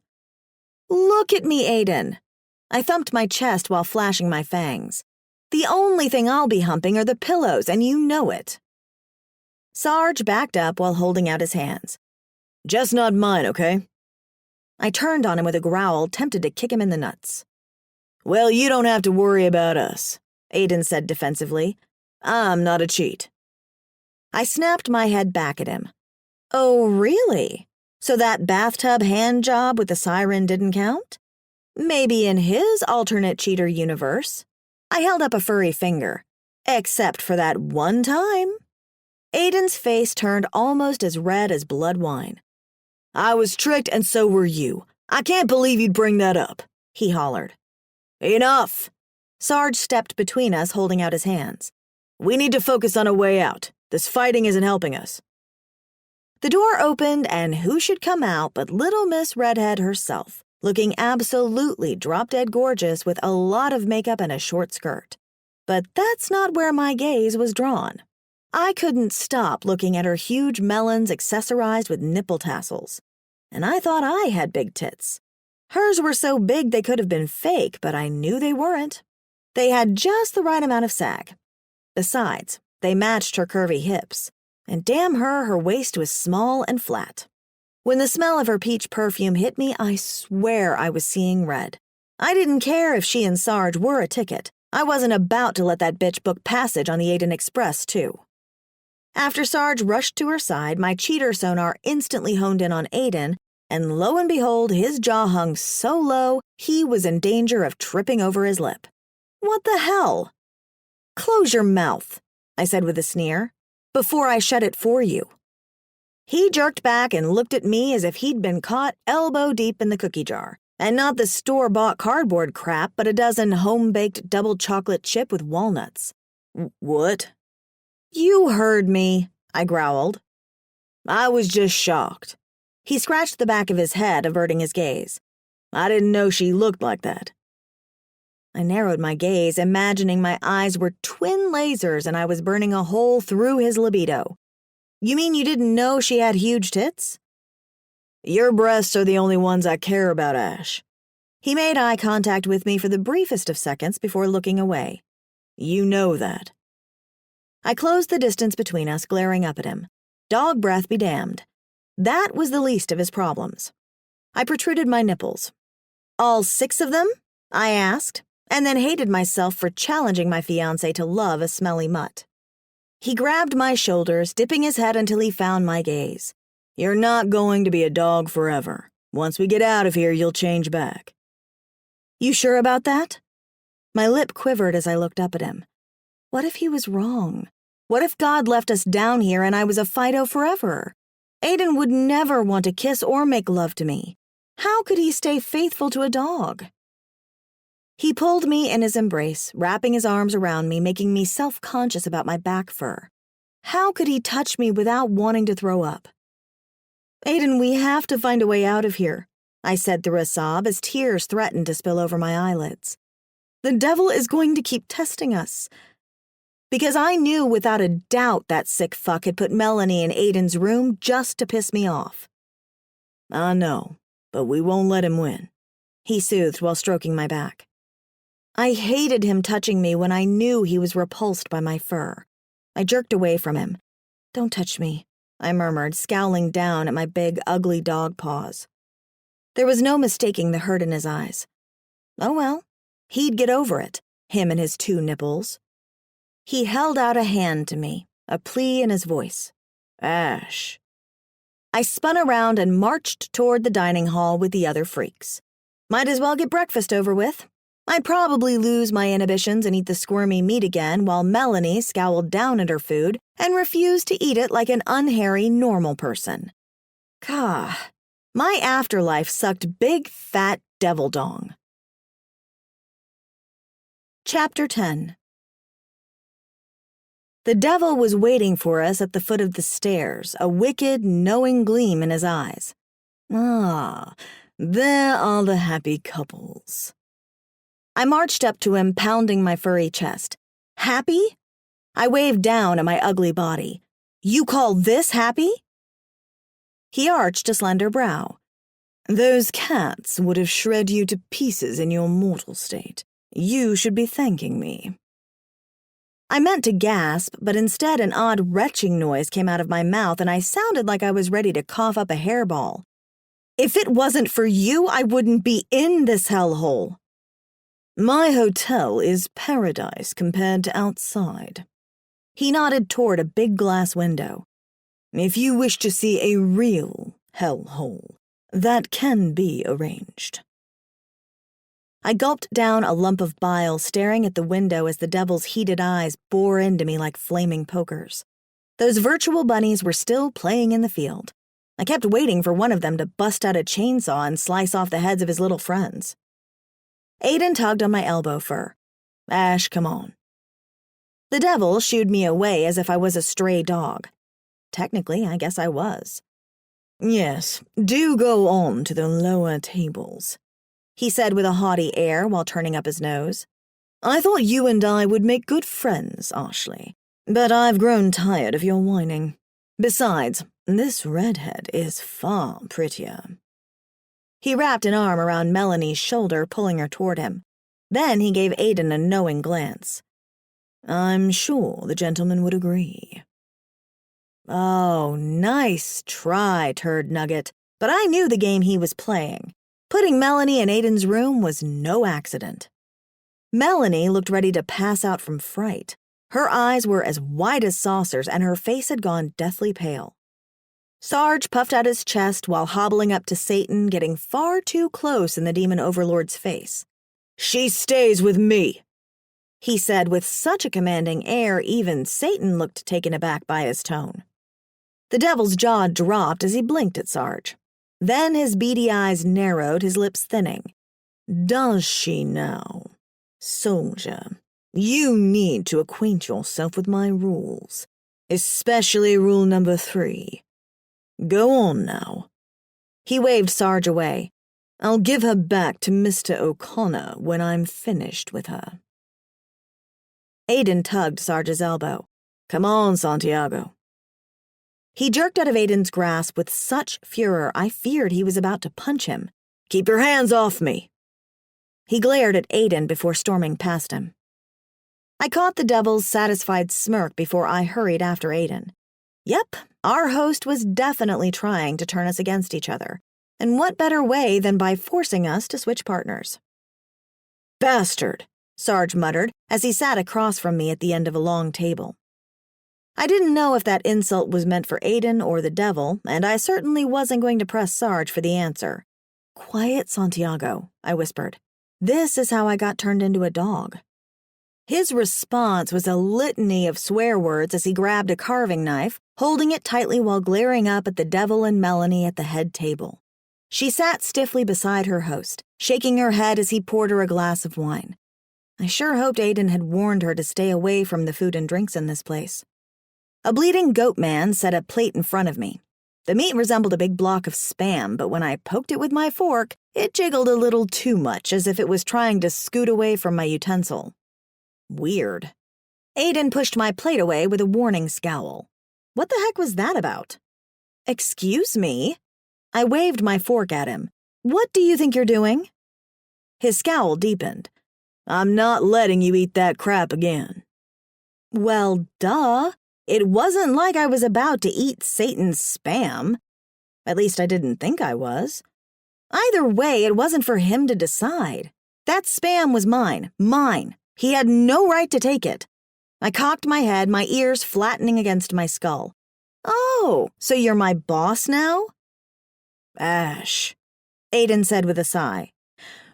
Speaker 2: Look at me, Aiden. I thumped my chest while flashing my fangs. The only thing I'll be humping are the pillows, and you know it. Sarge backed up while holding out his hands.
Speaker 1: Just not mine, okay?
Speaker 2: I turned on him with a growl, tempted to kick him in the nuts.
Speaker 1: Well, you don't have to worry about us, Aiden said defensively. I'm not a cheat.
Speaker 2: I snapped my head back at him. Oh, really? So that bathtub hand job with the siren didn't count? Maybe in his alternate cheater universe. I held up a furry finger. Except for that one time. Aiden's face turned almost as red as blood wine.
Speaker 1: I was tricked and so were you. I can't believe you'd bring that up,
Speaker 2: he hollered.
Speaker 1: Enough!
Speaker 2: Sarge stepped between us, holding out his hands.
Speaker 1: We need to focus on a way out. This fighting isn't helping us.
Speaker 2: The door opened, and who should come out but Little Miss Redhead herself, looking absolutely drop-dead gorgeous with a lot of makeup and a short skirt. But that's not where my gaze was drawn. I couldn't stop looking at her huge melons accessorized with nipple tassels. And I thought I had big tits. Hers were so big they could have been fake, but I knew they weren't. They had just the right amount of sag. Besides, they matched her curvy hips. And damn her waist was small and flat. When the smell of her peach perfume hit me, I swear I was seeing red. I didn't care if she and Sarge were a ticket. I wasn't about to let that bitch book passage on the Aiden Express, too. After Sarge rushed to her side, my cheater sonar instantly honed in on Aiden, and lo and behold, his jaw hung so low, he was in danger of tripping over his lip. What the hell? Close your mouth, I said with a sneer, before I shut it for you. He jerked back and looked at me as if he'd been caught elbow deep in the cookie jar, and not the store-bought cardboard crap, but a dozen home-baked double chocolate chip with walnuts.
Speaker 1: What?
Speaker 2: You heard me, I growled.
Speaker 1: I was just shocked.
Speaker 2: He scratched the back of his head, averting his gaze.
Speaker 1: I didn't know she looked like that.
Speaker 2: I narrowed my gaze, imagining my eyes were twin lasers and I was burning a hole through his libido. You mean you didn't know she had huge tits?
Speaker 1: Your breasts are the only ones I care about, Ash.
Speaker 2: He made eye contact with me for the briefest of seconds before looking away.
Speaker 1: You know that.
Speaker 2: I closed the distance between us, glaring up at him. Dog breath be damned. That was the least of his problems. I protruded my nipples. All 6 of them? I asked, and then hated myself for challenging my fiancé to love a smelly mutt. He grabbed my shoulders, dipping his head until he found my gaze.
Speaker 1: You're not going to be a dog forever. Once we get out of here, you'll change back.
Speaker 2: You sure about that? My lip quivered as I looked up at him. What if he was wrong? What if God left us down here and I was a Fido forever? Aiden would never want to kiss or make love to me. How could he stay faithful to a dog? He pulled me in his embrace, wrapping his arms around me, making me self-conscious about my back fur. How could he touch me without wanting to throw up? Aiden, we have to find a way out of here, I said through a sob as tears threatened to spill over my eyelids. The devil is going to keep testing us. Because I knew without a doubt that sick fuck had put Melanie in Aiden's room just to piss me off.
Speaker 1: I know, but we won't let him win,
Speaker 2: he soothed while stroking my back. I hated him touching me when I knew he was repulsed by my fur. I jerked away from him. Don't touch me, I murmured, scowling down at my big, ugly dog paws. There was no mistaking the hurt in his eyes. Oh well, he'd get over it, him and his 2 nipples. He held out a hand to me, a plea in his voice.
Speaker 1: Ash.
Speaker 2: I spun around and marched toward the dining hall with the other freaks. Might as well get breakfast over with. I'd probably lose my inhibitions and eat the squirmy meat again while Melanie scowled down at her food and refused to eat it like an unhairy normal person. Gah, my afterlife sucked big fat devil dong. Chapter 10. The devil was waiting for us at the foot of the stairs, a wicked, knowing gleam in his eyes. Ah, there are the happy couples. I marched up to him, pounding my furry chest. Happy? I waved down at my ugly body. You call this happy? He arched a slender brow. Those cats would have shred you to pieces in your mortal state. You should be thanking me. I meant to gasp, but instead an odd retching noise came out of my mouth and I sounded like I was ready to cough up a hairball. If it wasn't for you, I wouldn't be in this hellhole. My hotel is paradise compared to outside. He nodded toward a big glass window. If you wish to see a real hellhole, that can be arranged. I gulped down a lump of bile, staring at the window as the devil's heated eyes bore into me like flaming pokers. Those virtual bunnies were still playing in the field. I kept waiting for one of them to bust out a chainsaw and slice off the heads of his little friends. Aiden tugged on my elbow fur. Ash, come on. The devil shooed me away as if I was a stray dog. Technically, I guess I was. Yes, do go on to the lower tables, he said with a haughty air while turning up his nose. I thought you and I would make good friends, Ashley, but I've grown tired of your whining. Besides, this redhead is far prettier. He wrapped an arm around Melanie's shoulder, pulling her toward him. Then he gave Aiden a knowing glance. I'm sure the gentleman would agree. Oh, nice try, Turd Nugget, but I knew the game he was playing. Putting Melanie in Aiden's room was no accident. Melanie looked ready to pass out from fright. Her eyes were as wide as saucers and her face had gone deathly pale. Sarge puffed out his chest while hobbling up to Satan, getting far too close in the demon overlord's face. She stays with me, he said with such a commanding air even Satan looked taken aback by his tone. The devil's jaw dropped as he blinked at Sarge. Then his beady eyes narrowed, his lips thinning. Does she now? Soldier, you need to acquaint yourself with my rules, especially rule number 3. Go on now. He waved Sarge away. I'll give her back to Mr. O'Connor when I'm finished with her. Aiden tugged Sarge's elbow. Come on, Santiago. He jerked out of Aiden's grasp with such furor I feared he was about to punch him. Keep your hands off me. He glared at Aiden before storming past him. I caught the devil's satisfied smirk before I hurried after Aiden. Yep, our host was definitely trying to turn us against each other. And what better way than by forcing us to switch partners? Bastard, Sarge muttered as he sat across from me at the end of a long table. I didn't know if that insult was meant for Aiden or the devil, and I certainly wasn't going to press Sarge for the answer. Quiet, Santiago, I whispered. This is how I got turned into a dog. His response was a litany of swear words as he grabbed a carving knife, holding it tightly while glaring up at the devil and Melanie at the head table. She sat stiffly beside her host, shaking her head as he poured her a glass of wine. I sure hoped Aiden had warned her to stay away from the food and drinks in this place. A bleeding goat man set a plate in front of me. The meat resembled a big block of Spam, but when I poked it with my fork, it jiggled a little too much, as if it was trying to scoot away from my utensil. Weird. Aiden pushed my plate away with a warning scowl. What the heck was that about? Excuse me? I waved my fork at him. What do you think you're doing? His scowl deepened. I'm not letting you eat that crap again. Well, duh. It wasn't like I was about to eat Satan's Spam. At least I didn't think I was. Either way, it wasn't for him to decide. That Spam was mine. Mine. He had no right to take it. I cocked my head, my ears flattening against my skull. Oh, so you're my boss now? Ash, Aiden said with a sigh.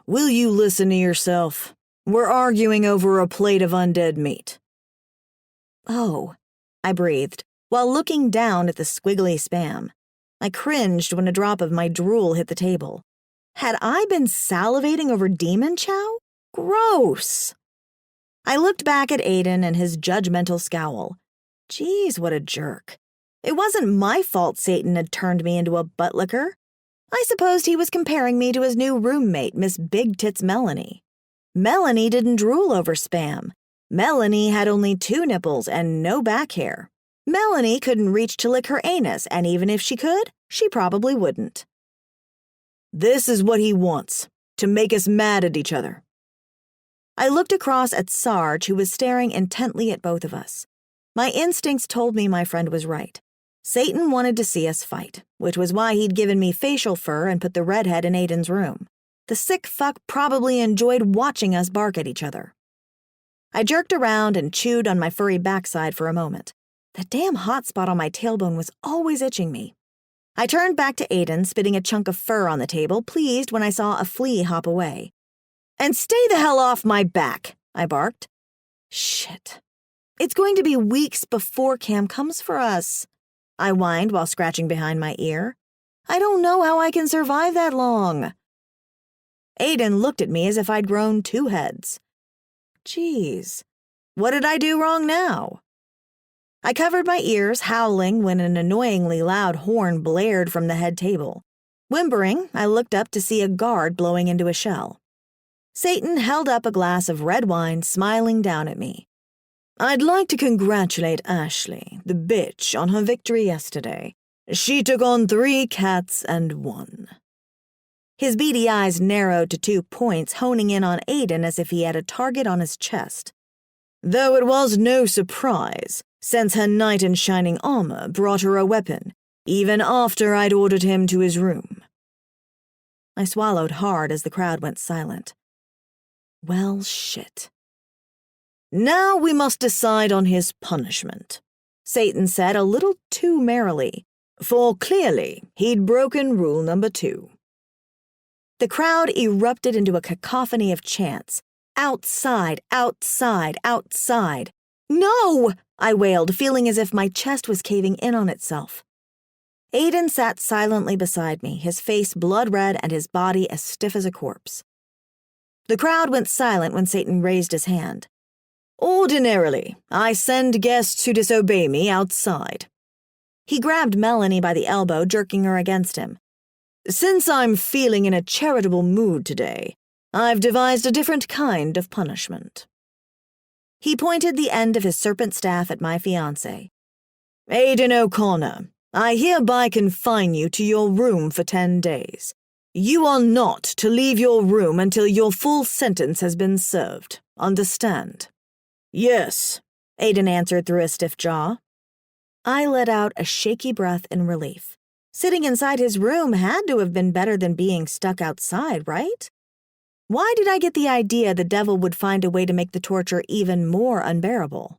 Speaker 1: Will you listen to yourself? We're arguing over a plate of undead meat.
Speaker 2: Oh, I breathed, while looking down at the squiggly spam. I cringed when a drop of my drool hit the table. Had I been salivating over demon chow? Gross! I looked back at Aiden and his judgmental scowl. Geez, what a jerk. It wasn't my fault Satan had turned me into a buttlicker. I supposed he was comparing me to his new roommate, Miss Big Tits Melanie. Melanie didn't drool over spam. Melanie had only 2 nipples and no back hair. Melanie couldn't reach to lick her anus, and even if she could, she probably wouldn't.
Speaker 1: This is what he wants, to make us mad at each other.
Speaker 2: I looked across at Sarge, who was staring intently at both of us. My instincts told me my friend was right. Satan wanted to see us fight, which was why he'd given me facial fur and put the redhead in Aiden's room. The sick fuck probably enjoyed watching us bark at each other. I jerked around and chewed on my furry backside for a moment. The damn hot spot on my tailbone was always itching me. I turned back to Aiden, spitting a chunk of fur on the table, pleased when I saw a flea hop away. "And stay the hell off my back," I barked. Shit. It's going to be weeks before Cam comes for us, I whined while scratching behind my ear. I don't know how I can survive that long. Aiden looked at me as if I'd grown 2 heads. Geez, what did I do wrong now? I covered my ears, howling when an annoyingly loud horn blared from the head table. Whimpering, I looked up to see a guard blowing into a shell. Satan held up a glass of red wine, smiling down at me.
Speaker 1: I'd like to congratulate Ashley, the bitch, on her victory yesterday. She took on 3 cats and won.
Speaker 2: His beady eyes narrowed to 2 points, honing in on Aiden as if he had a target on his chest.
Speaker 1: Though it was no surprise, since her knight in shining armor brought her a weapon, even after I'd ordered him to his room.
Speaker 2: I swallowed hard as the crowd went silent. Well, shit.
Speaker 1: Now we must decide on his punishment, Satan said a little too merrily, for clearly he'd broken rule number 2.
Speaker 2: The crowd erupted into a cacophony of chants. Outside, outside, outside. No! I wailed, feeling as if my chest was caving in on itself. Aiden sat silently beside me, his face blood red and his body as stiff as a corpse. The crowd went silent when Satan raised his hand.
Speaker 1: Ordinarily, I send guests who disobey me outside.
Speaker 2: He grabbed Melanie by the elbow, jerking her against him.
Speaker 1: Since I'm feeling in a charitable mood today, I've devised a different kind of punishment.
Speaker 2: He pointed the end of his serpent staff at my fiancé.
Speaker 1: Aiden O'Connor, I hereby confine you to your room for 10 days. You are not to leave your room until your full sentence has been served. Understand?
Speaker 3: Yes,
Speaker 2: Aiden answered through a stiff jaw. I let out a shaky breath in relief. Sitting inside his room had to have been better than being stuck outside, right? Why did I get the idea the devil would find a way to make the torture even more unbearable?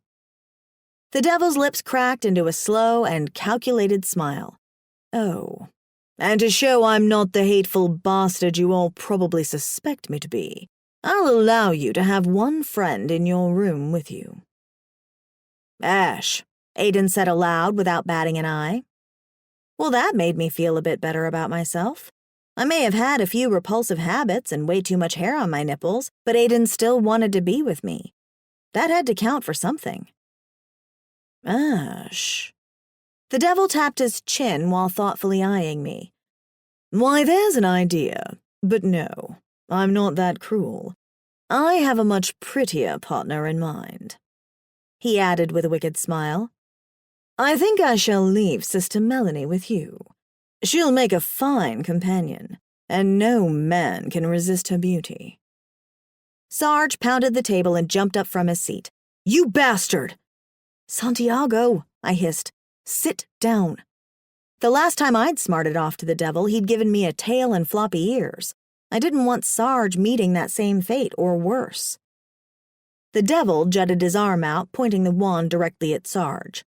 Speaker 2: The devil's lips cracked into a slow and calculated smile. Oh,
Speaker 1: and to show I'm not the hateful bastard you all probably suspect me to be, I'll allow you to have one friend in your room with you.
Speaker 2: Ash, Aiden said aloud without batting an eye. Well, that made me feel a bit better about myself. I may have had a few repulsive habits and way too much hair on my nipples, but Aiden still wanted to be with me. That had to count for something.
Speaker 1: Ash.
Speaker 2: The devil tapped his chin while thoughtfully eyeing me.
Speaker 1: Why, there's an idea, but no, I'm not that cruel. I have a much prettier partner in mind.
Speaker 2: He added with a wicked smile.
Speaker 1: I think I shall leave Sister Melanie with you. She'll make a fine companion, and no man can resist her beauty.
Speaker 2: Sarge pounded the table and jumped up from his seat.
Speaker 1: You bastard!
Speaker 2: Santiago, I hissed. Sit down. The last time I'd smarted off to the devil, he'd given me a tail and floppy ears. I didn't want Sarge meeting that same fate, or worse. The devil jutted his arm out, pointing the wand directly at Sarge.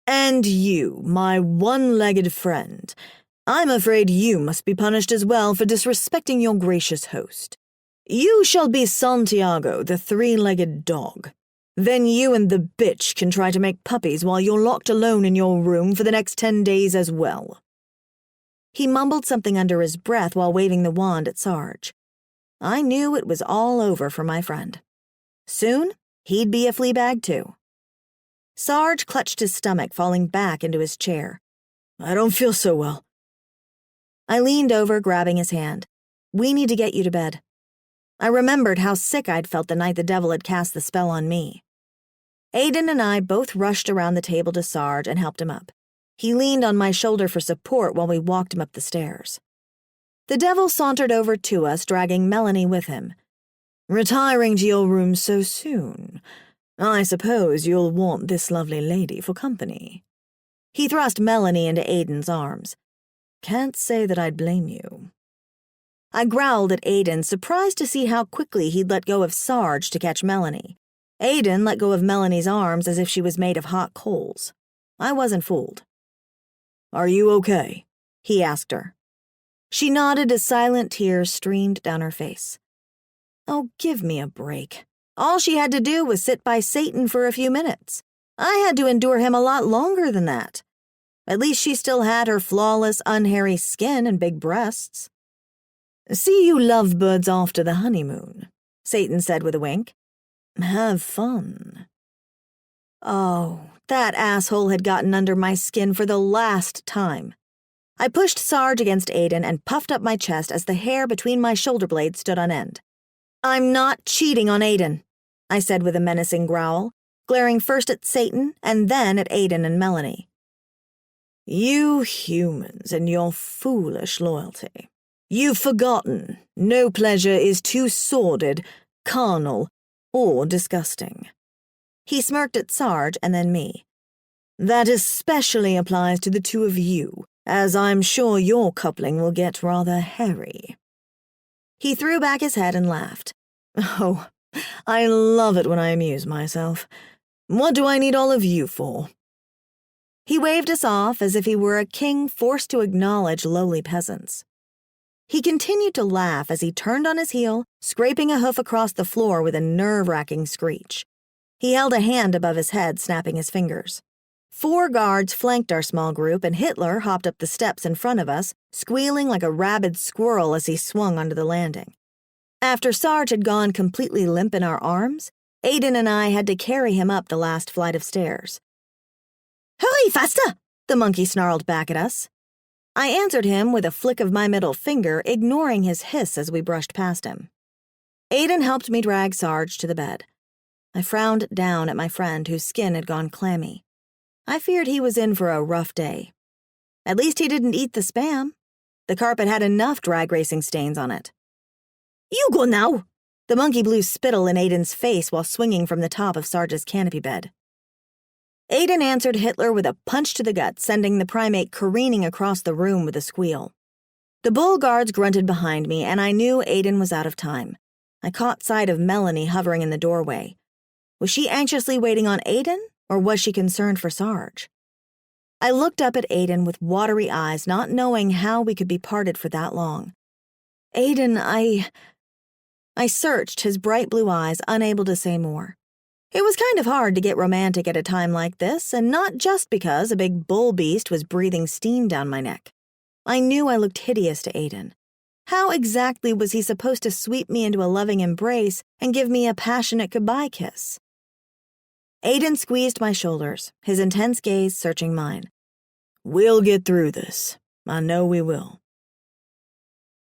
Speaker 1: And you, my one-legged friend, I'm afraid you must be punished as well for disrespecting your gracious host. You shall be Santiago, the three-legged dog. Then you and the bitch can try to make puppies while you're locked alone in your room for the next 10 days as well." He mumbled something under his breath while waving the wand at Sarge. I knew it was all over for my friend. Soon, he'd be a flea bag too. Sarge clutched his stomach, falling back into his chair. "I don't feel so well." I leaned over, grabbing his hand. "We need to get you to bed." I remembered how sick I'd felt the night the devil had cast the spell on me. Aiden and I both rushed around the table to Sarge and helped him up. He leaned on my shoulder for support while we walked him up the stairs. The devil sauntered over to us, dragging Melanie with him. "Retiring to your room so soon? I suppose you'll want this lovely lady for company." He thrust Melanie into Aiden's arms. "Can't say that I'd blame you." I growled at Aiden, surprised to see how quickly he'd let go of Sarge to catch Melanie. Aiden let go of Melanie's arms as if she was made of hot coals. I wasn't fooled. "Are you okay?" he asked her. She nodded as silent tears streamed down her face. Oh, give me a break. All she had to do was sit by Satan for a few minutes. I had to endure him a lot longer than that. At least she still had her flawless, unhairy skin and big breasts. "See you lovebirds after the honeymoon," Satan said with a wink. "Have fun." Oh, that asshole had gotten under my skin for the last time. I pushed Sarge against Aiden and puffed up my chest as the hair between my shoulder blades stood on end. "I'm not cheating on Aiden," I said with a menacing growl, glaring first at Satan and then at Aiden and Melanie. "You humans and your foolish loyalty. You've forgotten no pleasure is too sordid, carnal, or disgusting." He smirked at Sarge and then me. "That especially applies to the two of you, as I'm sure your coupling will get rather hairy." He threw back his head and laughed. "Oh, I love it when I amuse myself. What do I need all of you for?" He waved us off as if he were a king forced to acknowledge lowly peasants. He continued to laugh as he turned on his heel, scraping a hoof across the floor with a nerve-wracking screech. He held a hand above his head, snapping his fingers. 4 guards flanked our small group, and Hitler hopped up the steps in front of us, squealing like a rabid squirrel as he swung onto the landing. After Sarge had gone completely limp in our arms, Aiden and I had to carry him up the last flight of stairs. "Hurry, faster!" the monkey snarled back at us. I answered him with a flick of my middle finger, ignoring his hiss as we brushed past him. Aiden helped me drag Sarge to the bed. I frowned down at my friend whose skin had gone clammy. I feared he was in for a rough day. At least he didn't eat the Spam. The carpet had enough drag racing stains on it. "You go now!" The monkey blew spittle in Aiden's face while swinging from the top of Sarge's canopy bed. Aiden answered Hitler with a punch to the gut, sending the primate careening across the room with a squeal. The bull guards grunted behind me, and I knew Aiden was out of time. I caught sight of Melanie hovering in the doorway. Was she anxiously waiting on Aiden, or was she concerned for Sarge? I looked up at Aiden with watery eyes, not knowing how we could be parted for that long. "Aiden, I searched his bright blue eyes, unable to say more. It was kind of hard to get romantic at a time like this, and not just because a big bull beast was breathing steam down my neck. I knew I looked hideous to Aiden. How exactly was he supposed to sweep me into a loving embrace and give me a passionate goodbye kiss? Aiden squeezed my shoulders, his intense gaze searching mine. "We'll get through this. I know we will."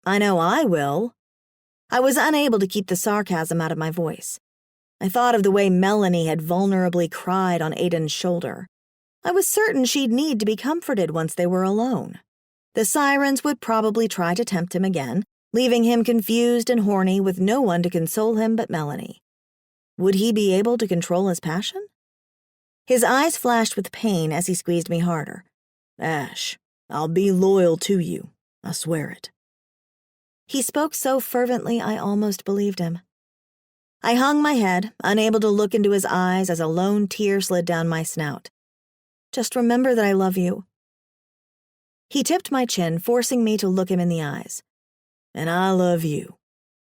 Speaker 1: "I know I will." I was unable to keep the sarcasm out of my voice. I thought of the way Melanie had vulnerably cried on Aiden's shoulder. I was certain she'd need to be comforted once they were alone. The sirens would probably try to tempt him again, leaving him confused and horny with no one to console him but Melanie. Would he be able to control his passion? His eyes flashed with pain as he squeezed me harder. "Ash, I'll be loyal to you. I swear it." He spoke so fervently I almost believed him. I hung my head, unable to look into his eyes as a lone tear slid down my snout. "Just remember that I love you."
Speaker 2: He tipped my chin, forcing me to look him in the eyes.
Speaker 1: And I love you.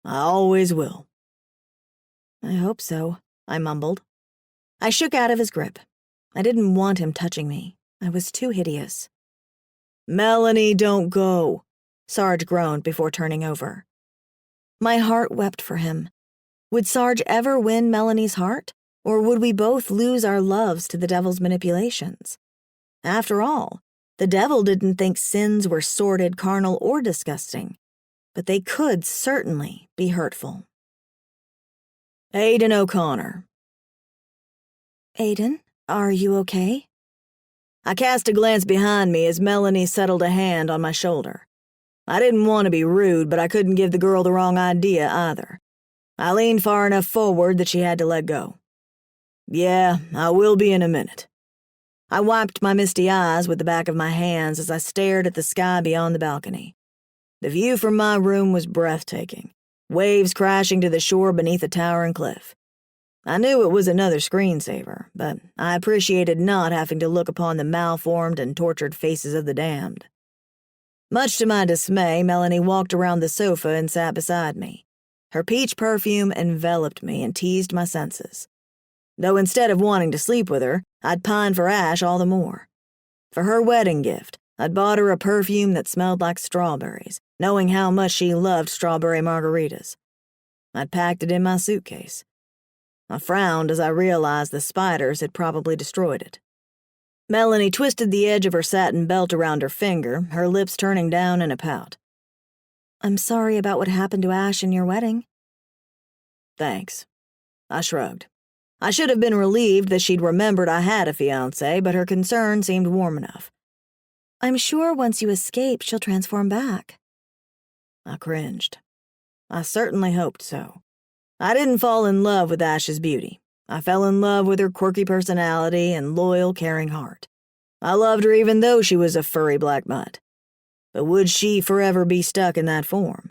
Speaker 1: I always will.
Speaker 2: I hope so, I mumbled. I shook out of his grip. I didn't want him touching me. I was too hideous.
Speaker 1: Melanie, don't go,
Speaker 2: Sarge groaned before turning over. My heart wept for him. Would Sarge ever win Melanie's heart, or would we both lose our loves to the devil's manipulations? After all, the devil didn't think sins were sordid, carnal, or disgusting, but they could certainly be hurtful.
Speaker 1: Aiden O'Connor.
Speaker 2: Aiden, are you okay?
Speaker 1: I cast a glance behind me as Melanie settled a hand on my shoulder. I didn't want to be rude, but I couldn't give the girl the wrong idea either. I leaned far enough forward that she had to let go. Yeah, I will be in a minute. I wiped my misty eyes with the back of my hands as I stared at the sky beyond the balcony. The view from my room was breathtaking, waves crashing to the shore beneath a towering cliff. I knew it was another screensaver, but I appreciated not having to look upon the malformed and tortured faces of the damned. Much to my dismay, Melanie walked around the sofa and sat beside me. Her peach perfume enveloped me and teased my senses. Though instead of wanting to sleep with her, I'd pine for Ash all the more. For her wedding gift, I'd bought her a perfume that smelled like strawberries, knowing how much she loved strawberry margaritas. I'd packed it in my suitcase. I frowned as I realized the spiders had probably destroyed it. Melanie twisted the edge of her satin belt around her finger, her lips turning down in a pout.
Speaker 2: I'm sorry about what happened to Ash in your wedding.
Speaker 1: Thanks. I shrugged. I should have been relieved that she'd remembered I had a fiancé, but her concern seemed warm enough.
Speaker 2: I'm sure once you escape, she'll transform back.
Speaker 1: I cringed. I certainly hoped so. I didn't fall in love with Ash's beauty. I fell in love with her quirky personality and loyal, caring heart. I loved her even though she was a furry black mutt. But would she forever be stuck in that form?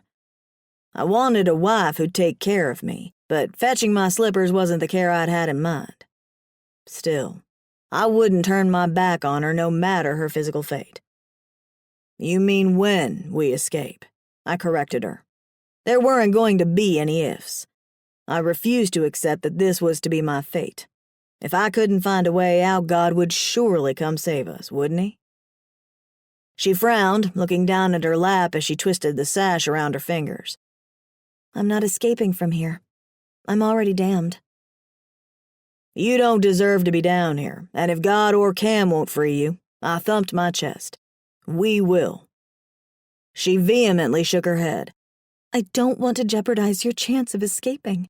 Speaker 1: I wanted a wife who'd take care of me, but fetching my slippers wasn't the care I'd had in mind. Still, I wouldn't turn my back on her no matter her physical fate. You mean when we escape? I corrected her. There weren't going to be any ifs. I refused to accept that this was to be my fate. If I couldn't find a way out, God would surely come save us, wouldn't he? She frowned, looking down at her lap as she twisted the sash around her fingers.
Speaker 2: I'm not escaping from here. I'm already damned.
Speaker 1: You don't deserve to be down here, and if God or Cam won't free you, I thumped my chest. We will. She vehemently shook her head.
Speaker 2: I don't want to jeopardize your chance of escaping.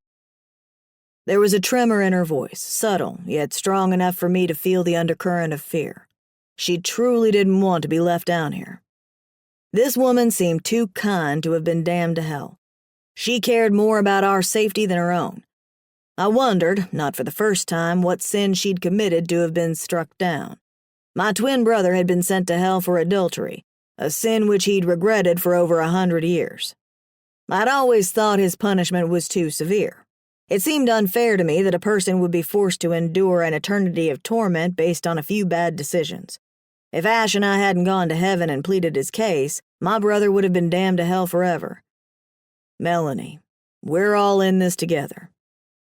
Speaker 1: There was a tremor in her voice, subtle, yet strong enough for me to feel the undercurrent of fear. She truly didn't want to be left down here. This woman seemed too kind to have been damned to hell. She cared more about our safety than her own. I wondered, not for the first time, what sin she'd committed to have been struck down. My twin brother had been sent to hell for adultery, a sin which he'd regretted for over 100 years. I'd always thought his punishment was too severe. It seemed unfair to me that a person would be forced to endure an eternity of torment based on a few bad decisions. If Ash and I hadn't gone to heaven and pleaded his case, my brother would have been damned to hell forever. Melanie, we're all in this together.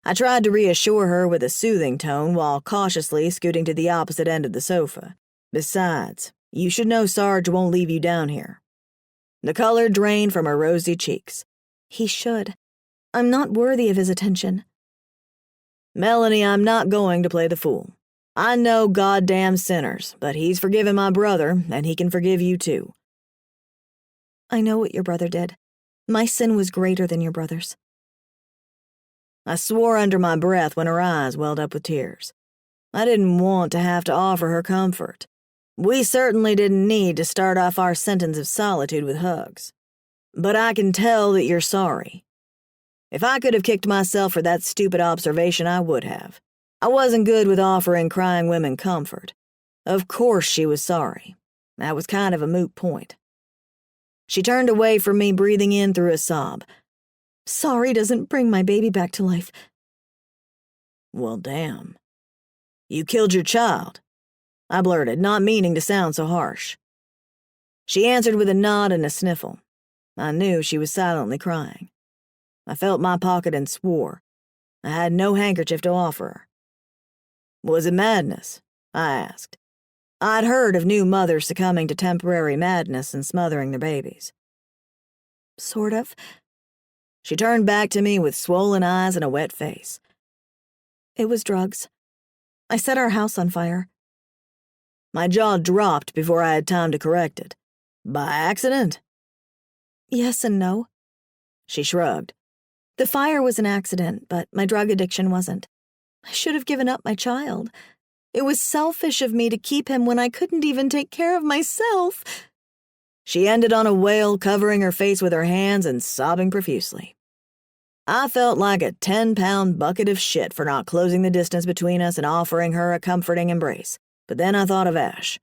Speaker 1: I tried to reassure her with a soothing tone while cautiously scooting to the opposite end of the sofa. Besides, you should know Sarge won't leave you down here. The color drained from her rosy cheeks.
Speaker 2: He should. I'm not worthy of his attention.
Speaker 1: Melanie, I'm not going to play the fool. I know goddamn sinners, but he's forgiven my brother, and he can forgive you too.
Speaker 2: I know what your brother did. My sin was greater than your brother's.
Speaker 1: I swore under my breath when her eyes welled up with tears. I didn't want to have to offer her comfort. We certainly didn't need to start off our sentence of solitude with hugs. But I can tell that you're sorry. If I could have kicked myself for that stupid observation, I would have. I wasn't good with offering crying women comfort. Of course she was sorry. That was kind of a moot point. She turned away from me, breathing in through a sob.
Speaker 2: Sorry doesn't bring my baby back to life.
Speaker 1: Well, damn. You killed your child, I blurted, not meaning to sound so harsh. She answered with a nod and a sniffle. I knew she was silently crying. I felt my pocket and swore. I had no handkerchief to offer her. Was it madness? I asked. I'd heard of new mothers succumbing to temporary madness and smothering their babies.
Speaker 2: Sort of.
Speaker 1: She turned back to me with swollen eyes and a wet face.
Speaker 2: It was drugs. I set our house on fire.
Speaker 1: My jaw dropped before I had time to correct it. By accident?
Speaker 2: Yes and no.
Speaker 1: She shrugged.
Speaker 2: The fire was an accident, but my drug addiction wasn't. I should have given up my child. It was selfish of me to keep him when I couldn't even take care of myself.
Speaker 1: She ended on a wail, covering her face with her hands and sobbing profusely. I felt like a 10-pound bucket of shit for not closing the distance between us and offering her a comforting embrace. But then I thought of Ash.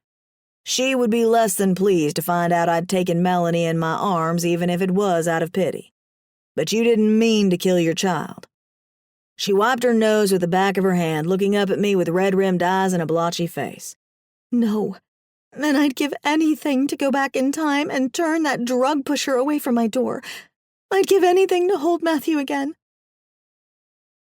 Speaker 1: She would be less than pleased to find out I'd taken Melanie in my arms, even if it was out of pity. But you didn't mean to kill your child. She wiped her nose with the back of her hand, looking up at me with red-rimmed eyes and a blotchy face.
Speaker 2: No. And I'd give anything to go back in time and turn that drug pusher away from my door. I'd give anything to hold Matthew again.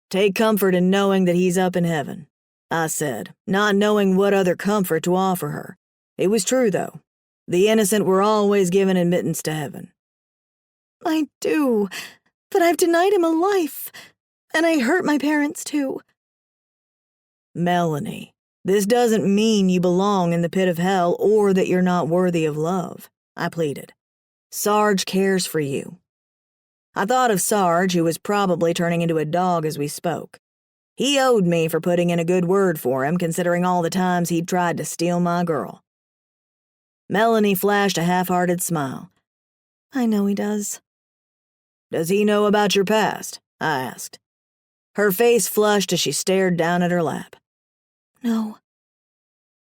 Speaker 1: Take comfort in knowing that he's up in heaven, I said, not knowing what other comfort to offer her. It was true, though. The innocent were always given admittance to heaven.
Speaker 2: I do, but I've denied him a life, and I hurt my parents, too.
Speaker 1: Melanie, this doesn't mean you belong in the pit of hell or that you're not worthy of love, I pleaded. Sarge cares for you. I thought of Sarge, who was probably turning into a dog as we spoke. He owed me for putting in a good word for him, considering all the times he'd tried to steal my girl. Melanie flashed a half-hearted smile.
Speaker 2: I know he does.
Speaker 1: Does he know about your past? I asked. Her face flushed as she stared down at her lap.
Speaker 2: No.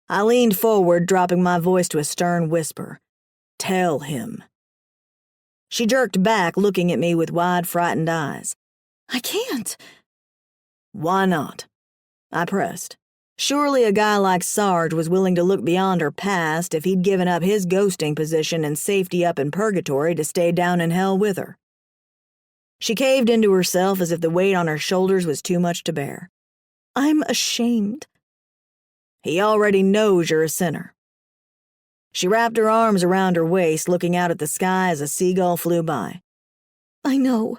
Speaker 1: I leaned forward, dropping my voice to a stern whisper. Tell him. She jerked back, looking at me with wide, frightened eyes.
Speaker 2: I can't.
Speaker 1: Why not? I pressed. Surely a guy like Sarge was willing to look beyond her past if he'd given up his ghosting position and safety up in purgatory to stay down in hell with her. She caved into herself as if the weight on her shoulders was too much to bear.
Speaker 2: I'm ashamed.
Speaker 1: He already knows you're a sinner. She wrapped her arms around her waist, looking out at the sky as a seagull flew by.
Speaker 2: I know.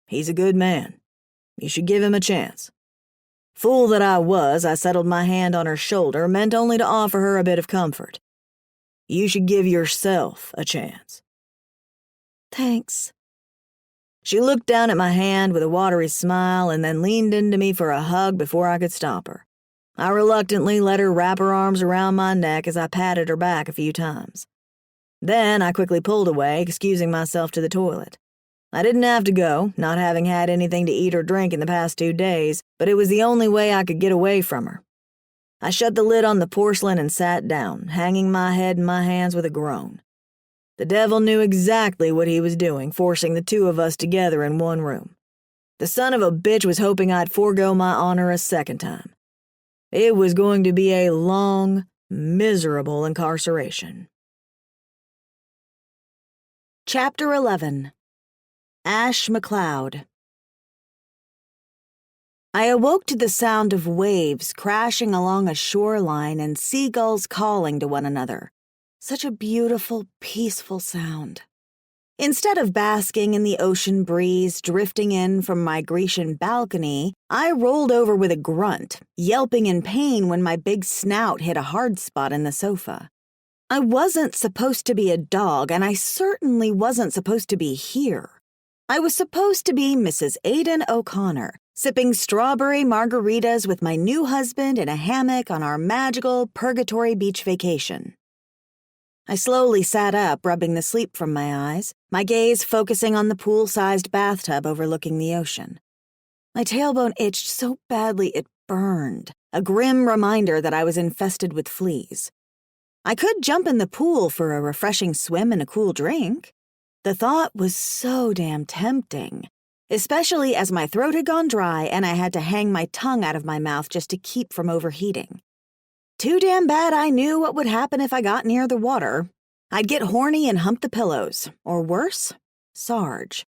Speaker 1: He's a good man. You should give him a chance. Fool that I was, I settled my hand on her shoulder, meant only to offer her a bit of comfort. You should give yourself a chance.
Speaker 2: Thanks.
Speaker 1: She looked down at my hand with a watery smile and then leaned into me for a hug before I could stop her. I reluctantly let her wrap her arms around my neck as I patted her back a few times. Then I quickly pulled away, excusing myself to the toilet. I didn't have to go, not having had anything to eat or drink in the past 2 days, but it was the only way I could get away from her. I shut the lid on the porcelain and sat down, hanging my head in my hands with a groan. The devil knew exactly what he was doing, forcing the two of us together in one room. The son of a bitch was hoping I'd forego my honor a second time. It was going to be a long, miserable incarceration.
Speaker 2: Chapter 11. Ash McCloud. I awoke to the sound of waves crashing along a shoreline and seagulls calling to one another. Such a beautiful, peaceful sound. Instead of basking in the ocean breeze drifting in from my Grecian balcony, I rolled over with a grunt, yelping in pain when my big snout hit a hard spot in the sofa. I wasn't supposed to be a dog, and I certainly wasn't supposed to be here. I was supposed to be Mrs. Aidan O'Connor, sipping strawberry margaritas with my new husband in a hammock on our magical Purgatory Beach vacation. I slowly sat up, rubbing the sleep from my eyes, my gaze focusing on the pool-sized bathtub overlooking the ocean. My tailbone itched so badly it burned, a grim reminder that I was infested with fleas. I could jump in the pool for a refreshing swim and a cool drink. The thought was so damn tempting, especially as my throat had gone dry and I had to hang my tongue out of my mouth just to keep from overheating. Too damn bad I knew what would happen if I got near the water. I'd get horny and hump the pillows, or worse, Sarge.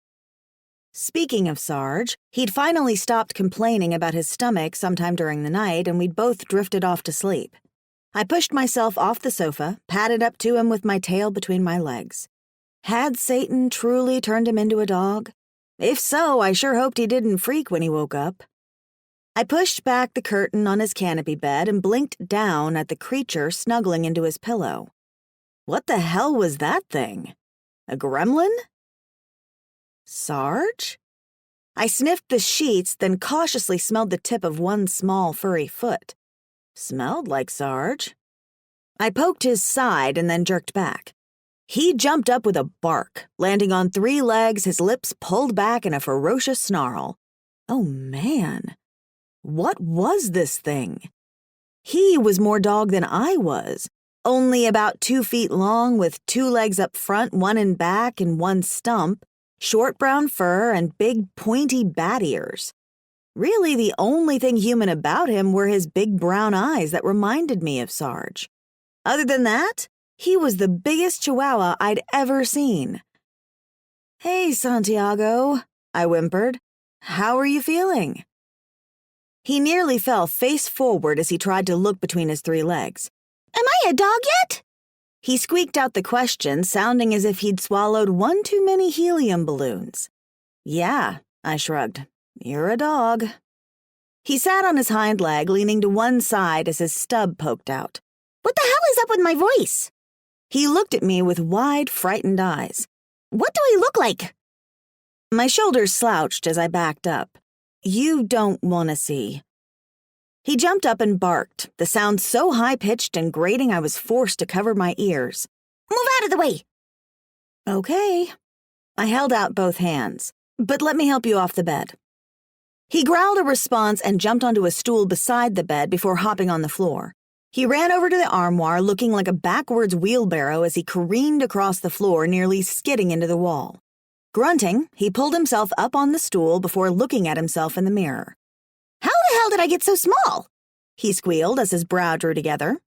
Speaker 2: Speaking of Sarge, he'd finally stopped complaining about his stomach sometime during the night, and we'd both drifted off to sleep. I pushed myself off the sofa, padded up to him with my tail between my legs. Had Satan truly turned him into a dog? If so, I sure hoped he didn't freak when he woke up. I pushed back the curtain on his canopy bed and blinked down at the creature snuggling into his pillow. What the hell was that thing? A gremlin? Sarge? I sniffed the sheets, then cautiously smelled the tip of one small furry foot. Smelled like Sarge. I poked his side and then jerked back. He jumped up with a bark, landing on 3 legs, his lips pulled back in a ferocious snarl. Oh man, what was this thing? He was more dog than I was, only about 2 feet long with 2 legs up front, 1 in back, and 1 stump, short brown fur, and big pointy bat ears. Really, the only thing human about him were his big brown eyes that reminded me of Sarge. Other than that, he was the biggest chihuahua I'd ever seen. "Hey, Santiago," I whimpered. "How are you feeling?" He nearly fell face forward as he tried to look between his 3 legs. "Am I a dog yet?" He squeaked out the question, sounding as if he'd swallowed 1 too many helium balloons. "Yeah," I shrugged. "You're a dog." He sat on his hind leg, leaning to one side as his stub poked out. "What the hell is up with my voice?" He looked at me with wide, frightened eyes. "What do I look like?" My shoulders slouched as I backed up. "You don't want to see." He jumped up and barked, the sound so high-pitched and grating I was forced to cover my ears. "Move out of the way!" "Okay." I held out both hands. "But let me help you off the bed." He growled a response and jumped onto a stool beside the bed before hopping on the floor. He ran over to the armoire, looking like a backwards wheelbarrow as he careened across the floor, nearly skidding into the wall. Grunting, he pulled himself up on the stool before looking at himself in the mirror. "How the hell did I get so small?" he squealed as his brow drew together.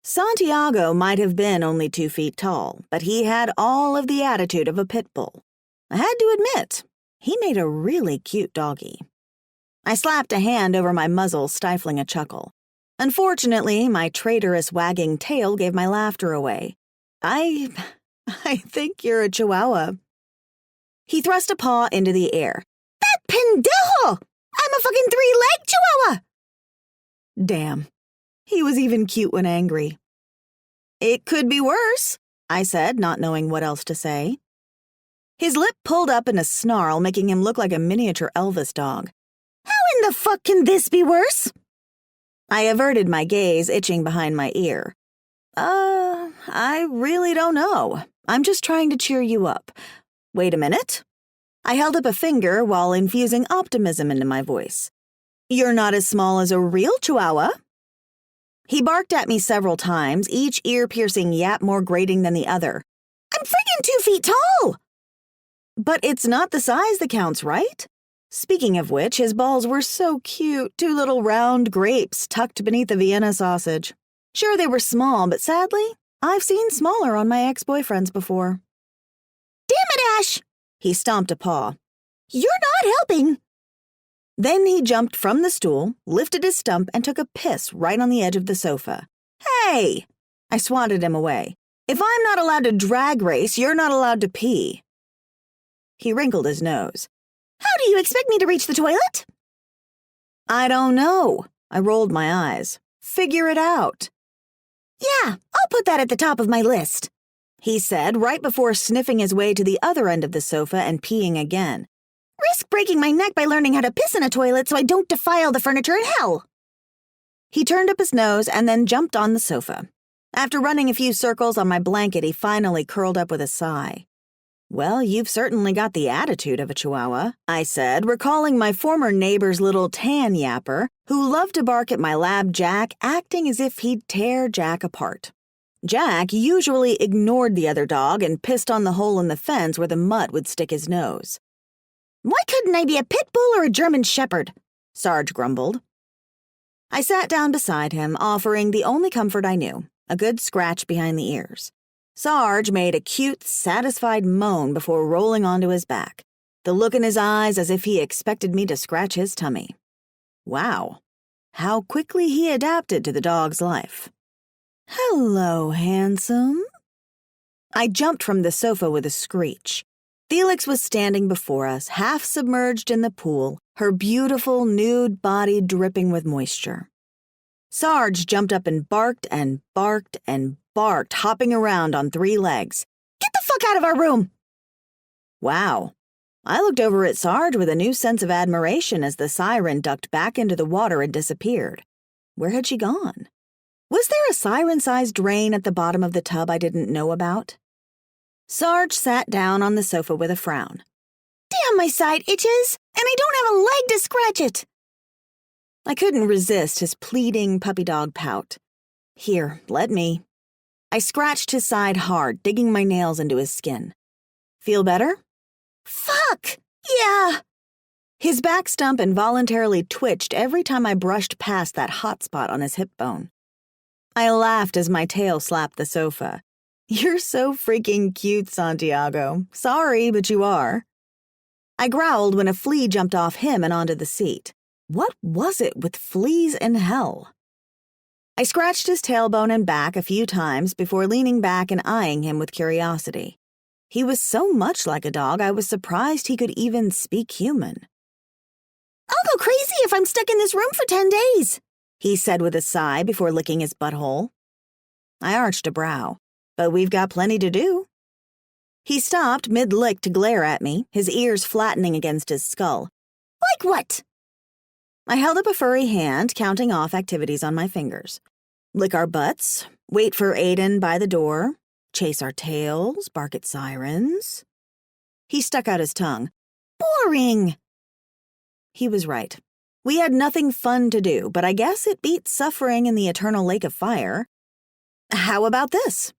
Speaker 2: Santiago might have been only 2 feet tall, but he had all of the attitude of a pit bull. I had to admit, he made a really cute doggy. I slapped a hand over my muzzle, stifling a chuckle. Unfortunately, my traitorous wagging tail gave my laughter away. I think you're a chihuahua." He thrust a paw into the air. "That pendejo! I'm a fucking 3-leg chihuahua!" Damn, he was even cute when angry. "It could be worse," I said, not knowing what else to say. His lip pulled up in a snarl, making him look like a miniature Elvis dog. "How in the fuck can this be worse?" I averted my gaze, itching behind my ear. I really don't know. I'm just trying to cheer you up. Wait a minute." I held up a finger while infusing optimism into my voice. "You're not as small as a real chihuahua." He barked at me several times, each ear-piercing yap more grating than the other. "I'm friggin' 2 feet tall!" But it's not the size that counts, right? Speaking of which, his balls were so cute, 2 little round grapes tucked beneath a Vienna sausage. Sure, they were small, but sadly, I've seen smaller on my ex-boyfriends before. "Damn it, Ash!" He stomped a paw. "You're not helping!" Then he jumped from the stool, lifted his stump, and took a piss right on the edge of the sofa. "Hey!" I swatted him away. "If I'm not allowed to drag race, you're not allowed to pee." He wrinkled his nose. "How do you expect me to reach the toilet?" "I don't know." I rolled my eyes. "Figure it out." "Yeah, I'll put that at the top of my list," he said right before sniffing his way to the other end of the sofa and peeing again. "Risk breaking my neck by learning how to piss in a toilet so I don't defile the furniture in hell." He turned up his nose and then jumped on the sofa. After running a few circles on my blanket, he finally curled up with a sigh. "Well, you've certainly got the attitude of a chihuahua," I said, recalling my former neighbor's little tan yapper, who loved to bark at my lab Jack, acting as if he'd tear Jack apart. Jack usually ignored the other dog and pissed on the hole in the fence where the mutt would stick his nose. "Why couldn't I be a pit bull or a German shepherd?" Sarge grumbled. I sat down beside him, offering the only comfort I knew, a good scratch behind the ears. Sarge made a cute, satisfied moan before rolling onto his back, the look in his eyes as if he expected me to scratch his tummy. Wow, how quickly he adapted to the dog's life. "Hello, handsome." I jumped from the sofa with a screech. Felix was standing before us, half submerged in the pool, her beautiful, nude body dripping with moisture. Sarge jumped up and barked and barked and barked, hopping around on 3 legs. "Get the fuck out of our room!" Wow. I looked over at Sarge with a new sense of admiration as the siren ducked back into the water and disappeared. Where had she gone? Was there a siren-sized drain at the bottom of the tub I didn't know about? Sarge sat down on the sofa with a frown. "Damn, my side itches, and I don't have a leg to scratch it." I couldn't resist his pleading puppy dog pout. "Here, let me." I scratched his side hard, digging my nails into his skin. "Feel better?" "Fuck! Yeah!" His back stump involuntarily twitched every time I brushed past that hot spot on his hip bone. I laughed as my tail slapped the sofa. "You're so freaking cute, Santiago. Sorry, but you are." I growled when a flea jumped off him and onto the seat. What was it with fleas in hell? I scratched his tailbone and back a few times before leaning back and eyeing him with curiosity. He was so much like a dog, I was surprised he could even speak human. "I'll go crazy if I'm stuck in this room for 10 days, he said with a sigh before licking his butthole. I arched a brow, but we've got plenty to do. He stopped mid-lick to glare at me, his ears flattening against his skull. "Like what?" I held up a furry hand, counting off activities on my fingers. Lick our butts, wait for Aiden by the door, chase our tails, bark at sirens. He stuck out his tongue. "Boring." He was right. We had nothing fun to do, but I guess it beat suffering in the eternal lake of fire. How about this?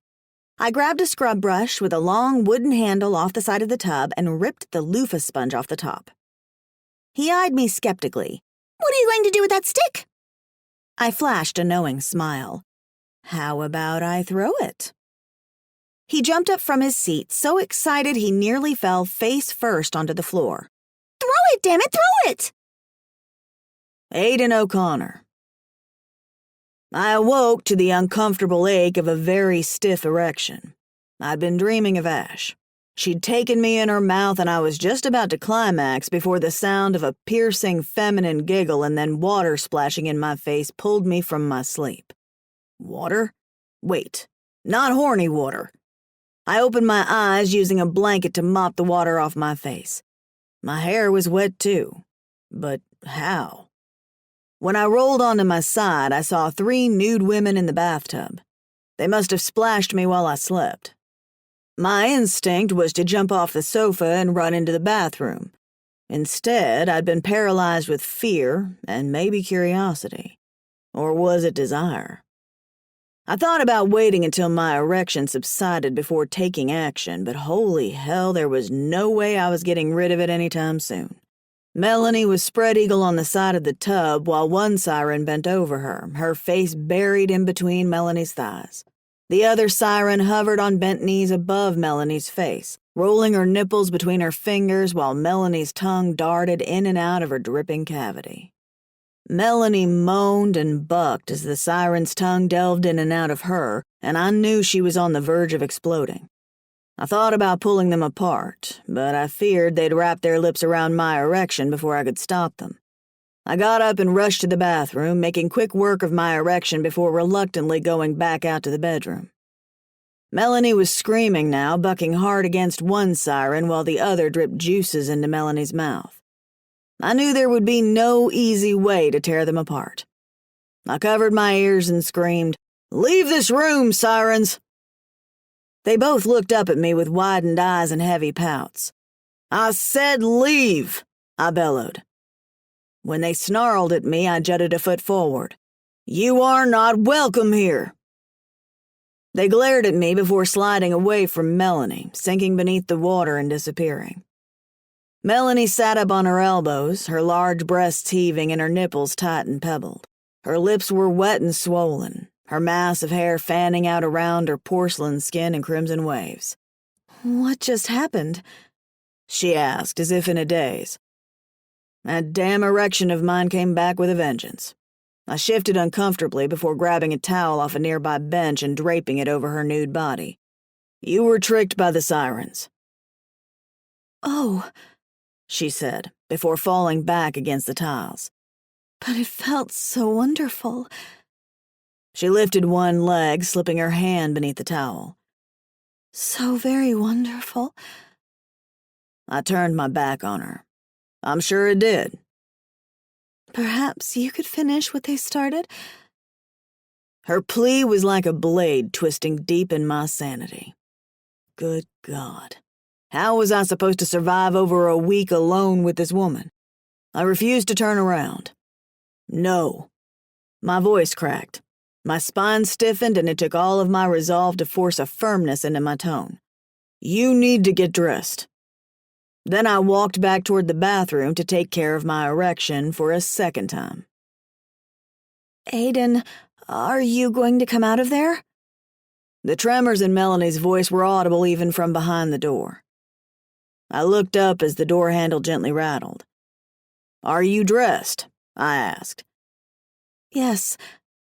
Speaker 2: I grabbed a scrub brush with a long wooden handle off the side of the tub and ripped the loofah sponge off the top. He eyed me skeptically. "What are you going to do with that stick?" I flashed a knowing smile. "How about I throw it?" He jumped up from his seat, so excited he nearly fell face first onto the floor. "Throw it, damn it, throw it!" Aiden O'Connor. I awoke to the uncomfortable ache of a very stiff erection. I'd been dreaming of Ash. She'd taken me in her mouth and I was just about to climax before the sound of a piercing feminine giggle and then water splashing in my face pulled me from my sleep. Water? Wait, not horny water. I opened my eyes using a blanket to mop the water off my face. My hair was wet too. But how? When I rolled onto my side, I saw 3 nude women in the bathtub. They must have splashed me while I slept. My instinct was to jump off the sofa and run into the bathroom. Instead, I'd been paralyzed with fear and maybe curiosity. Or was it desire? I thought about waiting until my erection subsided before taking action, but holy hell, there was no way I was getting rid of it anytime soon. Melanie was spread eagle on the side of the tub while one siren bent over her, her face buried in between Melanie's thighs. The other siren hovered on bent knees above Melanie's face, rolling her nipples between her fingers while Melanie's tongue darted in and out of her dripping cavity. Melanie moaned and bucked as the siren's tongue delved in and out of her, and I knew she was on the verge of exploding. I thought about pulling them apart, but I feared they'd wrap their lips around my erection before I could stop them. I got up and rushed to the bathroom, making quick work of my erection before reluctantly going back out to the bedroom. Melanie was screaming now, bucking hard against one siren while the other dripped juices into Melanie's mouth. I knew there would be no easy way to tear them apart. I covered my ears and screamed, "Leave this room, sirens!" They both looked up at me with widened eyes and heavy pouts. "I said leave," I bellowed. When they snarled at me, I jutted a foot forward. "You are not welcome here." They glared at me before sliding away from Melanie, sinking beneath the water and disappearing. Melanie sat up on her elbows, her large breasts heaving and her nipples tight and pebbled. Her lips were wet and swollen.
Speaker 1: her mass of hair fanning out around her porcelain skin in crimson waves.
Speaker 2: "What just happened?"
Speaker 1: she asked, as if in a daze. That damn erection of mine came back with a vengeance. I shifted uncomfortably before grabbing a towel off a nearby bench and draping it over her nude body. You were tricked by the sirens.
Speaker 2: "Oh,"
Speaker 1: she said, before falling back against the tiles.
Speaker 2: "But it felt so wonderful."
Speaker 1: She lifted one leg, slipping her hand beneath the towel.
Speaker 2: "So very wonderful."
Speaker 1: I turned my back on her. I'm sure it did.
Speaker 2: "Perhaps you could finish what they started?"
Speaker 1: Her plea was like a blade twisting deep in my sanity. Good God. How was I supposed to survive over a week alone with this woman? I refused to turn around. No. My voice cracked. My spine stiffened, and it took all of my resolve to force a firmness into my tone. You need to get dressed. Then I walked back toward the bathroom to take care of my erection for a second time.
Speaker 2: "Aiden, are you going to come out of there?"
Speaker 1: The tremors in Melanie's voice were audible even from behind the door. I looked up as the door handle gently rattled. Are you dressed? I asked.
Speaker 2: "Yes.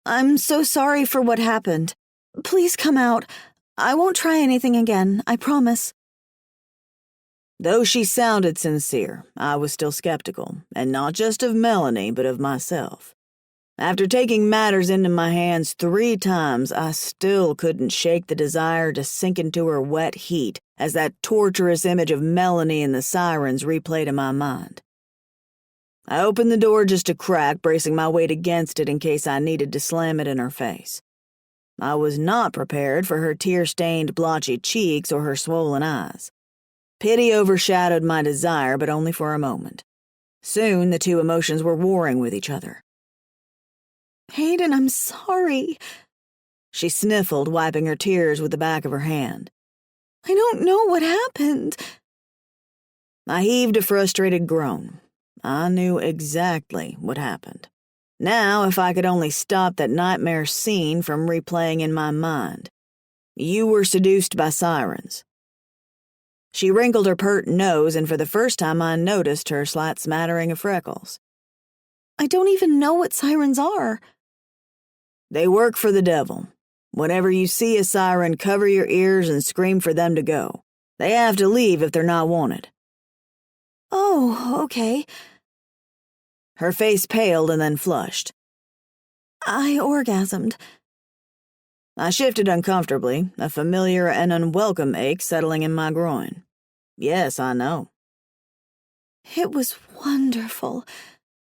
Speaker 2: I'm so sorry for what happened. Please come out. I won't try anything again, I promise."
Speaker 1: Though she sounded sincere, I was still skeptical, and not just of Melanie, but of myself. After taking matters into my hands 3 times, I still couldn't shake the desire to sink into her wet heat as that torturous image of Melanie and the sirens replayed in my mind. I opened the door just a crack, bracing my weight against it in case I needed to slam it in her face. I was not prepared for her tear-stained, blotchy cheeks or her swollen eyes. Pity overshadowed my desire, but only for a moment. Soon, the two emotions were warring with each other.
Speaker 2: "Aiden, I'm sorry."
Speaker 1: She sniffled, wiping her tears with the back of her hand.
Speaker 2: "I don't know what happened."
Speaker 1: I heaved a frustrated groan. I knew exactly what happened. Now, if I could only stop that nightmare scene from replaying in my mind. You were seduced by sirens. She wrinkled her pert nose, and for the first time I noticed her slight smattering of freckles.
Speaker 2: "I don't even know what sirens are."
Speaker 1: They work for the devil. Whenever you see a siren, cover your ears and scream for them to go. They have to leave if they're not wanted.
Speaker 2: "Oh, okay."
Speaker 1: Her face paled and then flushed.
Speaker 2: "I orgasmed."
Speaker 1: I shifted uncomfortably, a familiar and unwelcome ache settling in my groin. Yes, I know.
Speaker 2: "It was wonderful,"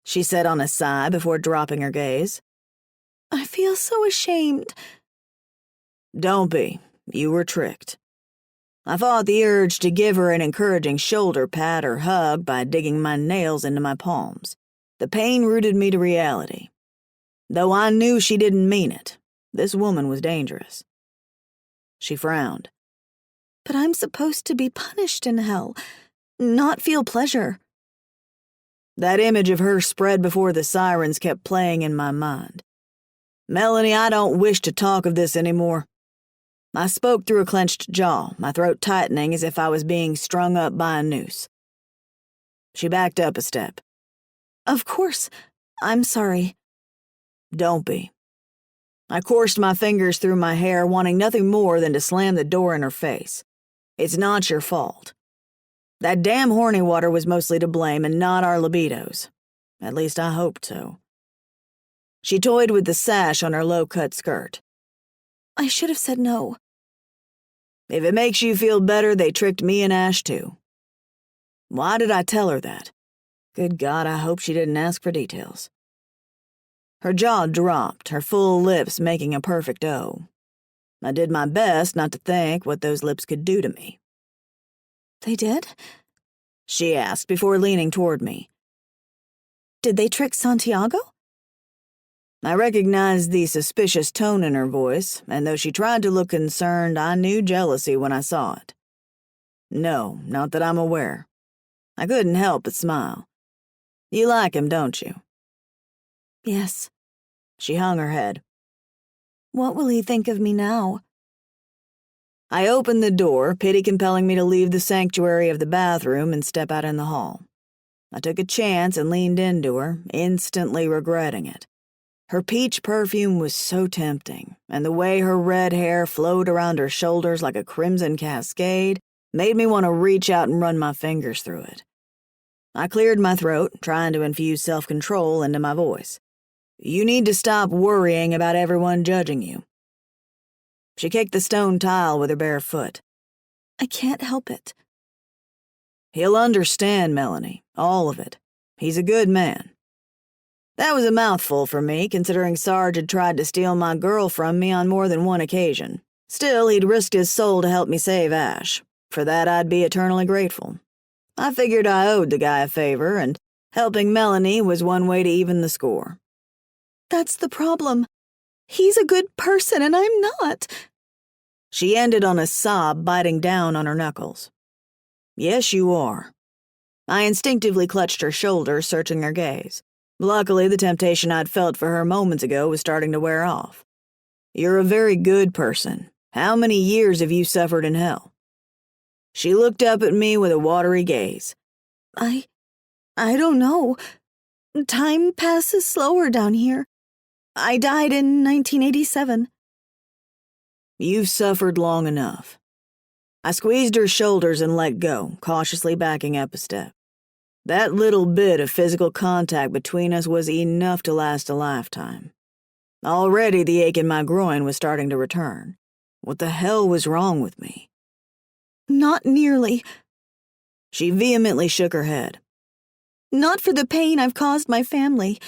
Speaker 1: she said on a sigh before dropping her gaze.
Speaker 2: "I feel so ashamed."
Speaker 1: Don't be. You were tricked. I fought the urge to give her an encouraging shoulder pat or hug by digging my nails into my palms. The pain rooted me to reality. Though I knew she didn't mean it, this woman was dangerous. She frowned.
Speaker 2: "But I'm supposed to be punished in hell, not feel pleasure."
Speaker 1: That image of her spread before the sirens kept playing in my mind. Melanie, I don't wish to talk of this anymore. I spoke through a clenched jaw, my throat tightening as if I was being strung up by a noose. She backed up a step.
Speaker 2: "Of course, I'm sorry."
Speaker 1: Don't be. I coursed my fingers through my hair, wanting nothing more than to slam the door in her face. It's not your fault. That damn horny water was mostly to blame and not our libidos. At least I hoped so. She toyed with the sash on her low-cut skirt.
Speaker 2: "I should have said no."
Speaker 1: If it makes you feel better, they tricked me and Ash too. Why did I tell her that? Good God, I hope she didn't ask for details. Her jaw dropped, her full lips making a perfect O. I did my best not to think what those lips could do to me.
Speaker 2: "They did?"
Speaker 1: she asked before leaning toward me.
Speaker 2: "Did they trick Santiago?"
Speaker 1: I recognized the suspicious tone in her voice, and though she tried to look concerned, I knew jealousy when I saw it. No, not that I'm aware. I couldn't help but smile. You like him, don't you?
Speaker 2: "Yes."
Speaker 1: She hung her head.
Speaker 2: What will he think of me now?
Speaker 1: I opened the door, pity compelling me to leave the sanctuary of the bathroom and step out in the hall. I took a chance and leaned into her, instantly regretting it. Her peach perfume was so tempting, and the way her red hair flowed around her shoulders like a crimson cascade made me want to reach out and run my fingers through it. I cleared my throat, trying to infuse self-control into my voice. You need to stop worrying about everyone judging you. She kicked the stone tile with her bare foot.
Speaker 2: I can't help it.
Speaker 1: He'll understand, Melanie, all of it. He's a good man. That was a mouthful for me, considering Sarge had tried to steal my girl from me on more than one occasion. Still, he'd risked his soul to help me save Ash. For that, I'd be eternally grateful. I figured I owed the guy a favor, and helping Melanie was one way to even the score.
Speaker 2: That's the problem. He's a good person, and I'm not.
Speaker 1: She ended on a sob, biting down on her knuckles. Yes, you are. I instinctively clutched her shoulder, searching her gaze. Luckily, the temptation I'd felt for her moments ago was starting to wear off. You're a very good person. How many years have you suffered in hell? She looked up at me with a watery gaze.
Speaker 2: I don't know. Time passes slower down here. I died in 1987.
Speaker 1: You've suffered long enough. I squeezed her shoulders and let go, cautiously backing up a step. That little bit of physical contact between us was enough to last a lifetime. Already the ache in my groin was starting to return. What the hell was wrong with me?
Speaker 2: Not nearly.
Speaker 1: She vehemently shook her head.
Speaker 2: Not for the pain I've caused my family.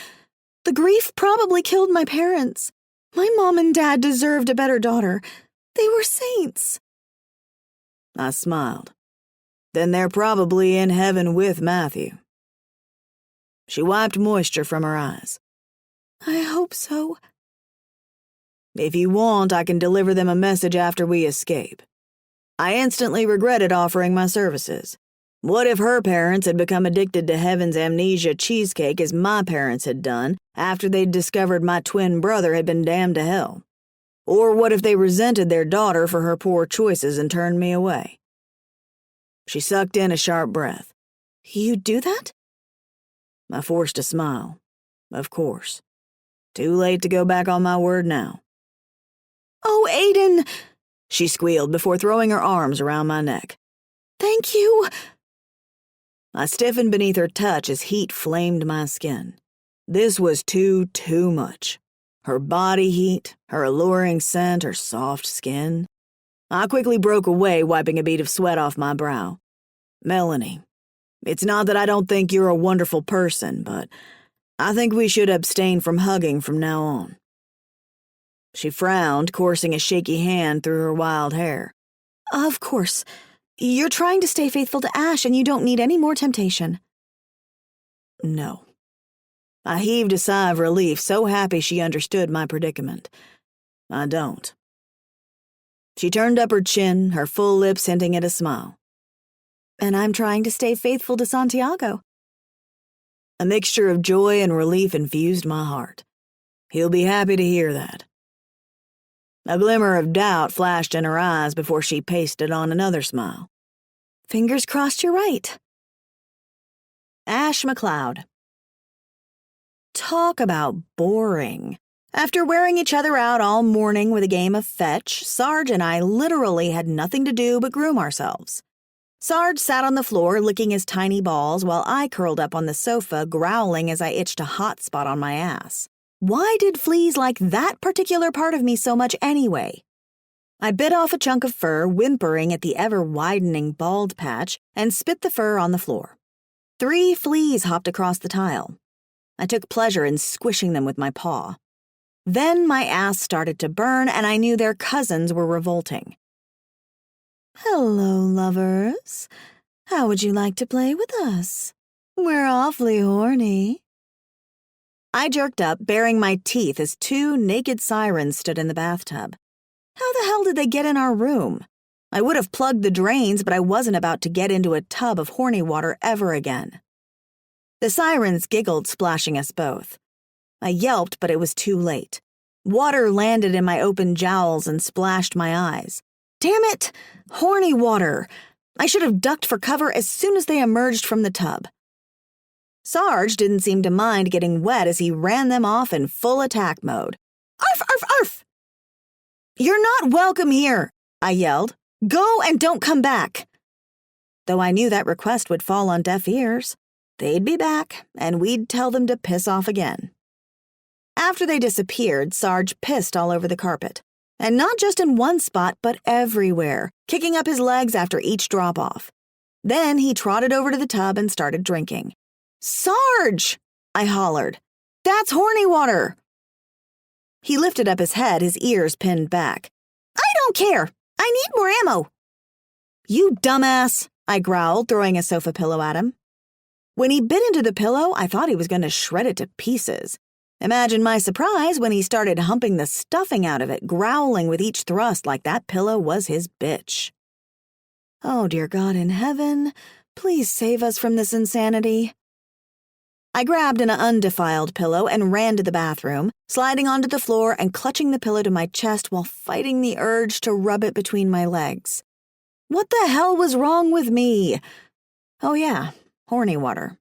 Speaker 2: The grief probably killed my parents. My mom and dad deserved a better daughter. They were saints.
Speaker 1: I smiled. Then they're probably in heaven with Matthew. She wiped moisture from her eyes.
Speaker 2: I hope so.
Speaker 1: If you want, I can deliver them a message after we escape. I instantly regretted offering my services. What if her parents had become addicted to heaven's amnesia cheesecake as my parents had done after they'd discovered my twin brother had been damned to hell? Or what if they resented their daughter for her poor choices and turned me away? She sucked in a sharp breath.
Speaker 2: You'd do that?
Speaker 1: I forced a smile. Of course. Too late to go back on my word now.
Speaker 2: Oh, Aiden!
Speaker 1: She squealed before throwing her arms around my neck.
Speaker 2: Thank you!
Speaker 1: I stiffened beneath her touch as heat flamed my skin. This was too much. Her body heat, her alluring scent, her soft skin. I quickly broke away, wiping a bead of sweat off my brow. Melanie, it's not that I don't think you're a wonderful person, but I think we should abstain from hugging from now on. She frowned, coursing a shaky hand through her wild hair.
Speaker 2: Of course. You're trying to stay faithful to Ash, and you don't need any more temptation.
Speaker 1: No. I heaved a sigh of relief, so happy she understood my predicament. I don't. She turned up her chin, her full lips hinting at a smile.
Speaker 2: And I'm trying to stay faithful to Santiago.
Speaker 1: A mixture of joy and relief infused my heart. He'll be happy to hear that. A glimmer of doubt flashed in her eyes before she pasted on another smile.
Speaker 2: Fingers crossed you're right.
Speaker 1: Ash McLeod. Talk about boring. After wearing each other out all morning with a game of fetch, Sarge and I literally had nothing to do but groom ourselves. Sarge sat on the floor licking his tiny balls while I curled up on the sofa growling as I itched a hot spot on my ass. Why did fleas like that particular part of me so much anyway? I bit off a chunk of fur, whimpering at the ever-widening bald patch, and spit the fur on the floor. 3 fleas hopped across the tile. I took pleasure in squishing them with my paw. Then my ass started to burn, and I knew their cousins were revolting.
Speaker 2: Hello, lovers. How would you like to play with us? We're awfully horny.
Speaker 1: I jerked up, baring my teeth as 2 naked sirens stood in the bathtub. How the hell did they get in our room? I would have plugged the drains, but I wasn't about to get into a tub of horny water ever again. The sirens giggled, splashing us both. I yelped, but it was too late.
Speaker 2: Water landed in my open jowls and splashed my eyes. Damn it! Horny water! I should have ducked for cover as soon as they emerged from the tub. Sarge didn't seem to mind getting wet as he ran them off in full attack mode. Arf, arf, arf! You're not welcome here, I yelled. Go and don't come back. Though I knew that request would fall on deaf ears. They'd be back, and we'd tell them to piss off again. After they disappeared, Sarge pissed all over the carpet. And not just in one spot, but everywhere, kicking up his legs after each drop-off. Then he trotted over to the tub and started drinking. Sarge! I hollered. That's horny water! He lifted up his head, his ears pinned back. I don't care! I need more ammo! You dumbass! I growled, throwing a sofa pillow at him. When he bit into the pillow, I thought he was going to shred it to pieces. Imagine my surprise when he started humping the stuffing out of it, growling with each thrust like that pillow was his bitch. Oh, dear God in heaven, please save us from this insanity. I grabbed an undefiled pillow and ran to the bathroom, sliding onto the floor and clutching the pillow to my chest while fighting the urge to rub it between my legs. What the hell was wrong with me? Oh yeah, horny water.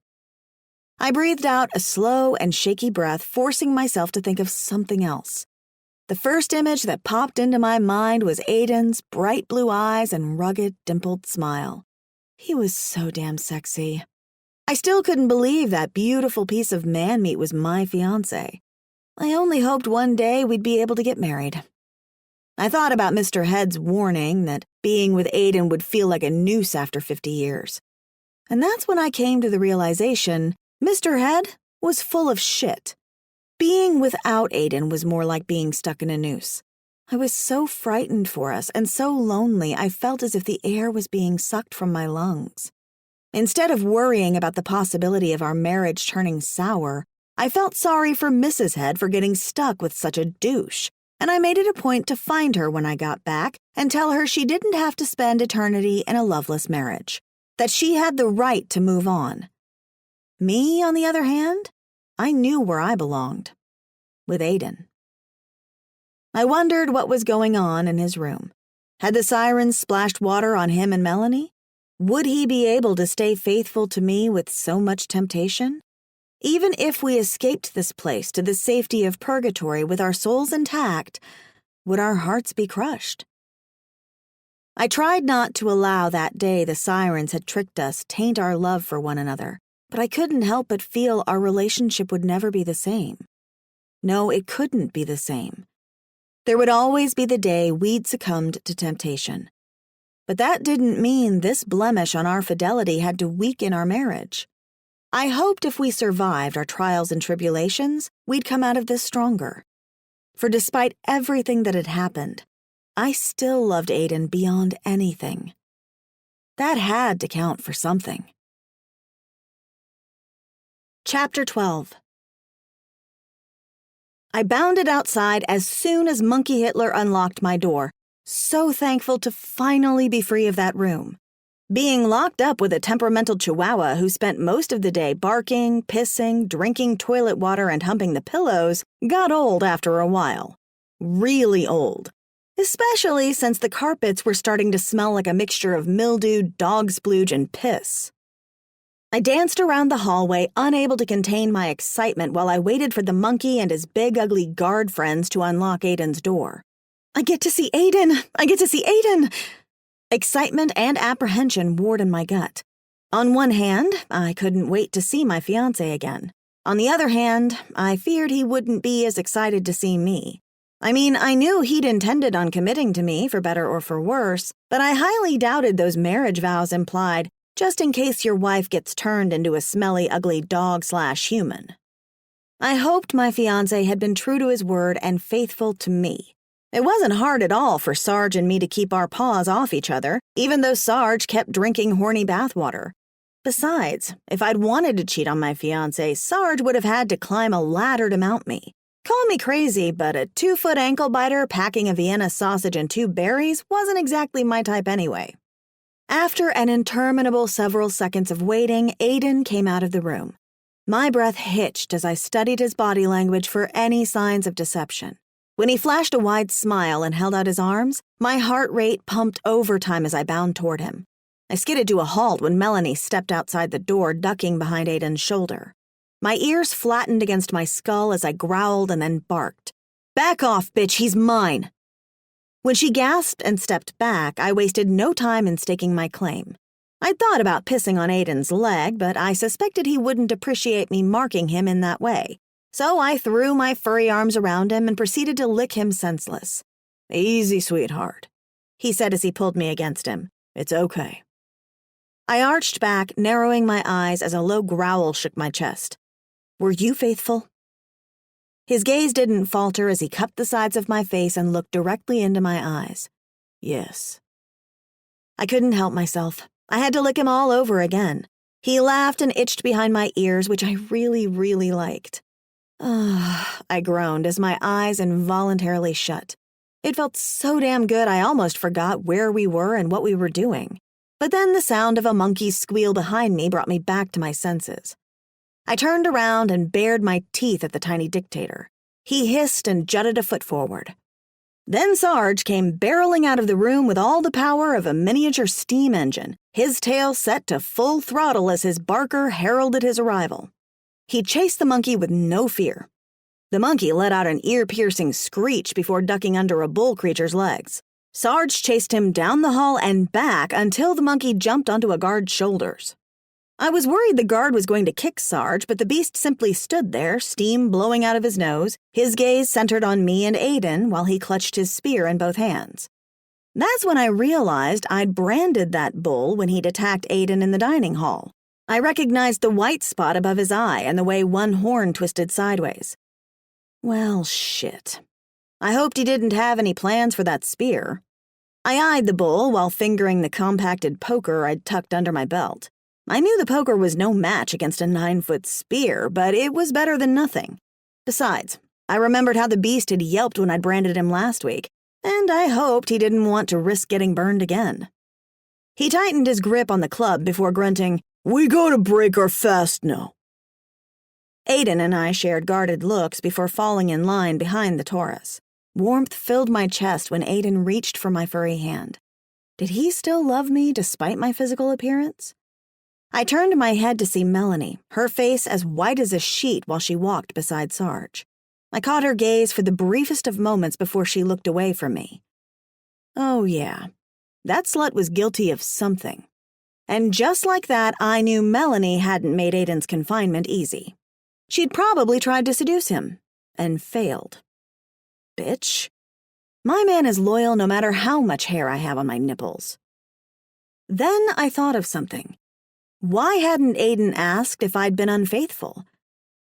Speaker 2: I breathed out a slow and shaky breath, forcing myself to think of something else. The first image that popped into my mind was Aiden's bright blue eyes and rugged, dimpled smile. He was so damn sexy. I still couldn't believe that beautiful piece of man-meat was my fiancé. I only hoped one day we'd be able to get married. I thought about Mr. Head's warning that being with Aiden would feel like a noose after 50 years. And that's when I came to the realization Mr. Head was full of shit. Being without Aiden was more like being stuck in a noose. I was so frightened for us and so lonely I felt as if the air was being sucked from my lungs. Instead of worrying about the possibility of our marriage turning sour, I felt sorry for Mrs. Head for getting stuck with such a douche, and I made it a point to find her when I got back and tell her she didn't have to spend eternity in a loveless marriage, that she had the right to move on. Me, on the other hand, I knew where I belonged, with Aiden. I wondered what was going on in his room. Had the sirens splashed water on him and Melanie? Would he be able to stay faithful to me with so much temptation? Even if we escaped this place to the safety of purgatory with our souls intact, would our hearts be crushed? I tried not to allow that day the sirens had tricked us taint our love for one another, but I couldn't help but feel our relationship would never be the same. No, it couldn't be the same. There would always be the day we'd succumbed to temptation. But that didn't mean this blemish on our fidelity had to weaken our marriage. I hoped if we survived our trials and tribulations, we'd come out of this stronger. For despite everything that had happened, I still loved Aiden beyond anything. That had to count for something. Chapter 12. I bounded outside as soon as Monkey Hitler unlocked my door, so thankful to finally be free of that room. Being locked up with a temperamental chihuahua who spent most of the day barking, pissing, drinking toilet water, and humping the pillows got old after a while. Really old. Especially since the carpets were starting to smell like a mixture of mildew, dog splooge, and piss. I danced around the hallway, unable to contain my excitement while I waited for the monkey and his big, ugly guard friends to unlock Aiden's door. I get to see Aiden! I get to see Aiden! Excitement and apprehension warred in my gut. On one hand, I couldn't wait to see my fiancé again. On the other hand, I feared he wouldn't be as excited to see me. I mean, I knew he'd intended on committing to me, for better or for worse, but I highly doubted those marriage vows implied, just in case your wife gets turned into a smelly, ugly dog/human. I hoped my fiancé had been true to his word and faithful to me. It wasn't hard at all for Sarge and me to keep our paws off each other, even though Sarge kept drinking horny bathwater. Besides, if I'd wanted to cheat on my fiancé, Sarge would have had to climb a ladder to mount me. Call me crazy, but a 2-foot ankle biter packing a Vienna sausage and 2 berries wasn't exactly my type anyway. After an interminable several seconds of waiting, Aiden came out of the room. My breath hitched as I studied his body language for any signs of deception. When he flashed a wide smile and held out his arms, my heart rate pumped overtime as I bounded toward him. I skidded to a halt when Melanie stepped outside the door, ducking behind Aiden's shoulder. My ears flattened against my skull as I growled and then barked. "Back off, bitch, he's mine!" When she gasped and stepped back, I wasted no time in staking my claim. I'd thought about pissing on Aiden's leg, but I suspected he wouldn't appreciate me marking him in that way. So I threw my furry arms around him and proceeded to lick him senseless. "Easy, sweetheart," he said as he pulled me against him. "It's okay." I arched back, narrowing my eyes as a low growl shook my chest. "Were you faithful?" His gaze didn't falter as he cupped the sides of my face and looked directly into my eyes. "Yes." I couldn't help myself. I had to lick him all over again. He laughed and itched behind my ears, which I really, really liked. I groaned as my eyes involuntarily shut. It felt so damn good I almost forgot where we were and what we were doing. But then the sound of a monkey's squeal behind me brought me back to my senses. I turned around and bared my teeth at the tiny dictator. He hissed and jutted a foot forward. Then Sarge came barreling out of the room with all the power of a miniature steam engine, his tail set to full throttle as his barker heralded his arrival. He chased the monkey with no fear. The monkey let out an ear-piercing screech before ducking under a bull creature's legs. Sarge chased him down the hall and back until the monkey jumped onto a guard's shoulders. I was worried the guard was going to kick Sarge, but the beast simply stood there, steam blowing out of his nose, his gaze centered on me and Aiden while he clutched his spear in both hands. That's when I realized I'd branded that bull when he'd attacked Aiden in the dining hall. I recognized the white spot above his eye and the way one horn twisted sideways. Well, shit. I hoped he didn't have any plans for that spear. I eyed the bull while fingering the compacted poker I'd tucked under my belt. I knew the poker was no match against a 9-foot spear, but it was better than nothing. Besides, I remembered how the beast had yelped when I'd branded him last week, and I hoped he didn't want to risk getting burned again. He tightened his grip on the club before grunting, "We gotta break our fast now." Aiden and I shared guarded looks before falling in line behind the Taurus. Warmth filled my chest when Aiden reached for my furry hand. Did he still love me despite my physical appearance? I turned my head to see Melanie, her face as white as a sheet while she walked beside Sarge. I caught her gaze for the briefest of moments before she looked away from me. Oh yeah, that slut was guilty of something. And just like that, I knew Melanie hadn't made Aiden's confinement easy. She'd probably tried to seduce him, and failed. Bitch. My man is loyal no matter how much hair I have on my nipples. Then I thought of something. Why hadn't Aiden asked if I'd been unfaithful?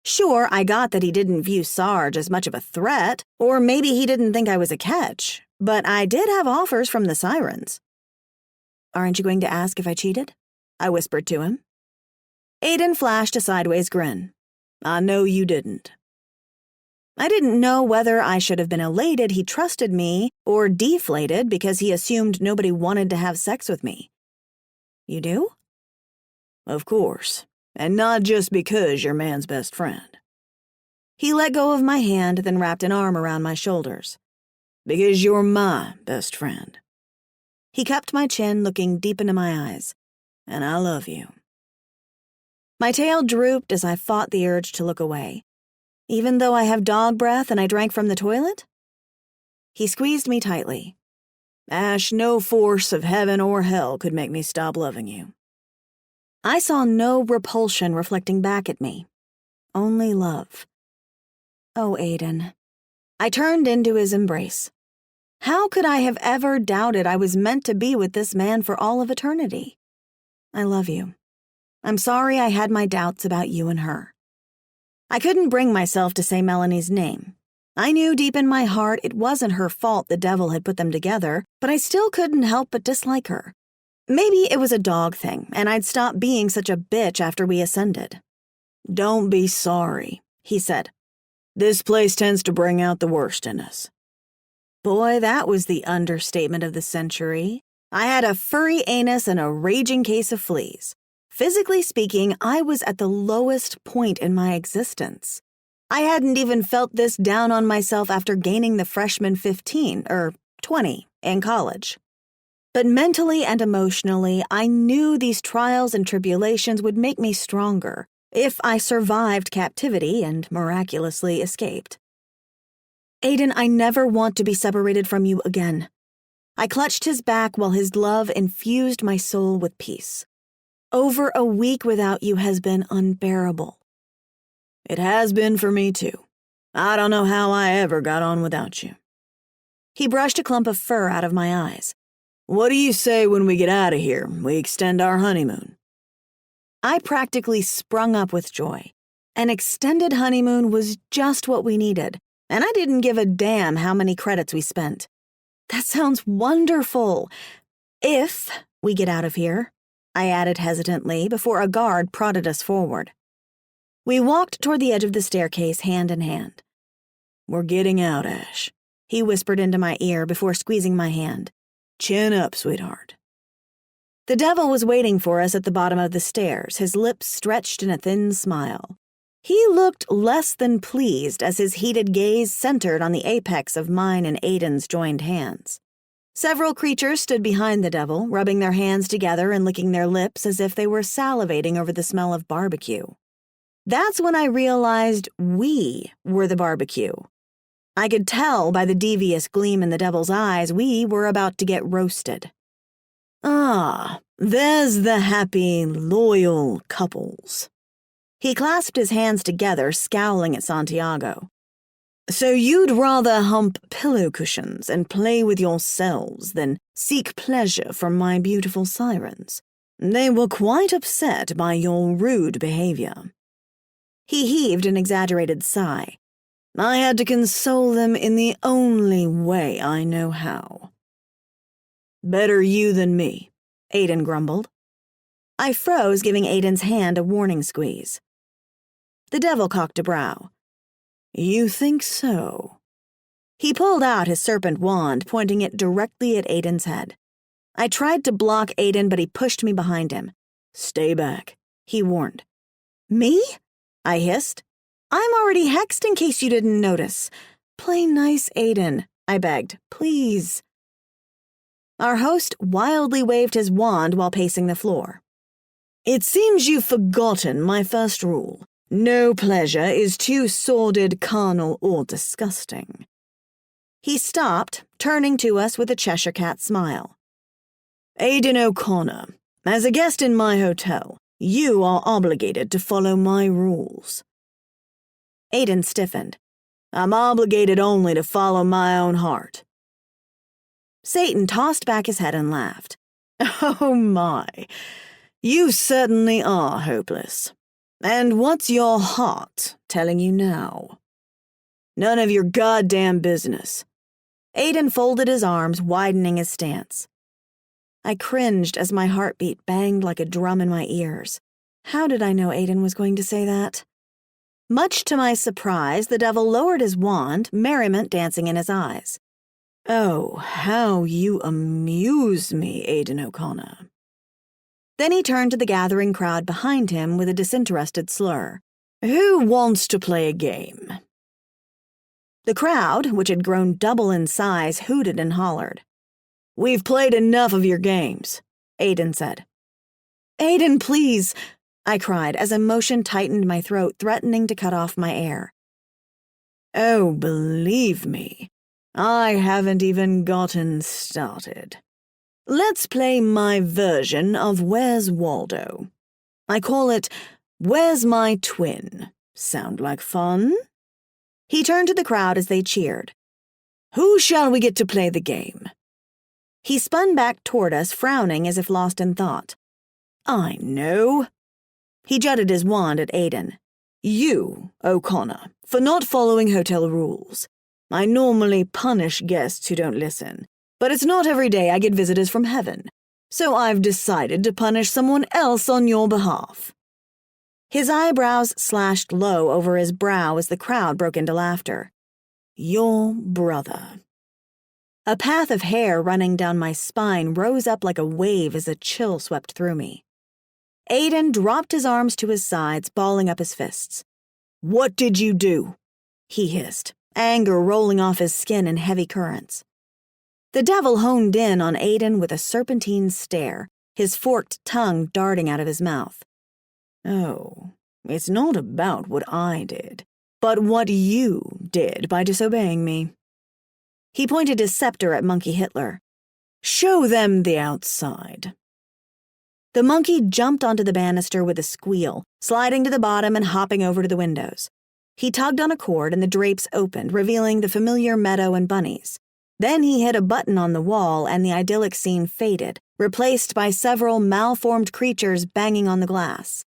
Speaker 2: Sure, I got that he didn't view Sarge as much of a threat, or maybe he didn't think I was a catch, but I did have offers from the sirens. "Aren't you going to ask if I cheated?" I whispered to him. Aiden flashed a sideways grin. "I know you didn't." I didn't know whether I should have been elated he trusted me or deflated because he assumed nobody wanted to have sex with me. "You do?" "Of course, and not just because you're man's best friend." He let go of my hand, then wrapped an arm around my shoulders. "Because you're my best friend." He cupped my chin, looking deep into my eyes. "And I love you." My tail drooped as I fought the urge to look away. Even though I have dog breath and I drank from the toilet? He squeezed me tightly. "Ash, no force of heaven or hell could make me stop loving you." I saw no repulsion reflecting back at me. Only love. Oh, Aiden. I turned into his embrace. How could I have ever doubted I was meant to be with this man for all of eternity? I love you. I'm sorry I had my doubts about you and her. I couldn't bring myself to say Melanie's name. I knew deep in my heart it wasn't her fault the devil had put them together, but I still couldn't help but dislike her. Maybe it was a dog thing, and I'd stop being such a bitch after we ascended. "Don't be sorry," he said. "This place tends to bring out the worst in us." Boy, that was the understatement of the century. I had a furry anus and a raging case of fleas. Physically speaking, I was at the lowest point in my existence. I hadn't even felt this down on myself after gaining the freshman 15, or 20, in college. But mentally and emotionally, I knew these trials and tribulations would make me stronger if I survived captivity and miraculously escaped. Aiden, I never want to be separated from you again. I clutched his back while his love infused my soul with peace. Over a week without you has been unbearable.
Speaker 1: It has been for me, too. I don't know how I ever got on without you.
Speaker 2: He brushed a clump of fur out of my eyes.
Speaker 1: What do you say when we get out of here, we extend our honeymoon?
Speaker 2: I practically sprung up with joy. An extended honeymoon was just what we needed, and I didn't give a damn how many credits we spent. That sounds wonderful. If we get out of here, I added hesitantly before a guard prodded us forward. We walked toward the edge of the staircase hand in hand.
Speaker 1: We're getting out, Ash,
Speaker 2: he whispered into my ear before squeezing my hand.
Speaker 1: Chin up, sweetheart.
Speaker 2: The devil was waiting for us at the bottom of the stairs, his lips stretched in a thin smile. He looked less than pleased as his heated gaze centered on the apex of mine and Aiden's joined hands. Several creatures stood behind the devil, rubbing their hands together and licking their lips as if they were salivating over the smell of barbecue. That's when I realized we were the barbecue. I could tell by the devious gleam in the devil's eyes we were about to get roasted.
Speaker 1: Ah, there's the happy, loyal couples.
Speaker 2: He clasped his hands together, scowling at Santiago.
Speaker 1: So you'd rather hump pillow cushions and play with yourselves than seek pleasure from my beautiful sirens. They were quite upset by your rude behavior.
Speaker 2: He heaved an exaggerated sigh.
Speaker 1: I had to console them in the only way I know how. Better you than me,
Speaker 2: Aiden grumbled. I froze, giving Aiden's hand a warning squeeze. The devil cocked a brow.
Speaker 1: You think so?
Speaker 2: He pulled out his serpent wand, pointing it directly at Aiden's head. I tried to block Aiden, but he pushed me behind him.
Speaker 1: Stay back,
Speaker 2: he warned. Me? I hissed. I'm already hexed in case you didn't notice. Play nice, Aiden, I begged. Please. Our host wildly waved his wand while pacing the floor.
Speaker 1: It seems you've forgotten my first rule. No pleasure is too sordid, carnal, or disgusting.
Speaker 2: He stopped, turning to us with a Cheshire Cat smile.
Speaker 1: Aiden O'Connor, as a guest in my hotel, you are obligated to follow my rules.
Speaker 2: Aiden stiffened.
Speaker 1: I'm obligated only to follow my own heart.
Speaker 2: Satan tossed back his head and laughed.
Speaker 1: Oh my, you certainly are hopeless. And what's your heart telling you now? None of your goddamn business.
Speaker 2: Aiden folded his arms, widening his stance. I cringed as my heartbeat banged like a drum in my ears. How did I know Aiden was going to say that? Much to my surprise, the devil lowered his wand, merriment dancing in his eyes.
Speaker 1: Oh, how you amuse me, Aiden O'Connor.
Speaker 2: Then he turned to the gathering crowd behind him with a disinterested slur.
Speaker 1: Who wants to play a game?
Speaker 2: The crowd, which had grown double in size, hooted and hollered.
Speaker 1: We've played enough of your games,
Speaker 2: Aiden said. Aiden, please, I cried as emotion tightened my throat, threatening to cut off my air.
Speaker 1: Oh, believe me, I haven't even gotten started. Let's play my version of Where's Waldo. I call it Where's My Twin. Sound like fun?
Speaker 2: He turned to the crowd as they cheered.
Speaker 1: Who shall we get to play the game?
Speaker 2: He spun back toward us, frowning as if lost in thought.
Speaker 1: I know.
Speaker 2: He jutted his wand at Aiden.
Speaker 1: You, O'Connor, for not following hotel rules. I normally punish guests who don't listen, but it's not every day I get visitors from heaven, so I've decided to punish someone else on your behalf.
Speaker 2: His eyebrows slashed low over his brow as the crowd broke into laughter.
Speaker 1: Your brother.
Speaker 2: A path of hair running down my spine rose up like a wave as a chill swept through me. Aiden dropped his arms to his sides, balling up his fists.
Speaker 1: What did you do?
Speaker 2: he hissed, anger rolling off his skin in heavy currents. The devil honed in on Aiden with a serpentine stare, his forked tongue darting out of his mouth. Oh, it's not about what I did, but what you did by disobeying me. He pointed his scepter at Monkey Hitler. Show them the outside. The monkey jumped onto the banister with a squeal, sliding to the bottom and hopping over to the windows. He tugged on a cord and the drapes opened, revealing the familiar meadow and bunnies. Then he hit a button on the wall and the idyllic scene faded, replaced by several malformed creatures banging on the glass.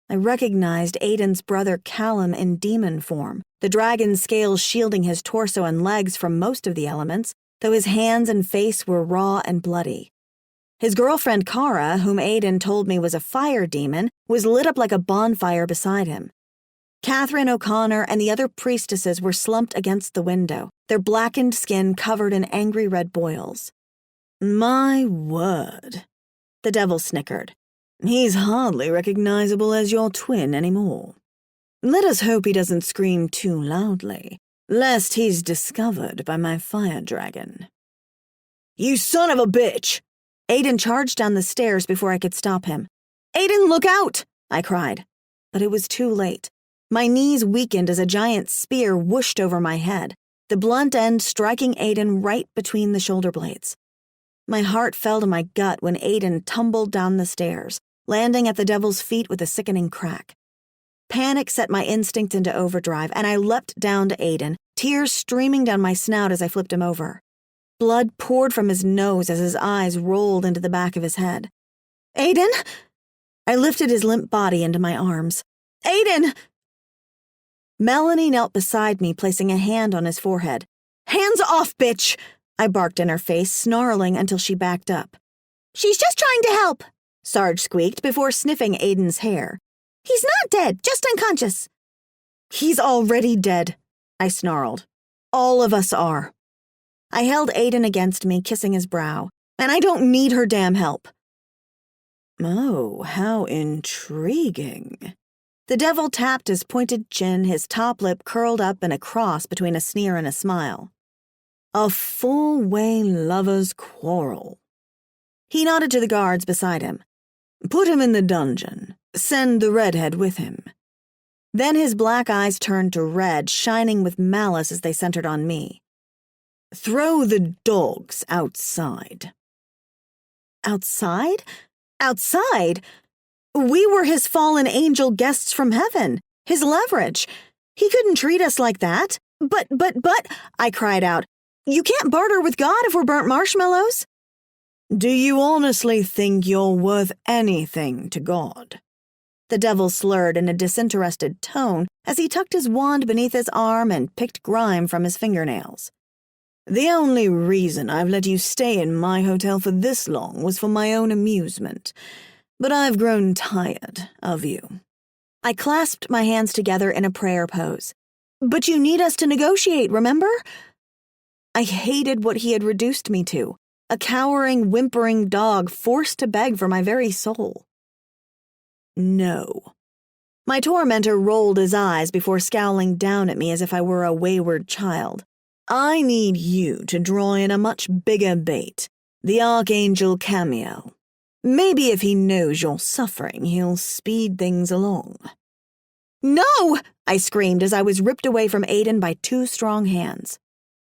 Speaker 2: I recognized Aiden's brother Callum in demon form, the dragon scales shielding his torso and legs from most of the elements, though his hands and face were raw and bloody. His girlfriend Kara, whom Aiden told me was a fire demon, was lit up like a bonfire beside him. Catherine O'Connor and the other priestesses were slumped against the window, their blackened skin covered in angry red boils. My word, the devil snickered. He's hardly recognizable as your twin anymore. Let us hope he doesn't scream too loudly, lest he's discovered by my fire dragon. You son of a bitch! Aiden charged down the stairs before I could stop him. Aiden, look out! I cried. But it was too late. My knees weakened as a giant spear whooshed over my head, the blunt end striking Aiden right between the shoulder blades. My heart fell to my gut when Aiden tumbled down the stairs, landing at the devil's feet with a sickening crack. Panic set my instinct into overdrive, and I leapt down to Aiden, tears streaming down my snout as I flipped him over. Blood poured from his nose as his eyes rolled into the back of his head. Aiden? I lifted his limp body into my arms. Aiden! Melanie knelt beside me, placing a hand on his forehead. Hands off, bitch! I barked in her face, snarling until she backed up. She's just trying to help, Sarge squeaked before sniffing Aiden's hair. He's not dead, just unconscious. He's already dead, I snarled. All of us are. I held Aiden against me, kissing his brow, and I don't need her damn help. Oh, how intriguing. The devil tapped his pointed chin, his top lip curled up in a cross between a sneer and a smile. A four-way lover's quarrel. He nodded to the guards beside him. Put him in the dungeon. Send the redhead with him. Then his black eyes turned to red, shining with malice as they centered on me. Throw the dogs outside. Outside? Outside? We were his fallen angel guests from heaven, his leverage. He couldn't treat us like that. But, I cried out, you can't barter with God if we're burnt marshmallows. Do you honestly think you're worth anything to God? The devil slurred in a disinterested tone as he tucked his wand beneath his arm and picked grime from his fingernails. The only reason I've let you stay in my hotel for this long was for my own amusement, but I've grown tired of you. I clasped my hands together in a prayer pose. But you need us to negotiate, remember? I hated what he had reduced me to, a cowering, whimpering dog forced to beg for my very soul. No. My tormentor rolled his eyes before scowling down at me as if I were a wayward child. I need you to draw in a much bigger bait, the Archangel cameo. Maybe if he knows you're suffering, he'll speed things along. No! I screamed as I was ripped away from Aiden by two strong hands.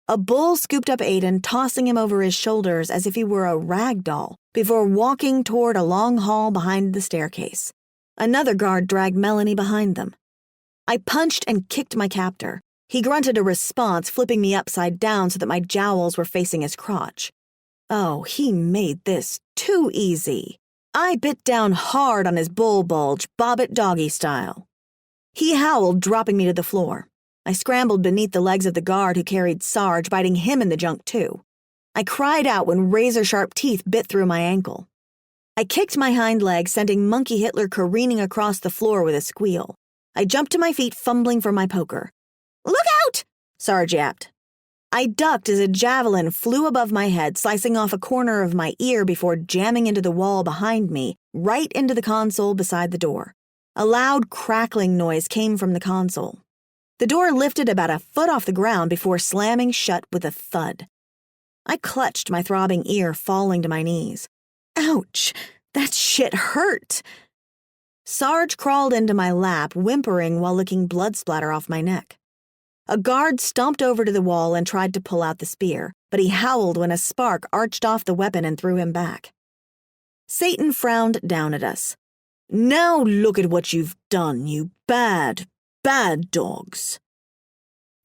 Speaker 2: A bull scooped up Aiden, tossing him over his shoulders as if he were a rag doll, before walking toward a long hall behind the staircase. Another guard dragged Melanie behind them. I punched and kicked my captor. He grunted a response, flipping me upside down so that my jowls were facing his crotch. Oh, he made this too easy. I bit down hard on his bull bulge, bobbit doggy style. He howled, dropping me to the floor. I scrambled beneath the legs of the guard who carried Sarge, biting him in the junk too. I cried out when razor-sharp teeth bit through my ankle. I kicked my hind leg, sending Monkey Hitler careening across the floor with a squeal. I jumped to my feet, fumbling for my poker. Look out! Sarge yapped. I ducked as a javelin flew above my head, slicing off a corner of my ear before jamming into the wall behind me, right into the console beside the door. A loud crackling noise came from the console. The door lifted about a foot off the ground before slamming shut with a thud. I clutched my throbbing ear, falling to my knees. Ouch! That shit hurt! Sarge crawled into my lap, whimpering while licking blood splatter off my neck. A guard stomped over to the wall and tried to pull out the spear, but he howled when a spark arched off the weapon and threw him back. Satan frowned down at us. Now look at what you've done, you bad, bad dogs.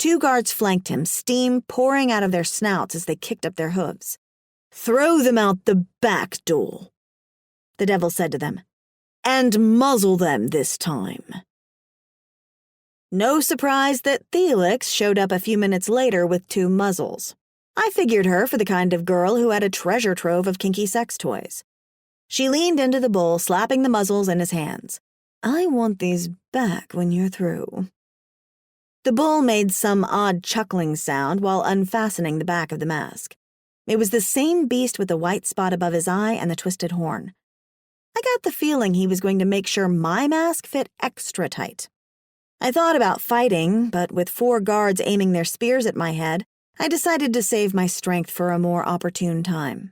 Speaker 2: 2 guards flanked him, steam pouring out of their snouts as they kicked up their hooves. Throw them out the back door, the devil said to them, and muzzle them this time. No surprise that Felix showed up a few minutes later with 2 muzzles. I figured her for the kind of girl who had a treasure trove of kinky sex toys. She leaned into the bull, slapping the muzzles in his hands. I want these back when you're through. The bull made some odd chuckling sound while unfastening the back of the mask. It was the same beast with the white spot above his eye and the twisted horn. I got the feeling he was going to make sure my mask fit extra tight. I thought about fighting, but with 4 guards aiming their spears at my head, I decided to save my strength for a more opportune time.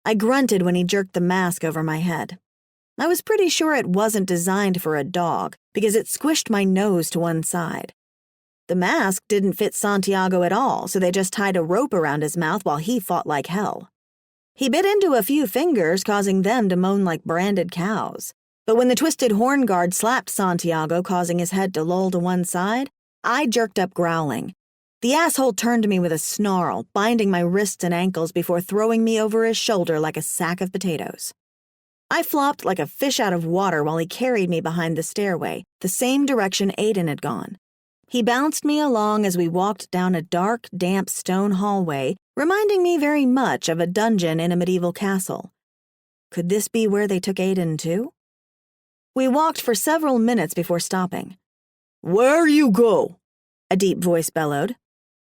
Speaker 2: I grunted when he jerked the mask over my head. I was pretty sure it wasn't designed for a dog because it squished my nose to one side. The mask didn't fit Santiago at all, so they just tied a rope around his mouth while he fought like hell. He bit into a few fingers, causing them to moan like branded cows. But when the twisted horn guard slapped Santiago, causing his head to loll to one side, I jerked up growling. The asshole turned to me with a snarl, binding my wrists and ankles before throwing me over his shoulder like a sack of potatoes. I flopped like a fish out of water while he carried me behind the stairway, the same direction Aiden had gone. He bounced me along as we walked down a dark, damp stone hallway, reminding me very much of a dungeon in a medieval castle. Could this be where they took Aiden too? We walked for several minutes before stopping. Where you go? A deep voice bellowed.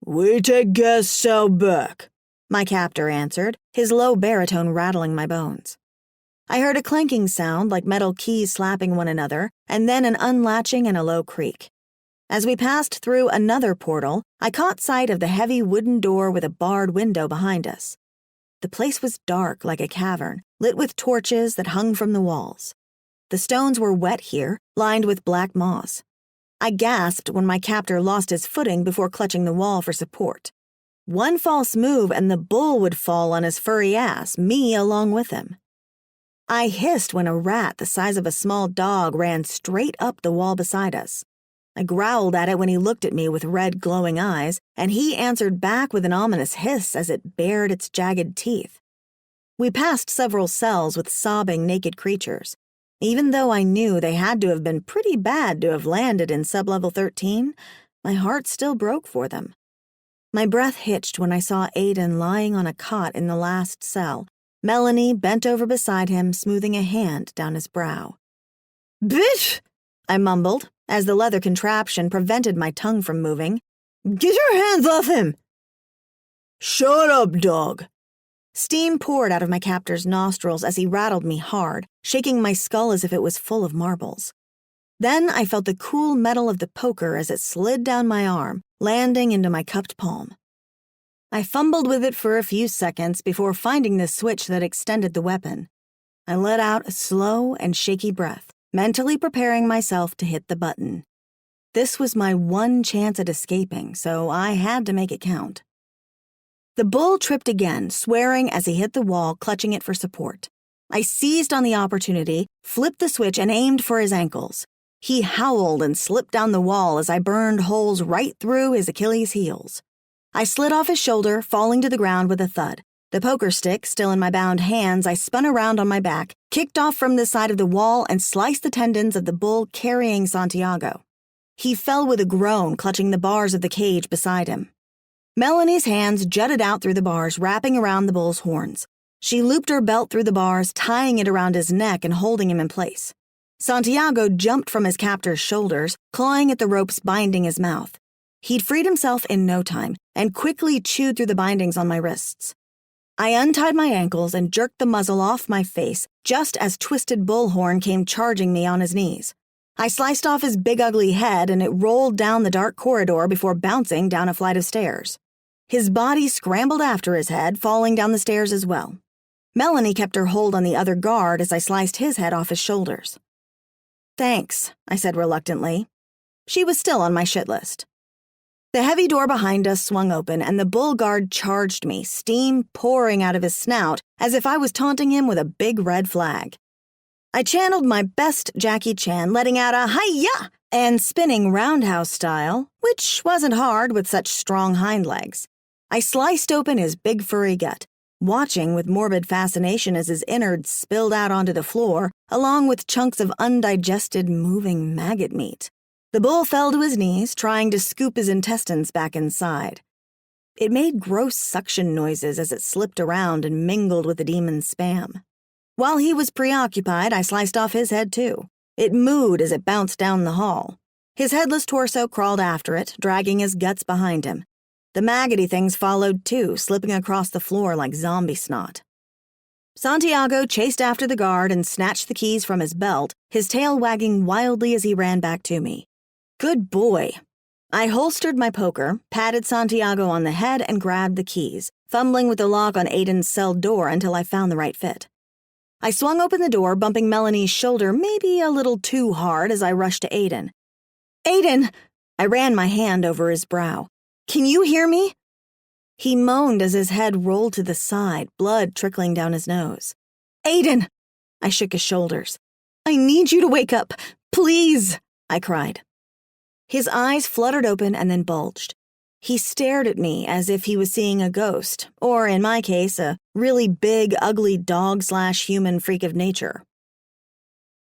Speaker 2: We take guests out back, my captor answered, his low baritone rattling my bones. I heard a clanking sound like metal keys slapping one another, and then an unlatching and a low creak. As we passed through another portal, I caught sight of the heavy wooden door with a barred window behind us. The place was dark like a cavern, lit with torches that hung from the walls. The stones were wet here, lined with black moss. I gasped when my captor lost his footing before clutching the wall for support. One false move and the bull would fall on his furry ass, me along with him. I hissed when a rat the size of a small dog ran straight up the wall beside us. I growled at it when he looked at me with red glowing eyes, and he answered back with an ominous hiss as it bared its jagged teeth. We passed several cells with sobbing naked creatures. Even though I knew they had to have been pretty bad to have landed in sublevel 13, my heart still broke for them. My breath hitched when I saw Aiden lying on a cot in the last cell, Melanie bent over beside him, smoothing a hand down his brow. Bitch! I mumbled, as the leather contraption prevented my tongue from moving. Get your hands off him! Shut up, dog! Steam poured out of my captor's nostrils as he rattled me hard, shaking my skull as if it was full of marbles. Then I felt the cool metal of the poker as it slid down my arm, landing into my cupped palm. I fumbled with it for a few seconds before finding the switch that extended the weapon. I let out a slow and shaky breath, mentally preparing myself to hit the button. This was my one chance at escaping, so I had to make it count. The bull tripped again, swearing as he hit the wall, clutching it for support. I seized on the opportunity, flipped the switch, and aimed for his ankles. He howled and slipped down the wall as I burned holes right through his Achilles' heels. I slid off his shoulder, falling to the ground with a thud. The poker stick still in my bound hands, I spun around on my back, kicked off from the side of the wall, and sliced the tendons of the bull carrying Santiago. He fell with a groan, clutching the bars of the cage beside him. Melanie's hands jutted out through the bars, wrapping around the bull's horns. She looped her belt through the bars, tying it around his neck and holding him in place. Santiago jumped from his captor's shoulders, clawing at the ropes binding his mouth. He'd freed himself in no time and quickly chewed through the bindings on my wrists. I untied my ankles and jerked the muzzle off my face just as Twisted Bullhorn came charging me on his knees. I sliced off his big ugly head and it rolled down the dark corridor before bouncing down a flight of stairs. His body scrambled after his head, falling down the stairs as well. Melanie kept her hold on the other guard as I sliced his head off his shoulders. "Thanks," I said reluctantly. She was still on my shit list. The heavy door behind us swung open and the bull guard charged me, steam pouring out of his snout as if I was taunting him with a big red flag. I channeled my best Jackie Chan, letting out a hi-ya and spinning roundhouse style, which wasn't hard with such strong hind legs. I sliced open his big furry gut, watching with morbid fascination as his innards spilled out onto the floor, along with chunks of undigested, moving maggot meat. The bull fell to his knees, trying to scoop his intestines back inside. It made gross suction noises as it slipped around and mingled with the demon's spam. While he was preoccupied, I sliced off his head too. It mooed as it bounced down the hall. His headless torso crawled after it, dragging his guts behind him. The maggoty things followed too, slipping across the floor like zombie snot. Santiago chased after the guard and snatched the keys from his belt, his tail wagging wildly as he ran back to me. Good boy. I holstered my poker, patted Santiago on the head, and grabbed the keys, fumbling with the lock on Aiden's cell door until I found the right fit. I swung open the door, bumping Melanie's shoulder maybe a little too hard as I rushed to Aiden. "Aiden!" I ran my hand over his brow. "Can you hear me?" He moaned as his head rolled to the side, blood trickling down his nose. "Aiden!" I shook his shoulders. "I need you to wake up. Please!" I cried. His eyes fluttered open and then bulged. He stared at me as if he was seeing a ghost, or in my case, a really big, ugly dog/human freak of nature.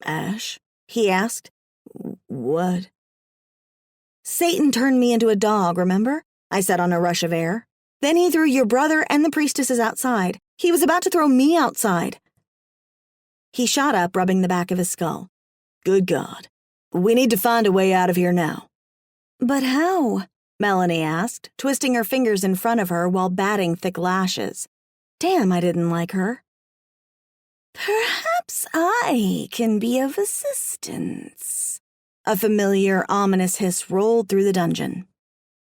Speaker 2: "Ash?" he asked. "What?" "Satan turned me into a dog, remember?" I said on a rush of air. "Then he threw your brother and the priestesses outside. He was about to throw me outside." He shot up, rubbing the back of his skull. "Good God. We need to find a way out of here now." "But how?" Melanie asked, twisting her fingers in front of her while batting thick lashes. Damn, I didn't like her. "Perhaps I can be of assistance." A familiar, ominous hiss rolled through the dungeon.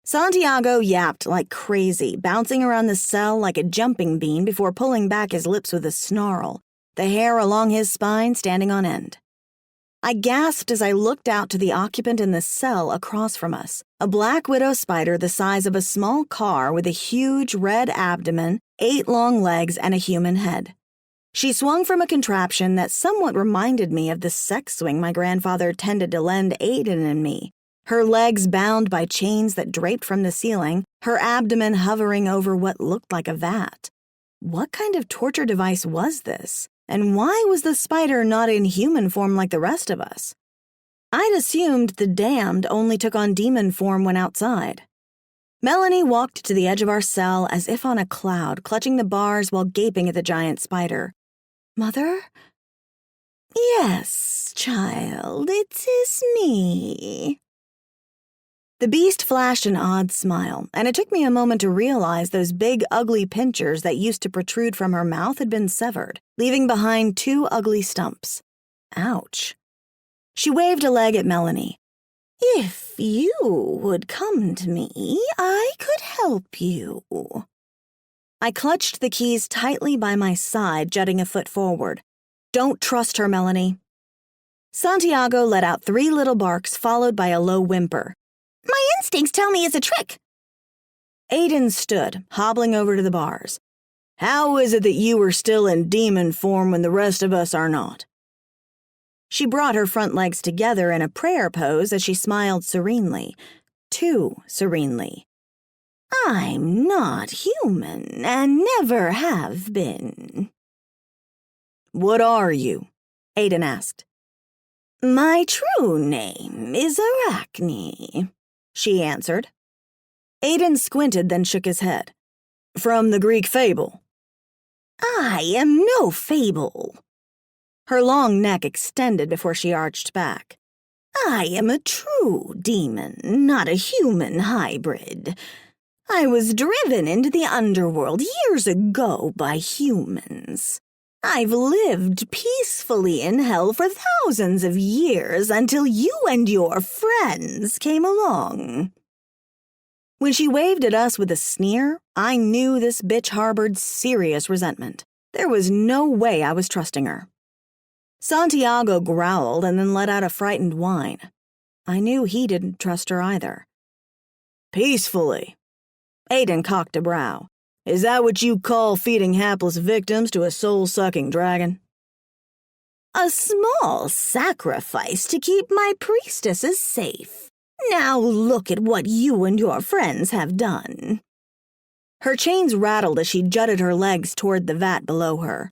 Speaker 2: Santiago yapped like crazy, bouncing around the cell like a jumping bean before pulling back his lips with a snarl, the hair along his spine standing on end. I gasped as I looked out to the occupant in the cell across from us, a black widow spider the size of a small car with a huge red abdomen, 8 long legs, and a human head. She swung from a contraption that somewhat reminded me of the sex swing my grandfather tended to lend Aiden and me, her legs bound by chains that draped from the ceiling, her abdomen hovering over what looked like a vat. What kind of torture device was this? And why was the spider not in human form like the rest of us? I'd assumed the damned only took on demon form when outside. Melanie walked to the edge of our cell as if on a cloud, clutching the bars while gaping at the giant spider. "Mother?" "Yes, child, it is me." The beast flashed an odd smile, and it took me a moment to realize those big, ugly pincers that used to protrude from her mouth had been severed, leaving behind 2 ugly stumps. Ouch. She waved a leg at Melanie. "If you would come to me, I could help you." I clutched the keys tightly by my side, jutting a foot forward. "Don't trust her, Melanie." Santiago let out 3 little barks, followed by a low whimper. "My instincts tell me it's a trick." Aiden stood, hobbling over to the bars. "How is it that you are still in demon form when the rest of us are not?" She brought her front legs together in a prayer pose as she smiled serenely. Too serenely. "I'm not human, and never have been." "What are you?" Aiden asked. "My true name is Arachne," she answered. Aiden squinted, then shook his head. "From the Greek fable." "I am no fable." Her long neck extended before she arched back. "I am a true demon, not a human hybrid. I was driven into the underworld years ago by humans. I've lived peacefully in hell for thousands of years until you and your friends came along."
Speaker 1: When she waved at us with a sneer, I knew this bitch harbored serious resentment. There was no way I was trusting her. Santiago growled and then let out a frightened whine. I knew he didn't trust her either. "Peacefully." Aiden cocked a brow. "Is that what you call feeding hapless victims to a soul-sucking dragon?"
Speaker 2: "A small sacrifice to keep my priestesses safe. Now look at what you and your friends have done."
Speaker 1: Her chains rattled as she jutted her legs toward the vat below her.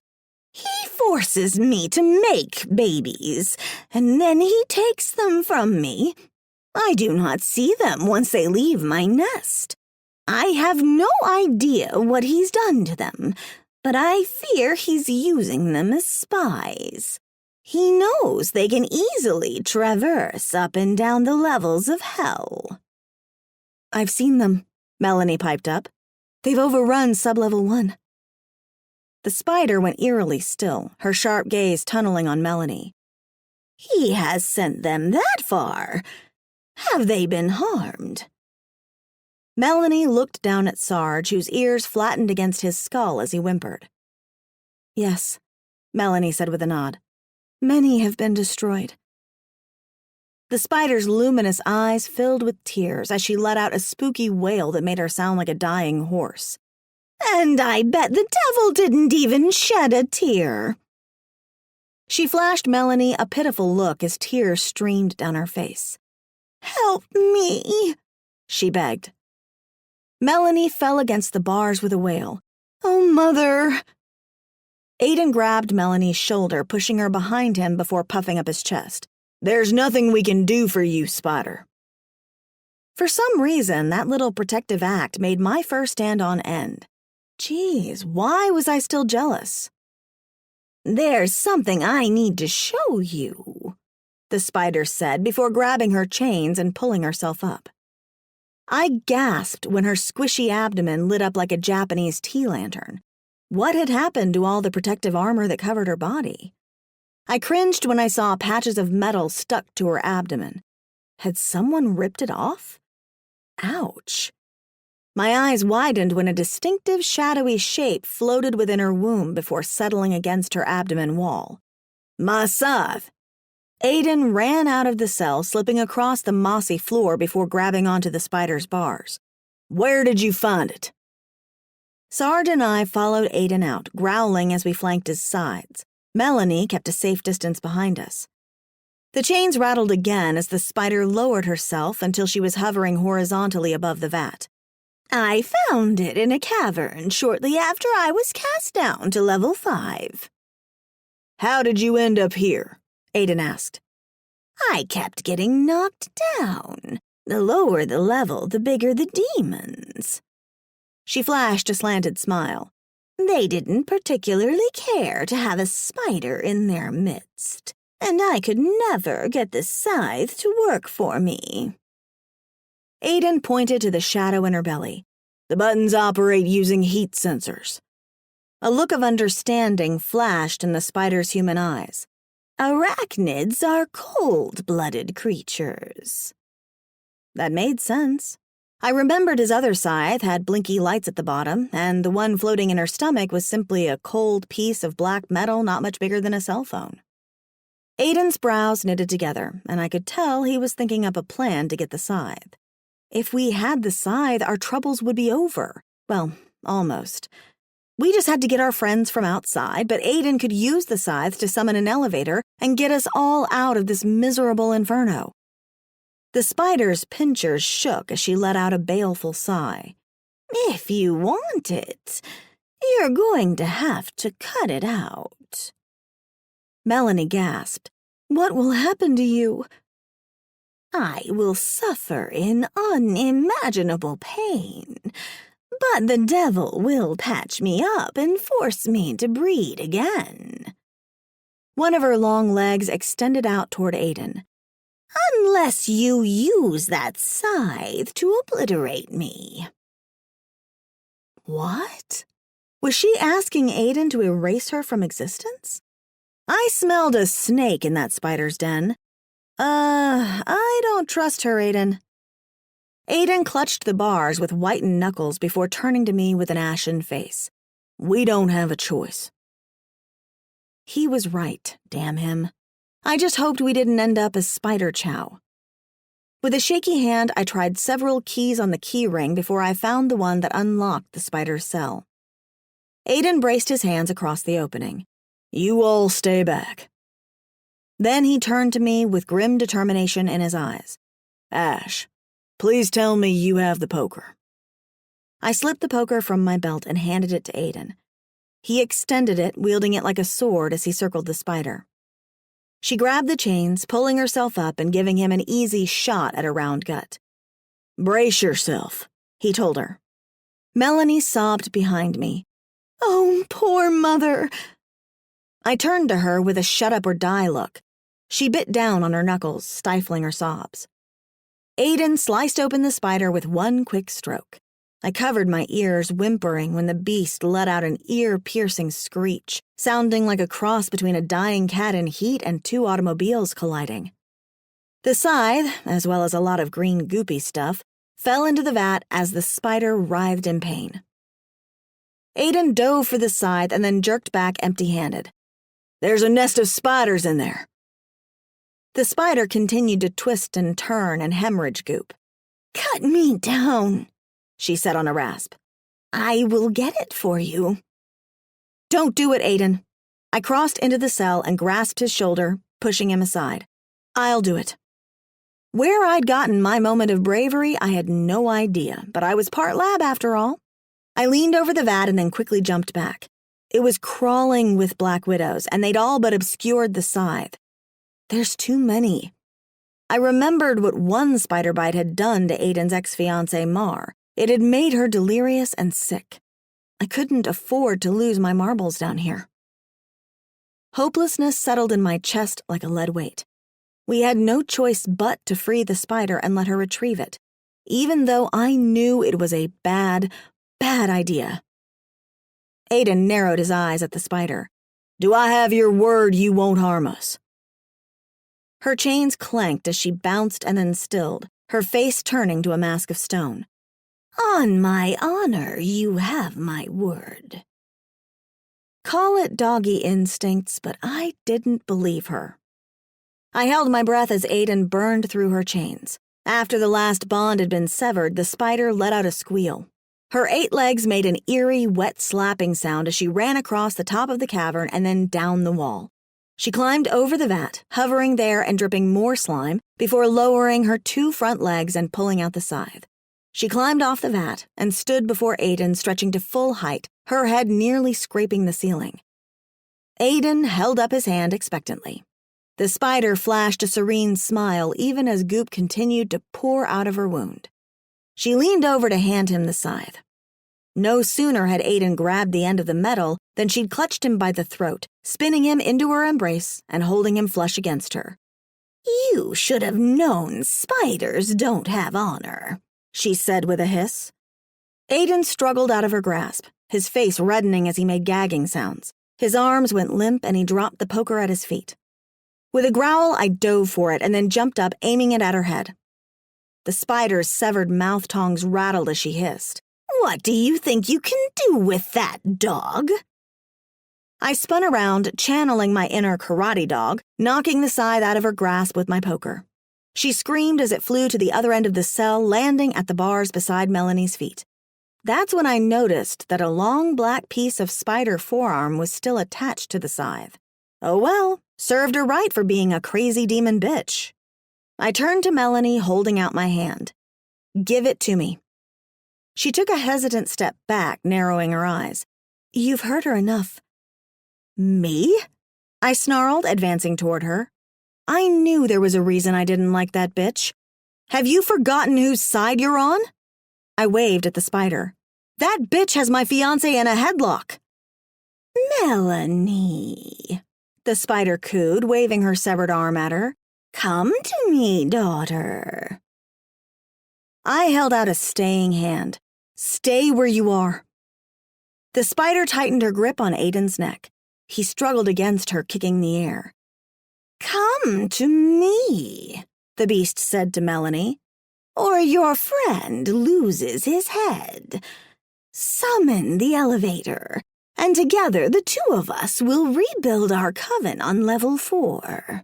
Speaker 2: "He forces me to make babies, and then he takes them from me. I do not see them once they leave my nest. I have no idea what he's done to them, but I fear he's using them as spies. He knows they can easily traverse up and down the levels of hell."
Speaker 1: "I've seen them," Melanie piped up. "They've overrun sublevel 1. The spider went eerily still, her sharp gaze tunneling on Melanie.
Speaker 2: "He has sent them that far. Have they been harmed?"
Speaker 1: Melanie looked down at Sarge, whose ears flattened against his skull as he whimpered. "Yes," Melanie said with a nod. "Many have been destroyed." The spider's luminous eyes filled with tears as she let out a spooky wail that made her sound like a dying horse.
Speaker 2: "And I bet the devil didn't even shed a tear."
Speaker 1: She flashed Melanie a pitiful look as tears streamed down her face.
Speaker 2: "Help me,"
Speaker 1: she begged. Melanie fell against the bars with a wail.
Speaker 2: "Oh, Mother."
Speaker 1: Aiden grabbed Melanie's shoulder, pushing her behind him before puffing up his chest. "There's nothing we can do for you, Spider." For some reason, that little protective act made my fur stand on end. Geez, why was I still jealous?
Speaker 2: "There's something I need to show you,"
Speaker 1: the spider said before grabbing her chains and pulling herself up. I gasped when her squishy abdomen lit up like a Japanese tea lantern. What had happened to all the protective armor that covered her body? I cringed when I saw patches of metal stuck to her abdomen. Had someone ripped it off? Ouch. My eyes widened when a distinctive shadowy shape floated within her womb before settling against her abdomen wall. "Masav!" Aiden ran out of the cell, slipping across the mossy floor before grabbing onto the spider's bars. "Where did you find it?" Sarge and I followed Aiden out, growling as we flanked his sides. Melanie kept a safe distance behind us. The chains rattled again as the spider lowered herself until she was hovering horizontally above the vat.
Speaker 2: "I found it in a cavern shortly after I was cast down to level 5.
Speaker 1: "How did you end up here?" Aiden asked.
Speaker 2: "I kept getting knocked down. The lower the level, the bigger the demons."
Speaker 1: She flashed a slanted smile.
Speaker 2: "They didn't particularly care to have a spider in their midst, and I could never get the scythe to work for me."
Speaker 1: Aiden pointed to the shadow in her belly. "The buttons operate using heat sensors." A look of understanding flashed in the spider's human eyes.
Speaker 2: "Arachnids are cold-blooded creatures."
Speaker 1: That made sense. I remembered his other scythe had blinky lights at the bottom, and the one floating in her stomach was simply a cold piece of black metal not much bigger than a cell phone. Aiden's brows knitted together, and I could tell he was thinking up a plan to get the scythe. If we had the scythe, our troubles would be over. Well, almost. We just had to get our friends from outside, but Aiden could use the scythe to summon an elevator and get us all out of this miserable inferno. The spider's pincers shook as she let out a baleful sigh.
Speaker 2: "If you want it, you're going to have to cut it out."
Speaker 1: Melanie gasped. "What will happen to you?"
Speaker 2: "I will suffer in unimaginable pain, but the devil will patch me up and force me to breed again."
Speaker 1: One of her long legs extended out toward Aiden.
Speaker 2: "Unless you use that scythe to obliterate me."
Speaker 1: What?
Speaker 2: Was she asking Aiden to erase her from existence? I smelled a snake in that spider's den. I don't trust her, Aiden. Aiden clutched the bars with whitened knuckles before turning to me with an ashen face. We don't have a choice. He was right, damn him. I just hoped we didn't end up as spider chow. With a shaky hand, I tried several keys on the key ring before I found the one that unlocked the spider's cell. Aiden braced his hands across the opening. You all stay back. Then he turned to me with grim determination in his eyes. Ash, please tell me you have the poker. I slipped the poker from my belt and handed it to Aiden. He extended it, wielding it like a sword as he circled the spider. She grabbed the chains, pulling herself up and giving him an easy shot at her round gut. Brace yourself, he told her. Melanie sobbed behind me. Oh, poor mother. I turned to her with a shut-up-or-die look. She bit down on her knuckles, stifling her sobs. Aiden sliced open the spider with one quick stroke. I covered my ears, whimpering when the beast let out an ear-piercing screech, sounding like a cross between a dying cat in heat and two automobiles colliding. The scythe, as well as a lot of green goopy stuff, fell into the vat as the spider writhed in pain. Aiden dove for the scythe and then jerked back empty-handed. There's a nest of spiders in there. The spider continued to twist and turn and hemorrhage goop. Cut me down, she said on a rasp. I will get it for you. Don't do it, Aiden. I crossed into the cell and grasped his shoulder, pushing him aside. I'll do it. Where I'd gotten my moment of bravery, I had no idea, but I was part lab after all. I leaned over the vat and then quickly jumped back. It was crawling with black widows, and they'd all but obscured the scythe. There's too many. I remembered what one spider bite had done to Aiden's ex-fiancée, Mar. It had made her delirious and sick. I couldn't afford to lose my marbles down here. Hopelessness settled in my chest like a lead weight. We had no choice but to free the spider and let her retrieve it, even though I knew it was a bad idea. Aiden narrowed his eyes at the spider. Do I have your word you won't harm us? Her chains clanked as she bounced and then stilled, her face turning to a mask of stone. On my honor, you have my word. Call it doggy instincts, but I didn't believe her. I held my breath as Aiden burned through her chains. After the last bond had been severed, the spider let out a squeal. Her 8 legs made an eerie, wet slapping sound as she ran across the top of the cavern and then down the wall. She climbed over the vat, hovering there and dripping more slime, before lowering her 2 front legs and pulling out the scythe. She climbed off the vat and stood before Aiden, stretching to full height, her head nearly scraping the ceiling. Aiden held up his hand expectantly. The spider flashed a serene smile even as goop continued to pour out of her wound. She leaned over to hand him the scythe. No sooner had Aiden grabbed the end of the metal than she'd clutched him by the throat, spinning him into her embrace and holding him flush against her. You should have known spiders don't have honor, she said with a hiss. Aiden struggled out of her grasp, his face reddening as he made gagging sounds. His arms went limp and he dropped the poker at his feet. With a growl, I dove for it and then jumped up, aiming it at her head. The spider's severed mouth tongs rattled as she hissed. What do you think you can do with that, dog? I spun around, channeling my inner karate dog, knocking the scythe out of her grasp with my poker. She screamed as it flew to the other end of the cell, landing at the bars beside Melanie's feet. That's when I noticed that a long black piece of spider forearm was still attached to the scythe. Oh well, served her right for being a crazy demon bitch. I turned to Melanie, holding out my hand. Give it to me. She took a hesitant step back, narrowing her eyes. You've hurt her enough. Me? I snarled, advancing toward her. I knew there was a reason I didn't like that bitch. Have you forgotten whose side you're on? I waved at the spider. That bitch has my fiancé in a headlock. Melanie, the spider cooed, waving her severed arm at her. Come to me, daughter. I held out a staying hand. Stay where you are. The spider tightened her grip on Aiden's neck. He struggled against her, kicking the air. "Come to me," the beast said to Melanie, "or your friend loses his head. Summon the elevator, and together the two of us will rebuild our coven on level 4.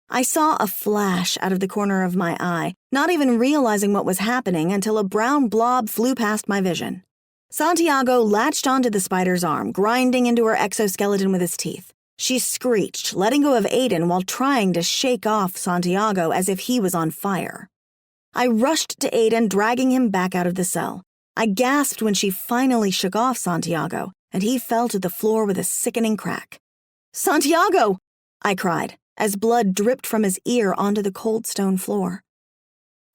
Speaker 2: I saw a flash out of the corner of my eye, not even realizing what was happening until a brown blob flew past my vision. Santiago latched onto the spider's arm, grinding into her exoskeleton with his teeth. She screeched, letting go of Aiden while trying to shake off Santiago as if he was on fire. I rushed to Aiden, dragging him back out of the cell. I gasped when she finally shook off Santiago, and he fell to the floor with a sickening crack. "Santiago!" I cried, as blood dripped from his ear onto the cold stone floor.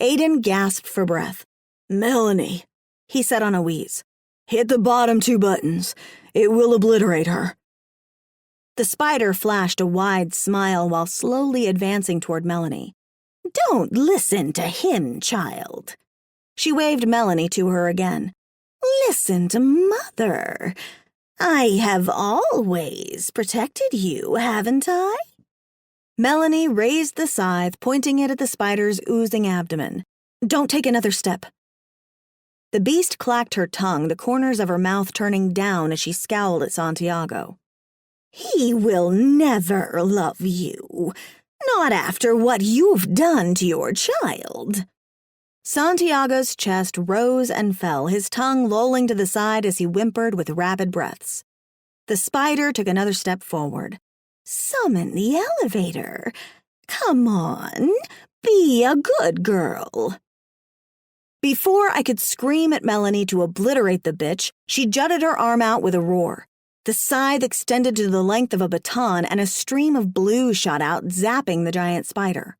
Speaker 2: Aiden gasped for breath. "Melanie," he said on a wheeze. "Hit the bottom 2 buttons. It will obliterate her." The spider flashed a wide smile while slowly advancing toward Melanie. "Don't listen to him, child." She waved Melanie to her again. "Listen to Mother. I have always protected you, haven't I?" Melanie raised the scythe, pointing it at the spider's oozing abdomen. "Don't take another step." The beast clacked her tongue, the corners of her mouth turning down as she scowled at Santiago. "He will never love you, not after what you've done to your child." Santiago's chest rose and fell, his tongue lolling to the side as he whimpered with rapid breaths. The spider took another step forward. "Summon the elevator. Come on, be a good girl." Before I could scream at Melanie to obliterate the bitch, she jutted her arm out with a roar. The scythe extended to the length of a baton, and a stream of blue shot out, zapping the giant spider.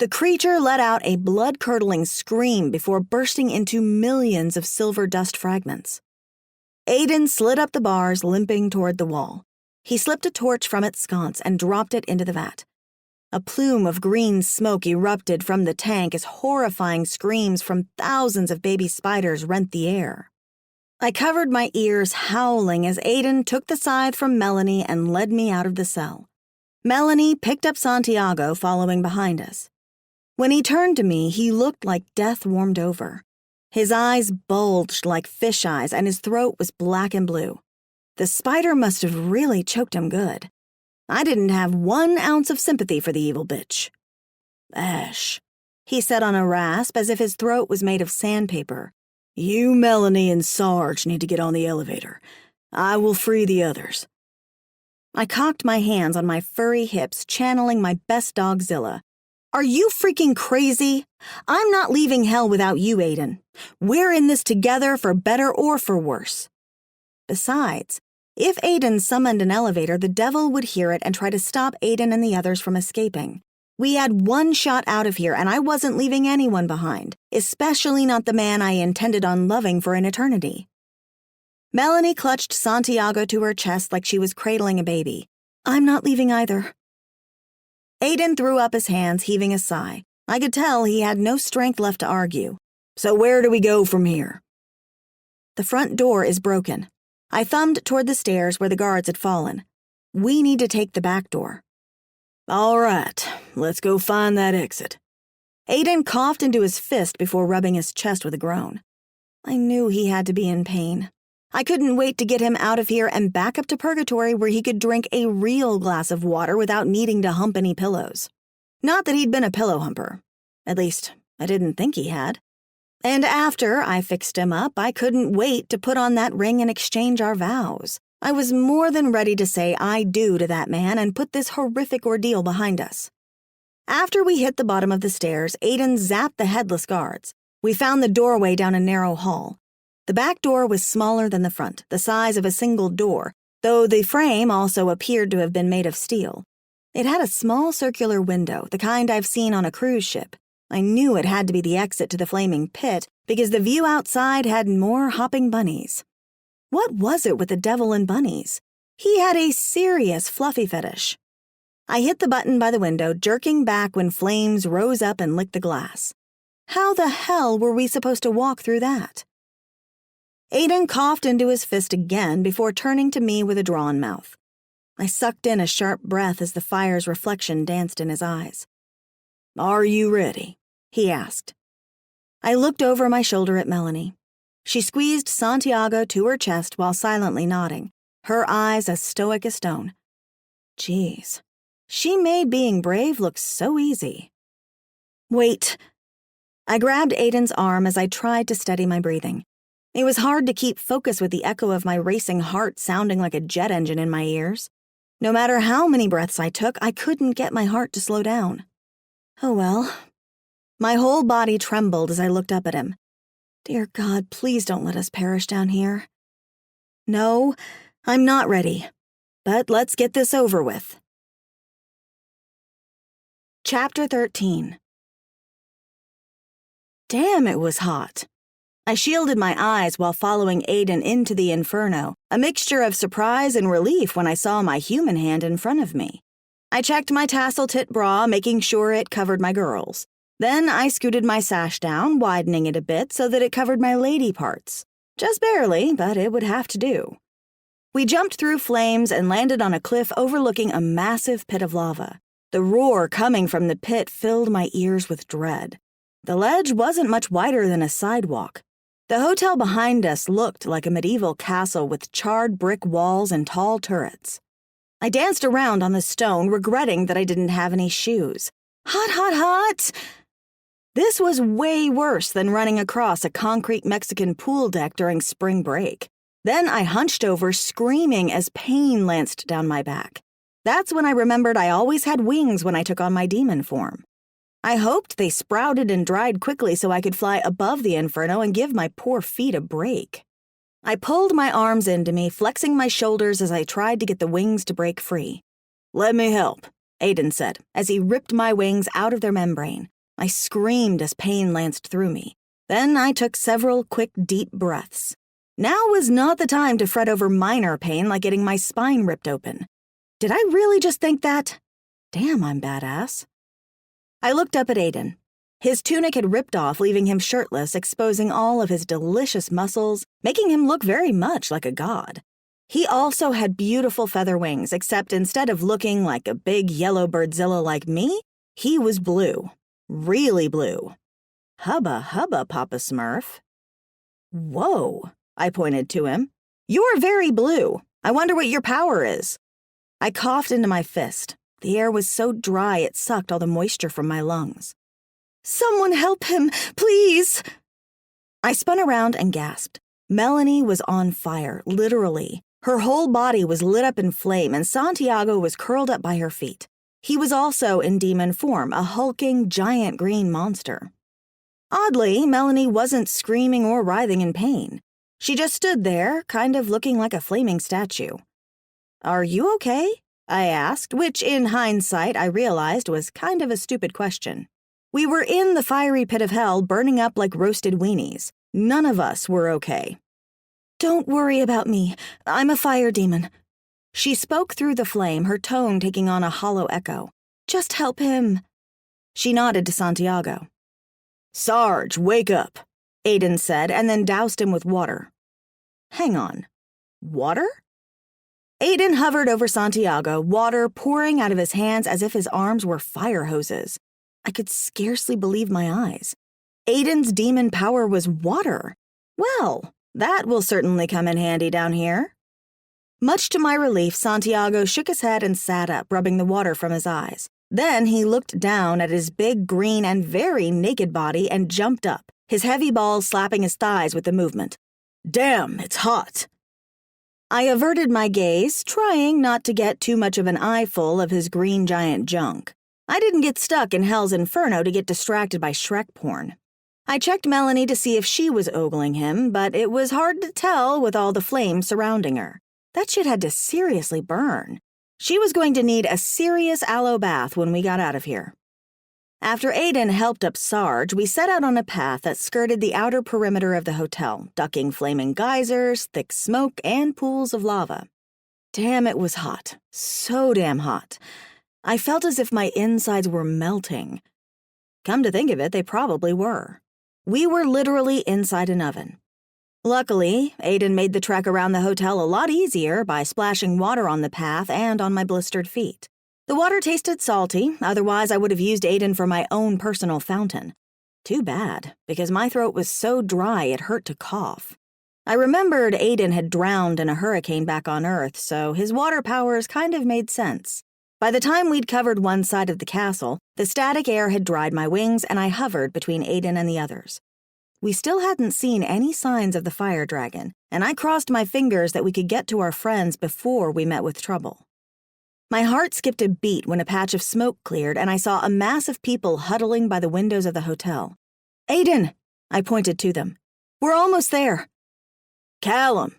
Speaker 2: The creature let out a blood-curdling scream before bursting into millions of silver dust fragments. Aiden slid up the bars, limping toward the wall. He slipped a torch from its sconce and dropped it into the vat. A plume of green smoke erupted from the tank as horrifying screams from thousands of baby spiders rent the air. I covered my ears, howling as Aiden took the scythe from Melanie and led me out of the cell. Melanie picked up Santiago, following behind us. When he turned to me, he looked like death warmed over. His eyes bulged like fish eyes, and his throat was black and blue. The spider must have really choked him good. I didn't have 1 ounce of sympathy for the evil bitch. "Ash," he said on a rasp as if his throat was made of sandpaper. "You, Melanie, and Sarge need to get on the elevator. I will free the others." I cocked my hands on my furry hips, channeling my best dog Zilla. "Are you freaking crazy? I'm not leaving hell without you, Aiden. We're in this together for better or for worse." Besides, if Aiden summoned an elevator, the devil would hear it and try to stop Aiden and the others from escaping. We had 1 shot out of here, and I wasn't leaving anyone behind, especially not the man I intended on loving for an eternity. Melanie clutched Santiago to her chest like she was cradling a baby. "I'm not leaving either." Aiden threw up his hands, heaving a sigh. I could tell he had no strength left to argue. "So where do we go from here?" "The front door is broken." I thumbed toward the stairs where the guards had fallen. "We need to take the back door." "All right, let's go find that exit." Aiden coughed into his fist before rubbing his chest with a groan. I knew he had to be in pain. I couldn't wait to get him out of here and back up to purgatory where he could drink a real glass of water without needing to hump any pillows. Not that he'd been a pillow humper. At least, I didn't think he had. And after I fixed him up, I couldn't wait to put on that ring and exchange our vows. I was more than ready to say I do to that man and put this horrific ordeal behind us. After we hit the bottom of the stairs, Aiden zapped the headless guards. We found the doorway down a narrow hall. The back door was smaller than the front, the size of a single door, though the frame also appeared to have been made of steel. It had a small circular window, the kind I've seen on a cruise ship. I knew it had to be the exit to the flaming pit because the view outside had more hopping bunnies. What was it with the devil and bunnies? He had a serious fluffy fetish. I hit the button by the window, jerking back when flames rose up and licked the glass. How the hell were we supposed to walk through that? Aiden coughed into his fist again before turning to me with a drawn mouth. I sucked in a sharp breath as the fire's reflection danced in his eyes.
Speaker 1: "Are you ready?"
Speaker 2: he asked. I looked over my shoulder at Melanie. She squeezed Santiago to her chest while silently nodding, her eyes as stoic as stone. Geez, she made being brave look so easy. Wait. I grabbed Aiden's arm as I tried to steady my breathing. It was hard to keep focus with the echo of my racing heart sounding like a jet engine in my ears. No matter how many breaths I took, I couldn't get my heart to slow down. Oh well. My whole body trembled as I looked up at him. Dear God, please don't let us perish down here. No, I'm not ready. But let's get this over with. Chapter 13. Damn, it was hot. I shielded my eyes while following Aiden into the inferno, a mixture of surprise and relief when I saw my human hand in front of me. I checked my tassel tit bra, making sure it covered my girls. Then I scooted my sash down, widening it a bit so that it covered my lady parts. Just barely, but it would have to do. We jumped through flames and landed on a cliff overlooking a massive pit of lava. The roar coming from the pit filled my ears with dread. The ledge wasn't much wider than a sidewalk. The hotel behind us looked like a medieval castle with charred brick walls and tall turrets. I danced around on the stone, regretting that I didn't have any shoes. Hot, hot, hot! This was way worse than running across a concrete Mexican pool deck during spring break. Then I hunched over, screaming as pain lanced down my back. That's when I remembered I always had wings when I took on my demon form. I hoped they sprouted and dried quickly so I could fly above the inferno and give my poor feet a break. I pulled my arms into me, flexing my shoulders as I tried to get the wings to break free.
Speaker 1: "Let me help,"
Speaker 2: Aiden said, as he ripped my wings out of their membrane. I screamed as pain lanced through me. Then I took several quick, deep breaths. Now was not the time to fret over minor pain like getting my spine ripped open. Did I really just think that? Damn, I'm badass. I looked up at Aiden. His tunic had ripped off, leaving him shirtless, exposing all of his delicious muscles, making him look very much like a god. He also had beautiful feather wings, except instead of looking like a big yellow birdzilla like me, he was blue. Really blue. Hubba hubba, Papa Smurf. Whoa, I pointed to him. You're very blue. I wonder what your power is. I coughed into my fist. The air was so dry it sucked all the moisture from my lungs. Someone help him, please! I spun around and gasped. Melanie was on fire, literally. Her whole body was lit up in flame, and Santiago was curled up by her feet. He was also in demon form, a hulking, giant green monster. Oddly, Melanie wasn't screaming or writhing in pain. She just stood there, kind of looking like a flaming statue. "Are you okay?" I asked, which in hindsight I realized was kind of a stupid question. We were in the fiery pit of hell, burning up like roasted weenies. None of us were okay. "Don't worry about me. I'm a fire demon." She spoke through the flame, her tone taking on a hollow echo. "Just help him." She nodded to Santiago. "Sarge, wake up," Aiden said, and then doused him with water. Hang on. Water? Aiden hovered over Santiago, water pouring out of his hands as if his arms were fire hoses. I could scarcely believe my eyes. Aiden's demon power was water. Well, that will certainly come in handy down here. Much to my relief, Santiago shook his head and sat up, rubbing the water from his eyes. Then he looked down at his big, green, and very naked body and jumped up, his heavy balls slapping his thighs with the movement. "Damn, it's hot." I averted my gaze, trying not to get too much of an eyeful of his green giant junk. I didn't get stuck in Hell's Inferno to get distracted by Shrek porn. I checked Melanie to see if she was ogling him, but it was hard to tell with all the flames surrounding her. That shit had to seriously burn. She was going to need a serious aloe bath when we got out of here. After Aiden helped up Sarge, we set out on a path that skirted the outer perimeter of the hotel, ducking flaming geysers, thick smoke, and pools of lava. Damn, it was hot. So damn hot. I felt as if my insides were melting. Come to think of it, they probably were. We were literally inside an oven. Luckily, Aiden made the trek around the hotel a lot easier by splashing water on the path and on my blistered feet. The water tasted salty, otherwise I would have used Aiden for my own personal fountain. Too bad, because my throat was so dry it hurt to cough. I remembered Aiden had drowned in a hurricane back on Earth, so his water powers kind of made sense. By the time we'd covered one side of the castle, the static air had dried my wings and I hovered between Aiden and the others. We still hadn't seen any signs of the fire dragon, and I crossed my fingers that we could get to our friends before we met with trouble. My heart skipped a beat when a patch of smoke cleared and I saw a mass of people huddling by the windows of the hotel. "Aiden!" I pointed to them. "We're almost there." "Callum!"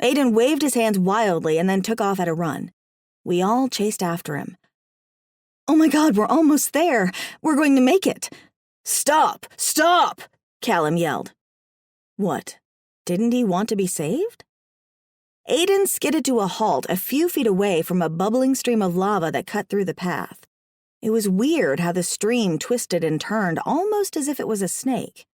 Speaker 2: Aiden waved his hands wildly and then took off at a run. We all chased after him. "Oh my God, we're almost there! We're going to make it!" "Stop! Stop!" Callum yelled. What? Didn't he want to be saved? Aiden skidded to a halt a few feet away from a bubbling stream of lava that cut through the path. It was weird how the stream twisted and turned almost as if it was a snake.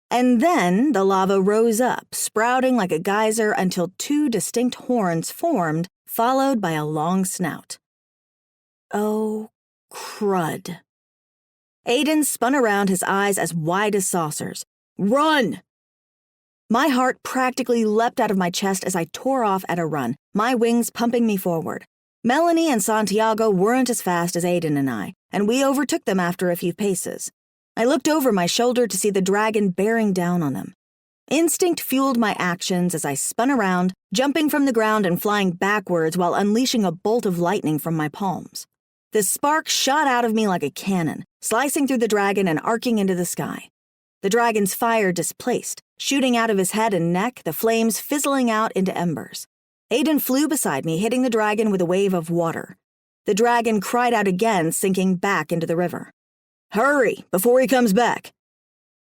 Speaker 2: And then the lava rose up, sprouting like a geyser until two distinct horns formed, followed by a long snout. Oh, crud. Aiden spun around, his eyes as wide as saucers. "Run!" My heart practically leapt out of my chest as I tore off at a run, my wings pumping me forward. Melanie and Santiago weren't as fast as Aiden and I, and we overtook them after a few paces. I looked over my shoulder to see the dragon bearing down on them. Instinct fueled my actions as I spun around, jumping from the ground and flying backwards while unleashing a bolt of lightning from my palms. The spark shot out of me like a cannon, slicing through the dragon and arcing into the sky. The dragon's fire displaced, shooting out of his head and neck, the flames fizzling out into embers. Aiden flew beside me, hitting the dragon with a wave of water. The dragon cried out again, sinking back into the river. "Hurry, before he comes back!"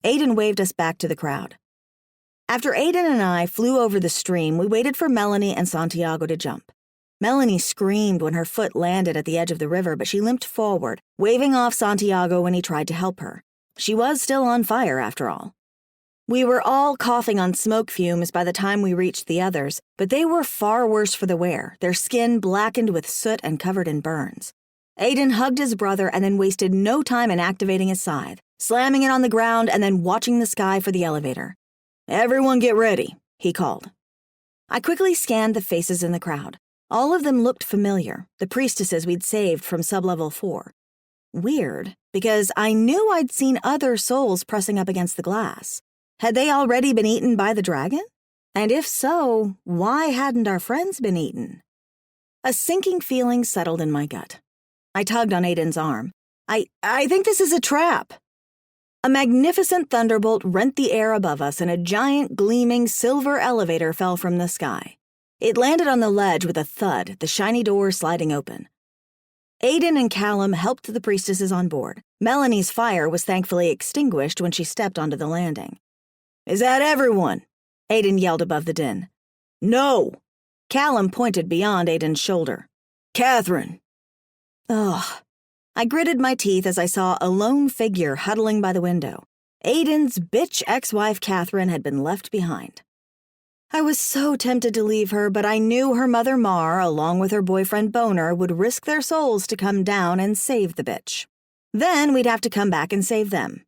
Speaker 2: Aiden waved us back to the crowd. After Aiden and I flew over the stream, we waited for Melanie and Santiago to jump. Melanie screamed when her foot landed at the edge of the river, but she limped forward, waving off Santiago when he tried to help her. She was still on fire, after all. We were all coughing on smoke fumes by the time we reached the others, but they were far worse for the wear, their skin blackened with soot and covered in burns. Aiden hugged his brother and then wasted no time in activating his scythe, slamming it on the ground and then watching the sky for the elevator. "Everyone get ready," he called. I quickly scanned the faces in the crowd. All of them looked familiar, the priestesses we'd saved from Sublevel 4. Weird, because I knew I'd seen other souls pressing up against the glass. Had they already been eaten by the dragon? And if so, why hadn't our friends been eaten? A sinking feeling settled in my gut. I tugged on Aiden's arm. I think this is a trap." A magnificent thunderbolt rent the air above us and a giant, gleaming silver elevator fell from the sky. It landed on the ledge with a thud, the shiny door sliding open. Aiden and Callum helped the priestesses on board. Melanie's fire was thankfully extinguished when she stepped onto the landing. "Is that everyone?" Aiden yelled above the din. "No!" Callum pointed beyond Aiden's shoulder. "Catherine!" Ugh. I gritted my teeth as I saw a lone figure huddling by the window. Aiden's bitch ex-wife Catherine had been left behind. I was so tempted to leave her, but I knew her mother Mar, along with her boyfriend Boner, would risk their souls to come down and save the bitch. Then we'd have to come back and save them.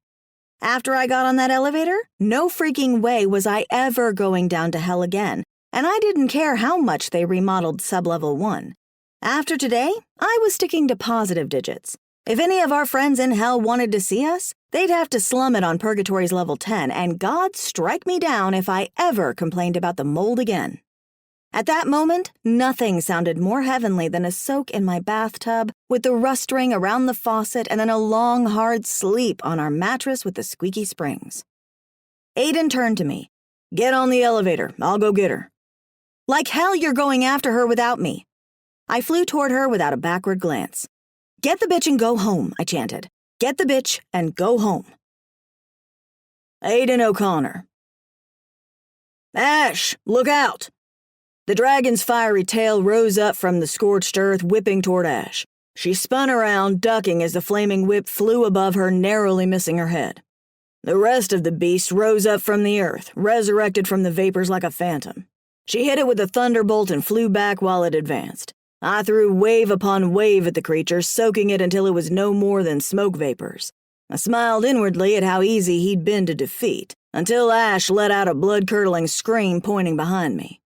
Speaker 2: After I got on that elevator, no freaking way was I ever going down to hell again, and I didn't care how much they remodeled Sublevel 1. After today, I was sticking to positive digits. If any of our friends in hell wanted to see us, they'd have to slum it on Purgatory's level 10, and God strike me down if I ever complained about the mold again. At that moment, nothing sounded more heavenly than a soak in my bathtub with the rust ring around the faucet and then a long, hard sleep on our mattress with the squeaky springs. Aiden turned to me. "Get on the elevator. I'll go get her." "Like hell you're going after her without me." I flew toward her without a backward glance. "Get the bitch and go home," I chanted. "Get the bitch and go home." Aiden O'Connor. "Ash, look out!" The dragon's fiery tail rose up from the scorched earth, whipping toward Ash. She spun around, ducking as the flaming whip flew above her, narrowly missing her head.
Speaker 1: The rest of the beast rose up from the earth, resurrected from the vapors like a phantom. She hit it with a thunderbolt and flew back while it advanced. I threw wave upon wave at the creature, soaking it until it was no more than smoke vapors. I smiled inwardly at how easy he'd been to defeat, until Ash let out a blood-curdling scream pointing behind me.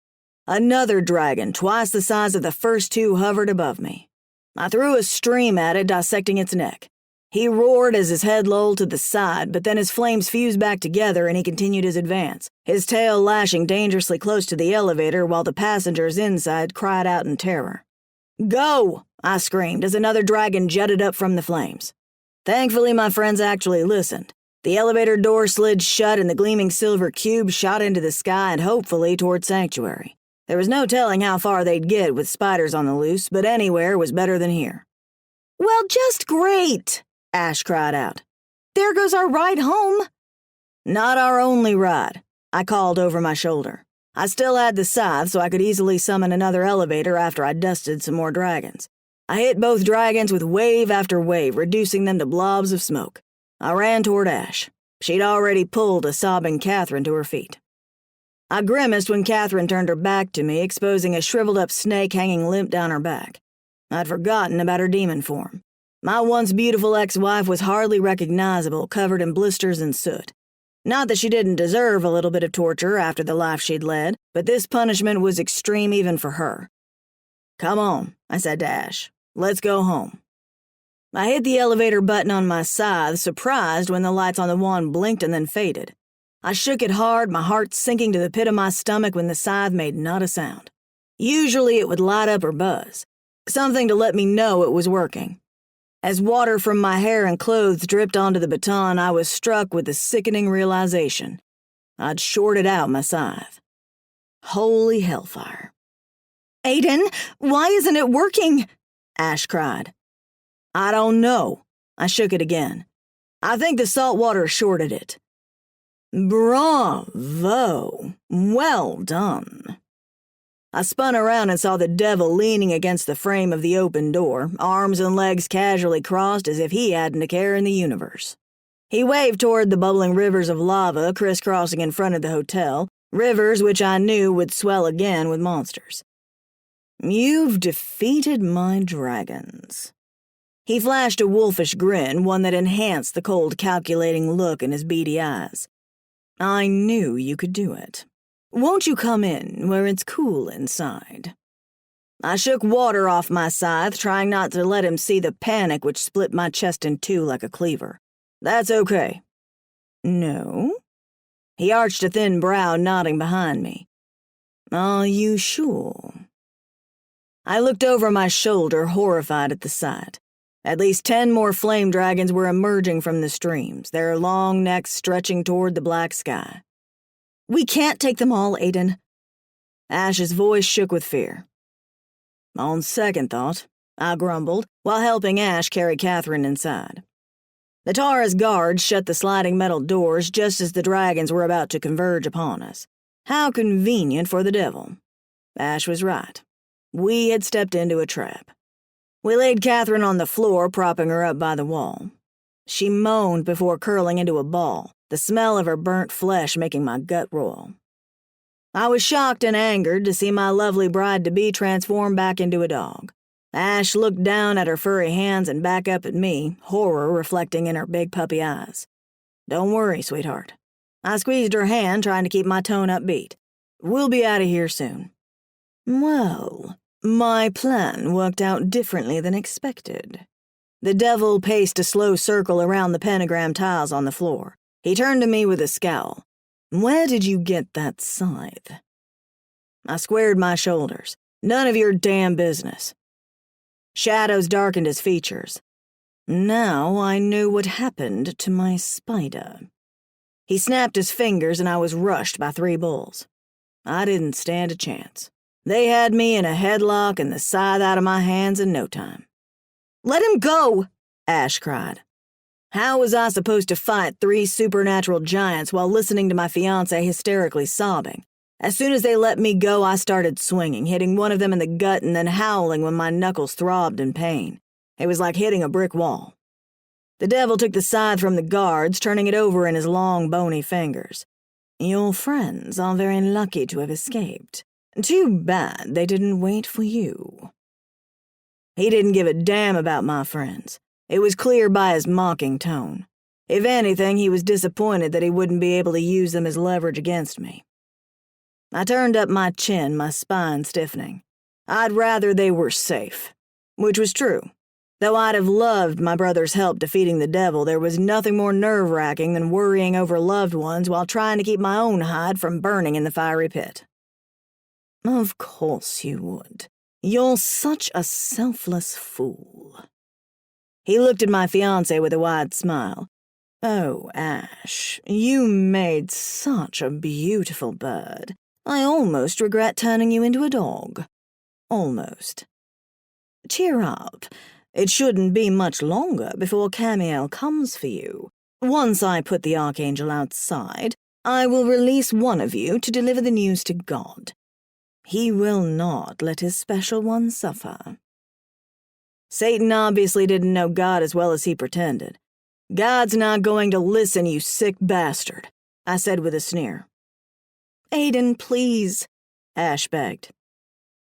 Speaker 1: Another dragon, twice the size of the first two, hovered above me. I threw a stream at it, dissecting its neck. He roared as his head lolled to the side, but then his flames fused back together and he continued his advance, his tail lashing dangerously close to the elevator while the passengers inside cried out in terror. "Go!" I screamed as another dragon jutted up from the flames. Thankfully, my friends actually listened. The elevator door slid shut and the gleaming silver cube shot into the sky and hopefully toward Sanctuary. There was no telling how far they'd get with spiders on the loose, but anywhere was better than here.
Speaker 2: "Well, just great!" Ash cried out. "There goes our ride home."
Speaker 1: "Not our only ride," I called over my shoulder. I still had the scythe, so I could easily summon another elevator after I dusted some more dragons. I hit both dragons with wave after wave, reducing them to blobs of smoke. I ran toward Ash. She'd already pulled a sobbing Catherine to her feet. I grimaced when Catherine turned her back to me, exposing a shriveled-up snake hanging limp down her back. I'd forgotten about her demon form. My once beautiful ex-wife was hardly recognizable, covered in blisters and soot. Not that she didn't deserve a little bit of torture after the life she'd led, but this punishment was extreme even for her. "Come on," I said to Ash. "Let's go home." I hit the elevator button on my scythe, surprised when the lights on the wand blinked and then faded. I shook it hard, my heart sinking to the pit of my stomach when the scythe made not a sound. Usually it would light up or buzz, something to let me know it was working. As water from my hair and clothes dripped onto the baton, I was struck with the sickening realization. I'd shorted out my scythe. Holy hellfire.
Speaker 2: "Aiden, why isn't it working?"
Speaker 1: Ash cried. "I don't know." I shook it again. "I think the salt water shorted it." "Bravo! Well done." I spun around and saw the devil leaning against the frame of the open door, arms and legs casually crossed as if he hadn't a care in the universe. He waved toward the bubbling rivers of lava crisscrossing in front of the hotel, rivers which I knew would swell again with monsters. "You've defeated my dragons." He flashed a wolfish grin, one that enhanced the cold, calculating look in his beady eyes. "I knew you could do it. Won't you come in where it's cool inside?" I shook water off my scythe, trying not to let him see the panic which split my chest in two like a cleaver. "That's okay." "No?" He arched a thin brow, nodding behind me. "Are you sure?" I looked over my shoulder, horrified at the sight. At least 10 more flame dragons were emerging from the streams, their long necks stretching toward the black sky.
Speaker 2: "We can't take them all, Aiden."
Speaker 1: Ash's voice shook with fear. "On second thought," I grumbled, while helping Ash carry Catherine inside. The Tara's guards shut the sliding metal doors just as the dragons were about to converge upon us. How convenient for the devil. Ash was right. We had stepped into a trap. We laid Catherine on the floor, propping her up by the wall. She moaned before curling into a ball, the smell of her burnt flesh making my gut roil. I was shocked and angered to see my lovely bride-to-be transform back into a dog. Ash looked down at her furry hands and back up at me, horror reflecting in her big puppy eyes. "Don't worry, sweetheart." I squeezed her hand, trying to keep my tone upbeat. "We'll be out of here soon." Well, my plan worked out differently than expected. The devil paced a slow circle around the pentagram tiles on the floor. He turned to me with a scowl. "Where did you get that scythe?" I squared my shoulders. "None of your damn business." Shadows darkened his features. Now I knew what happened to my spider. He snapped his fingers and I was rushed by 3 bulls. I didn't stand a chance. They had me in a headlock and the scythe out of my hands in no time.
Speaker 2: "Let him go!"
Speaker 1: Ash cried. How was I supposed to fight 3 supernatural giants while listening to my fiancé hysterically sobbing? As soon as they let me go, I started swinging, hitting one of them in the gut and then howling when my knuckles throbbed in pain. It was like hitting a brick wall. The devil took the scythe from the guards, turning it over in his long, bony fingers. "Your friends are very lucky to have escaped. Too bad they didn't wait for you." He didn't give a damn about my friends. It was clear by his mocking tone. If anything, he was disappointed that he wouldn't be able to use them as leverage against me. I turned up my chin, my spine stiffening. I'd rather they were safe. Which was true. Though I'd have loved my brother's help defeating the devil, there was nothing more nerve-wracking than worrying over loved ones while trying to keep my own hide from burning in the fiery pit. "Of course you would. You're such a selfless fool." He looked at my fiancé with a wide smile. "Oh, Ash, you made such a beautiful bird. I almost regret turning you into a dog. Almost. Cheer up. It shouldn't be much longer before Camiel comes for you. Once I put the Archangel outside, I will release one of you to deliver the news to God. He will not let his special one suffer." Satan obviously didn't know God as well as he pretended. "God's not going to listen, you sick bastard," I said with a sneer. "Aiden, please," Ash begged.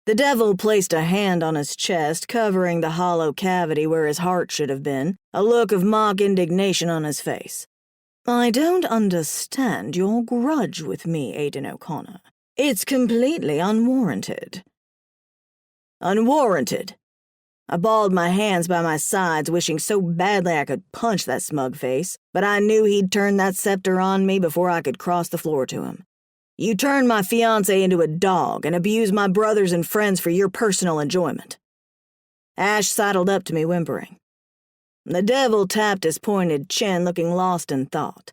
Speaker 1: The devil placed a hand on his chest, covering the hollow cavity where his heart should have been, a look of mock indignation on his face. "I don't understand your grudge with me, Aiden O'Connor. It's completely unwarranted." "Unwarranted?" I balled my hands by my sides, wishing so badly I could punch that smug face, but I knew he'd turn that scepter on me before I could cross the floor to him. "You turned my fiancé into a dog and abused my brothers and friends for your personal enjoyment." Ash sidled up to me, whimpering. The devil tapped his pointed chin, looking lost in thought.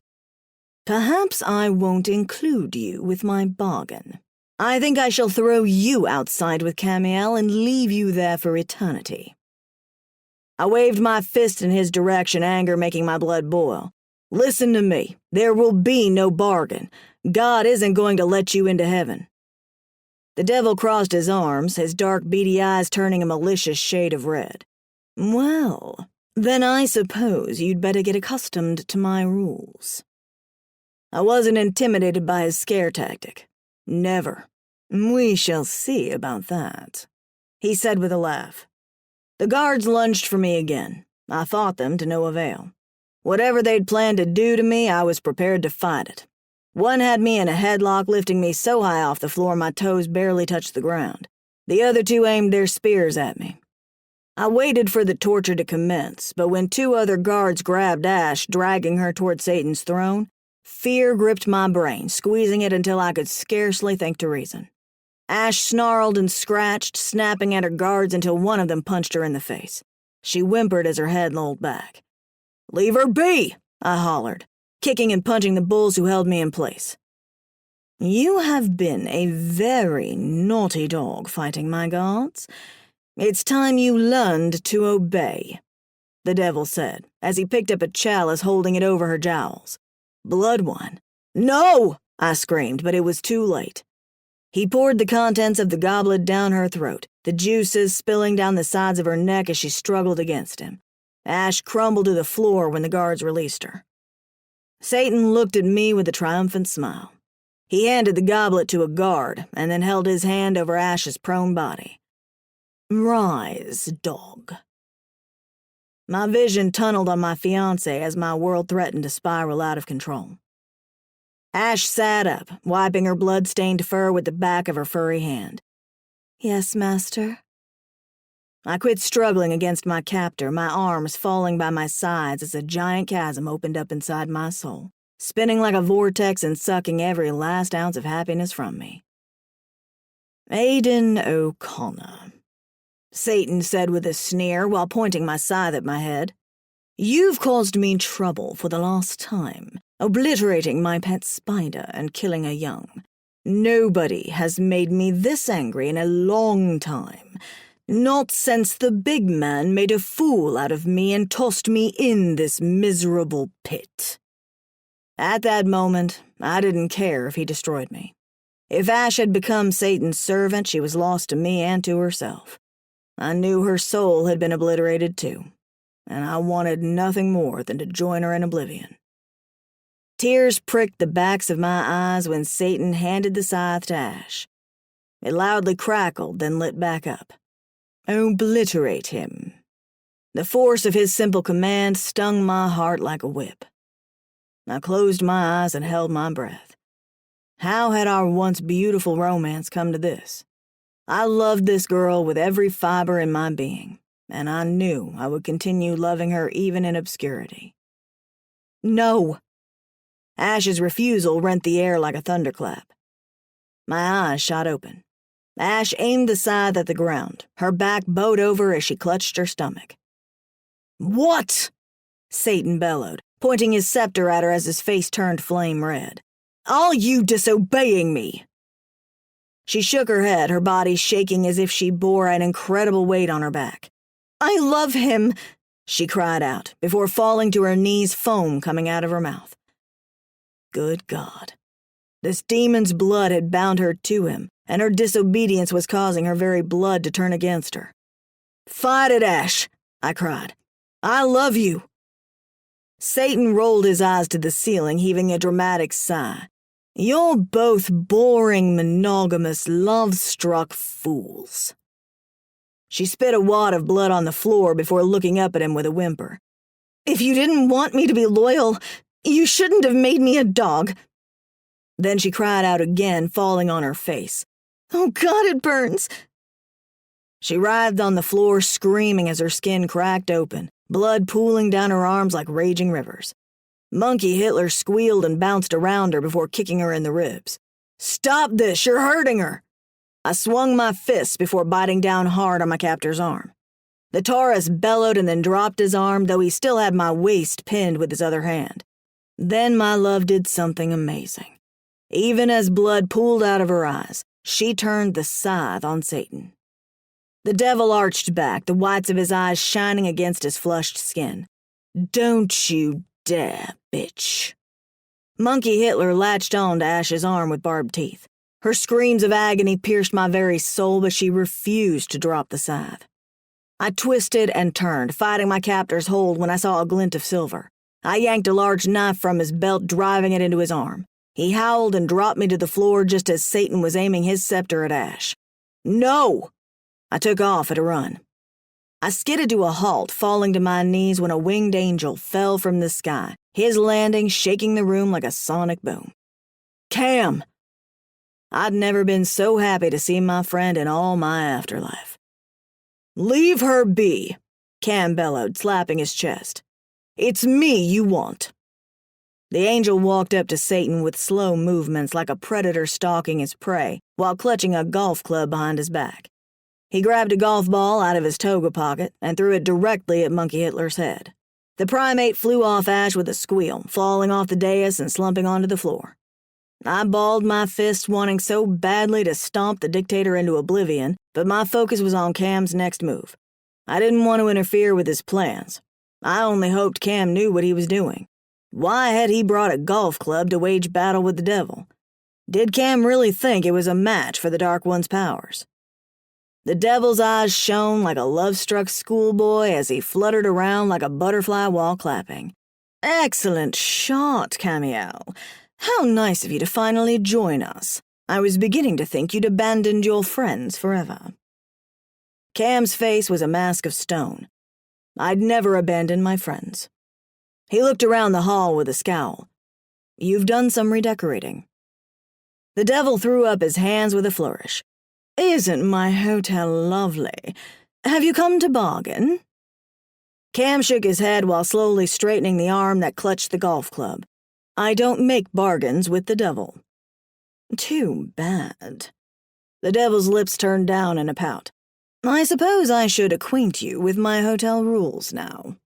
Speaker 1: "Perhaps I won't include you with my bargain. I think I shall throw you outside with Camiel and leave you there for eternity." I waved my fist in his direction, anger making my blood boil. "Listen to me. There will be no bargain. God isn't going to let you into heaven." The devil crossed his arms, his dark, beady eyes turning a malicious shade of red. "Well, then I suppose you'd better get accustomed to my rules." I wasn't intimidated by his scare tactic. Never. "We shall see about that," he said with a laugh. The guards lunged for me again. I fought them to no avail. Whatever they'd planned to do to me, I was prepared to fight it. One had me in a headlock, lifting me so high off the floor my toes barely touched the ground. The other two aimed their spears at me. I waited for the torture to commence, but when two other guards grabbed Ash, dragging her toward Satan's throne, fear gripped my brain, squeezing it until I could scarcely think to reason. Ash snarled and scratched, snapping at her guards until one of them punched her in the face. She whimpered as her head lolled back. "Leave her be!" I hollered, kicking and punching the bulls who held me in place. "You have been a very naughty dog fighting my guards. It's time you learned to obey," the devil said, as he picked up a chalice, holding it over her jowls. "Blood wine." "No!" I screamed, but it was too late. He poured the contents of the goblet down her throat, the juices spilling down the sides of her neck as she struggled against him. Ash crumbled to the floor when the guards released her. Satan looked at me with a triumphant smile. He handed the goblet to a guard and then held his hand over Ash's prone body. "Rise, dog." My vision tunneled on my fiancé as my world threatened to spiral out of control. Ash sat up, wiping her blood-stained fur with the back of her furry hand. "Yes, master." I quit struggling against my captor, my arms falling by my sides as a giant chasm opened up inside my soul, spinning like a vortex and sucking every last ounce of happiness from me. "Aiden O'Connor," Satan said with a sneer while pointing my scythe at my head. "You've caused me trouble for the last time, obliterating my pet spider and killing a young. Nobody has made me this angry in a long time. Not since the big man made a fool out of me and tossed me in this miserable pit." At that moment, I didn't care if he destroyed me. If Ash had become Satan's servant, she was lost to me and to herself. I knew her soul had been obliterated too. and I wanted nothing more than to join her in oblivion. Tears pricked the backs of my eyes when Satan handed the scythe to Ash. It loudly crackled, then lit back up. Obliterate him. The force of his simple command stung my heart like a whip. I closed my eyes and held my breath. How had our once beautiful romance come to this? I loved this girl with every fiber in my being, and I knew I would continue loving her even in obscurity. No! Ash's refusal rent the air like a thunderclap. My eyes shot open. Ash aimed the scythe at the ground, her back bowed over as she clutched her stomach. What? Satan bellowed, pointing his scepter at her as his face turned flame red. Are you disobeying me? She shook her head, her body shaking as if she bore an incredible weight on her back. I love him, she cried out, before falling to her knees, foam coming out of her mouth. Good God. This demon's blood had bound her to him, and her disobedience was causing her very blood to turn against her. Fight it, Ash, I cried. I love you. Satan rolled his eyes to the ceiling, heaving a dramatic sigh. You're both boring, monogamous, love-struck fools. She spit a wad of blood on the floor before looking up at him with a whimper. If you didn't want me to be loyal, you shouldn't have made me a dog. Then she cried out again, falling on her face. Oh God, it burns. She writhed on the floor, screaming as her skin cracked open, blood pooling down her arms like raging rivers. Monkey Hitler squealed and bounced around her before kicking her in the ribs. Stop this, you're hurting her. I swung my fists before biting down hard on my captor's arm. The Taurus bellowed and then dropped his arm, though he still had my waist pinned with his other hand. Then my love did something amazing. Even as blood pooled out of her eyes, she turned the scythe on Satan. The devil arched back, the whites of his eyes shining against his flushed skin. Don't you dare, bitch. Monkey Hitler latched on to Ash's arm with barbed teeth. Her screams of agony pierced my very soul, but she refused to drop the scythe. I twisted and turned, fighting my captor's hold when I saw a glint of silver. I yanked a large knife from his belt, driving it into his arm. He howled and dropped me to the floor just as Satan was aiming his scepter at Ash. No! I took off at a run. I skidded to a halt, falling to my knees when a winged angel fell from the sky, his landing shaking the room like a sonic boom. Cam! I'd never been so happy to see my friend in all my afterlife. Leave her be, Cam bellowed, slapping his chest. It's me you want. The angel walked up to Satan with slow movements like a predator stalking his prey while clutching a golf club behind his back. He grabbed a golf ball out of his toga pocket and threw it directly at Monkey Hitler's head. The primate flew off Ash with a squeal, falling off the dais and slumping onto the floor. I balled my fists, wanting so badly to stomp the dictator into oblivion, but my focus was on Cam's next move. I didn't want to interfere with his plans. I only hoped Cam knew what he was doing. Why had he brought a golf club to wage battle with the devil? Did Cam really think it was a match for the Dark One's powers? The devil's eyes shone like a love-struck schoolboy as he fluttered around like a butterfly while clapping. Excellent shot, Camiel. How nice of you to finally join us. I was beginning to think you'd abandoned your friends forever. Cam's face was a mask of stone. I'd never abandoned my friends. He looked around the hall with a scowl. You've done some redecorating. The devil threw up his hands with a flourish. Isn't my hotel lovely? Have you come to bargain? Cam shook his head while slowly straightening the arm that clutched the golf club. I don't make bargains with the devil. Too bad. The devil's lips turned down in a pout. I suppose I should acquaint you with my hotel rules now.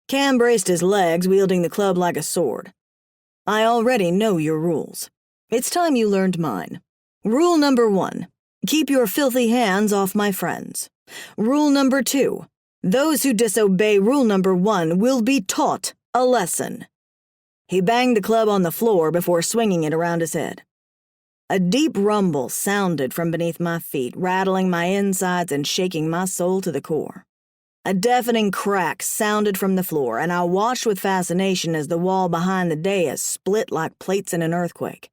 Speaker 1: Cam braced his legs, wielding the club like a sword. I already know your rules. It's time you learned mine. Rule number 1. Keep your filthy hands off my friends. Rule number 2. Those who disobey rule number 1 will be taught a lesson. He banged the club on the floor before swinging it around his head. A deep rumble sounded from beneath my feet, rattling my insides and shaking my soul to the core. A deafening crack sounded from the floor, and I watched with fascination as the wall behind the dais split like plates in an earthquake.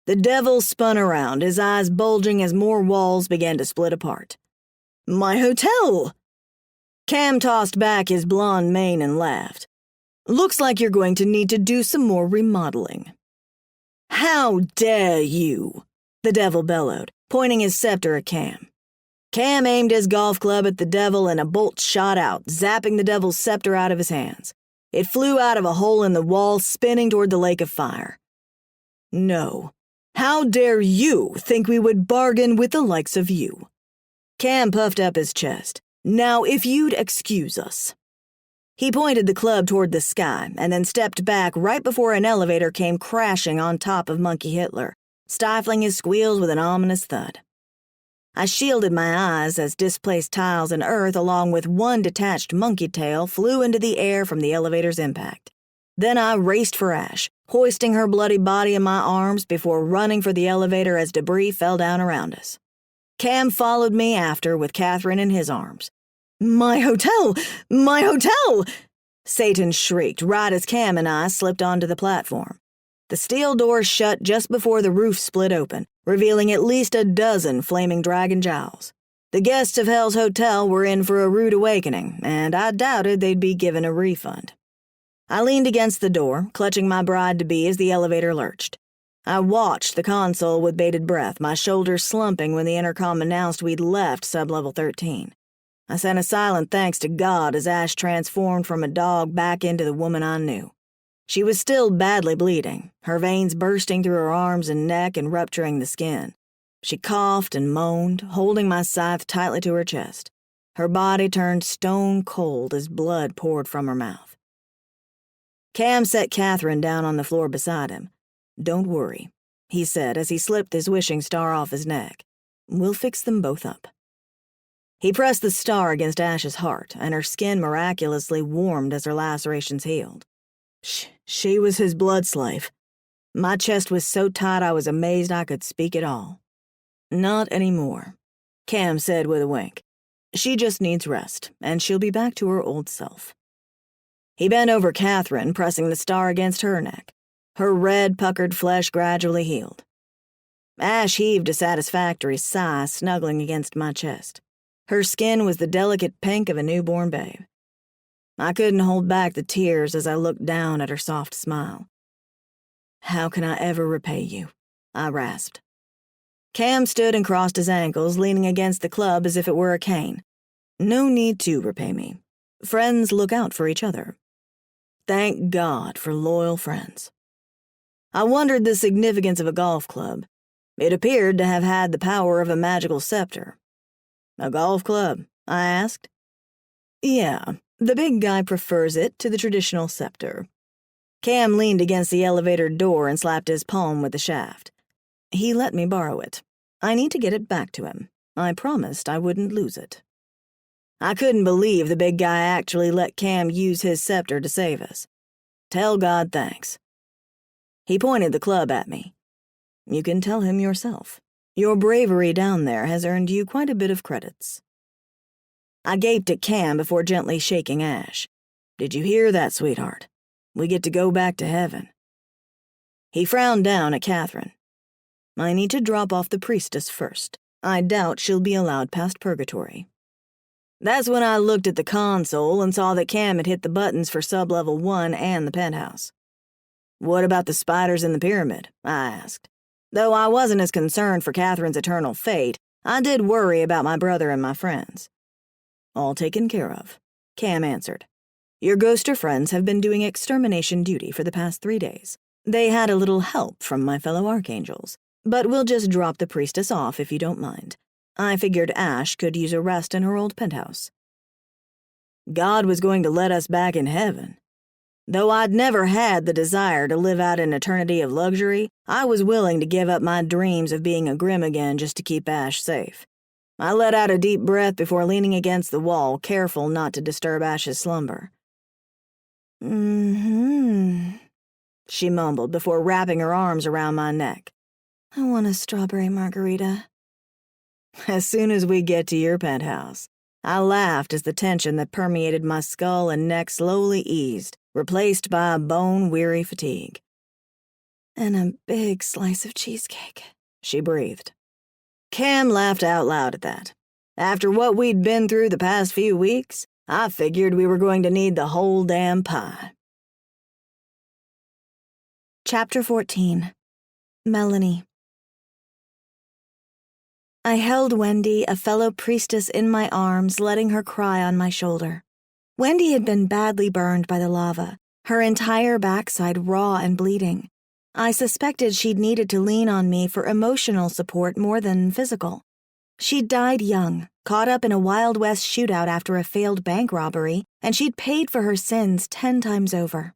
Speaker 1: The devil spun around, his eyes bulging as more walls began to split apart. "My hotel!" Cam tossed back his blonde mane and laughed. "Looks like you're going to need to do some more remodeling." "How dare you!" the devil bellowed, pointing his scepter at Cam. Cam aimed his golf club at the devil and a bolt shot out, zapping the devil's scepter out of his hands. It flew out of a hole in the wall, spinning toward the lake of fire. "No. How dare you think we would bargain with the likes of you?" Cam puffed up his chest. "Now, if you'd excuse us." He pointed the club toward the sky and then stepped back right before an elevator came crashing on top of Monkey Hitler, stifling his squeals with an ominous thud. I shielded my eyes as displaced tiles and earth along with one detached monkey tail flew into the air from the elevator's impact. Then I raced for Ash, hoisting her bloody body in my arms before running for the elevator as debris fell down around us. Cam followed me after with Catherine in his arms. "My hotel! My hotel!" Satan shrieked right as Cam and I slipped onto the platform. The steel doors shut just before the roof split open, revealing at least a dozen flaming dragon jowls. The guests of Hell's Hotel were in for a rude awakening, and I doubted they'd be given a refund. I leaned against the door, clutching my bride-to-be as the elevator lurched. I watched the console with bated breath, my shoulders slumping when the intercom announced we'd left Sublevel 13. I sent a silent thanks to God as Ash transformed from a dog back into the woman I knew. She was still badly bleeding, her veins bursting through her arms and neck and rupturing the skin. She coughed and moaned, holding my scythe tightly to her chest. Her body turned stone cold as blood poured from her mouth. Cam set Catherine down on the floor beside him. "Don't worry," he said as he slipped his wishing star off his neck. "We'll fix them both up." He pressed the star against Ash's heart, and her skin miraculously warmed as her lacerations healed. She was his blood slave. My chest was so tight I was amazed I could speak at all. "Not anymore," Cam said with a wink. "She just needs rest, and she'll be back to her old self." He bent over Catherine, pressing the star against her neck. Her red, puckered flesh gradually healed. Ash heaved a satisfactory sigh, snuggling against my chest. Her skin was the delicate pink of a newborn babe. I couldn't hold back the tears as I looked down at her soft smile. "How can I ever repay you?" I rasped. Cam stood and crossed his ankles, leaning against the club as if it were a cane. "No need to repay me. Friends look out for each other. Thank God for loyal friends." I wondered the significance of a golf club. It appeared to have had the power of a magical scepter. "A golf club?" I asked. "Yeah, the big guy prefers it to the traditional scepter." Cam leaned against the elevator door and slapped his palm with the shaft. "He let me borrow it. I need to get it back to him. I promised I wouldn't lose it." I couldn't believe the big guy actually let Cam use his scepter to save us. Tell God thanks. He pointed the club at me. "You can tell him yourself. Your bravery down there has earned you quite a bit of credits." I gaped at Cam before gently shaking Ash. "Did you hear that, sweetheart? We get to go back to heaven." He frowned down at Catherine. "I need to drop off the priestess first. I doubt she'll be allowed past purgatory." That's when I looked at the console and saw that Cam had hit the buttons for Sublevel 1 and the penthouse. "What about the spiders in the pyramid?" I asked. Though I wasn't as concerned for Catherine's eternal fate, I did worry about my brother and my friends. "All taken care of," Cam answered. "Your ghoster friends have been doing extermination duty for the past 3 days. They had a little help from my fellow archangels, but we'll just drop the priestess off if you don't mind. I figured Ash could use a rest in her old penthouse." God was going to let us back in heaven. Though I'd never had the desire to live out an eternity of luxury, I was willing to give up my dreams of being a Grimm again just to keep Ash safe. I let out a deep breath before leaning against the wall, careful not to disturb Ash's slumber. She mumbled before wrapping her arms around my neck. "I want a strawberry margarita." "As soon as we get to your penthouse," I laughed as the tension that permeated my skull and neck slowly eased, replaced by a bone-weary fatigue.
Speaker 2: "And a big slice of cheesecake,"
Speaker 1: she breathed. Cam laughed out loud at that. After what we'd been through the past few weeks, I figured we were going to need the whole damn pie.
Speaker 2: Chapter 14. Melanie. I held Wendy, a fellow priestess, in my arms, letting her cry on my shoulder. Wendy had been badly burned by the lava, her entire backside raw and bleeding. I suspected she'd needed to lean on me for emotional support more than physical. She'd died young, caught up in a Wild West shootout after a failed bank robbery, and she'd paid for her sins 10 times over.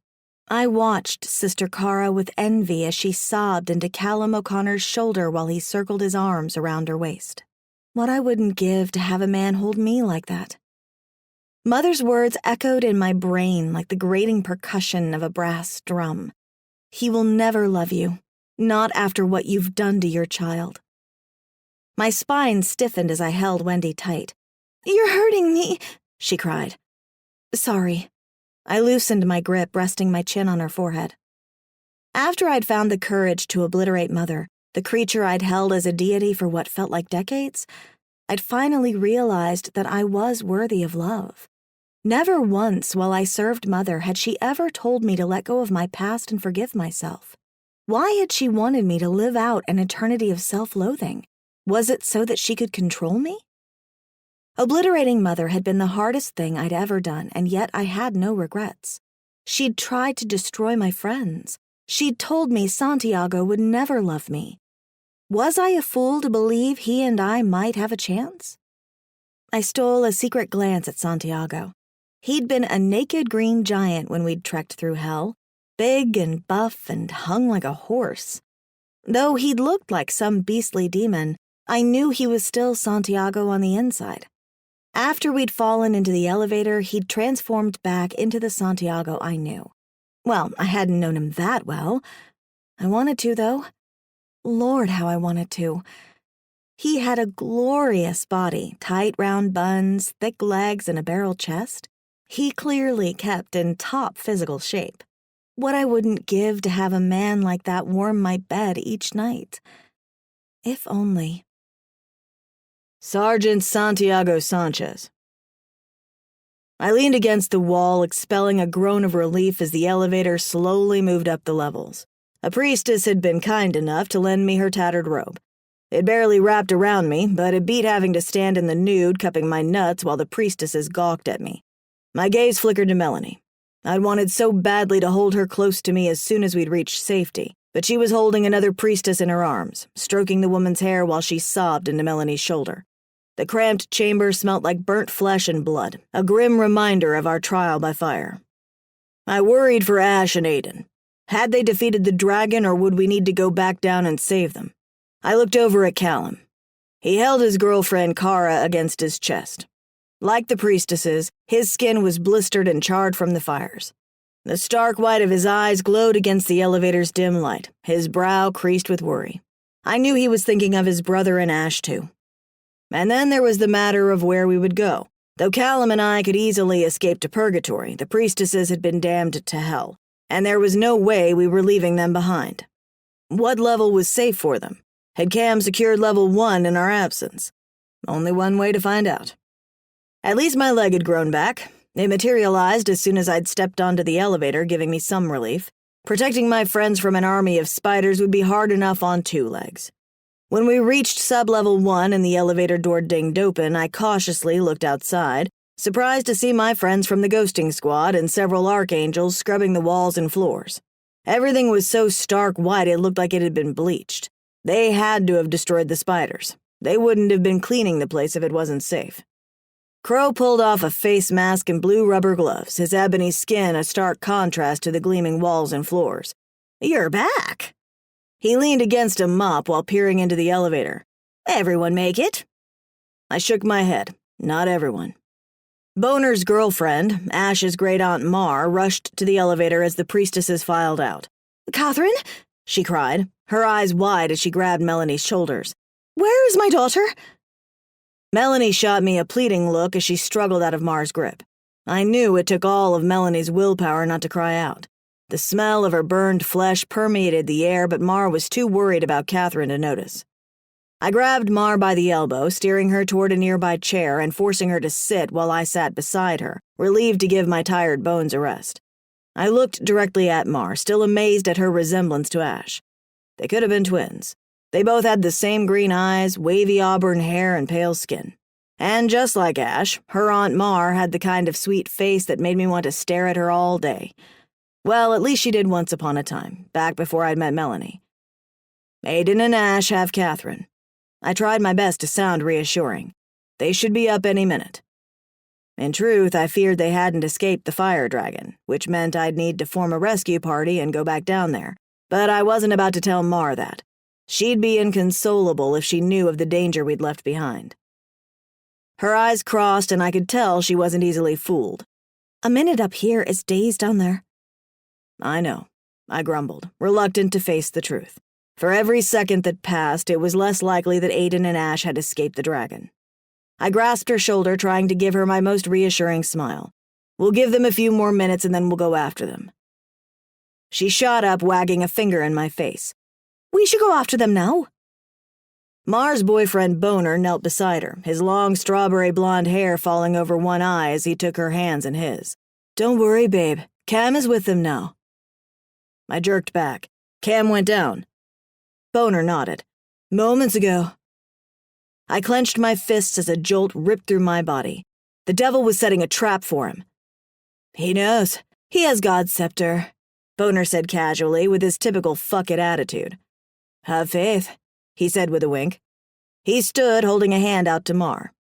Speaker 2: I watched Sister Cara with envy as she sobbed into Callum O'Connor's shoulder while he circled his arms around her waist. What I wouldn't give to have a man hold me like that. Mother's words echoed in my brain like the grating percussion of a brass drum. He will never love you, not after what you've done to your child. My spine stiffened as I held Wendy tight. "You're hurting me," she cried. "Sorry." I loosened my grip, resting my chin on her forehead. After I'd found the courage to obliterate Mother, the creature I'd held as a deity for what felt like decades, I'd finally realized that I was worthy of love. Never once while I served Mother had she ever told me to let go of my past and forgive myself. Why had she wanted me to live out an eternity of self-loathing? Was it so that she could control me? Obliterating Mother had been the hardest thing I'd ever done, and yet I had no regrets. She'd tried to destroy my friends. She'd told me Santiago would never love me. Was I a fool to believe he and I might have a chance? I stole a secret glance at Santiago. He'd been a naked green giant when we'd trekked through hell, big and buff and hung like a horse. Though he'd looked like some beastly demon, I knew he was still Santiago on the inside. After we'd fallen into the elevator, he'd transformed back into the Santiago I knew. Well, I hadn't known him that well. I wanted to, though. Lord, how I wanted to. He had a glorious body, tight round buns, thick legs, and a barrel chest. He clearly kept in top physical shape. What I wouldn't give to have a man like that warm my bed each night. If only.
Speaker 1: Sergeant Santiago Sanchez. I leaned against the wall, expelling a groan of relief as the elevator slowly moved up the levels. A priestess had been kind enough to lend me her tattered robe. It barely wrapped around me, but it beat having to stand in the nude, cupping my nuts while the priestesses gawked at me. My gaze flickered to Melanie. I'd wanted so badly to hold her close to me as soon as we'd reached safety, but she was holding another priestess in her arms, stroking the woman's hair while she sobbed into Melanie's shoulder. The cramped chamber smelt like burnt flesh and blood, a grim reminder of our trial by fire. I worried for Ash and Aiden. Had they defeated the dragon, or would we need to go back down and save them? I looked over at Callum. He held his girlfriend Cara against his chest. Like the priestesses, his skin was blistered and charred from the fires. The stark white of his eyes glowed against the elevator's dim light, his brow creased with worry. I knew he was thinking of his brother and Ash, too. And then there was the matter of where we would go. Though Callum and I could easily escape to purgatory, the priestesses had been damned to hell, and there was no way we were leaving them behind. What level was safe for them? Had Cam secured level 1 in our absence? Only one way to find out. At least my leg had grown back. It materialized as soon as I'd stepped onto the elevator, giving me some relief. Protecting my friends from an army of spiders would be hard enough on 2 legs. When we reached sub-level 1 and the elevator door dinged open, I cautiously looked outside, surprised to see my friends from the ghosting squad and several archangels scrubbing the walls and floors. Everything was so stark white it looked like it had been bleached. They had to have destroyed the spiders. They wouldn't have been cleaning the place if it wasn't safe. Crow pulled off a face mask and blue rubber gloves, his ebony skin a stark contrast to the gleaming walls and floors. "You're back." He leaned against a mop while peering into the elevator. "Everyone make it?" I shook my head. Not everyone. Boner's girlfriend, Ash's great-aunt Mar, rushed to the elevator as the priestesses filed out. "Catherine?" she cried, her eyes wide as she grabbed Melanie's shoulders. "Where is my daughter?" Melanie shot me a pleading look as she struggled out of Mar's grip. I knew it took all of Melanie's willpower not to cry out. The smell of her burned flesh permeated the air, but Mar was too worried about Catherine to notice. I grabbed Mar by the elbow, steering her toward a nearby chair and forcing her to sit while I sat beside her, relieved to give my tired bones a rest. I looked directly at Mar, still amazed at her resemblance to Ash. They could have been twins. They both had the same green eyes, wavy auburn hair, and pale skin. And just like Ash, her Aunt Mar had the kind of sweet face that made me want to stare at her all day. Well, at least she did once upon a time, back before I'd met Melanie. Aiden and Ash have Catherine. I tried my best to sound reassuring. They should be up any minute. In truth, I feared they hadn't escaped the fire dragon, which meant I'd need to form a rescue party and go back down there. But I wasn't about to tell Mar that. She'd be inconsolable if she knew of the danger we'd left behind. Her eyes crossed, and I could tell she wasn't easily fooled.
Speaker 2: A minute up here is days down there.
Speaker 1: I know, I grumbled, reluctant to face the truth. For every second that passed, it was less likely that Aiden and Ash had escaped the dragon. I grasped her shoulder, trying to give her my most reassuring smile. We'll give them a few more minutes and then we'll go after them. She shot up, wagging a finger in my face.
Speaker 2: We should go after them now.
Speaker 1: Mar's boyfriend Boner knelt beside her, his long strawberry blonde hair falling over one eye as he took her hands in his. Don't worry, babe. Cam is with them now. I jerked back. Cam went down. Boner nodded. Moments ago. I clenched my fists as a jolt ripped through my body. The devil was setting a trap for him. He knows. He has God's scepter, Boner said casually with his typical fuck it attitude. Have faith, he said with a wink. He stood holding a hand out to Mar.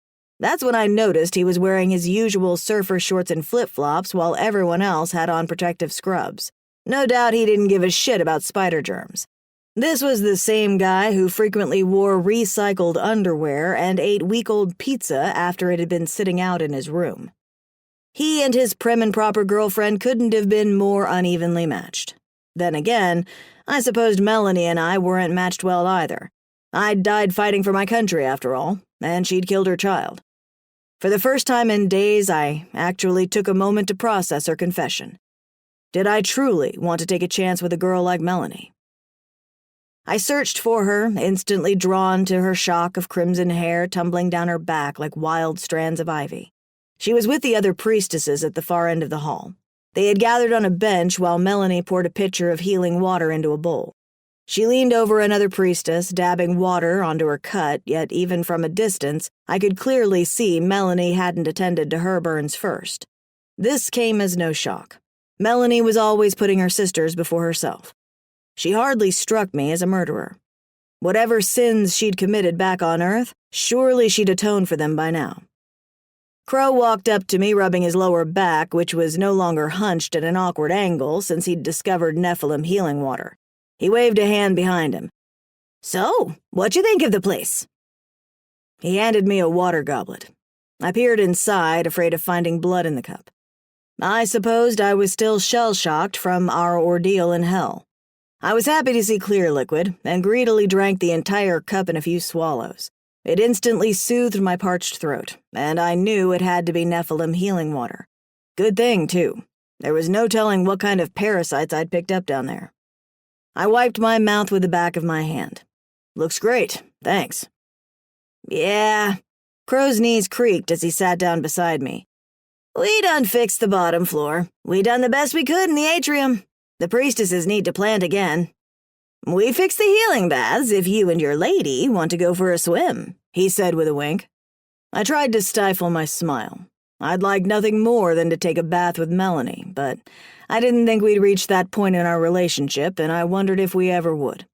Speaker 1: That's when I noticed he was wearing his usual surfer shorts and flip-flops while everyone else had on protective scrubs. No doubt he didn't give a shit about spider germs. This was the same guy who frequently wore recycled underwear and ate week-old pizza after it had been sitting out in his room. He and his prim and proper girlfriend couldn't have been more unevenly matched. Then again, I supposed Melanie and I weren't matched well either. I'd died fighting for my country, after all, and she'd killed her child. For the first time in days, I actually took a moment to process her confession. Did I truly want to take a chance with a girl like Melanie? I searched for her, instantly drawn to her shock of crimson hair tumbling down her back like wild strands of ivy. She was with the other priestesses at the far end of the hall. They had gathered on a bench while Melanie poured a pitcher of healing water into a bowl. She leaned over another priestess, dabbing water onto her cut, yet even from a distance, I could clearly see Melanie hadn't attended to her burns first. This came as no shock. Melanie was always putting her sisters before herself. She hardly struck me as a murderer. Whatever sins she'd committed back on Earth, surely she'd atoned for them by now. Crow walked up to me, rubbing his lower back, which was no longer hunched at an awkward angle since he'd discovered Nephilim healing water. He waved a hand behind him. So, what'd you think of the place? He handed me a water goblet. I peered inside, afraid of finding blood in the cup. I supposed I was still shell-shocked from our ordeal in hell. I was happy to see clear liquid, and greedily drank the entire cup in a few swallows. It instantly soothed my parched throat, and I knew it had to be Nephilim healing water. Good thing, too. There was no telling what kind of parasites I'd picked up down there. I wiped my mouth with the back of my hand. Looks great, thanks. Yeah. Crow's knees creaked as he sat down beside me. We done fixed the bottom floor. We done the best we could in the atrium. The priestesses need to plant again. We fixed the healing baths if you and your lady want to go for a swim, he said with a wink. I tried to stifle my smile. I'd like nothing more than to take a bath with Melanie, but I didn't think we'd reached that point in our relationship, and I wondered if we ever would.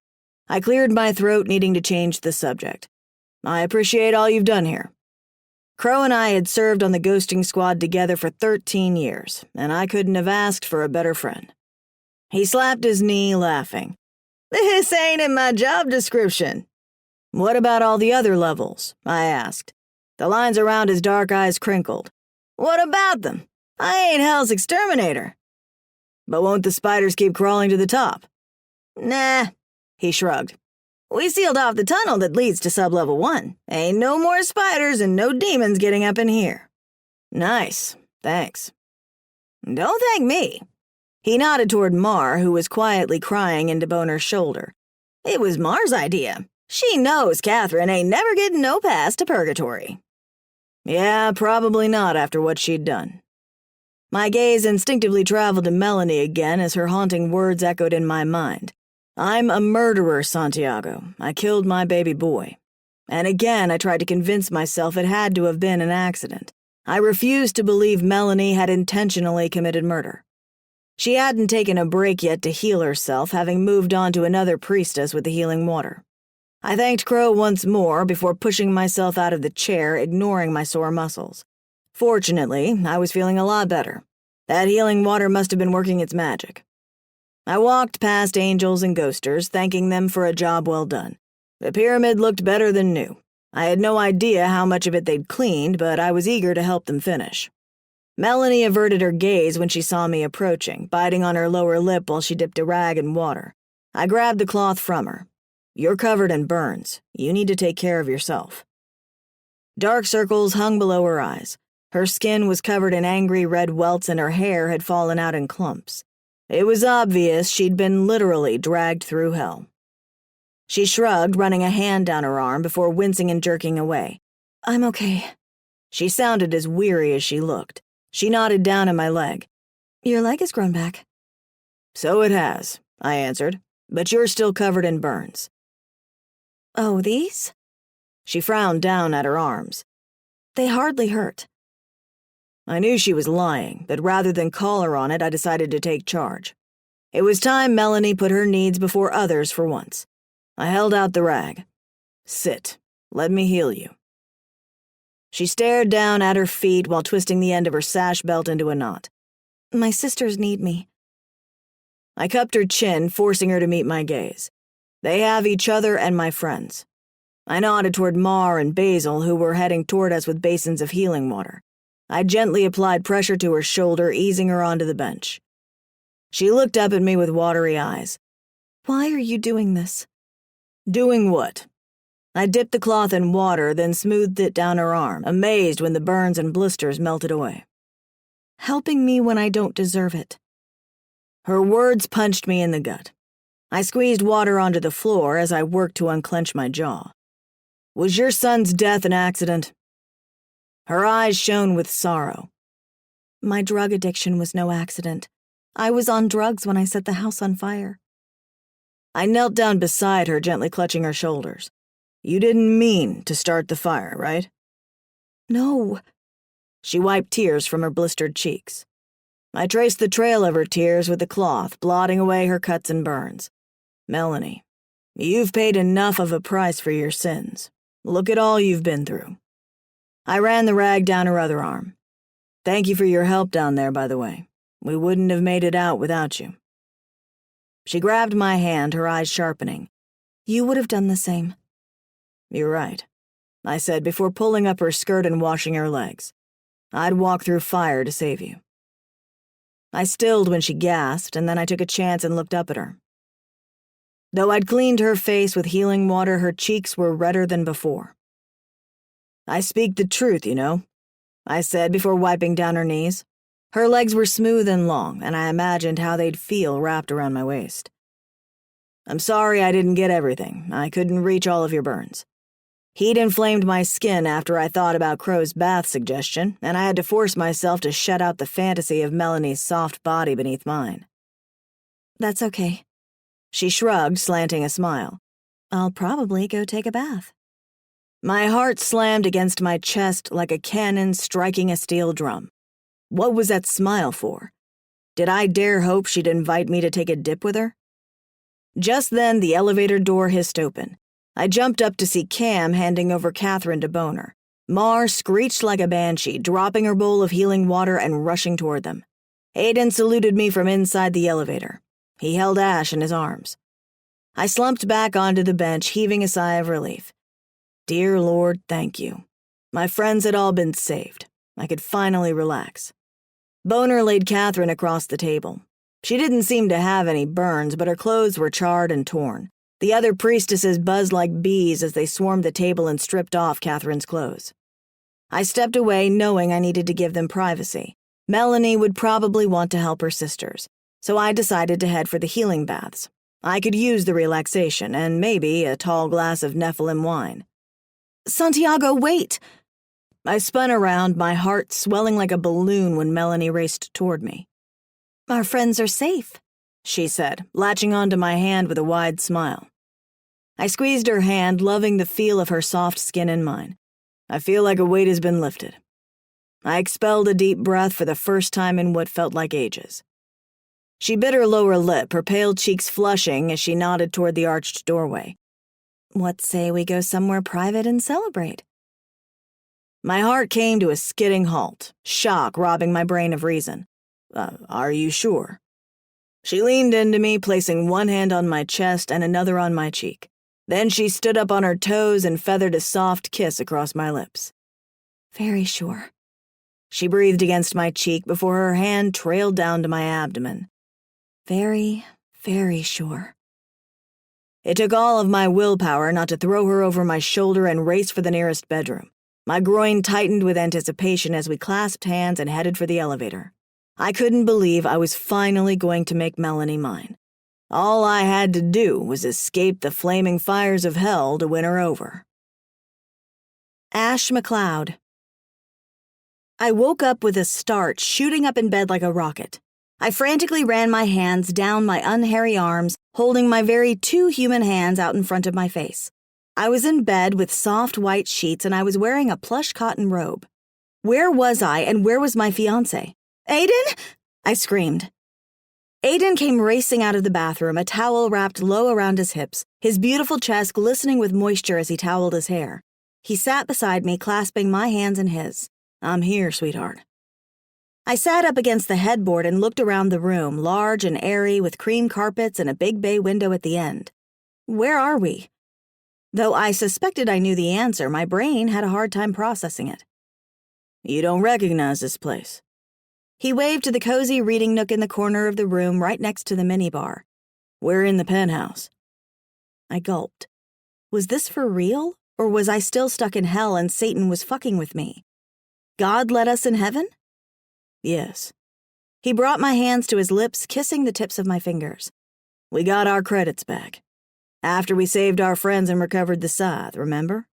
Speaker 1: I cleared my throat, needing to change the subject. I appreciate all you've done here. Crow and I had served on the ghosting squad together for 13 years, and I couldn't have asked for a better friend. He slapped his knee, laughing. This ain't in my job description. What about all the other levels? I asked. The lines around his dark eyes crinkled. What about them? I ain't hell's exterminator. But won't the spiders keep crawling to the top? Nah, he shrugged. We sealed off the tunnel that leads to sublevel 1. Ain't no more spiders and no demons getting up in here. Nice, thanks. Don't thank me. He nodded toward Mar, who was quietly crying into Boner's shoulder. It was Mar's idea. She knows Catherine ain't never getting no pass to purgatory. Yeah, probably not after what she'd done. My gaze instinctively traveled to Melanie again as her haunting words echoed in my mind. I'm a murderer, Santiago. I killed my baby boy. And again I tried to convince myself it had to have been an accident. I refused to believe Melanie had intentionally committed murder. She hadn't taken a break yet to heal herself, having moved on to another priestess with the healing water. I thanked Crow once more before pushing myself out of the chair, ignoring my sore muscles. Fortunately, I was feeling a lot better. That healing water must have been working its magic. I walked past angels and ghosters, thanking them for a job well done. The pyramid looked better than new. I had no idea how much of it they'd cleaned, but I was eager to help them finish. Melanie averted her gaze when she saw me approaching, biting on her lower lip while she dipped a rag in water. I grabbed the cloth from her. You're covered in burns. You need to take care of yourself. Dark circles hung below her eyes. Her skin was covered in angry red welts and her hair had fallen out in clumps. It was obvious she'd been literally dragged through hell. She shrugged, running a hand down her arm before wincing and jerking away. I'm okay. She sounded as weary as she looked. She nodded down at my leg. Your leg has grown back. So it has, I answered, but you're still covered in burns. Oh, these? She frowned down at her arms. They hardly hurt. I knew she was lying, but rather than call her on it, I decided to take charge. It was time Melanie put her needs before others for once. I held out the rag. Sit. Let me heal you. She stared down at her feet while twisting the end of her sash belt into a knot. My sisters need me. I cupped her chin, forcing her to meet my gaze. They have each other and my friends. I nodded toward Mar and Basil, who were heading toward us with basins of healing water. I gently applied pressure to her shoulder, easing her onto the bench. She looked up at me with watery eyes. Why are you doing this? Doing what? I dipped the cloth in water, then smoothed it down her arm, amazed when the burns and blisters melted away. Helping me when I don't deserve it. Her words punched me in the gut. I squeezed water onto the floor as I worked to unclench my jaw. Was your son's death an accident? Her eyes shone with sorrow. My drug addiction was no accident. I was on drugs when I set the house on fire. I knelt down beside her, gently clutching her shoulders. You didn't mean to start the fire, right? No. She wiped tears from her blistered cheeks. I traced the trail of her tears with the cloth, blotting away her cuts and burns. Melanie, you've paid enough of a price for your sins. Look at all you've been through. I ran the rag down her other arm. Thank you for your help down there, by the way. We wouldn't have made it out without you. She grabbed my hand, her eyes sharpening. You would have done the same. You're right, I said before pulling up her skirt and washing her legs. I'd walk through fire to save you. I stilled when she gasped, and then I took a chance and looked up at her. Though I'd cleaned her face with healing water, her cheeks were redder than before. I speak the truth, you know, I said before wiping down her knees. Her legs were smooth and long, and I imagined how they'd feel wrapped around my waist. I'm sorry I didn't get everything. I couldn't reach all of your burns. Heat inflamed my skin after I thought about Crow's bath suggestion, and I had to force myself to shut out the fantasy of Melanie's soft body beneath mine. That's okay. She shrugged, slanting a smile. I'll probably go take a bath. My heart slammed against my chest like a cannon striking a steel drum. What was that smile for? Did I dare hope she'd invite me to take a dip with her? Just then, the elevator door hissed open. I jumped up to see Cam handing over Catherine to Boner. Mar screeched like a banshee, dropping her bowl of healing water and rushing toward them. Aiden saluted me from inside the elevator. He held Ash in his arms. I slumped back onto the bench, heaving a sigh of relief. Dear Lord, thank you. My friends had all been saved. I could finally relax. Boner laid Catherine across the table. She didn't seem to have any burns, but her clothes were charred and torn. The other priestesses buzzed like bees as they swarmed the table and stripped off Catherine's clothes. I stepped away knowing I needed to give them privacy. Melanie would probably want to help her sisters, so I decided to head for the healing baths. I could use the relaxation and maybe a tall glass of Nephilim wine.
Speaker 2: Santiago, wait!
Speaker 1: I spun around, my heart swelling like a balloon when Melanie raced toward me.
Speaker 2: Our friends are safe,
Speaker 1: she said, latching onto my hand with a wide smile. I squeezed her hand, loving the feel of her soft skin in mine. I feel like a weight has been lifted. I expelled a deep breath for the first time in what felt like ages. She bit her lower lip, her pale cheeks flushing as she nodded toward the arched doorway.
Speaker 2: What say we go somewhere private and celebrate?
Speaker 1: My heart came to a skidding halt, shock robbing my brain of reason. Are you sure? She leaned into me, placing one hand on my chest and another on my cheek. Then she stood up on her toes and feathered a soft kiss across my lips.
Speaker 2: Very sure.
Speaker 1: She breathed against my cheek before her hand trailed down to my abdomen.
Speaker 2: Very, very sure.
Speaker 1: It took all of my willpower not to throw her over my shoulder and race for the nearest bedroom. My groin tightened with anticipation as we clasped hands and headed for the elevator. I couldn't believe I was finally going to make Melanie mine. All I had to do was escape the flaming fires of hell to win her over.
Speaker 2: Ash McLeod. I woke up with a start, shooting up in bed like a rocket. I frantically ran my hands down my unhairy arms, holding my very two human hands out in front of my face. I was in bed with soft white sheets and I was wearing a plush cotton robe. Where was I and where was my fiancé? Aiden? I screamed. Aiden came racing out of the bathroom, a towel wrapped low around his hips, his beautiful chest glistening with moisture as he toweled his hair. He sat beside me, clasping my hands in his.
Speaker 1: I'm here, sweetheart.
Speaker 2: I sat up against the headboard and looked around the room, large and airy, with cream carpets and a big bay window at the end. Where are we? Though I suspected I knew the answer, my brain had a hard time processing it.
Speaker 1: You don't recognize this place.
Speaker 2: He waved to the cozy reading nook in the corner of the room right next to the minibar.
Speaker 1: We're in the penthouse.
Speaker 2: I gulped. Was this for real, or was I still stuck in hell and Satan was fucking with me? God let us in heaven?
Speaker 1: Yes.
Speaker 2: He brought my hands to his lips, kissing the tips of my fingers.
Speaker 1: We got our credits back. After we saved our friends and recovered the scythe, remember?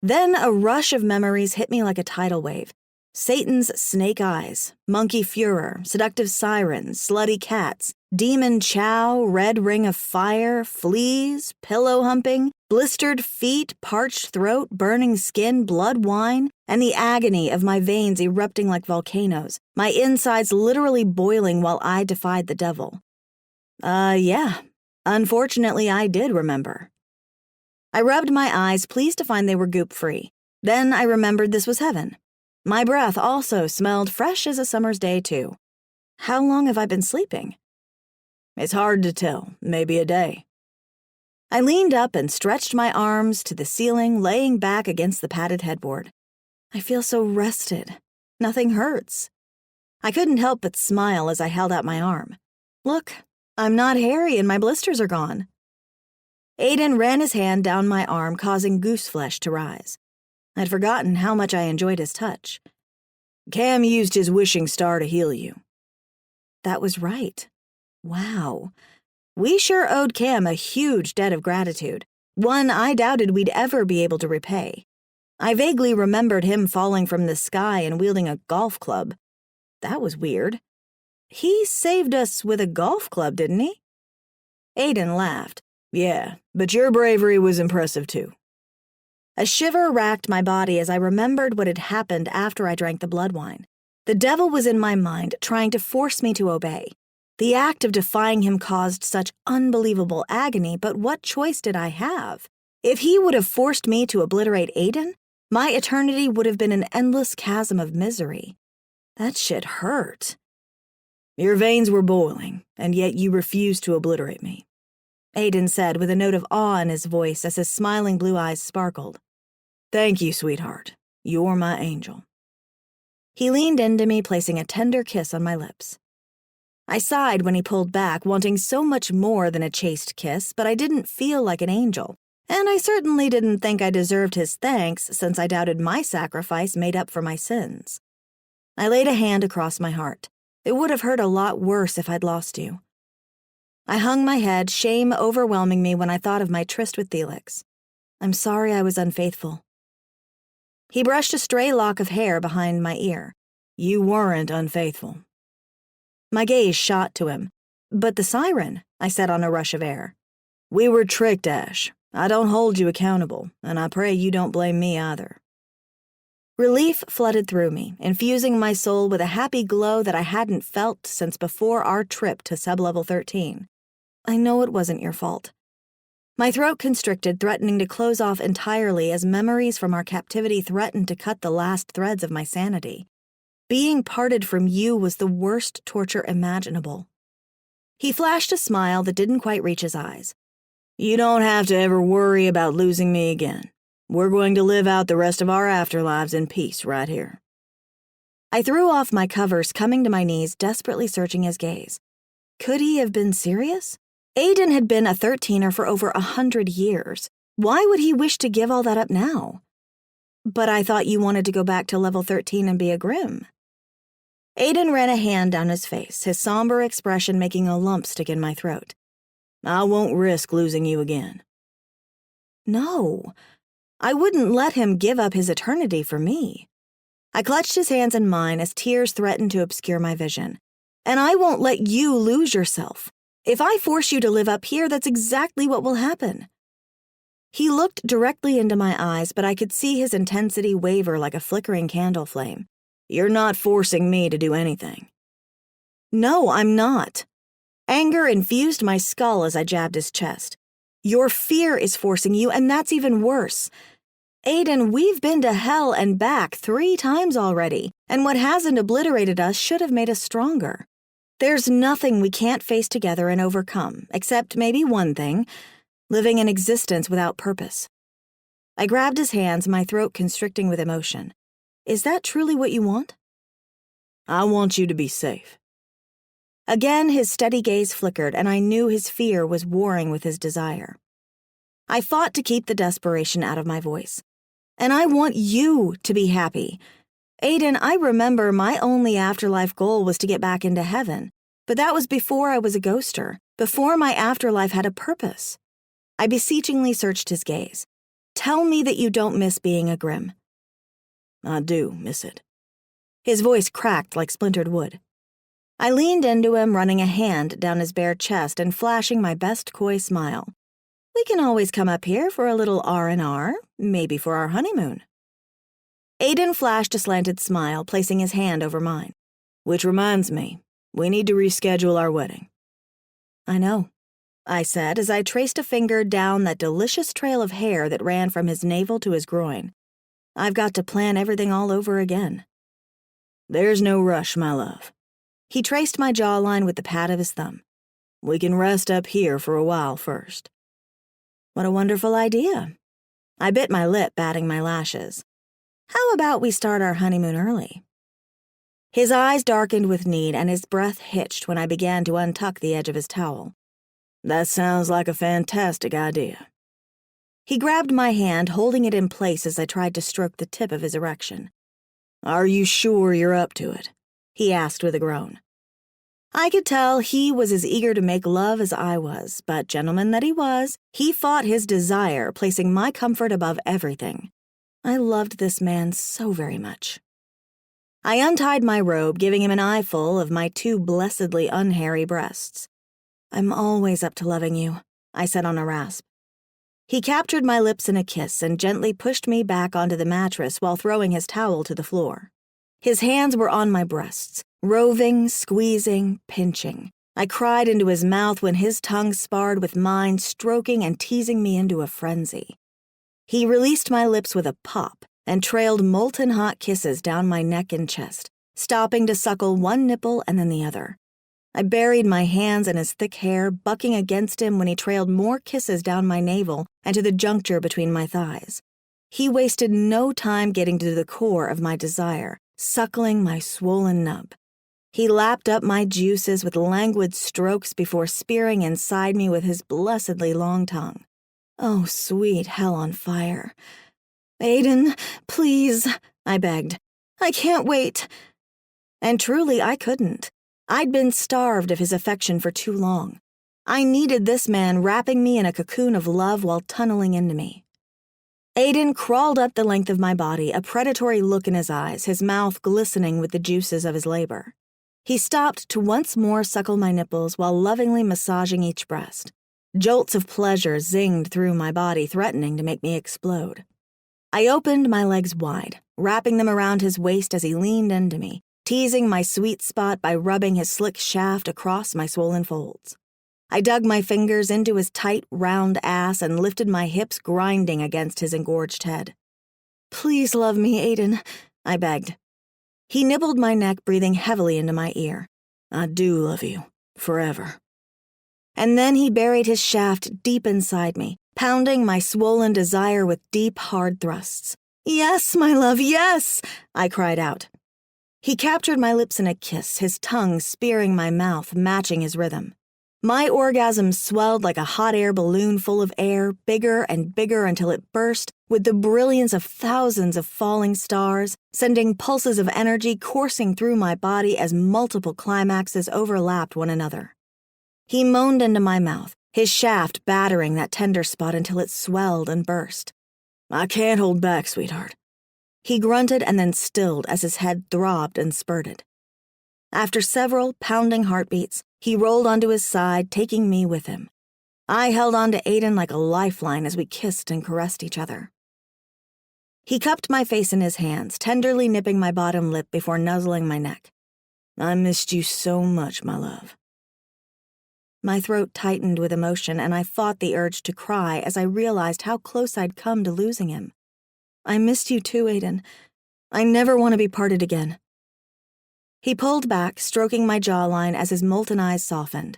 Speaker 2: Then a rush of memories hit me like a tidal wave. Satan's snake eyes, monkey furor, seductive sirens, slutty cats, demon chow, red ring of fire, fleas, pillow humping, blistered feet, parched throat, burning skin, blood wine, and the agony of my veins erupting like volcanoes, my insides literally boiling while I defied the devil. Yeah. Unfortunately, I did remember. I rubbed my eyes, pleased to find they were goop-free. Then I remembered this was heaven. My breath also smelled fresh as a summer's day, too. How long have I been sleeping?
Speaker 1: It's hard to tell, maybe a day.
Speaker 2: I leaned up and stretched my arms to the ceiling, laying back against the padded headboard. I feel so rested. Nothing hurts. I couldn't help but smile as I held out my arm. Look, I'm not hairy and my blisters are gone. Aiden ran his hand down my arm, causing goose flesh to rise. I'd forgotten how much I enjoyed his touch.
Speaker 1: Cam used his wishing star to heal you.
Speaker 2: That was right. Wow. We sure owed Cam a huge debt of gratitude, one I doubted we'd ever be able to repay. I vaguely remembered him falling from the sky and wielding a golf club. That was weird. He saved us with a golf club, didn't he? Aiden laughed.
Speaker 1: Yeah, but your bravery was impressive too.
Speaker 2: A shiver racked my body as I remembered what had happened after I drank the blood wine. The devil was in my mind, trying to force me to obey. The act of defying him caused such unbelievable agony, but what choice did I have? If he would have forced me to obliterate Aiden, my eternity would have been an endless chasm of misery. That shit hurt.
Speaker 1: Your veins were boiling, and yet you refused to obliterate me,
Speaker 2: Aiden said with a note of awe in his voice as his smiling blue eyes sparkled.
Speaker 1: Thank you, sweetheart. You're my angel.
Speaker 2: He leaned into me, placing a tender kiss on my lips. I sighed when he pulled back, wanting so much more than a chaste kiss, but I didn't feel like an angel, and I certainly didn't think I deserved his thanks since I doubted my sacrifice made up for my sins. I laid a hand across my heart. It would have hurt a lot worse if I'd lost you. I hung my head, shame overwhelming me when I thought of my tryst with Felix. I'm sorry I was unfaithful. He brushed a stray lock of hair behind my ear. You weren't unfaithful. My gaze shot to him. But the siren, I said on a rush of air. We were tricked, Ash. I don't hold you accountable, and I pray you don't blame me either. Relief flooded through me, infusing my soul with a happy glow that I hadn't felt since before our trip to Sublevel 13. I know it wasn't your fault. My throat constricted, threatening to close off entirely as memories from our captivity threatened to cut the last threads of my sanity. Being parted from you was the worst torture imaginable. He flashed a smile that didn't quite reach his eyes. You don't have to ever worry about losing me again. We're going to live out the rest of our afterlives in peace right here. I threw off my covers, coming to my knees, desperately searching his gaze. Could he have been serious? Aiden had been a 13er for over 100 years. Why would he wish to give all that up now? But I thought you wanted to go back to level 13 and be a Grimm. Aiden ran a hand down his face, his somber expression making a lump stick in my throat. I won't risk losing you again. No, I wouldn't let him give up his eternity for me. I clutched his hands in mine as tears threatened to obscure my vision. And I won't let you lose yourself. If I force you to live up here, that's exactly what will happen. He looked directly into my eyes, but I could see his intensity waver like a flickering candle flame. You're not forcing me to do anything. No, I'm not. Anger infused my skull as I jabbed his chest. Your fear is forcing you, and that's even worse. Aiden, we've been to hell and back 3 times already, and what hasn't obliterated us should have made us stronger. There's nothing we can't face together and overcome, except maybe one thing, living an existence without purpose. I grabbed his hands, my throat constricting with emotion. Is that truly what you want? I want you to be safe. Again, his steady gaze flickered, and I knew his fear was warring with his desire. I fought to keep the desperation out of my voice. And I want you to be happy. Aiden, I remember my only afterlife goal was to get back into heaven, but that was before I was a ghoster, before my afterlife had a purpose. I beseechingly searched his gaze. Tell me that you don't miss being a Grimm. I do miss it. His voice cracked like splintered wood. I leaned into him, running a hand down his bare chest and flashing my best coy smile. We can always come up here for a little R&R, maybe for our honeymoon. Aiden flashed a slanted smile, placing his hand over mine. Which reminds me, we need to reschedule our wedding. I know, I said as I traced a finger down that delicious trail of hair that ran from his navel to his groin. I've got to plan everything all over again. There's no rush, my love. He traced my jawline with the pat of his thumb. We can rest up here for a while first. What a wonderful idea. I bit my lip, batting my lashes. How about we start our honeymoon early? His eyes darkened with need and his breath hitched when I began to untuck the edge of his towel. That sounds like a fantastic idea. He grabbed my hand, holding it in place as I tried to stroke the tip of his erection. Are you sure you're up to it? He asked with a groan. I could tell he was as eager to make love as I was, but gentleman that he was, he fought his desire, placing my comfort above everything. I loved this man so very much. I untied my robe, giving him an eyeful of my 2 blessedly unhairy breasts. I'm always up to loving you, I said on a rasp. He captured my lips in a kiss and gently pushed me back onto the mattress while throwing his towel to the floor. His hands were on my breasts, roving, squeezing, pinching. I cried into his mouth when his tongue sparred with mine, stroking and teasing me into a frenzy. He released my lips with a pop and trailed molten hot kisses down my neck and chest, stopping to suckle one nipple and then the other. I buried my hands in his thick hair, bucking against him when he trailed more kisses down my navel and to the juncture between my thighs. He wasted no time getting to the core of my desire, suckling my swollen nub. He lapped up my juices with languid strokes before spearing inside me with his blessedly long tongue. Oh, sweet hell on fire. "Aiden, please," I begged. "I can't wait." And truly, I couldn't. I'd been starved of his affection for too long. I needed this man wrapping me in a cocoon of love while tunneling into me. Aiden crawled up the length of my body, a predatory look in his eyes, his mouth glistening with the juices of his labor. He stopped to once more suckle my nipples while lovingly massaging each breast. Jolts of pleasure zinged through my body, threatening to make me explode. I opened my legs wide, wrapping them around his waist as he leaned into me, teasing my sweet spot by rubbing his slick shaft across my swollen folds. I dug my fingers into his tight, round ass and lifted my hips, grinding against his engorged head. "Please love me, Aiden," I begged. He nibbled my neck, breathing heavily into my ear. "I do love you, forever." And then he buried his shaft deep inside me, pounding my swollen desire with deep, hard thrusts. "Yes, my love, yes!" I cried out. He captured my lips in a kiss, his tongue spearing my mouth, matching his rhythm. My orgasm swelled like a hot air balloon full of air, bigger and bigger until it burst with the brilliance of thousands of falling stars, sending pulses of energy coursing through my body as multiple climaxes overlapped one another. He moaned into my mouth, his shaft battering that tender spot until it swelled and burst. "I can't hold back, sweetheart." He grunted and then stilled as his head throbbed and spurted. After several pounding heartbeats, he rolled onto his side, taking me with him. I held on to Aiden like a lifeline as we kissed and caressed each other. He cupped my face in his hands, tenderly nipping my bottom lip before nuzzling my neck. "I missed you so much, my love." My throat tightened with emotion, and I fought the urge to cry as I realized how close I'd come to losing him. "I missed you too, Aiden. I never want to be parted again." He pulled back, stroking my jawline as his molten eyes softened.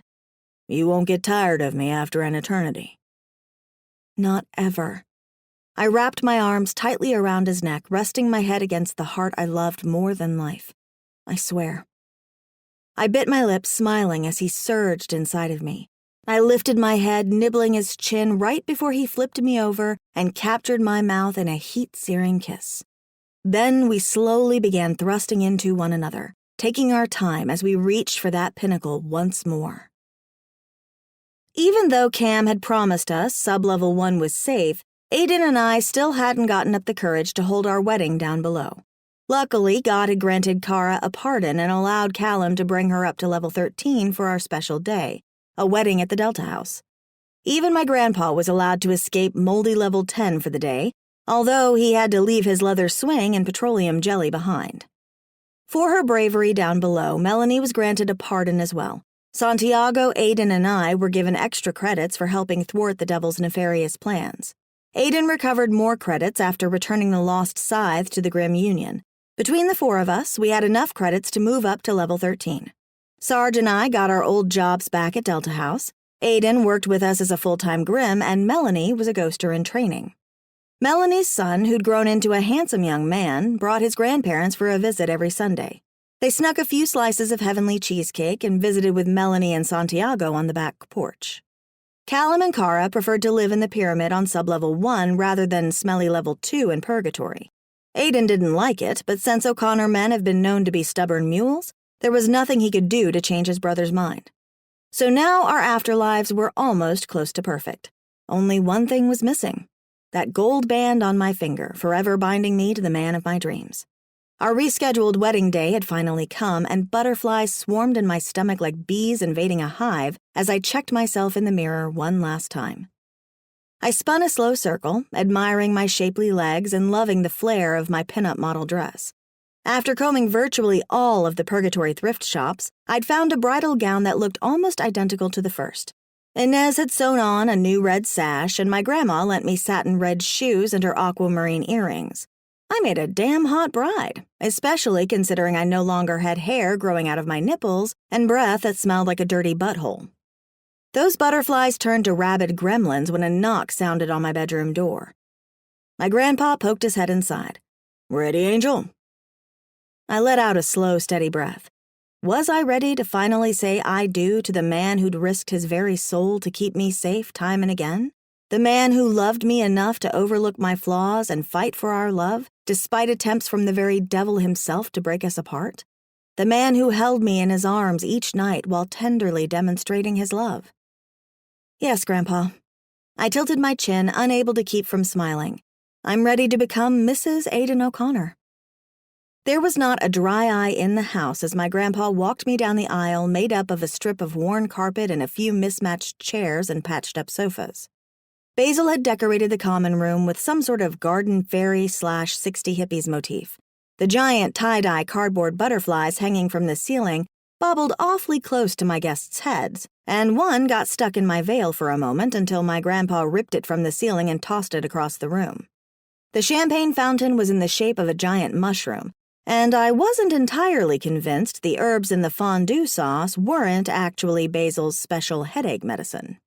Speaker 2: "You won't get tired of me after an eternity." Not ever. I wrapped my arms tightly around his neck, resting my head against the heart I loved more than life. I swear. I bit my lips, smiling as he surged inside of me. I lifted my head, nibbling his chin right before he flipped me over and captured my mouth in a heat-searing kiss. Then we slowly began thrusting into one another, taking our time as we reached for that pinnacle once more. Even though Cam had promised us Sub-Level 1 was safe, Aiden and I still hadn't gotten up the courage to hold our wedding down below. Luckily, God had granted Kara a pardon and allowed Callum to bring her up to Level 13 for our special day, a wedding at the Delta House. Even my grandpa was allowed to escape moldy Level 10 for the day, although he had to leave his leather swing and petroleum jelly behind. For her bravery down below, Melanie was granted a pardon as well. Santiago, Aiden, and I were given extra credits for helping thwart the devil's nefarious plans. Aiden recovered more credits after returning the lost scythe to the Grim Union. Between the four of us, we had enough credits to move up to Level 13. Sarge and I got our old jobs back at Delta House. Aiden worked with us as a full-time Grim, and Melanie was a ghoster in training. Melanie's son, who'd grown into a handsome young man, brought his grandparents for a visit every Sunday. They snuck a few slices of heavenly cheesecake and visited with Melanie and Santiago on the back porch. Callum and Kara preferred to live in the pyramid on Sub-Level 1 rather than smelly Level 2 in Purgatory. Aiden didn't like it, but since O'Connor men have been known to be stubborn mules, there was nothing he could do to change his brother's mind. So now our afterlives were almost close to perfect. Only one thing was missing. That gold band on my finger, forever binding me to the man of my dreams. Our rescheduled wedding day had finally come, and butterflies swarmed in my stomach like bees invading a hive as I checked myself in the mirror one last time. I spun a slow circle, admiring my shapely legs and loving the flare of my pinup model dress. After combing virtually all of the Purgatory thrift shops, I'd found a bridal gown that looked almost identical to the first. Inez had sewn on a new red sash, and my grandma lent me satin red shoes and her aquamarine earrings. I made a damn hot bride, especially considering I no longer had hair growing out of my nipples and breath that smelled like a dirty butthole. Those butterflies turned to rabid gremlins when a knock sounded on my bedroom door. My grandpa poked his head inside. "Ready, Angel?" I let out a slow, steady breath. Was I ready to finally say I do to the man who'd risked his very soul to keep me safe time and again? The man who loved me enough to overlook my flaws and fight for our love, despite attempts from the very devil himself to break us apart? The man who held me in his arms each night while tenderly demonstrating his love? Yes, Grandpa. I tilted my chin, unable to keep from smiling. I'm ready to become Mrs. Aidan O'Connor. There was not a dry eye in the house as my grandpa walked me down the aisle made up of a strip of worn carpet and a few mismatched chairs and patched-up sofas. Basil had decorated the common room with some sort of garden fairy/60 hippies motif. The giant tie-dye cardboard butterflies hanging from the ceiling bobbled awfully close to my guests' heads, and one got stuck in my veil for a moment until my grandpa ripped it from the ceiling and tossed it across the room. The champagne fountain was in the shape of a giant mushroom, and I wasn't entirely convinced the herbs in the fondue sauce weren't actually Basil's special headache medicine.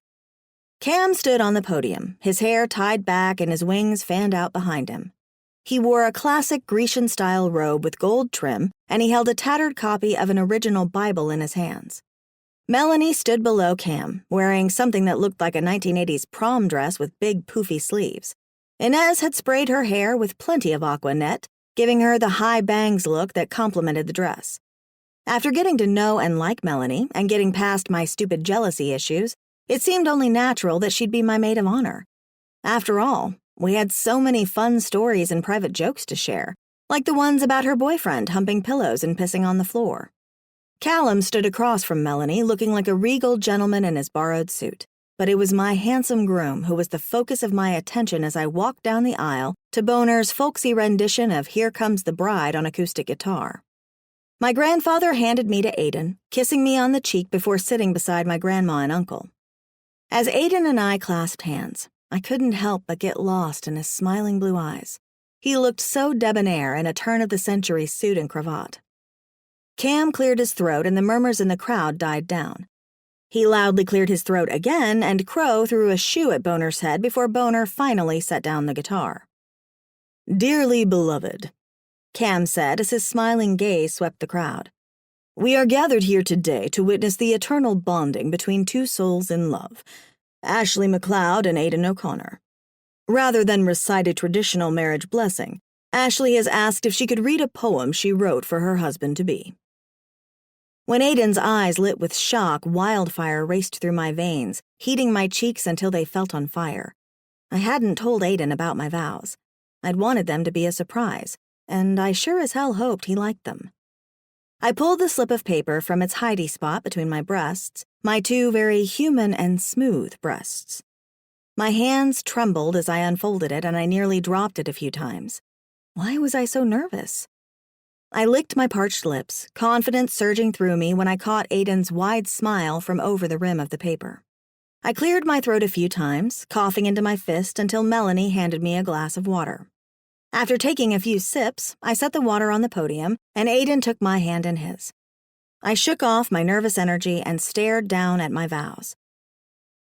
Speaker 2: Cam stood on the podium, his hair tied back and his wings fanned out behind him. He wore a classic Grecian-style robe with gold trim, and he held a tattered copy of an original Bible in his hands. Melanie stood below Cam, wearing something that looked like a 1980s prom dress with big poofy sleeves. Inez had sprayed her hair with plenty of aqua net, giving her the high bangs look that complemented the dress. After getting to know and like Melanie, and getting past my stupid jealousy issues, it seemed only natural that she'd be my maid of honor. After all, we had so many fun stories and private jokes to share, like the ones about her boyfriend humping pillows and pissing on the floor. Callum stood across from Melanie, looking like a regal gentleman in his borrowed suit, but it was my handsome groom who was the focus of my attention as I walked down the aisle to Boner's folksy rendition of Here Comes the Bride on acoustic guitar. My grandfather handed me to Aidan, kissing me on the cheek before sitting beside my grandma and uncle. As Aidan and I clasped hands, I couldn't help but get lost in his smiling blue eyes. He looked so debonair in a turn-of-the-century suit and cravat. Cam cleared his throat and the murmurs in the crowd died down. He loudly cleared his throat again, and Crow threw a shoe at Boner's head before Boner finally set down the guitar. "Dearly beloved," Cam said as his smiling gaze swept the crowd, "we are gathered here today to witness the eternal bonding between two souls in love, Ashley MacLeod and Aidan O'Connor. Rather than recite a traditional marriage blessing, Ashley has asked if she could read a poem she wrote for her husband-to-be." When Aidan's eyes lit with shock, wildfire raced through my veins, heating my cheeks until they felt on fire. I hadn't told Aidan about my vows. I'd wanted them to be a surprise, and I sure as hell hoped he liked them. I pulled the slip of paper from its hidey spot between my breasts, my two very human and smooth breasts. My hands trembled as I unfolded it, and I nearly dropped it a few times. Why was I so nervous? I licked my parched lips, confidence surging through me when I caught Aidan's wide smile from over the rim of the paper. I cleared my throat a few times, coughing into my fist until Melanie handed me a glass of water. After taking a few sips, I set the water on the podium, and Aidan took my hand in his. I shook off my nervous energy and stared down at my vows.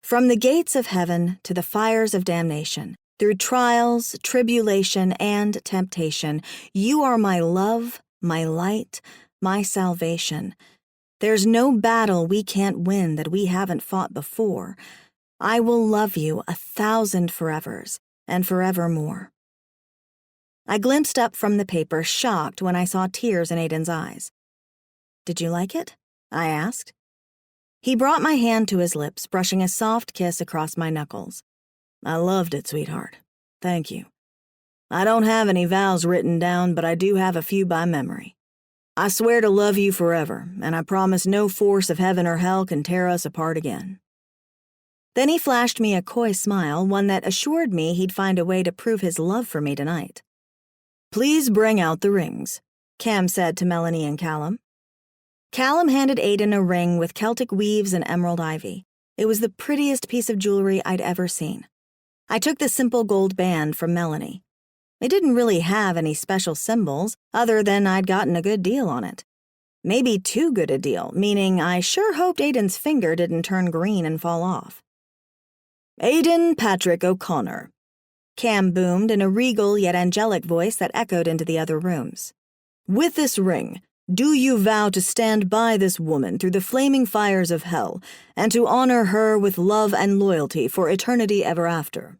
Speaker 2: From the gates of heaven to the fires of damnation, through trials, tribulation, and temptation, you are my love, my light, my salvation. There's no battle we can't win that we haven't fought before. I will love you 1,000 forevers, and forevermore. I glimpsed up from the paper, shocked when I saw tears in Aidan's eyes. "Did you like it?" I asked. He brought my hand to his lips, brushing a soft kiss across my knuckles. "I loved it, sweetheart. Thank you. I don't have any vows written down, but I do have a few by memory. I swear to love you forever, and I promise no force of heaven or hell can tear us apart again." Then he flashed me a coy smile, one that assured me he'd find a way to prove his love for me tonight. "Please bring out the rings," Cam said to Melanie and Callum. Callum handed Aidan a ring with Celtic weaves and emerald ivy. It was the prettiest piece of jewelry I'd ever seen. I took the simple gold band from Melanie. It didn't really have any special symbols, other than I'd gotten a good deal on it. Maybe too good a deal, meaning I sure hoped Aidan's finger didn't turn green and fall off. "Aidan Patrick O'Connor," Cam boomed in a regal yet angelic voice that echoed into the other rooms. "With this ring,
Speaker 1: Do you vow to stand by this woman through the flaming fires of hell, and to honor her with love and loyalty for eternity ever after?"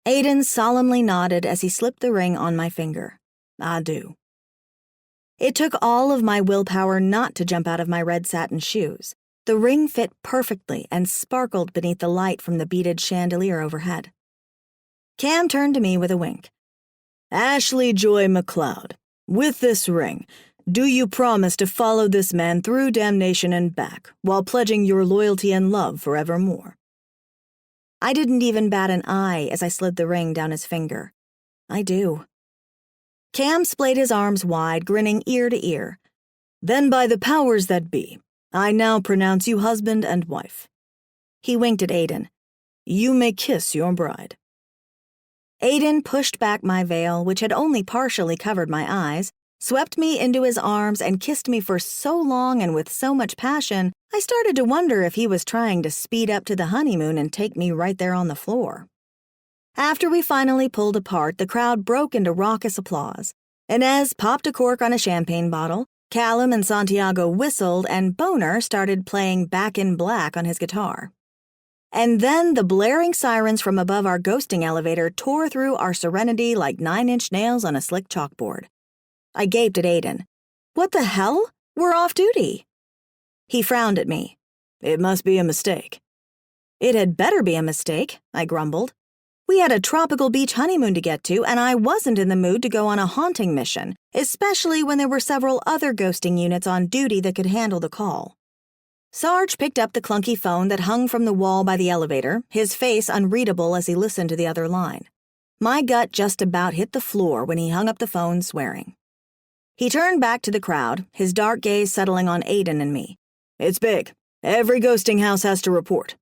Speaker 2: Aiden solemnly nodded as he slipped the ring on my finger.
Speaker 1: "I do."
Speaker 2: It took all of my willpower not to jump out of my red satin shoes. The ring fit perfectly and sparkled beneath the light from the beaded chandelier overhead.
Speaker 1: Cam turned to me with a wink. "Ashley Joy McLeod, with this ring, do you promise to follow this man through damnation and back, while pledging your loyalty and love forevermore?"
Speaker 2: I didn't even bat an eye as I slid the ring down his finger. "I do."
Speaker 1: Cam splayed his arms wide, grinning ear to ear. "Then by the powers that be, I now pronounce you husband and wife."
Speaker 2: He winked at Aiden.
Speaker 1: "You may kiss your bride."
Speaker 2: Aiden pushed back my veil, which had only partially covered my eyes, swept me into his arms, and kissed me for so long and with so much passion, I started to wonder if he was trying to speed up to the honeymoon and take me right there on the floor. After we finally pulled apart, the crowd broke into raucous applause. Inez popped a cork on a champagne bottle, Callum and Santiago whistled, and Boner started playing Back in Black on his guitar. And then the blaring sirens from above our ghosting elevator tore through our serenity like 9-inch nails on a slick chalkboard. I gaped at Aiden. "What the hell? We're off duty." He frowned at me.
Speaker 1: "It must be a mistake."
Speaker 2: "It had better be a mistake," I grumbled. "We had a tropical beach honeymoon to get to, and I wasn't in the mood to go on a haunting mission, especially when there were several other ghosting units on duty that could handle the call." Sarge picked up the clunky phone that hung from the wall by the elevator, his face unreadable as he listened to the other line. My gut just about hit the floor when he hung up the phone, swearing. He turned back to the crowd, his dark gaze settling on Aiden and me.
Speaker 1: "It's big. Every ghosting house has to report."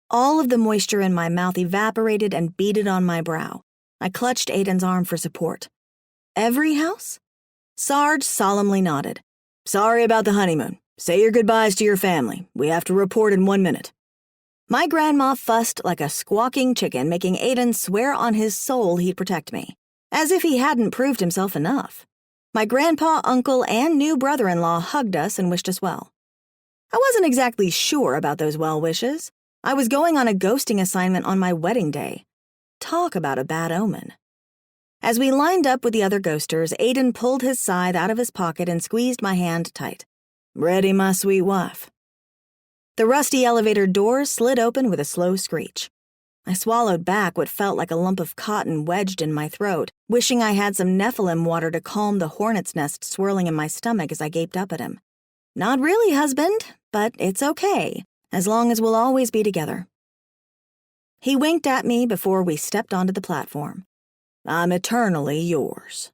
Speaker 2: All of the moisture in my mouth evaporated and beaded on my brow. I clutched Aiden's arm for support. "Every house?"
Speaker 1: Sarge solemnly nodded. "Sorry about the honeymoon. Say your goodbyes to your family. We have to report in 1 minute."
Speaker 2: My grandma fussed like a squawking chicken, making Aiden swear on his soul he'd protect me, as if he hadn't proved himself enough. My grandpa, uncle, and new brother-in-law hugged us and wished us well. I wasn't exactly sure about those well wishes. I was going on a ghosting assignment on my wedding day. Talk about a bad omen. As we lined up with the other ghosters, Aiden pulled his scythe out of his pocket and squeezed my hand tight. "Ready, my sweet wife?" The rusty elevator doors slid open with a slow screech. I swallowed back what felt like a lump of cotton wedged in my throat, wishing I had some Nephilim water to calm the hornet's nest swirling in my stomach as I gaped up at him. "Not really, husband, but it's okay, as long as we'll always be together." He winked at me before we stepped onto the platform. "I'm eternally yours."